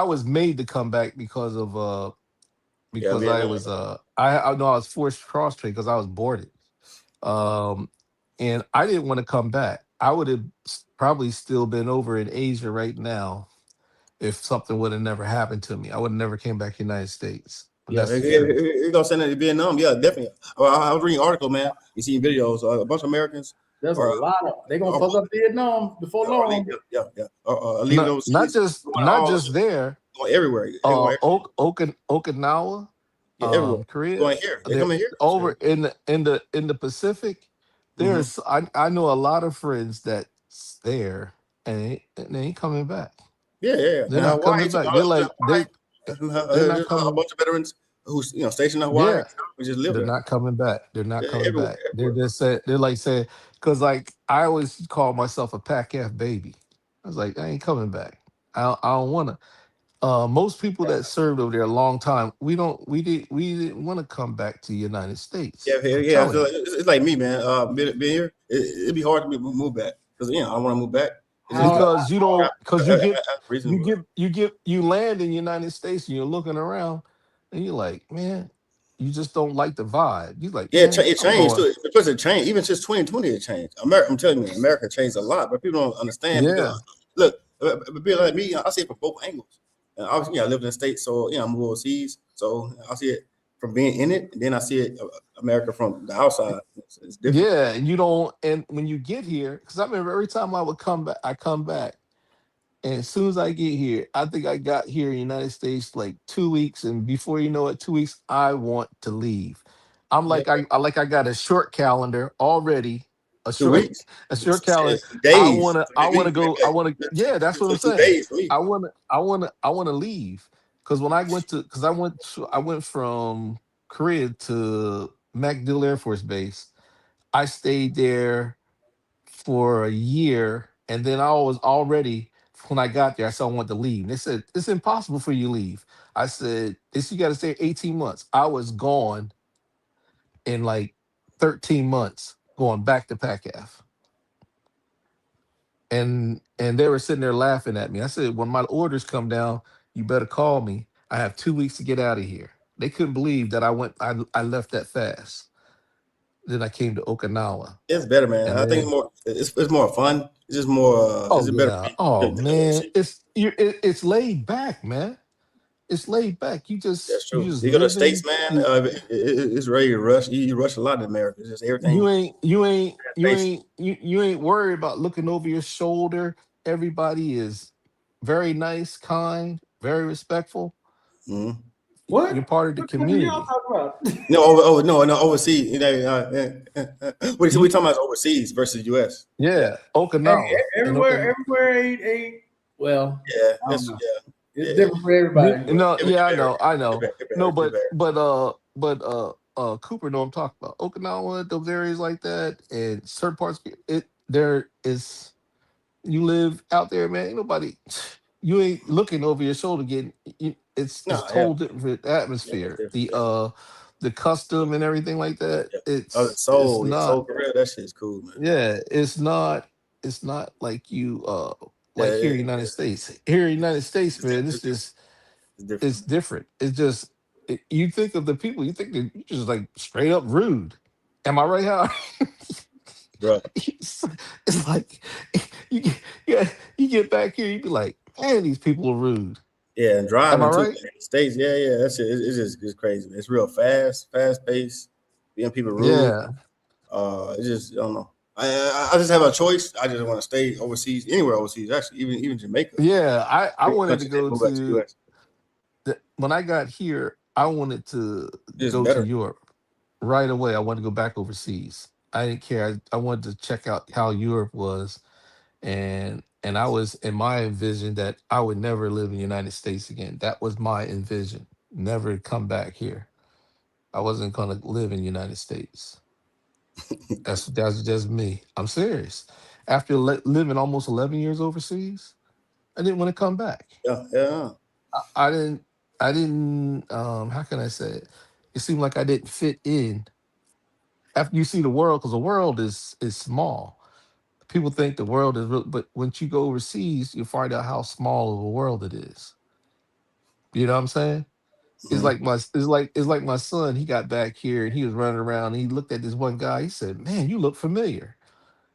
was made to come back because of because I was I was forced cross trained because I was boarded. And I didn't want to come back. I would have probably still been over in Asia right now if something would have never happened to me. I would have never came back to the United States. You're gonna send it to Vietnam, yeah, definitely. I was reading an article, man. You see videos, a bunch of Americans. There's a lot of they're gonna fuck up Vietnam before long. Leaving those not just there. Going everywhere. Okinawa, Korea, going here. They're coming here. Over in the Pacific. There's I know a lot of friends that's there and they ain't coming back. Yeah. They're not coming back. They're like they're not coming. A bunch of veterans who's stationed in Hawaii. Yeah. We just live They're there. not coming back. They're not coming everywhere, back. They're just saying, they're like saying, because like I always call myself a Pac F baby. I was like, I ain't coming back. I don't want to. Most people that served over there a long time, we didn't want to come back to the United States. Yeah. It's like me, man. Being here, it'd be hard to move back because I don't want to move back. Because you don't, because you land in the United States and you're looking around and you're like, man, you just don't like the vibe. You like, it changed too. Because it changed even since 2020. It changed. I'm telling you, America changed a lot, but people don't understand. Yeah. Because, look, being like me, I see it from both angles. And obviously, I live in the States, so I move overseas, so I see it from being in it, and then I see it America from the outside. It's different. Yeah, and you don't. And when you get here, because I remember every time I would come back, and as soon as I get here, I think I got here in the United States like 2 weeks, and before you know it, 2 weeks, I want to leave. I'm like, I got a short calendar already. A short calendar. Days. I want to go. Yeah, that's what I'm saying. I want to leave because when I went from Korea to MacDill Air Force Base. I stayed there for a year, and then I was already when I got there. I said I wanted to leave. They said it's impossible for you to leave. I said this. You got to stay 18 months. I was gone in like 13 months, going back to PACAF. and they were sitting there laughing at me. I said, when my orders come down, you better call me. I have 2 weeks to get out of here. They couldn't believe that I left that fast. Then I came to Okinawa, It's better, man. and I think then it's more. It's more fun. It's just more. It's oh a better. yeah, oh man, Shit. it's laid back, man. It's laid back. That's You true. just You go to the States, living. man. It's ready to rush. You rush a lot in America. It's just everything. You ain't worried about looking over your shoulder. Everybody is very nice, kind, very respectful. Mm-hmm. You're What? part of the What country y'all community. talking about? No, no, overseas. You know, we You, talking about overseas versus U.S. Yeah, yeah, Hey, Okinawa and Okinawa. everywhere ain't. Well, yeah, I don't that's know. yeah, It's yeah. different for everybody. But No, It yeah, better, I it know. better, it No, better, it better. Cooper know I'm talking about. Okinawa, those areas like that, and certain parts. There is you live out there, man. Ain't nobody. You ain't looking over your shoulder. It's No, yeah, total different yeah, it's atmosphere. different. Yeah, The custom and everything like that. yeah. Oh, It's the not. soul career. That shit is cool, man. Yeah, it's not like you Yeah, like here in the United States. Here in the United States, it's man, different. it's just It's different, it's different. It's just you think of the people, you think they're just like straight up rude. Am I right, Howard? bro. It's like you get, yeah, you get back here, you be like, man, these people are rude. Yeah, and Am I driving too. right? Man. States, yeah. That shit, it's just it's crazy. It's real fast paced. Being people rude. Yeah, It's just I don't know. I just have a choice. I just want to stay overseas, anywhere overseas. Actually, even Jamaica. yeah. I Pretty wanted much to and then go move back to to U.S. when I got here. I wanted to It's go to better. Europe right away. I wanted to go back overseas. I didn't care. I wanted to check out how Europe was, and I was in my envision that I would never live in the United States again. That was my envision. Never come back here. I wasn't gonna live in the United States. That's just me. I'm serious. After living almost 11 years overseas, I didn't want to come back. Yeah. I didn't. I didn't. How can I say it? It seemed like I didn't fit in. After you see the world, because the world is small. People think the world is real, but once you go overseas, you find out how small of a world it is. You know what I'm saying? Mm-hmm. It's like my son. He got back here and he was running around. And he looked at this one guy. He said, "Man, you look familiar."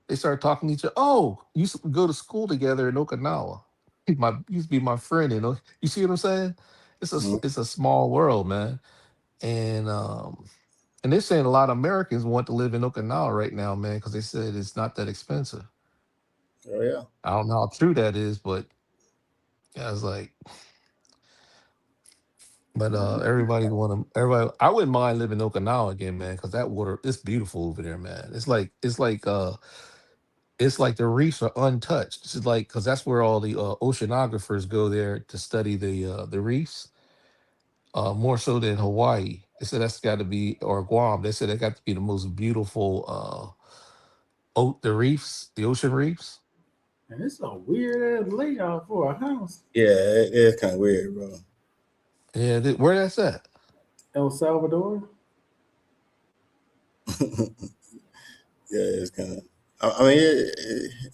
They started talking to each other. Oh, you used to go to school together in Okinawa. He's my used to be my friend. You see what I'm saying? Mm-hmm. It's a small world, man. And they're saying a lot of Americans want to live in Okinawa right now, man, because they said it's not that expensive. Oh yeah. I don't know how true that is, but yeah, it's like, but everybody. I wouldn't mind living in Okinawa again, man, because that water it's beautiful over there, man. It's like the reefs are untouched. It's like because that's where all the oceanographers go there to study the reefs, more so than Hawaii. They said that's got to be or Guam. They said that got to be the most beautiful the reefs, the ocean reefs. And it's a weird ass layout for a house. Yeah, it's kind of weird, bro. Yeah, where that's at? El Salvador. Yeah, it's kind of. I mean,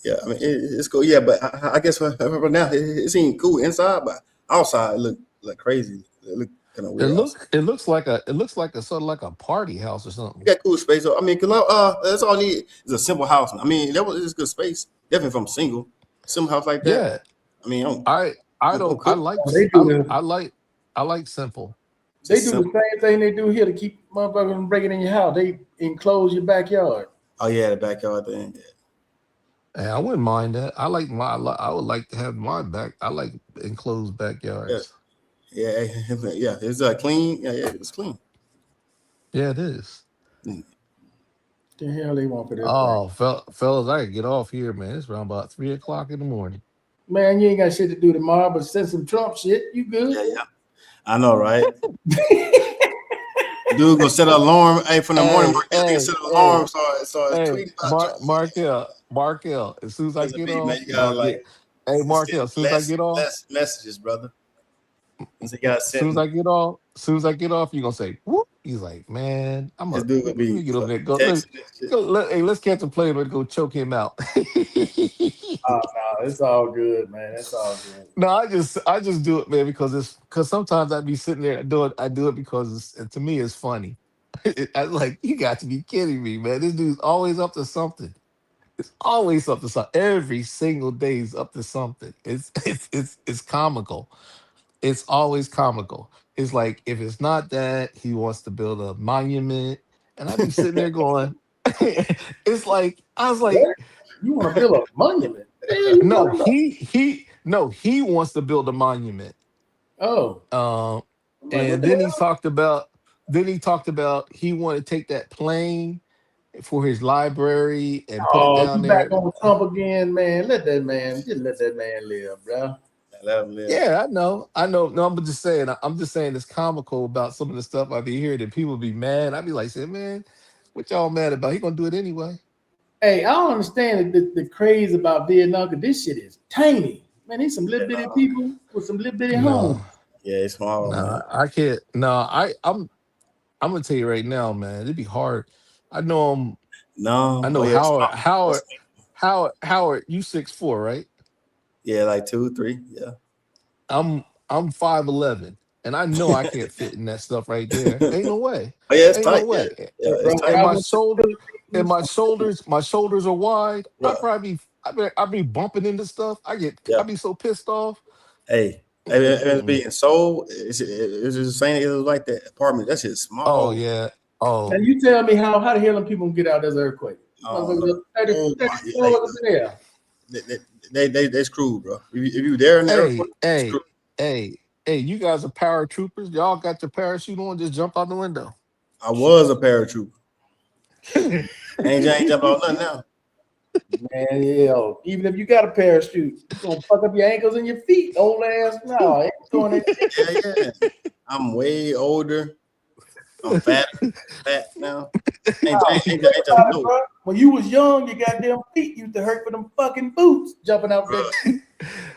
yeah. I mean, it's cool. Yeah, but I guess for now, it seemed cool inside, but outside it look crazy. It look kind of weird outside. It looks like a sort of like a party house or You something. got cool space. I mean, that's all I need is a simple house. I mean, that was just good space. Definitely from single, simple house like that. Yeah, I mean, I I'm don't I cool. like Oh, they do the I like simple. they Just do the simple. same thing they do here to keep motherfuckers from breaking in your house. They enclose your backyard. Oh yeah, the backyard thing. And I wouldn't mind that. I would like to have my back. I like enclosed Yeah, backyards. yeah, yeah. It's clean. Yeah, it's clean. Yeah, it is. Mm. The hell they want for this thing? Oh, fellas, I can get off here, man. It's around about 3 o'clock in the morning. Man, you ain't got shit to do tomorrow but send some Trump shit. You good? Yeah. I know, right? Dude gonna set an alarm. Hey, from the morning, Hey, Markel gonna hey, set an hey, alarm. So it's hey, tweeting about Trump. Markel. As soon as I As a get beat, man, off, you you gotta gonna like get. Hey, send Markel. As soon as I get off, less messages, brother. So you gotta send. As soon as I get off, you gonna say, whoop. He's like, man, This dude would let me be get over there. Go, texting and shit. hey, let's catch a plane and go choke him out. Oh no, it's all good, man. It's all good. No, I just do it, man, because sometimes I'd be sitting there I do it because to me it's funny. I like, you got to be kidding me, man. This dude's always up to something. It's always up to something. Every single day is up to something. It's comical. It's always comical. It's like if it's not that, he wants to build a monument, and I'd be sitting there going, it's like I was What? like, You want to build a monument? What the hell you no, talking about? he wants to build a monument. Oh, Um, I'm like, what and the hell? then he talked about he wanted to take that plane for his library and put it Oh, down you back there. on Trump again, man. Just let that man live, bro. Let him live. Yeah, I know. I know. No, I'm just saying. I'm just saying it's comical about some of the stuff I be hearing that people be mad. I be like, saying, man, what y'all mad about? He gonna do it anyway. Hey, I don't understand the craze about Vietnam because this shit is tiny. Man, these some little Yeah, bitty no, people with some little bitty homes. No, yeah, it's small, man. no, I can't. No, I'm gonna tell you right now, man. It'd be hard. I know him. I No, oh know yeah, it's Howard. small. Howard. Howard. You 6'4", right? Yeah, like 2, 3. Yeah. I'm 5'11", and I know I can't fit in that stuff right there. Ain't no way. Oh yeah, it's Ain't no tight. Yeah, way. yeah, Bro, it's when tight. I And my went to shoulder, the Philippines, my shoulders are wide. Bro. I be bumping into stuff. I Yeah. be so pissed off. Hey, and Mm-mm-mm. being sold, it's just saying it was like that apartment. That shit's Oh small. yeah. man, Oh you tell me how the hell them people get out of this earthquake? Oh no. Motherfuckers up 30, Oh 30 my. Hey, floors up in there. they screwed, bro. If you there in the hey airport, they hey screwed. hey hey! You guys are paratroopers. Y'all got your parachute on. Just jump out the window. I was a paratrooper. Ain't jump out nothing now. Man, yo, even if you got a parachute, you gonna fuck up your ankles and your feet. Old ass, no, I ain't doing that shit. Yeah. I'm way older. I'm fat now. Ain't jumping About it, no. bro. When you was young, your goddamn feet used to hurt for them fucking boots jumping out Bro. that.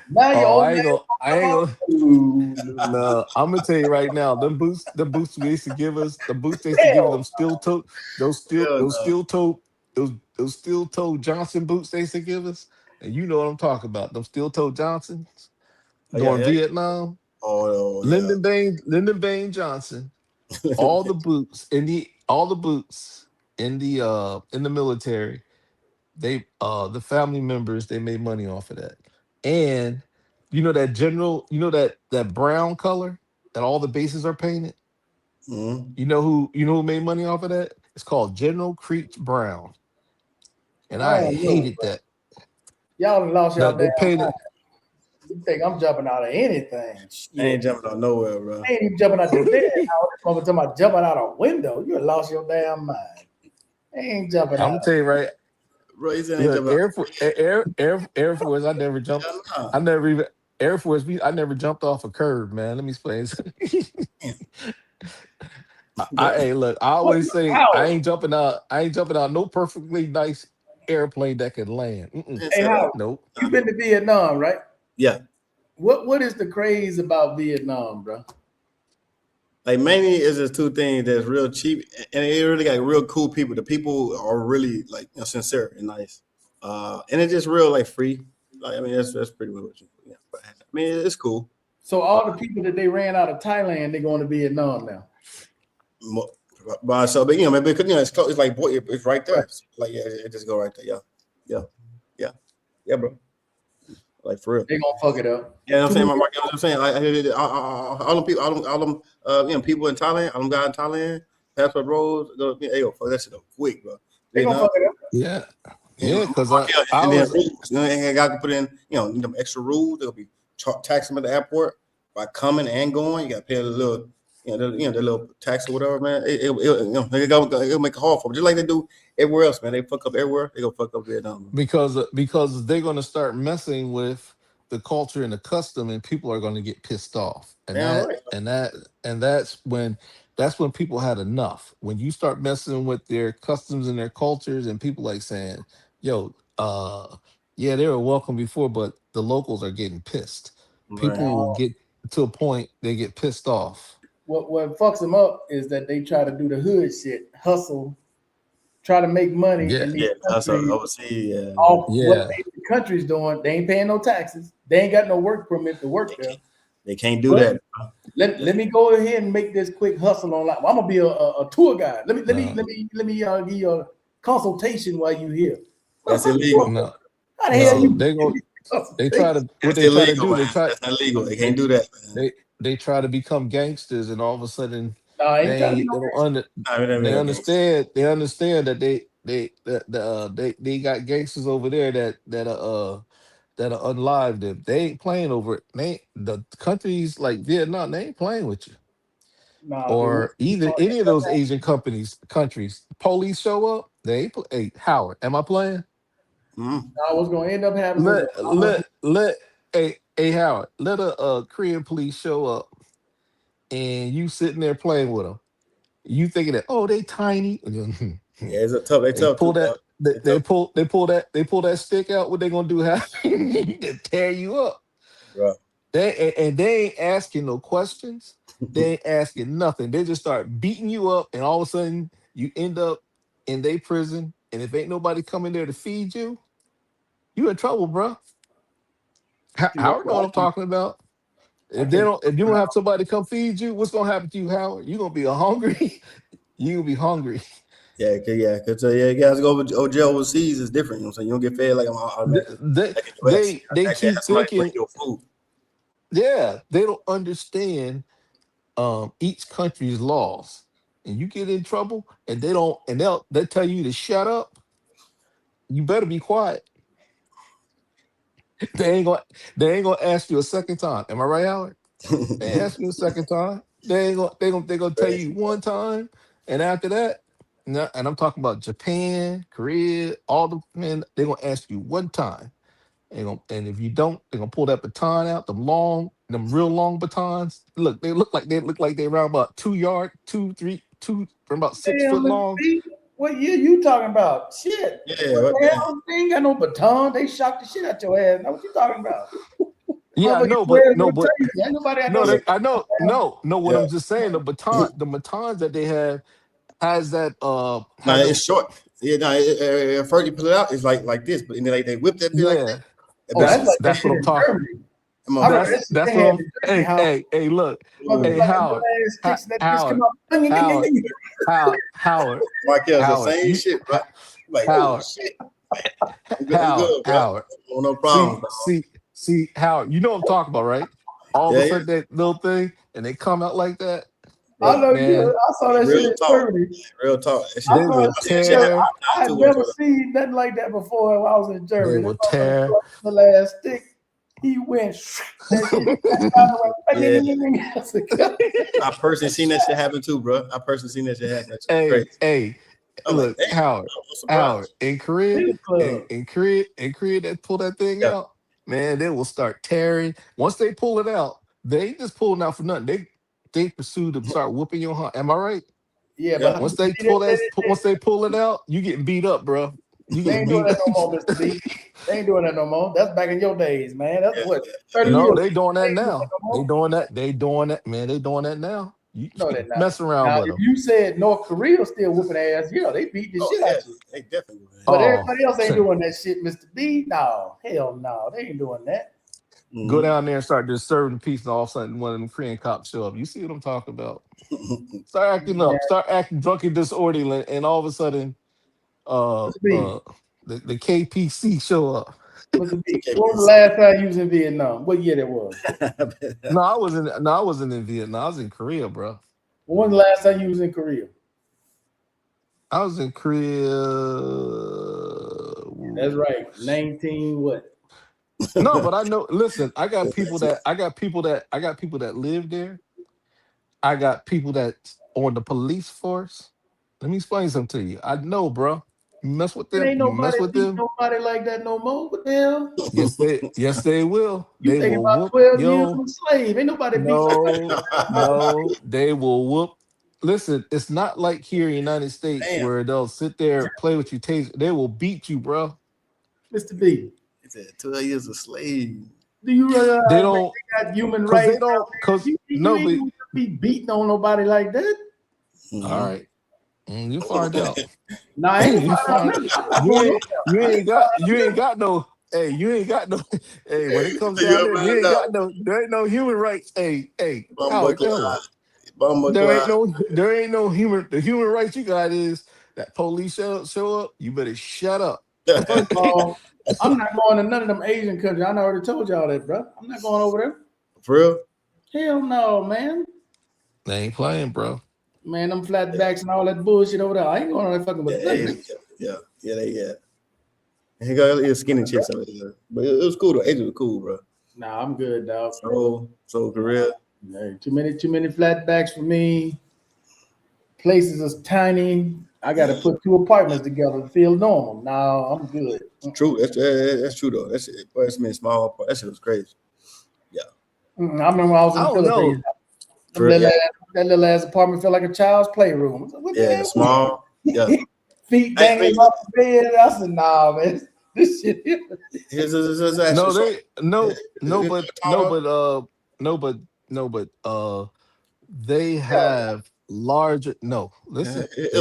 Now your Oh, old ass I come ain't out. gonna. Ooh, no. No, I'm gonna tell you right now. The boots they used to give us, the boots they used to give us, Hell, them steel toe, Hell those no. steel toe, those steel toe Johnson boots they used to give us, and you know what I'm talking about. Them steel toe Johnsons Oh, yeah, during yeah. Vietnam. Oh Lyndon Baines Johnson. yeah. All the boots in the military. The family members they made money off of that, and that brown color that all the bases are painted. Mhm. You know who made money off of that? It's called General Creech Brown, and I I don't know, hated bro. that. Y'all done lost y'all That damn they painted. mind. You think I'm jumping out of anything? I Shit. ain't jumping out nowhere, bro. I ain't even jumping out the bed. Now, this mother talking about jumping out a window. You done lost your damn mind. I ain't jumping I'm out. gonna tell you right. Bro, he said I ain't Look, jumping out. Air Force. I never jumped. Hell nah. I never even Air Force. I never jumped off a curb, man. Let me explain. But Hey, look. I What? always say I How? ain't jumping out. I ain't jumping out no perfectly nice airplane that can land. Mm-mm. I Hey, said that. how? Nope. You been to Vietnam, right? Yeah. What is the craze about Vietnam, bro? Like mainly is just two things that's real cheap and it really got real cool people. The people are really like sincere and nice. And it's just real like free. Like I mean that's pretty much yeah. But I mean it's cool. So Uh, all the people that they ran out of Thailand, they're going to Vietnam now. mo- but so but maybe because it's close, it's like boy it's right Right. there. Like yeah, it just go right there. Yeah. Yeah. Yeah. Yeah, bro. Like for real. They're gonna fuck it up. Yeah, you know what I'm Too saying, many. Mark, you know what I'm saying. All them people, all them, people in Thailand, all them guys in Thailand, passport bros, hey, yo, fuck that shit up quick, bro. They're You gonna know, fuck it up. Yeah. and, Yeah. Because I and then was. rules, and got to put in, them extra rules. They'll be tax them at the airport by coming and going. You got to pay a little, the little tax or whatever, man. It'll make it hard for them, just like they do everywhere else, man. They fuck up everywhere. They gonna fuck up Vietnam, man. Because they're going to start messing with the culture and the custom, and people are going to get pissed off, Damn right. and that's when people had enough. When you start messing with their customs and their cultures, and people like saying, "Yo, yeah, they were welcome before, but the locals are getting pissed." Right. People will get to a point they get pissed off. what fucks them up is that they try to do the hood shit, hustle, try to make money in these That's countries overseas. off what Yeah. the country's doing. They ain't paying no taxes. They ain't got no work permit to work there. They can't do that. Let me go ahead and make this quick hustle online. I'm gonna be a tour guide. Let me give you a consultation while you here. That's illegal. No, How the hell you? they try to what That's they try to illegal, do. man. That's not legal. They can't do that, man. They try to become gangsters, and all of a sudden I ain't trying to be they no don't they understand that they got gangsters over there that are unlive them. They ain't playing over it. The countries like Vietnam, they ain't playing with you. nah, but Or either any of those Asian countries. Police show up, they ain't hey, Howard, am I playing? what's gonna end up happening? Let hey Howard, let a Korean police show up and you sitting there playing with them. You thinking that they tiny. Yeah, it's a tough. They tough pull too, that bro. they pull that stick out. What they gonna do? They tear you up. Bro. They ain't asking no questions. They ain't asking nothing. They just start beating you up, and all of a sudden you end up in their prison. And if ain't nobody coming there to feed you, you in trouble, bro. Howard know what I'm talking about. If you don't have somebody come feed you, what's gonna happen to you, Howard? You gonna be hungry. You gonna be hungry. Yeah, because you guys go over jail overseas is different. You know what I'm saying? You don't get fed like I'm automatically. They Actually, keep somebody bring thinking, your food. yeah, they don't understand each country's laws. And you get in trouble, and they'll tell you to shut up. You better be quiet. They ain't gonna ask you a second time. Am I right, Howard? They ask you a second time. They gonna tell you one time, and after that, no, and I'm talking about Japan, Korea, all the men. They're gonna ask you one time, and if you don't, they're gonna pull that baton out, them real long batons. Look, they look like they around about 2 yard, 2, 3, 2 from about 6 foot Damn, long. what year you talking about? Shit. Yeah, What the hell? They ain't got no baton. They shocked the shit out your ass. Now what you talking about? Yeah, I know, Ain't but nobody out no, there. I know, no. What Yeah. I'm just saying, the batons that they have has that No, it's short. Yeah, no. First you pull it out, it's like this, but then they whip that bit like yeah. that. That's what I'm talking. That's what I'm. Hey, look, hey Howard, Howard, Michael's the Howard, same shit, bro. Like, oh Howard, shit. I'm good, bro. Howard. No problem. See, Howard. You know what I'm talking about, right? All of a Yeah, sudden that little thing, and they come out like that. I know Man, I saw that shit in Germany. Real talk. They will tear. I had never seen nothing like that before when I was in Germany. They will tear. The last stick, he went. Yeah. I personally seen that shit happen too, bro. I personally seen that shit happen. Hey, look, like, Howard, in Korea, that pull that thing out, man, they will start tearing. Once they pull it out, they ain't just pulling out for nothing. They pursue to start whooping your heart. Am I right? Yeah, but once they pull it out, you getting beat up, bro. You they ain't doing that no more, Mr. B. They ain't doing that no more. That's back in your days, man. That's what 30 years. No, they doing that now. They doing that, man. They doing that now. You mess around with them. You said North Korea still whooping ass. Yeah, they beat the shit out of you. They definitely. But everybody else ain't doing that shit, Mr. B. No, hell no, they ain't doing that. Go down there and start just serving the piece, and all of a sudden one of them Korean cops show up. You see what I'm talking about? Start acting up, start acting drunk and disorderly, and all of a sudden, the KPC show up. Mr. B, what was the last time you was in Vietnam? What year that was? No, I wasn't in Vietnam. I was in Korea, bro. When was the last time you was in Korea? I was in Korea. That's right. 19 what? No, but I know. Listen, I got people that live there. I got people that's on the police force. Let me explain something to you. I know, bro. You mess with them. Ain't nobody like that no more. What the hell? Yes, they will. You They will about whoop 12 years of slave. Ain't nobody no, they will whoop. Listen, it's not like here in the United States where they'll sit there, play with you, taste. They will beat you, bro. Mr. B. He said 12 years a slave. Do you realize they don't they got human rights? Because be beating on nobody like that. Mhm. All right. You find out. Nah, I ain't you find you ain't got no hey, when it comes down there, you ain't got no there ain't no human rights. Hey, Bumbo Howard, tell me. Clyde. Bumbo There ain't Clyde. no human rights you got is that police show up, you better shut up. First of all, I'm not going to none of them Asian countries. I already told y'all that, bro. I'm not going over there. For real? Hell no, man. They ain't playing, bro. Man, them flatbacks and all that bullshit over there. I ain't going on that fucking with nothing. Yeah. He got little skinny chicks over there. But it was cool though. Asia was cool, bro. Nah, I'm good, dog. So Korea. Hey, too many flatbacks for me. Places is tiny. I got to put 2 apartments together to feel normal. Now I'm good. True. That's true though. That's it. Boy, it's been small. That shit was crazy. I remember when I was in I the don't know. Philippines. That little ass apartment felt like a child's playroom. What the hell? Small. Yeah. Feet dangling off the bed. I said, nah, man. This shit. They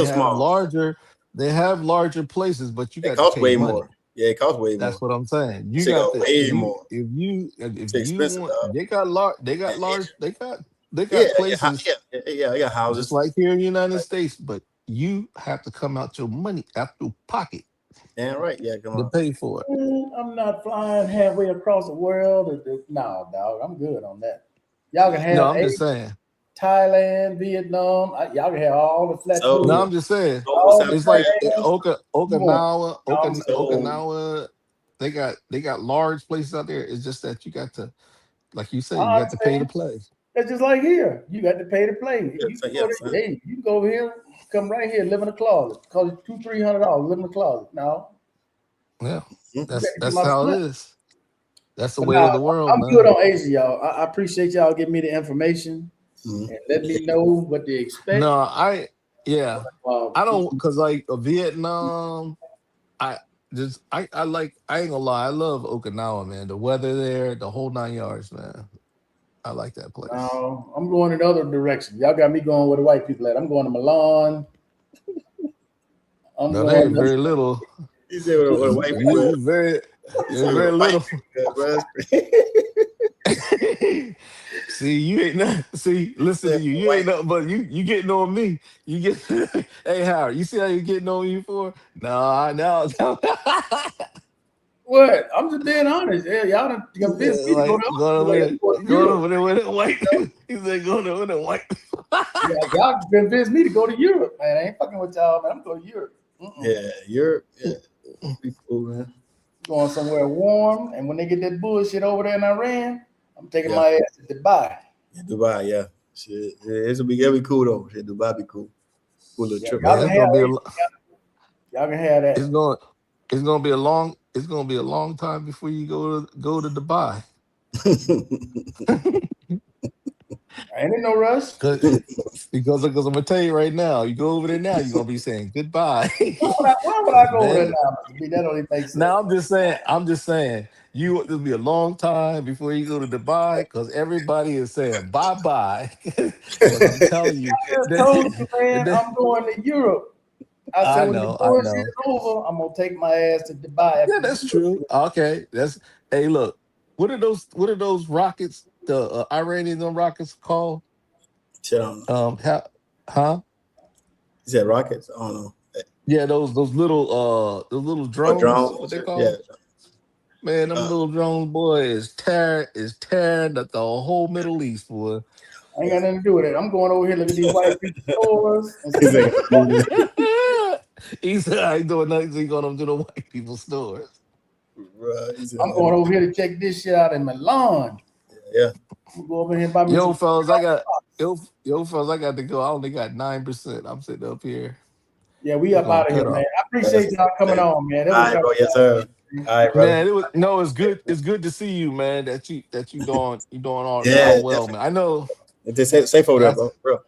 have larger they have larger places, but you It got to costs pay way money. more. Yeah, it costs way more. That's what I'm saying. You Shit got go to way more. if It's you expensive, want dog. they got Yeah, places I got houses. just like here in the United States, but you have to come out your money out your pocket Damn right. Yeah, come to on. pay for it. I'm not flying halfway across the world. No, dog. I'm good on that. Y'all can No, have I'm just saying. Thailand, Vietnam. Y'all can have all the flat So- foods. No, I'm just saying. All the It's like flat Okinawa. They got large places out there. It's just that you got to, like you said, you I got to pay to understand. play. That's just like here. You got to pay to play. You can go son. hey, you can go over here, come right here, live in a closet. Cost you $200-$300, live in a closet. No, Yeah, you got to give that's my how money. it is. That's the But way now of the world, I'm good man. on Asia, y'all. I appreciate y'all giving me the information Mhm. and let me know what to expect. No, I don't because like Vietnam. I I ain't gonna lie. I love Okinawa, man. The weather there, the whole 9 yards, man. I like that place. Now I'm going in the other direction. Y'all got me going where the white people at. I'm going to Milan. I'm No, they ain't going. very little. He said what a white people. You very, He you're said very what a white little. people, bro. See, you ain't not. See, listen to you. You ain't nothing, but you getting on me. You get. Hey, Howard, you see how you getting on me for? No, no. What? I'm just being honest. Yeah, y'all done convinced me to go Like to going Europe. over there with the white. He said going over there with the white. Yeah, y'all convinced me to go to Europe, man. I ain't fucking with y'all, man. I'm going to Europe. Yeah, Europe. Yeah, be cool, man. Going somewhere warm, and when they get that bullshit over there in Iran, I'm taking Yeah. my ass to Dubai. Dubai, yeah. Shit, yeah, it'll be cool though. Shit, Dubai be cool. Cool little Yeah, trip. y'all Man, can it's have gonna be a. y'all can have that. It's gonna be a long. It's gonna be a long time before you go to Dubai. I ain't in no rush. Because I'm gonna tell you right now, you go over there now, you're gonna be saying goodbye. Why would I go over there Man. now? That don't even make sense. Now I'm just saying, it'll be a long time before you go to Dubai because everybody is saying bye bye. Because I'm telling you, I just told you, man, I'm going to Europe. I said I when the know, I bullshit know. is over, I'm gonna take my ass to Dubai. Yeah, that's true. Okay, hey, look, what are those rockets? The Iranian rockets called? Shit, I don't know. Huh? He said rockets. I don't know. Yeah, those little Or drones. drones. What they Yeah. call? Man, them little drones, boy, is tearing the whole Middle East, boy. I ain't got nothing to do with it. I'm going over here look at these white people stores and He's see. like, He said, I ain't doing nothing. He going to the white people stores. bruh, he said, I'm going over here to check this shit out in Milan. yeah. I'm gonna go over here and buy me Yo, some. fellas, I got to go. I only got 9%. I'm sitting up here. Yeah, we We're up gonna out of here, cut man. off. I appreciate y'all coming on, man. That All was right, bro. Yes, sir. All right, brother. Man, it's good. It's good to see you, man. That you doing Yeah, all well, man. I know. Just safe over there, bro. Bro.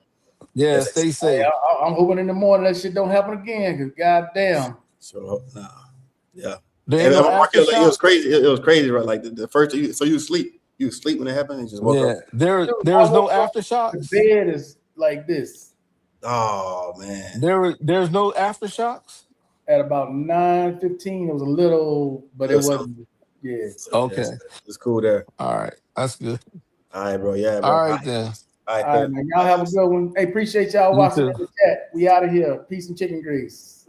Yeah, Yes, stay safe. I'm hoping in the morning that shit don't happen again. Cause goddamn, so nah. Yeah. There And ain't no Mark, it was aftershock. crazy. It was crazy, right? Like the first, so you sleep. You asleep when it happened and you just woke Yeah, up. there Dude, there I was no woke up, the aftershocks. bed is like this Oh man. There's no aftershocks. at about 9:15. It was a little, but it Little something. wasn't. Yeah. Okay, It's cool there. all right, that's good. All right, bro. Yeah, bro. All right then. All right, All right, man. Y'all have a good one. Hey, appreciate y'all You watching too. in the chat. We out of here. Peace and chicken grease.